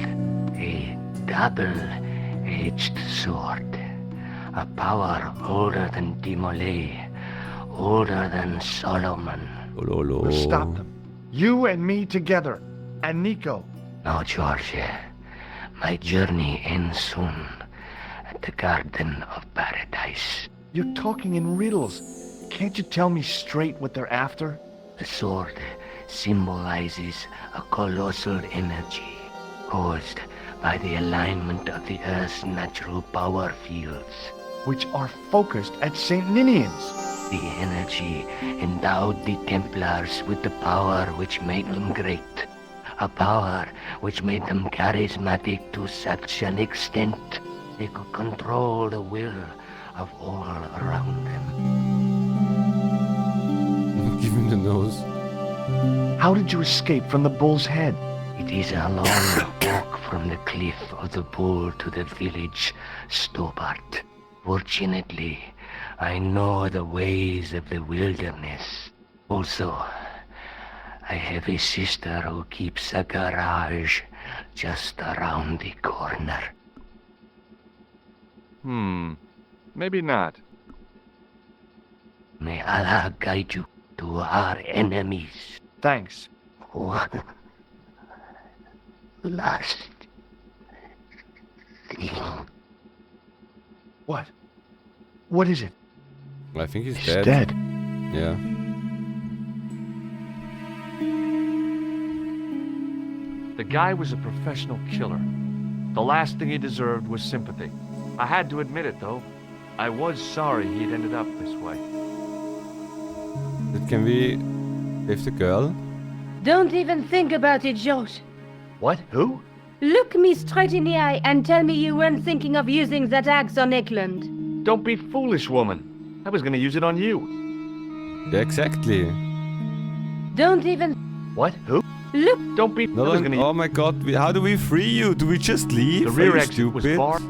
A double-edged sword. A power older than Timolay, older than Solomon. We'll stop them. You and me together. And Nico. No, George. My journey ends soon at the Garden of Paradise. You're talking in riddles. Can't you tell me straight what they're after? The sword symbolizes a colossal energy caused by the alignment of the Earth's natural power fields, which are focused at St. Ninian's. The energy endowed the Templars with the power which made them great. A power which made them charismatic to such an extent they could control the will of all around them. Give him the nose. How did you escape from the bull's head? It is a long walk from the cliff of the bull to the village Stobart. Fortunately, I know the ways of the wilderness. Also, I have a sister who keeps a garage just around the corner. Maybe not. May Allah guide you to our enemies. Thanks. One last thing. What? What is it? I think he's He's dead. dead. Yeah. The guy was a professional killer. The last thing he deserved was sympathy. I had to admit it, though. I was sorry he'd ended up this way. But can we save the girl? Don't even think about it, George. What? Who? Look me straight in the eye and tell me you weren't thinking of using that axe on Eklund. Don't be foolish, woman. I was gonna use it on you. Yeah, exactly. Don't even... What? Who? Look! Don't be... No, oh my god, how do we free you? Do we just leave? The rear Are you exit was stupid? barred.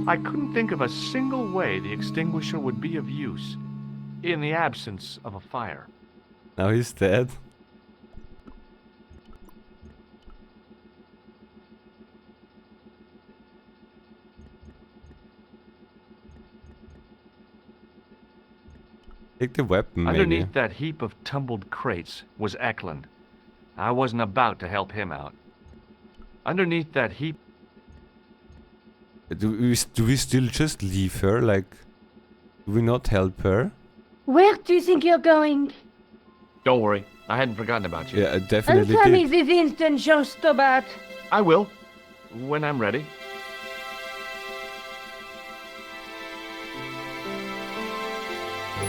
I couldn't think of a single way the extinguisher would be of use in the absence of a fire. Now he's dead. Take the weapon, maybe. Underneath that heap of tumbled crates was Eklund. I wasn't about to help him out. Underneath that heap... Do we still just leave her? Like, do we not help her? Where do you think you're going? Don't worry, I hadn't forgotten about you. Yeah, I definitely Answer me did. this instant, George Stobart. I will, when I'm ready.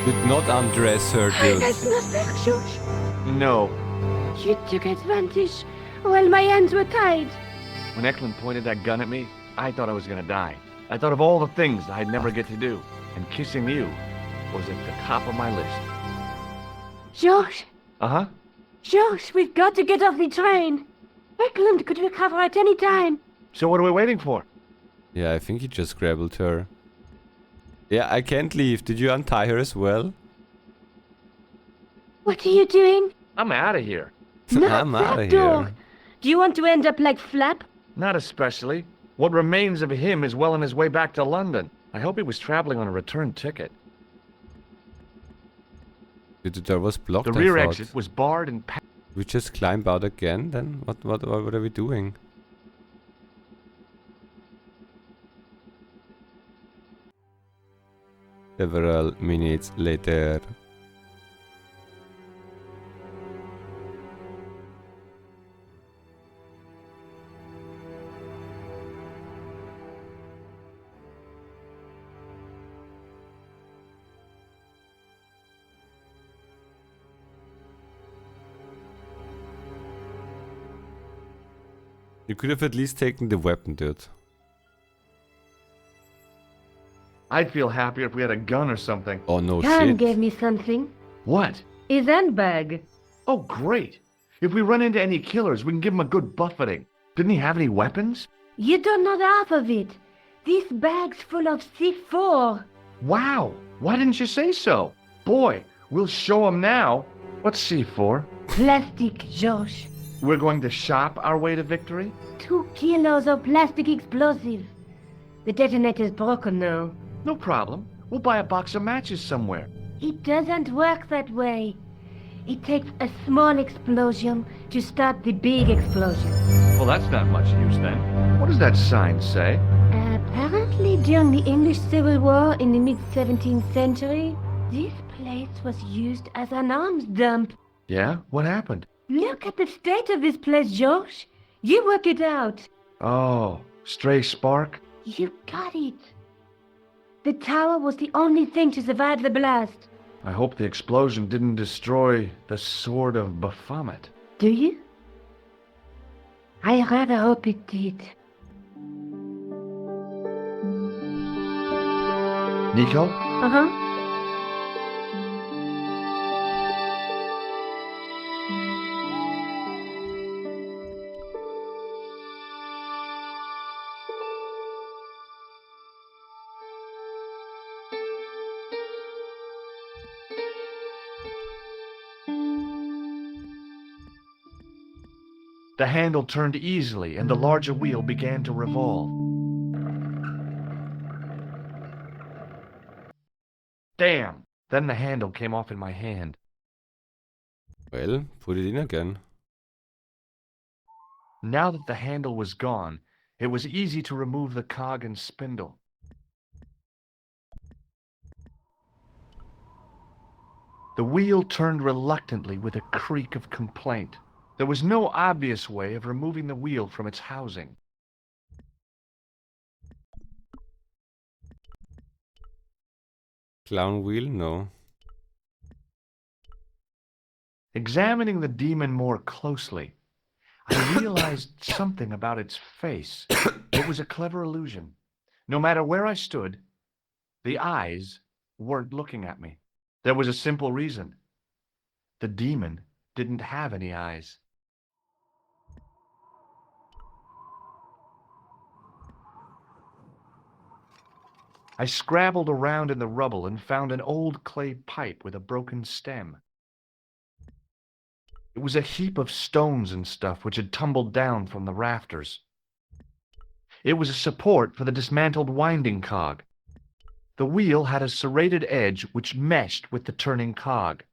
Did not undress her, dude. That's not fair, George. No. You took advantage while my hands were tied. When Eklund pointed that gun at me, I thought I was gonna die. I thought of all the things I'd never get to do, and kissing you was at the top of my list. George, Uh-huh. George, we've got to get off the train. Eklund could recover at any time. So what are we waiting for? Yeah, I think he just grappled her. Yeah, I can't leave. Did you untie her as well? What are you doing? I'm out of here. Not I'm that outta door. here. Do you want to end up like Flap? Not especially. What remains of him is well on his way back to London. I hope he was traveling on a return ticket. The door was blocked. The I rear thought. exit was barred and We just climb out again then? What are we doing? Several minutes later. You could have at least taken the weapon, dude. I'd feel happier if we had a gun or something. Oh no Khan shit. gave me something. What? His handbag. Oh, great. If we run into any killers, we can give them a good buffeting. Didn't he have any weapons? You don't know half of it. This bag's full of C4. Wow! Why didn't you say so? Boy, we'll show him now. What's C4? Plastic, Josh. We're going to shop our way to victory? 2 kilos of plastic explosive. The detonator's broken now. No problem. We'll buy a box of matches somewhere. It doesn't work that way. It takes a small explosion to start the big explosion. Well, that's not much use then. What does that sign say? Apparently, during the English Civil War in the mid-17th century, this place was used as an arms dump. Yeah? What happened? Look at the state of this place, Josh. You work it out. Oh, stray spark? You got it. The tower was the only thing to survive the blast. I hope the explosion didn't destroy the Sword of Baphomet. Do you? I rather hope it did. Nico? Uh-huh. The handle turned easily and the larger wheel began to revolve. Damn! Then the handle came off in my hand. Well, put it in again. Now that the handle was gone, it was easy to remove the cog and spindle. The wheel turned reluctantly with a creak of complaint. There was no obvious way of removing the wheel from its housing. Clown wheel? No. Examining the demon more closely, I realized something about its face. It was a clever illusion. No matter where I stood, the eyes weren't looking at me. There was a simple reason. The demon didn't have any eyes. I scrabbled around in the rubble and found an old clay pipe with a broken stem. It was a heap of stones and stuff which had tumbled down from the rafters. It was a support for the dismantled winding cog. The wheel had a serrated edge which meshed with the turning cog.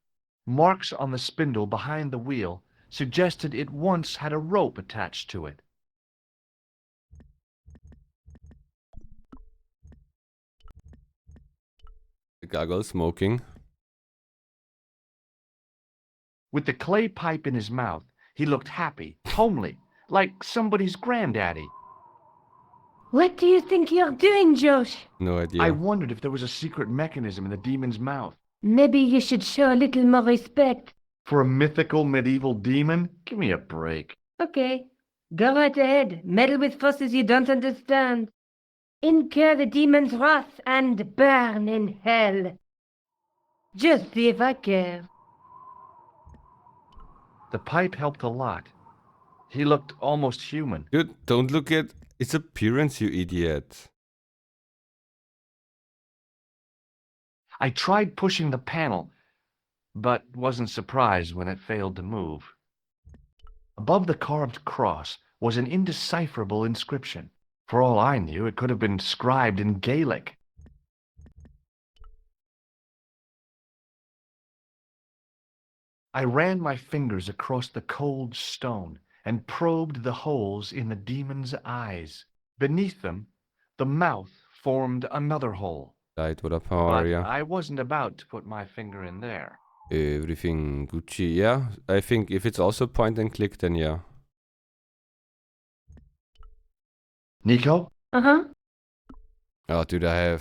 Marks on the spindle behind the wheel suggested it once had a rope attached to it. The gargoyle smoking. With the clay pipe in his mouth, he looked happy, homely, like somebody's granddaddy. What do you think you're doing, Josh? No idea. I wondered if there was a secret mechanism in the demon's mouth. Maybe you should show a little more respect. For a mythical medieval demon? Give me a break. Okay, go right ahead. Meddle with forces you don't understand. Incur the demon's wrath and burn in hell. Just see if I care. The pipe helped a lot. He looked almost human. Dude, don't look at its appearance, you idiot. I tried pushing the panel, but wasn't surprised when it failed to move. Above the carved cross was an indecipherable inscription. For all I knew, it could have been scribed in Gaelic. I ran my fingers across the cold stone and probed the holes in the demon's eyes. Beneath them, the mouth formed another hole. Light oder power, But yeah. I wasn't about to put my finger in there. Everything Gucci, yeah. I think if it's also point and click, then yeah. Nico? Uh-huh. Oh, dude, I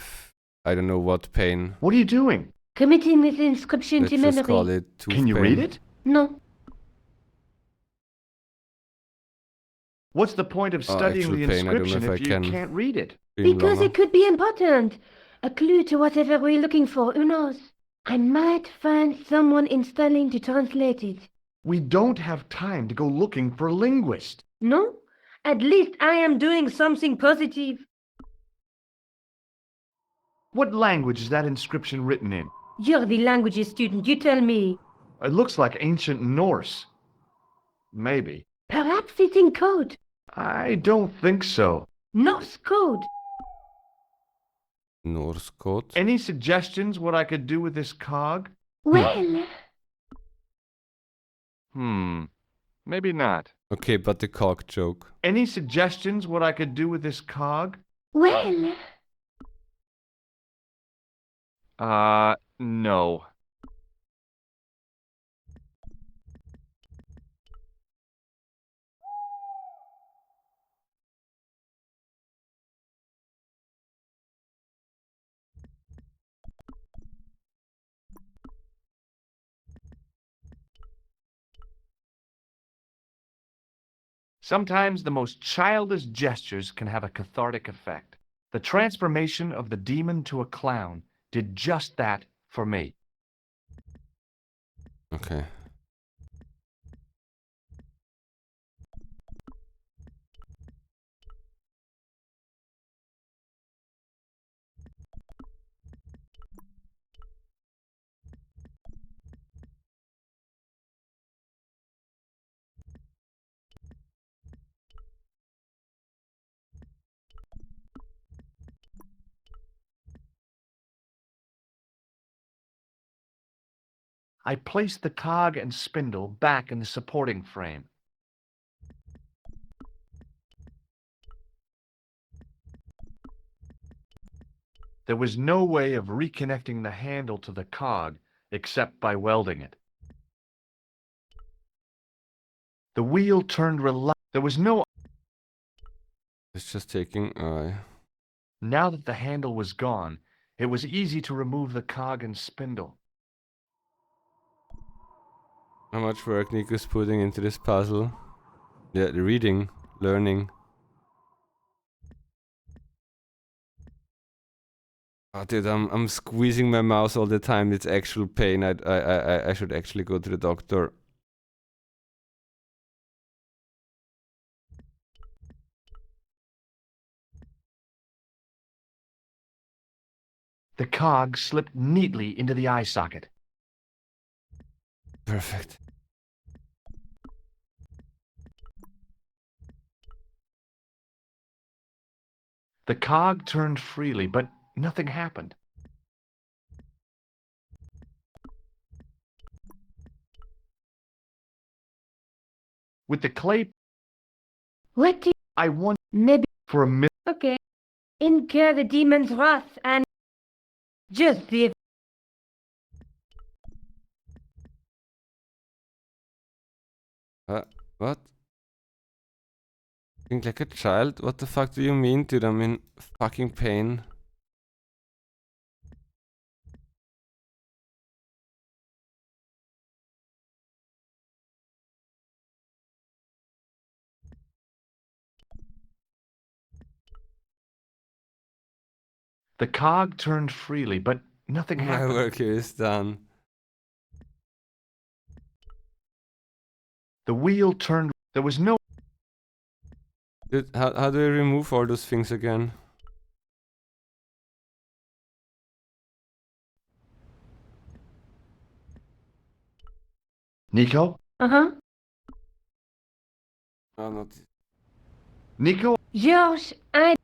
don't know what pain. What are you doing? Committing this inscription Let's to just memory. call it tooth Can you pain. read it? No. What's the point of studying actual the pain, I don't know inscription if if I you can can't read it? Because it could be important. A clue to whatever we're looking for, who knows? I might find someone installing to translate it. We don't have time to go looking for a linguist. No? At least I am doing something positive. What language is that inscription written in? You're the languages student, you tell me. It looks like ancient Norse. Maybe. Perhaps it's in code. I don't think so. Norse code. Norse code. Any suggestions what I could do with this cog? Well... Maybe not. Okay, but the cog joke. Any suggestions what I could do with this cog? Well... No. Sometimes the most childish gestures can have a cathartic effect. The transformation of the demon to a clown did just that for me. Okay. I placed the cog and spindle back in the supporting frame. There was no way of reconnecting the handle to the cog except by welding it. The wheel turned There was no... It's just taking... Now that the handle was gone, it was easy to remove the cog and spindle. How much work Nico's putting into this puzzle? Yeah, the reading, learning. Oh, dude, I'm squeezing my mouse all the time. It's actual pain. I should actually go to the doctor. The cog slipped neatly into the eye socket. Perfect. The cog turned freely, but nothing happened. With the clay... What do I want... Maybe... For a minute... Okay. Incur the demon's wrath and... Just see if... What? Think like a child? What the fuck do you mean, dude? I'm in fucking pain. The cog turned freely, but nothing My happened. work here is done. The wheel turned... There was no... Dude, how do I remove all those things again? Nico? Uh-huh. Oh, not... Nico? George, I...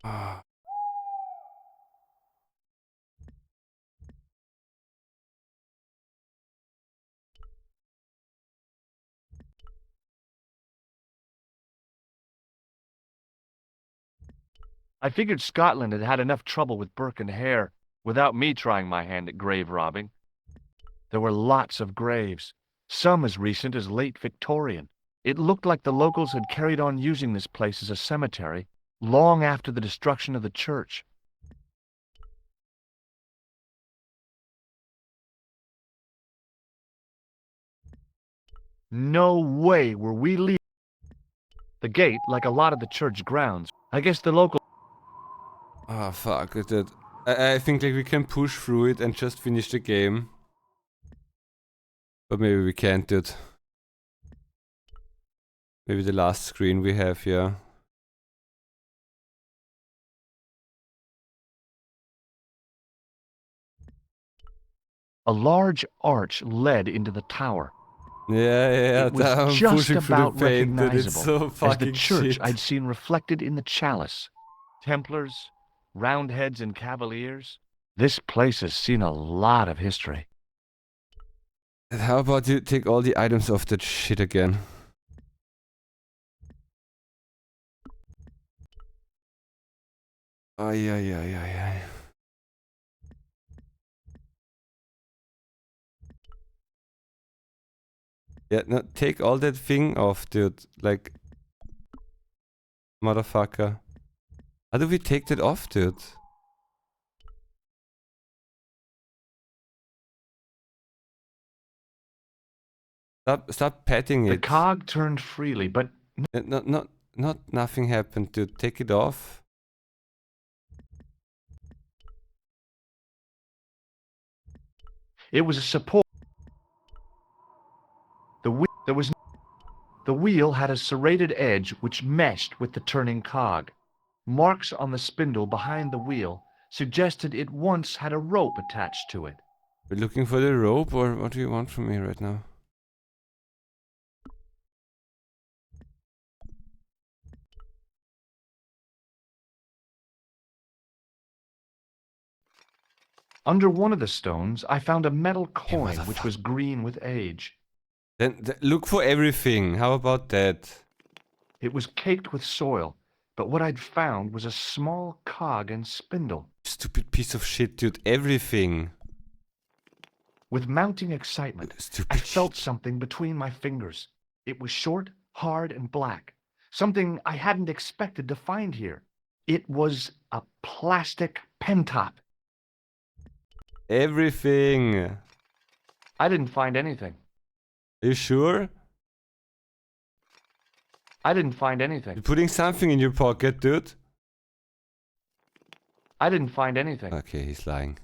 Ah. I figured Scotland had had enough trouble with Burke and Hare without me trying my hand at grave robbing. There were lots of graves, some as recent as late Victorian. It looked like the locals had carried on using this place as a cemetery long after the destruction of the church. No way were we leaving. The gate, like a lot of the church grounds, I guess the local... Oh fuck, dude. I think like we can push through it and just finish the game. But maybe we can't, dude. Maybe the last screen we have, yeah. A large arch led into the tower. Yeah, It was I'm just pushing through about the paint, dude. It's recognizable so as the fucking church shit. I'd seen reflected in the chalice. Templars, Roundheads, and Cavaliers. This place has seen a lot of history. How about you take all the items off that shit again? Ay. Yeah, no, take all that thing off, dude. Like, motherfucker. How do we take that off, dude? Stop patting it. The cog turned freely, but... Nothing happened, dude. Take it off. It was a support. The wheel had a serrated edge which meshed with the turning cog. Marks on the spindle behind the wheel suggested it once had a rope attached to it. We're looking for the rope, or what do you want from me right now? Under one of the stones, I found a metal coin which was green with age. Then look for everything. How about that? It was caked with soil, but what I'd found was a small cog and spindle. Stupid piece of shit, dude. Everything. With mounting excitement, I felt something between my fingers. It was short, hard, and black. Something I hadn't expected to find here. It was a plastic pen top. Everything. I didn't find anything. Are you sure? I didn't find anything. You're putting something in your pocket, dude? I didn't find anything. Okay, he's lying.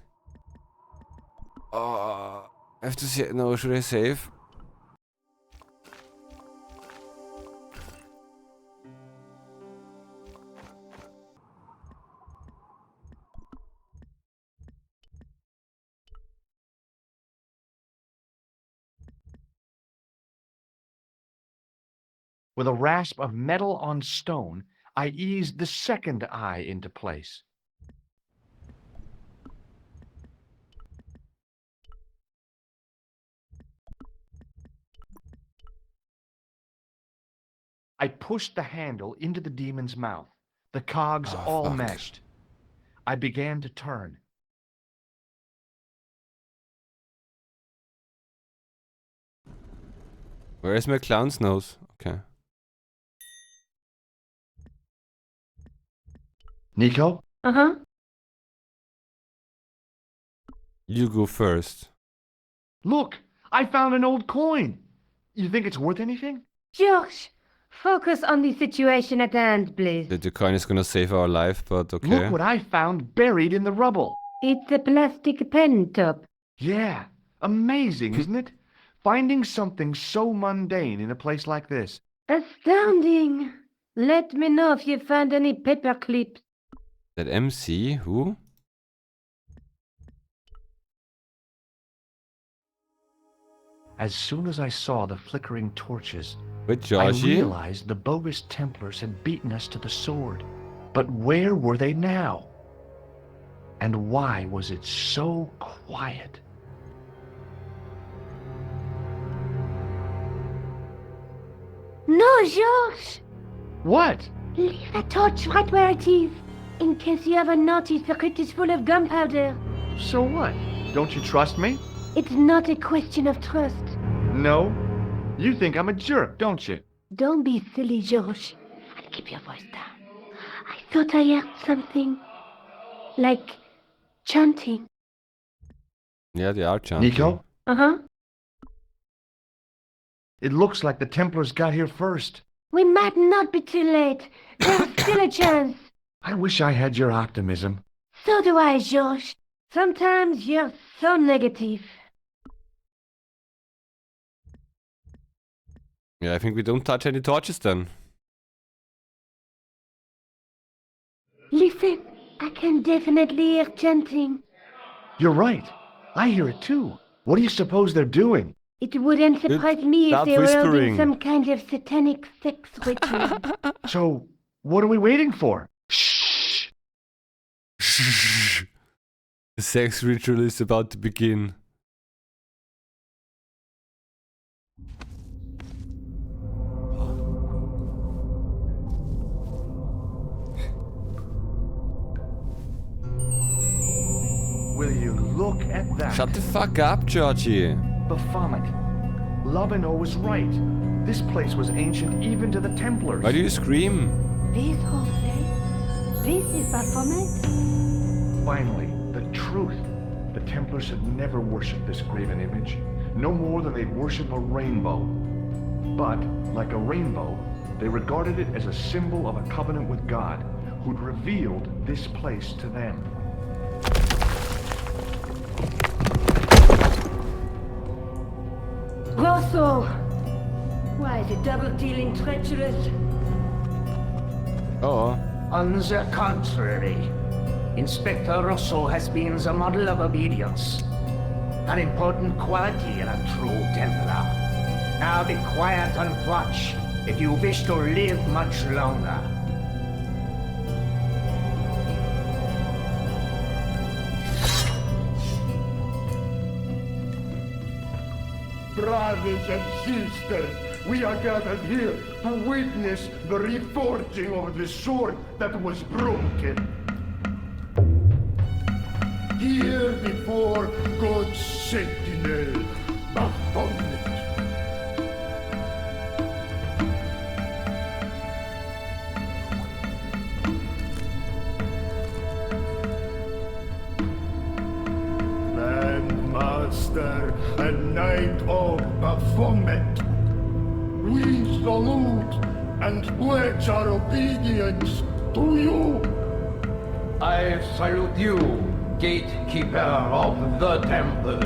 Oh, I have to say, no, should I save? With a rasp of metal on stone, I eased the second eye into place. I pushed the handle into the demon's mouth. The cogs all meshed. I began to turn. Where is my clown's nose? Okay. Nico? Uh-huh. You go first. Look! I found an old coin! You think it's worth anything? Josh, focus on the situation at hand, please. The coin is gonna save our life, but okay. Look what I found buried in the rubble! It's a plastic pen top. Yeah, amazing, isn't it? Finding something so mundane in a place like this. Astounding! Let me know if you find any paper clips. That MC? Who? As soon as I saw the flickering torches, Wait, I Joshi? realized the bogus Templars had beaten us to the sword. But where were they now? And why was it so quiet? No, George! What? Leave a torch right where it is, in case you haven't noticed the kit is full of gunpowder. So what? Don't you trust me? It's not a question of trust. No? You think I'm a jerk, don't you? Don't be silly, George. And keep your voice down. I thought I heard something. Like chanting. Yeah, they are chanting. Nico? Uh-huh. It looks like the Templars got here first. We might not be too late. There's still a chance. I wish I had your optimism. So do I, Josh. Sometimes you're so negative. Yeah, I think we don't touch any torches then. Listen, I can definitely hear chanting. You're right. I hear it too. What do you suppose they're doing? It wouldn't surprise me if Stop they were holding whispering. some kind of satanic sex ritual. So, what are we waiting for? The sex ritual is about to begin. Will you look at that? Shut the fuck up, Georgie. Baphomet. Lovino was right. This place was ancient even to the Templars. Why do you scream? This whole thing? This is Baphomet? Finally, the truth. The Templars had never worshipped this graven image, no more than they'd worship a rainbow. But, like a rainbow, they regarded it as a symbol of a covenant with God, who'd revealed this place to them. Rosso! Why, the double-dealing treacherous? Oh. On the contrary, Inspector Rosso has been the model of obedience, an important quality in a true Templar. Now be quiet and watch if you wish to live much longer. Brothers and sisters, we are gathered here to witness the reforging of the sword that was broken. Here before God's sentinel, Baphomet. Master and Knight of Baphomet, we salute and pledge our obedience to you. I salute you, gatekeeper of the temple.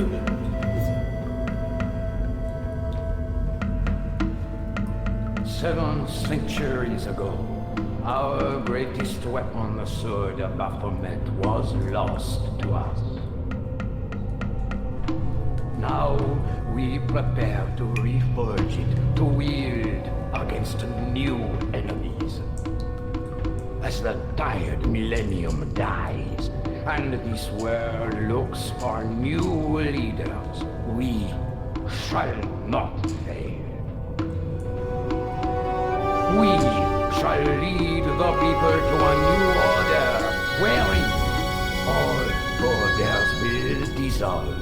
7 centuries ago, our greatest weapon, the sword of Baphomet, was lost to us. Now we prepare to reforge it, to wield against new enemies. As the tired millennium dies, and this world looks for new leaders, we shall not fail. We shall lead the people to a new order, wherein all borders will dissolve.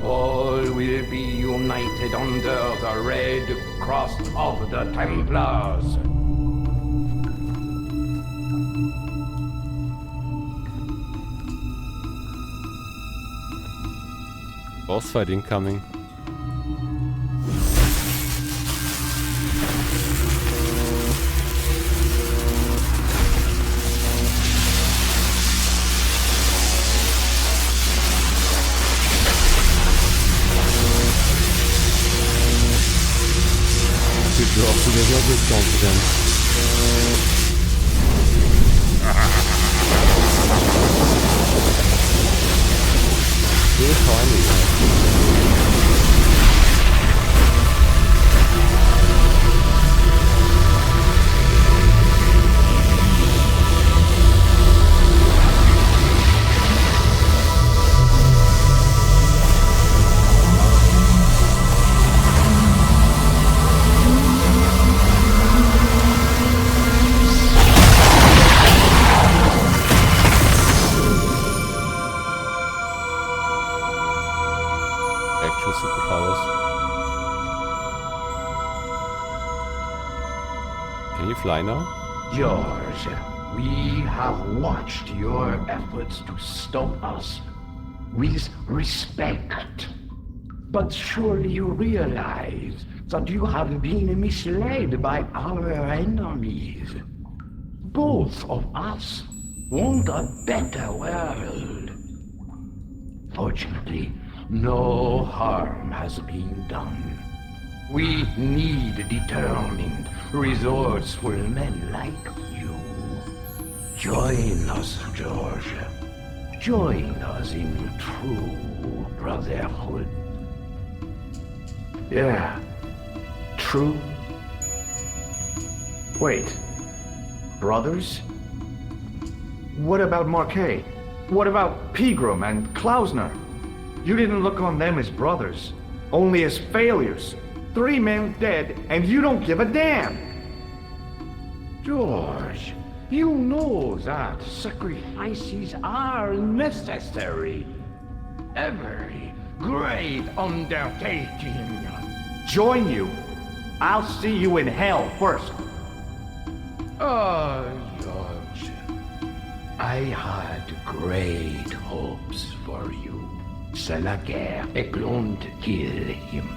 All will be united under the red cross of the Templars. Boss fight incoming. You're also a little bit confident. Really tiny. Actual superpowers. Can you fly now? George, we have watched your efforts to stop us with respect. But surely you realize that you have been misled by our enemies. Both of us want a better world. Fortunately, no harm has been done. We need determined, resourceful men like you. Join us, George. Join us in true brotherhood. Yeah. True. Wait. Brothers? What about Marquet? What about Pegram and Klausner? You didn't look on them as brothers, only as failures. 3 men dead, and you don't give a damn! George, you know that sacrifices are necessary. Every great undertaking. Join you? I'll see you in hell first. Oh, George, I had great hopes for you. C'est la guerre et l'on kill him.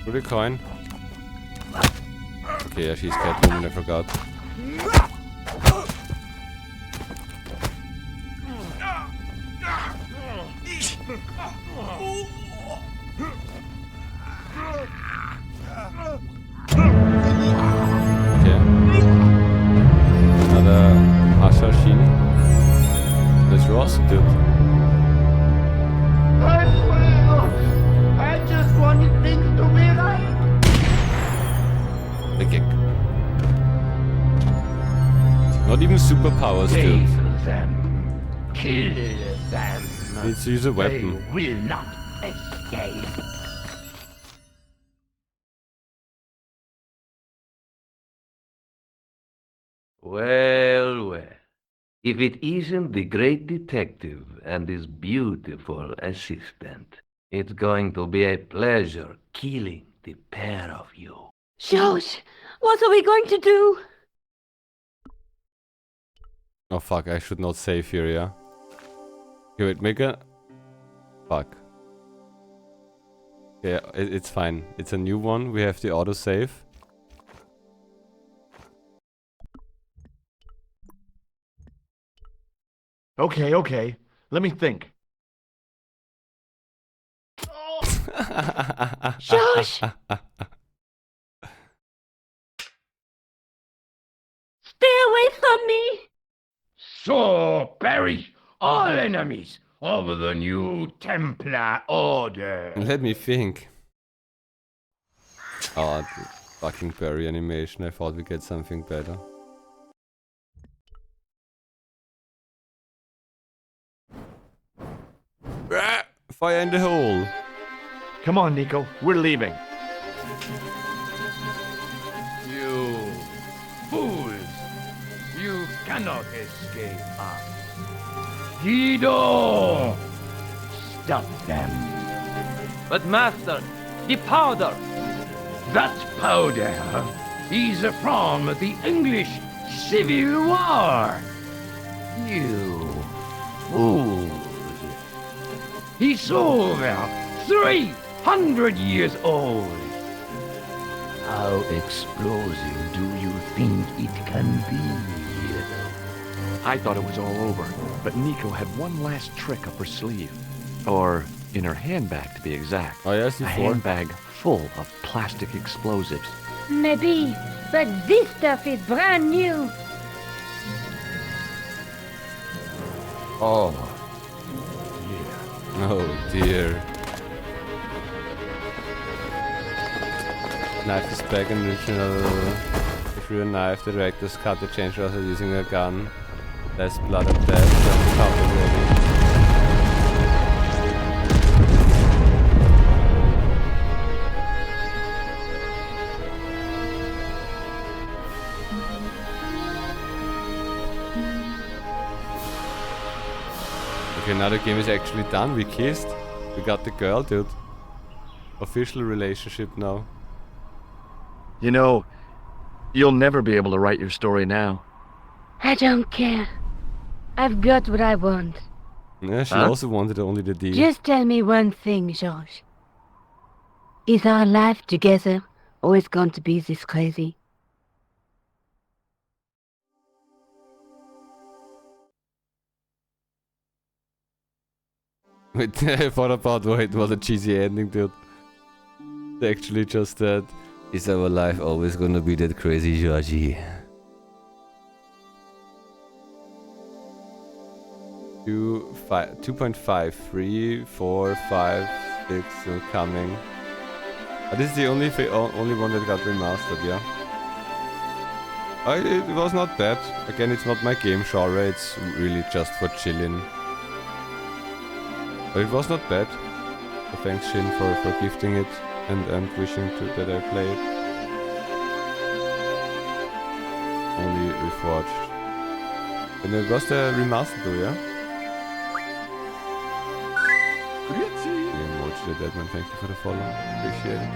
Pretty coin. Okay, yeah, she's Catwoman, I forgot. Okay. Another Assassine. That's Ross, dude. I just wanted things to be right. The kick. Not even superpowers, dude. Take them. Kill them. Needs to use a weapon. They will not escape. Well, well. If it isn't the great detective and his beautiful assistant, it's going to be a pleasure killing the pair of you. George, what are we going to do? Oh fuck, I should not save here, yeah? Okay, wait, make a... Fuck. Yeah, it's fine. It's a new one, we have the autosave. Okay. Let me think. Josh! Stay away from me! So perish all enemies of the new Templar Order. Let me think. Oh, the fucking berry animation. I thought we'd get something better. Ah, fire in the hole. Come on, Nico. We're leaving. You fools! You cannot escape us. Guido! Stop them. But master, the powder! That powder is from the English Civil War. You fools. He's over 300 years old. How explosive do you think it can be? I thought it was all over, but Nico had one last trick up her sleeve. Or in her handbag, to be exact. Oh yes, a handbag full of plastic explosives. Maybe, but this stuff is brand new. Oh. Oh dear. Knife is back in original. If you're a knife, the director's cut the change also using a gun. Less blood and death than cut already. Okay, now the game is actually done. We kissed. We got the girl, dude. Official relationship now. You know, you'll never be able to write your story now. I don't care. I've got what I want. Yeah, she Huh? also wanted only the D. Just tell me one thing, George. Is our life together always going to be this crazy? Wait, I thought about why it was a cheesy ending, dude. They actually just said, is our life always gonna be that crazy, Georgie? 2.5, 3, 4, 5, 6, still coming. This is the only one that got remastered, yeah. It was not bad. Again, it's not my game genre, it's really just for chilling. But it was not bad. So thanks Shin for gifting it and wishing that I play it. Only reforged. And it was the remastered though, yeah? Emoji the Deadman, thank you for the follow. Appreciate it.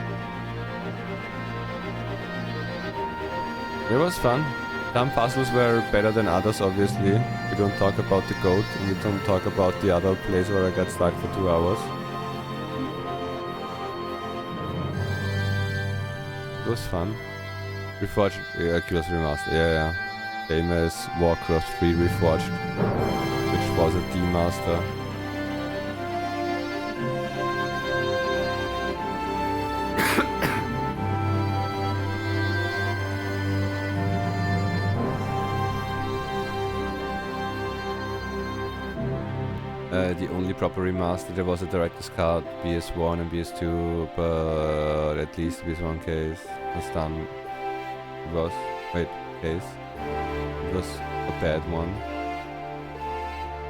It was fun. Some puzzles were better than others, obviously. We don't talk about the goat, and we don't talk about the other place where I got stuck for 2 hours. It was fun. Reforged, yeah, it was remastered, yeah. Same as Warcraft 3 Reforged, which was a demaster. The only proper remaster, there was a director's cut, PS1 and PS2, but at least PS1 case was done. It was, case. It was a bad one.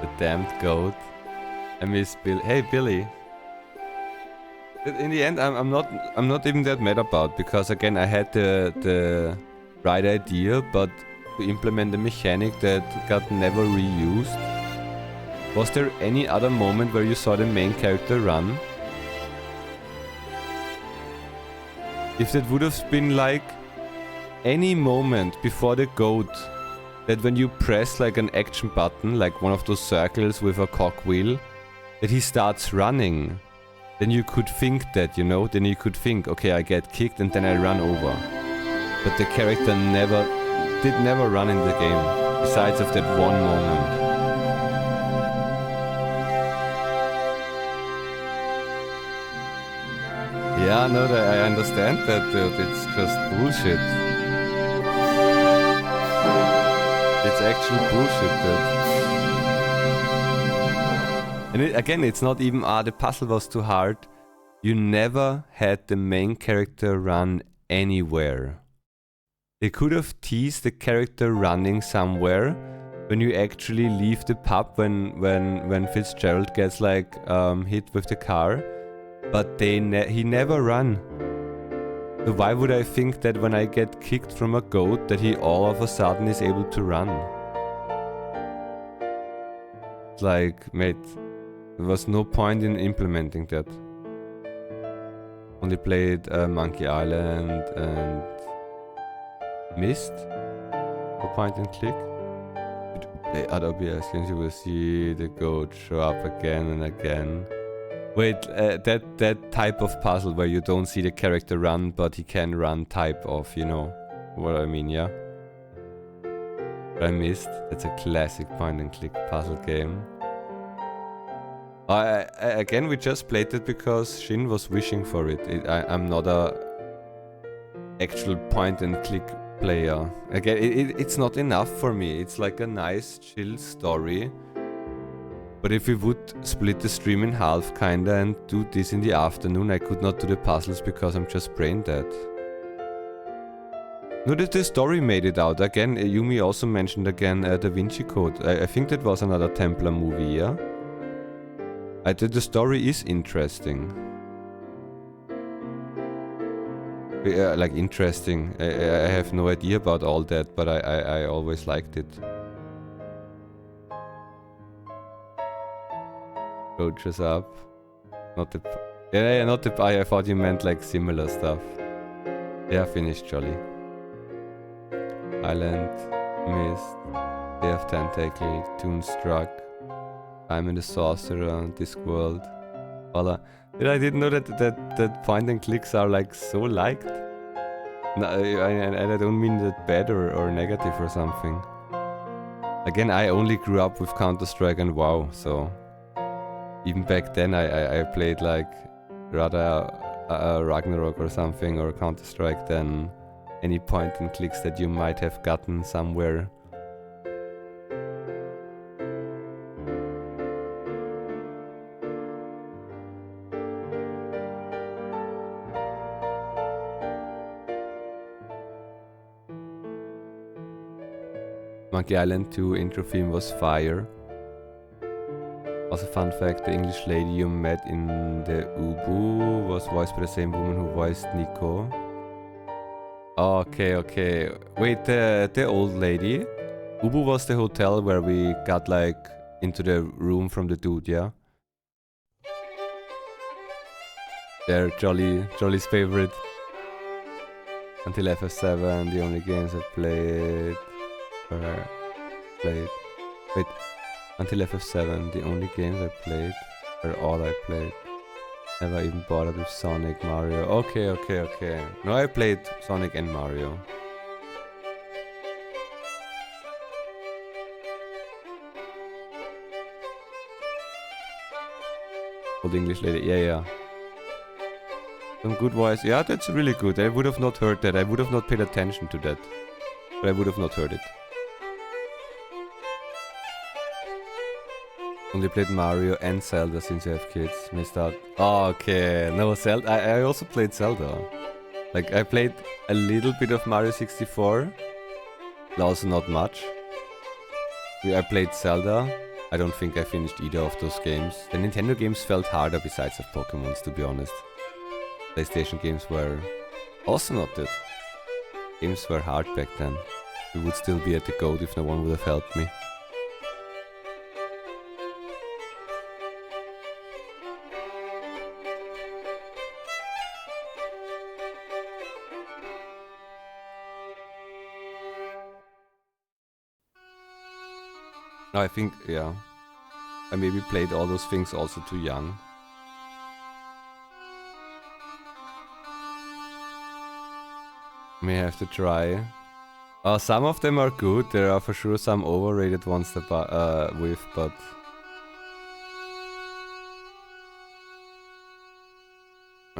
The damned goat. I miss Bill. Hey Billy. In the end, I'm not even that mad about, because again I had the right idea, but to implement a mechanic that got never reused. Was there any other moment where you saw the main character run? If that would have been like any moment before the goat, that when you press like an action button, like one of those circles with a cogwheel, that he starts running, then you could think that, you know, then you could think, okay, I get kicked and then I run over. But the character did never run in the game, besides of that one moment. Yeah, no, I understand that, dude. It's just bullshit. It's actual bullshit, dude. And again, it's not even, the puzzle was too hard. You never had the main character run anywhere. They could have teased the character running somewhere when you actually leave the pub when Fitzgerald gets like hit with the car. But he never run. So why would I think that when I get kicked from a goat that he all of a sudden is able to run? It's like, mate, there was no point in implementing that. Only played Monkey Island and Mist for point and click. If you play other OBS games, you will see the goat show up again and again. Wait, that type of puzzle where you don't see the character run, but he can run type of, you know what I mean, yeah? I missed. That's a classic point and click puzzle game. Again, we just played it because Shin was wishing for it. I'm not a actual point and click player. Again, it's not enough for me. It's like a nice chill story. But if we would split the stream in half kinda and do this in the afternoon, I could not do the puzzles because I'm just brain dead. No, the story made it out. Again, Yumi also mentioned again Da Vinci Code. I think that was another Templar movie, yeah? The story is interesting. Like interesting. I have no idea about all that, but I always liked it. Coaches up. Not the... Yeah, not the... I thought you meant like similar stuff. Yeah, finished, Jolly. Island, Mist, Day of Tentacle, Toonstruck. I'm in the sorcerer, Discworld. Voila. Dude, I didn't know that point and clicks are like so liked. No, I don't mean that bad or negative or something. Again, I only grew up with Counter-Strike and WoW, so even back then I played like rather Ragnarok or something or Counter-Strike than any point and clicks that you might have gotten somewhere. Monkey Island 2 intro theme was fire. Also fun fact, the English lady you met in the Ubu was voiced by the same woman who voiced Nico. Okay. Wait, the old lady? Ubu was the hotel where we got like into the room from the dude, yeah? They're Jolly's favorite. Until FF7, the only games I played... Wait, until FF7, the only games I played were all I played. Never even bothered with Sonic, Mario. Okay. No, I played Sonic and Mario. Old English lady, yeah. Some good voice, yeah, that's really good. I would have not heard that. I would have not paid attention to that. But I would have not heard it. Only played Mario and Zelda since you have kids. Missed out. Oh, okay. No, Zelda. I also played Zelda. Like, I played a little bit of Mario 64. Also not much. I played Zelda. I don't think I finished either of those games. The Nintendo games felt harder besides of Pokémon's, to be honest. PlayStation games were also not good. Games were hard back then. We would still be at the GOAT if no one would have helped me. No, I think, yeah. I maybe played all those things also too young. May have to try. Some of them are good. There are for sure some overrated ones that but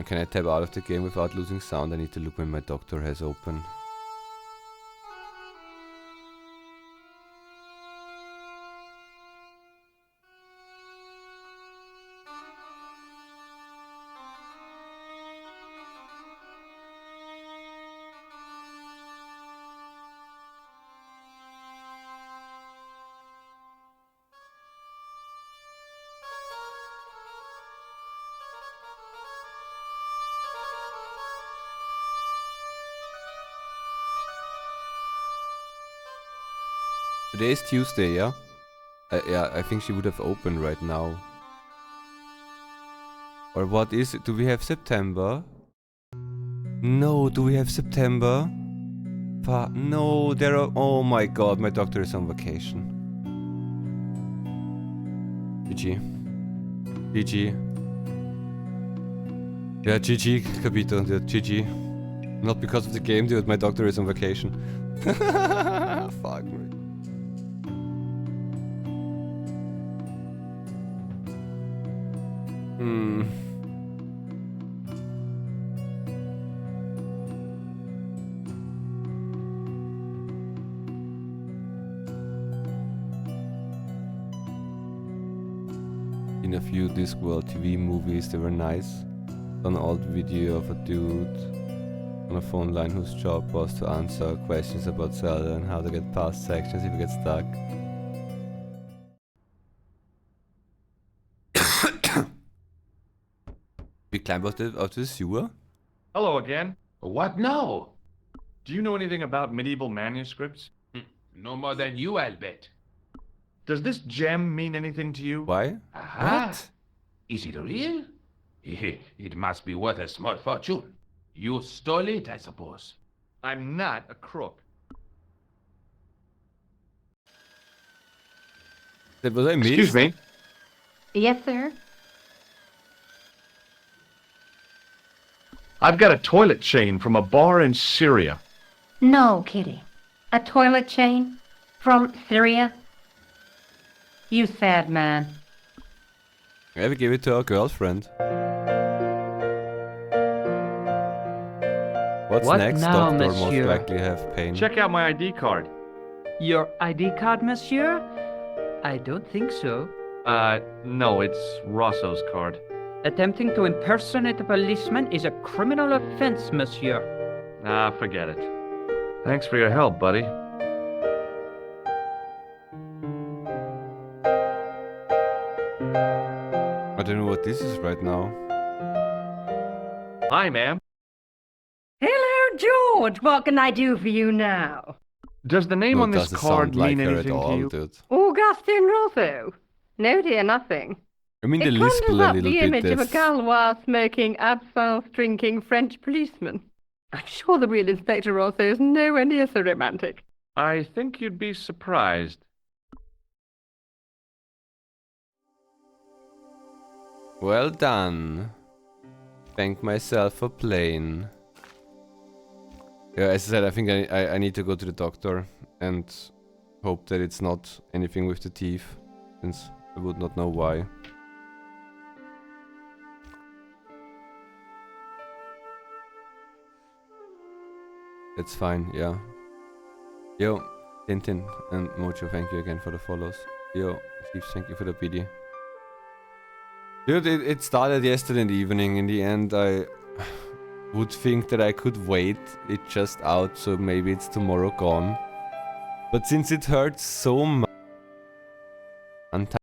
can I tab out of the game without losing sound? I need to look when my doctor has open. Today is Tuesday, yeah? Yeah, I think she would have opened right now. Or what is it? Do we have September? No, do we have September? No, there are... Oh my god, my doctor is on vacation. GG. GG. Yeah, GG, capito. Yeah, GG. Not because of the game, dude. My doctor is on vacation. Fuck me. In a few Discworld TV movies, they were nice. An old video of a dude on a phone line whose job was to answer questions about Zelda and how to get past sections if you get stuck. We climb out of the sewer? Hello again. What now? Do you know anything about medieval manuscripts? No more than you, I'll bet. Does this gem mean anything to you? Why? Aha. What? Is it real? It must be worth a small fortune. You stole it, I suppose. I'm not a crook. That was I missed? Excuse me. Yes, sir? I've got a toilet chain from a bar in Syria. No, Kitty. A toilet chain? From Syria? You sad man. Yeah, we give it to our girlfriend. What's What next? now, Doctor monsieur? most likely have pain. Check out my ID card. Your ID card, monsieur? I don't think so. No, it's Rosso's card. Attempting to impersonate a policeman is a criminal offense, monsieur. Ah, forget it. Thanks for your help, buddy. I don't know what this is right now. Hi, ma'am. Hello, George. What can I do for you now? Does the name No, on this doesn't card sound like mean her anything at all, to you? dude. Augustine Rosso? No, dear, nothing. I mean, It the lisp a conjures up little the bit. image of a That's... Gaulois smoking, absinthe drinking French policeman. I'm sure the real Inspector Rosso is nowhere near so romantic. I think you'd be surprised. Well done. Thank myself for playing. Yeah, as I said, I think I need to go to the doctor and hope that it's not anything with the teeth, since I would not know why. That's fine, yeah. Yo, Tintin and Mojo, thank you again for the follows. Yo, Chiefs, thank you for the PD. Dude, it started yesterday in the evening. In the end, I would think that I could wait it just out, so maybe it's tomorrow gone. But since it hurts so much,